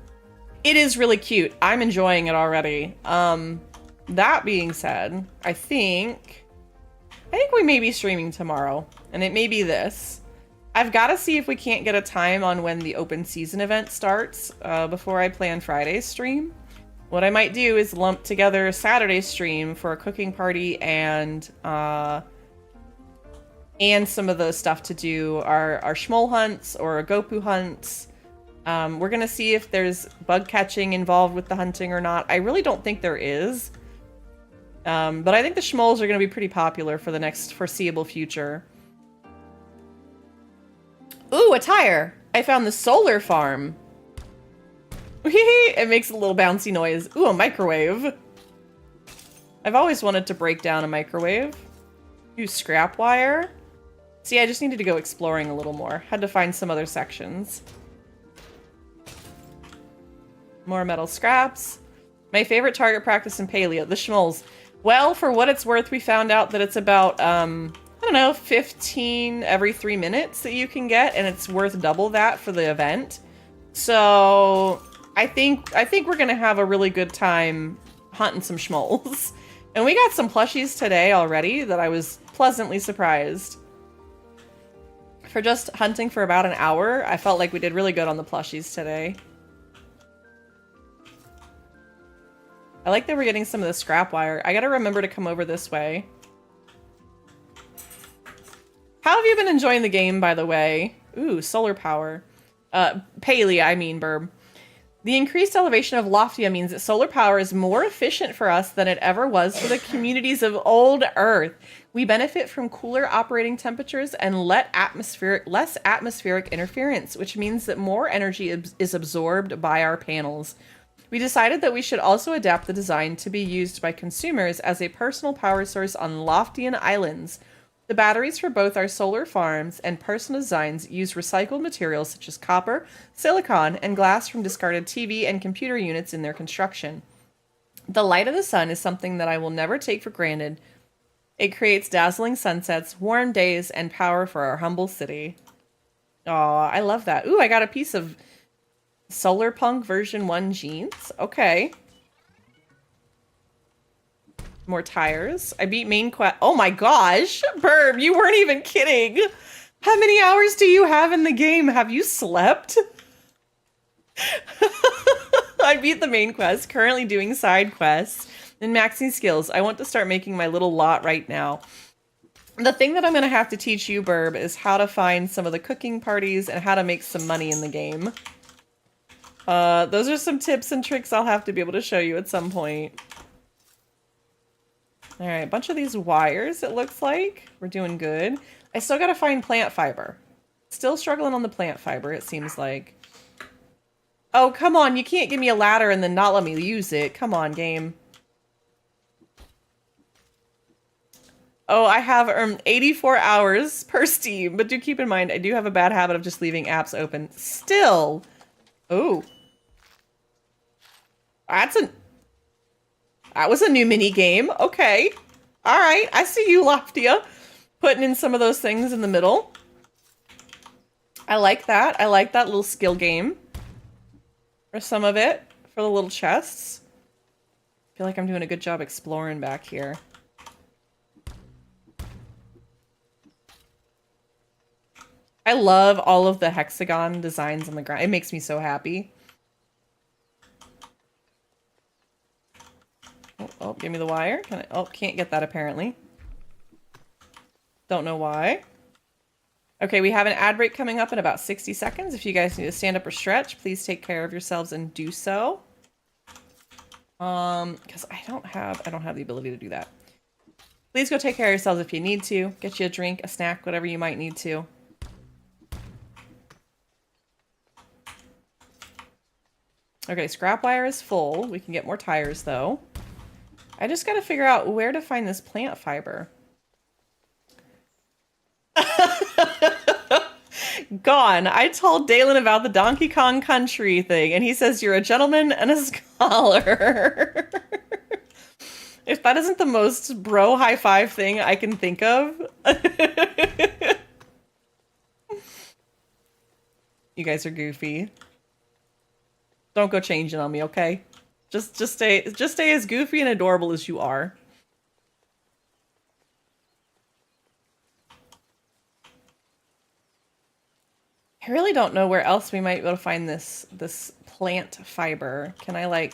It is really cute. I'm enjoying it already. That being said, I think we may be streaming tomorrow, and it may be this. I've got to see if we can't get a time on when the open season event starts before I plan Friday's stream. What I might do is lump together Saturday's stream for a cooking party and some of the stuff to do our Schmoll hunts or Gopu hunts. We're gonna see if there's bug catching involved with the hunting or not. I really don't think there is. But I think the Schmolls are gonna be pretty popular for the next foreseeable future. Ooh, a tire! I found the solar farm. It makes a little bouncy noise. Ooh, a microwave. I've always wanted to break down a microwave. Use scrap wire. See, I just needed to go exploring a little more. Had to find some other sections. More metal scraps. My favorite target practice in Palia, the Schmolls. Well, for what it's worth, we found out that it's about, I don't know, 15 every 3 minutes that you can get, and it's worth double that for the event. So I think we're gonna have a really good time hunting some Schmolls. And we got some plushies today already that I was pleasantly surprised. For just hunting for about an hour, I felt like we did really good on the plushies today. I like that we're getting some of the scrap wire. I gotta remember to come over this way. How have you been enjoying the game, by the way? Ooh, solar power. Palia, I mean, Burb. The increased elevation of Loftia means that solar power is more efficient for us than it ever was for the communities of old Earth. We benefit from cooler operating temperatures and less atmospheric interference, which means that more energy is absorbed by our panels. We decided that we should also adapt the design to be used by consumers as a personal power source on Loftian islands. The batteries for both our solar farms and personal designs use recycled materials such as copper, silicon, and glass from discarded TV and computer units in their construction. The light of the sun is something that I will never take for granted. It creates dazzling sunsets, warm days, and power for our humble city. Aw, I love that. Ooh, I got a piece of Solar Punk version 1 jeans. Okay. More tires. I beat main quest. Oh my gosh, Burb, you weren't even kidding. How many hours do you have in the game? Have you slept? I beat the main quest, currently doing side quests and maxing skills. I want to start making my little lot right now. The thing that I'm going to have to teach you, Burb, is how to find some of the cooking parties and how to make some money in the game. Those are some tips and tricks I'll have to be able to show you at some point. All right, a bunch of these wires, it looks like. We're doing good. I still gotta find plant fiber. Still struggling on the plant fiber, it seems like. Oh, come on, you can't give me a ladder and then not let me use it. Come on, game. Oh, I have 84 hours per Steam, but do keep in mind, I do have a bad habit of just leaving apps open. Still. Oh. That was a new mini game. Okay. All right. I see you, Loftia. Putting in some of those things in the middle. I like that. I like that little skill game. For some of it. For the little chests. I feel like I'm doing a good job exploring back here. I love all of the hexagon designs on the ground. It makes me so happy. Oh, give me the wire. Can I? Oh, can't get that apparently. Don't know why. Okay, we have an ad break coming up in about 60 seconds. If you guys need to stand up or stretch, please take care of yourselves and do so. Because I don't have the ability to do that. Please go take care of yourselves if you need to. Get you a drink, a snack, whatever you might need to. Okay, scrap wire is full. We can get more tires though. I just gotta figure out where to find this plant fiber. Gone. I told Dalen about the Donkey Kong Country thing, and he says you're a gentleman and a scholar. If that isn't the most bro high five thing I can think of. You guys are goofy. Don't go changing on me, okay? Just stay as goofy and adorable as you are. I really don't know where else we might be able to find this plant fiber. Can I like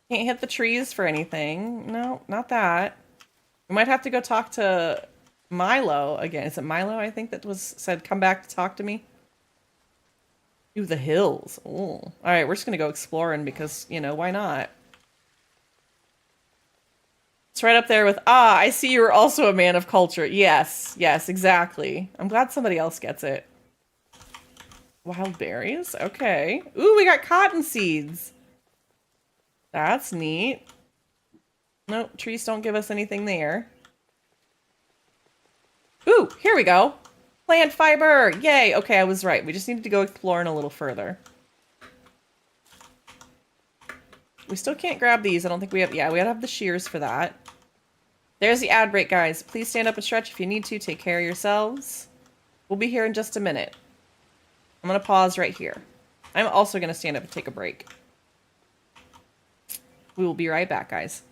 can't hit the trees for anything? No, not that. We might have to go talk to Milo again. Is it Milo, I think, that said come back to talk to me? To the hills. Oh. All right, we're just going to go exploring because, you know, why not? It's right up there with, I see you're also a man of culture. Yes, yes, exactly. I'm glad somebody else gets it. Wild berries? Okay. Ooh, we got cotton seeds. That's neat. Nope, trees don't give us anything there. Ooh, here we go. Plant fiber! Yay! Okay, I was right. We just needed to go exploring a little further. We still can't grab these. I don't think we have... Yeah, we gotta have the shears for that. There's the ad break, guys. Please stand up and stretch if you need to. Take care of yourselves. We'll be here in just a minute. I'm gonna pause right here. I'm also gonna stand up and take a break. We will be right back, guys.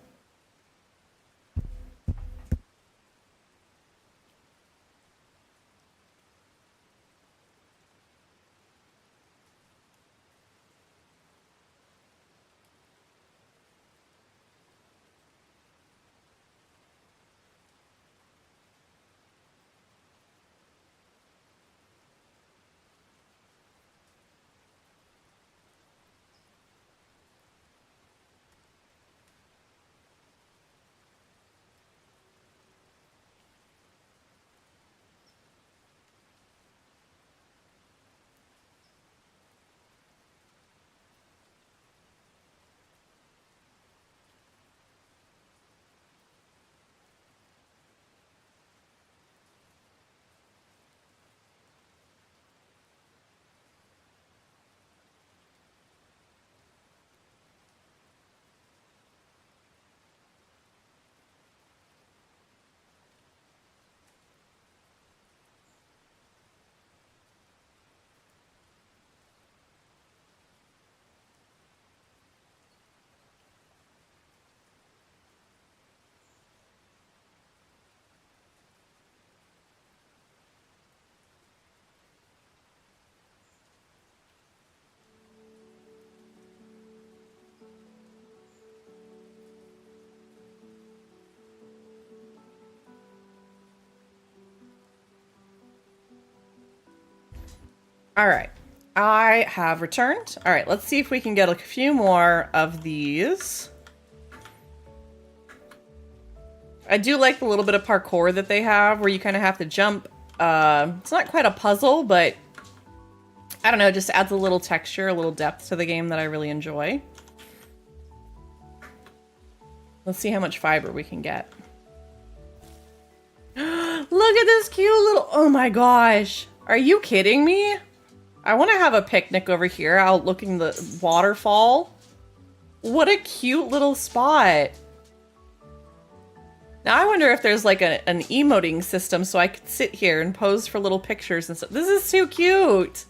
All right. I have returned. All right, let's see if we can get a few more of these. I do like the little bit of parkour that they have where you kind of have to jump. It's not quite a puzzle, but I don't know, it just adds a little texture, a little depth to the game that I really enjoy. Let's see how much fiber we can get. Look at this cute little... Oh my gosh. Are you kidding me? I want to have a picnic over here out looking the waterfall. What a cute little spot. Now I wonder if there's like an emoting system so I could sit here and pose for little pictures and stuff. This is too cute.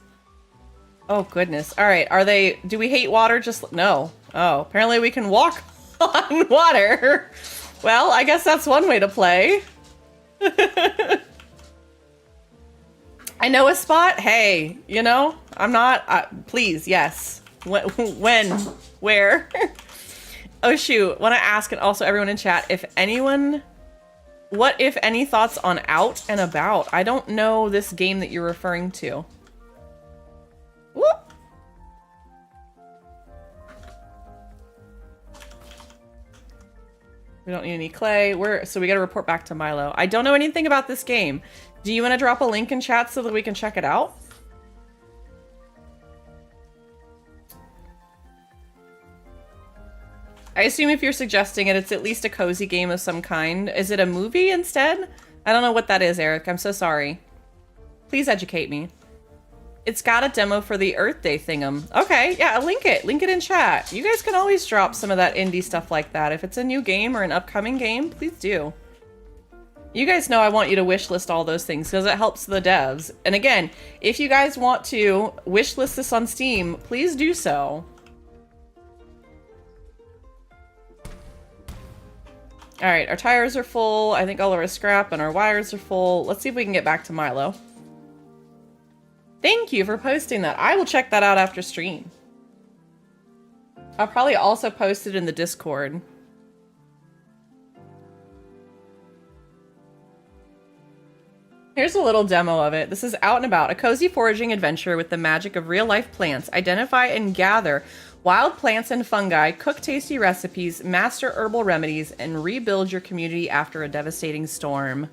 Oh goodness. All right. Are they... Do we hate water? Just... No. Oh, apparently we can walk on water. Well, I guess that's one way to play. I know a spot. Hey, you know, I'm not... please, yes. When? Where? Oh, shoot. Want to ask, and also everyone in chat, if anyone... What, if any, thoughts on Out and About? I don't know this game that you're referring to. Whoop! We don't need any clay. So we got to report back to Milo. I don't know anything about this game. Do you want to drop a link in chat so that we can check it out? I assume if you're suggesting it, it's at least a cozy game of some kind. Is it a movie instead? I don't know what that is, Eric. I'm so sorry. Please educate me. It's got a demo for the Earth Day thingam. Okay, yeah, link it. Link it in chat. You guys can always drop some of that indie stuff like that. If it's a new game or an upcoming game, please do. You guys know I want you to wishlist all those things because it helps the devs. And again, if you guys want to wishlist this on Steam, please do so. All right, our tires are full. I think all of our scrap and our wires are full. Let's see if we can get back to Milo. Thank you for posting that. I will check that out after stream. I'll probably also post it in the Discord. Here's a little demo of it. This is Out and About, a cozy foraging adventure with the magic of real-life plants. Identify and gather wild plants and fungi, cook tasty recipes, master herbal remedies, and rebuild your community after a devastating storm.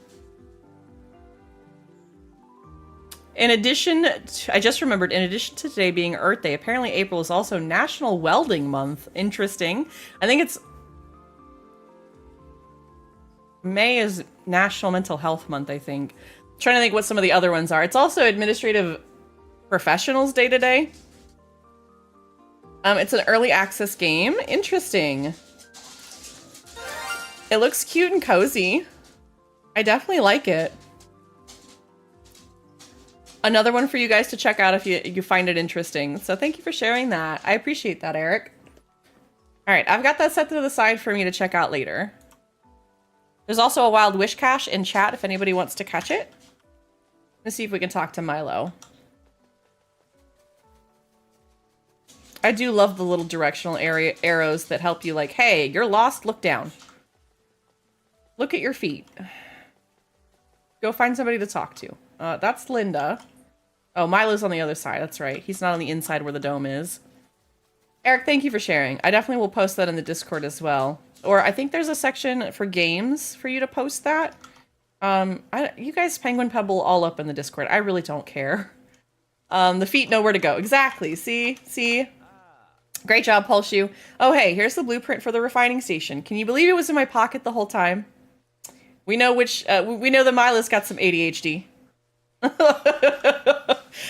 In addition, I just remembered, in addition to today being Earth Day, apparently April is also National Welding Month. Interesting. I think it's... May is National Mental Health Month, I think. I'm trying to think what some of the other ones are. It's also Administrative Professionals Day today. It's an early access game. Interesting. It looks cute and cozy. I definitely like it. Another one for you guys to check out if you find it interesting. So thank you for sharing that. I appreciate that, Eric. All right, I've got that set to the side for me to check out later. There's also a Wild Wish cache in chat if anybody wants to catch it. Let's see if we can talk to Milo. I do love the little directional arrows that help you, like, hey, you're lost, look down. Look at your feet. Go find somebody to talk to. That's Linda. Oh, Milo's on the other side. That's right. He's not on the inside where the dome is. Eric, thank you for sharing. I definitely will post that in the Discord as well. Or I think there's a section for games for you to post that. You guys Penguin Pebble all up in the Discord. I really don't care. The feet know where to go. Exactly. See? Great job, Pulshoe. Oh, hey, here's the blueprint for the refining station. Can you believe it was in my pocket the whole time? We know that Milo's got some ADHD.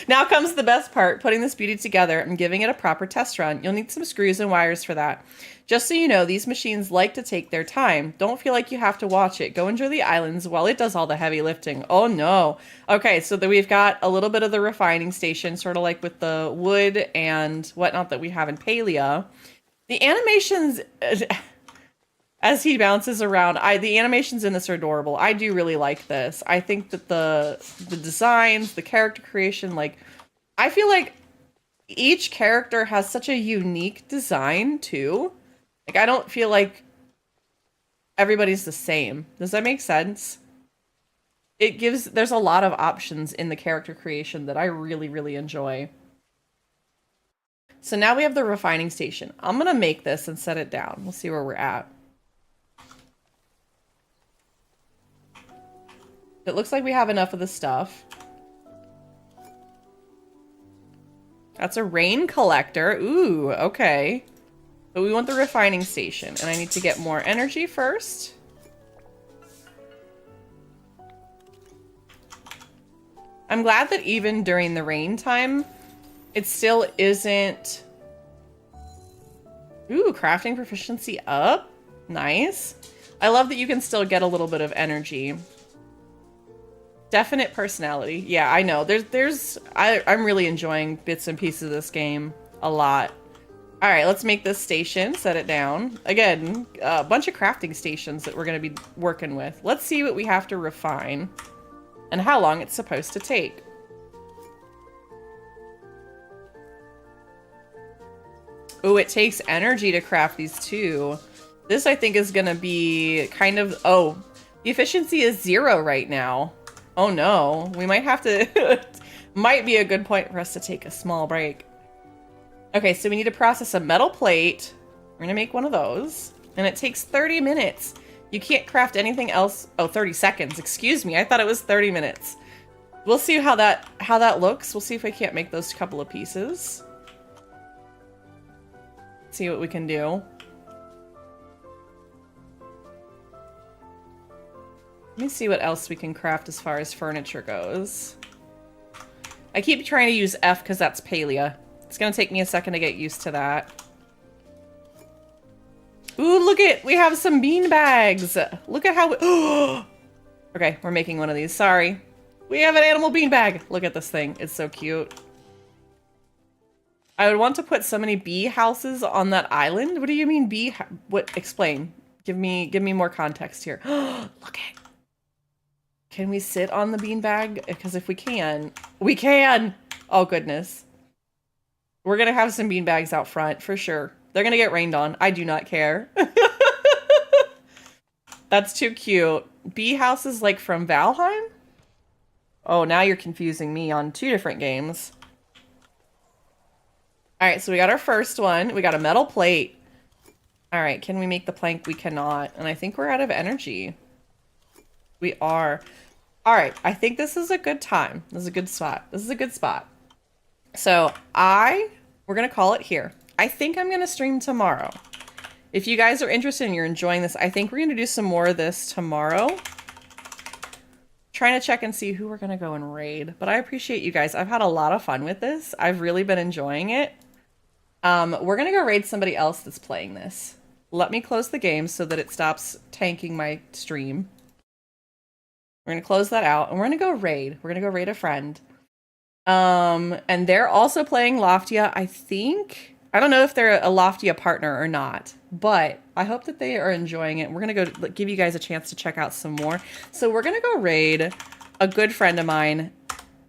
Now comes the best part, putting this beauty together and giving it a proper test run. You'll need some screws and wires for that. Just so you know, these machines like to take their time. Don't feel like you have to watch it. Go enjoy the islands while it does all the heavy lifting. Oh no. Okay, so we've got a little bit of the refining station, sort of like with the wood and whatnot that we have in Palia. The animations... As he bounces around, the animations in this are adorable. I do really like this. I think that the designs, the character creation, like, I feel like each character has such a unique design too. Like, I don't feel like everybody's the same. Does that make sense? there's a lot of options in the character creation that I really, really enjoy. So now we have the refining station. I'm going to make this and set it down. We'll see where we're at. It looks like we have enough of the stuff. That's a rain collector. Ooh, okay. But we want the refining station, and I need to get more energy first. I'm glad that even during the rain time, it still isn't... Ooh, crafting proficiency up. Nice. I love that you can still get a little bit of energy. Definite personality. Yeah, I know. I'm really enjoying bits and pieces of this game a lot. All right, let's make this station, set it down. Again, a bunch of crafting stations that we're going to be working with. Let's see what we have to refine and how long it's supposed to take. Oh, it takes energy to craft these too. This, I think, is going to be kind of... Oh, the efficiency is 0 right now. Oh no, we might have to... Might be a good point for us to take a small break. Okay, so we need to process a metal plate. We're going to make one of those. And it takes 30 minutes. You can't craft anything else... Oh, 30 seconds. Excuse me. I thought it was 30 minutes. We'll see how that looks. We'll see if we can't make those couple of pieces. See what we can do. Let me see what else we can craft as far as furniture goes. I keep trying to use F because that's Palia. It's going to take me a second to get used to that. Ooh, look it! We have some bean bags! Look at how we... Okay, we're making one of these. Sorry. We have an animal bean bag! Look at this thing. It's so cute. I would want to put so many bee houses on that island. What do you mean bee... What? Explain. Give me more context here. Look at... Can we sit on the beanbag? Because if we can, we can! Oh, goodness. We're going to have some beanbags out front, for sure. They're going to get rained on. I do not care. That's too cute. Bee houses like from Valheim? Oh, now you're confusing me on 2 different games. Alright, so we got our first one. We got a metal plate. Alright, can we make the plank? We cannot. And I think we're out of energy. We are. Alright, I think this is a good time. This is a good spot. This is a good spot. So, we're going to call it here. I think I'm going to stream tomorrow. If you guys are interested and you're enjoying this, I think we're going to do some more of this tomorrow. Trying to check and see who we're going to go and raid. But I appreciate you guys. I've had a lot of fun with this. I've really been enjoying it. We're going to go raid somebody else that's playing this. Let me close the game so that it stops tanking my stream. We're going to close that out, and we're going to go raid. We're going to go raid a friend. And they're also playing Loftia, I think. I don't know if they're a Loftia partner or not, but I hope that they are enjoying it. We're going to go give you guys a chance to check out some more. So we're going to go raid a good friend of mine.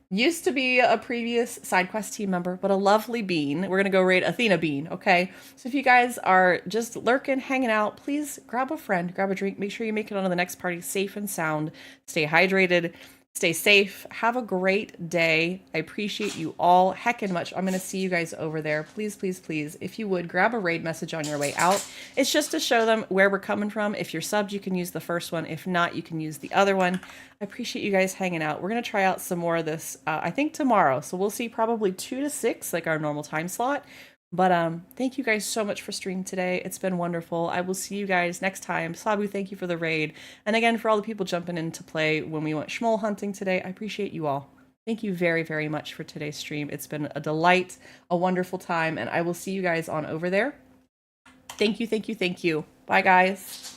Used to be a previous side quest team member, but a lovely bean. We're going to go raid Athena Bean, okay? So if you guys are just lurking, hanging out, please grab a friend, grab a drink. Make sure you make it onto the next party safe and sound. Stay hydrated. Stay safe. Have a great day. I appreciate you all heckin' much. I'm going to see you guys over there. Please, please, please, if you would, grab a raid message on your way out. It's just to show them where we're coming from. If you're subbed, you can use the first one. If not, you can use the other one. I appreciate you guys hanging out. We're going to try out some more of this, I think tomorrow. So we'll see probably 2 to 6, like our normal time slot. But thank you guys so much for streaming today. It's been wonderful. I will see you guys next time. Sabu, thank you for the raid. And again, for all the people jumping in to play when we went schmoll hunting today, I appreciate you all. Thank you very, very much for today's stream. It's been a delight, a wonderful time, and I will see you guys on over there. Thank you, thank you, thank you. Bye, guys.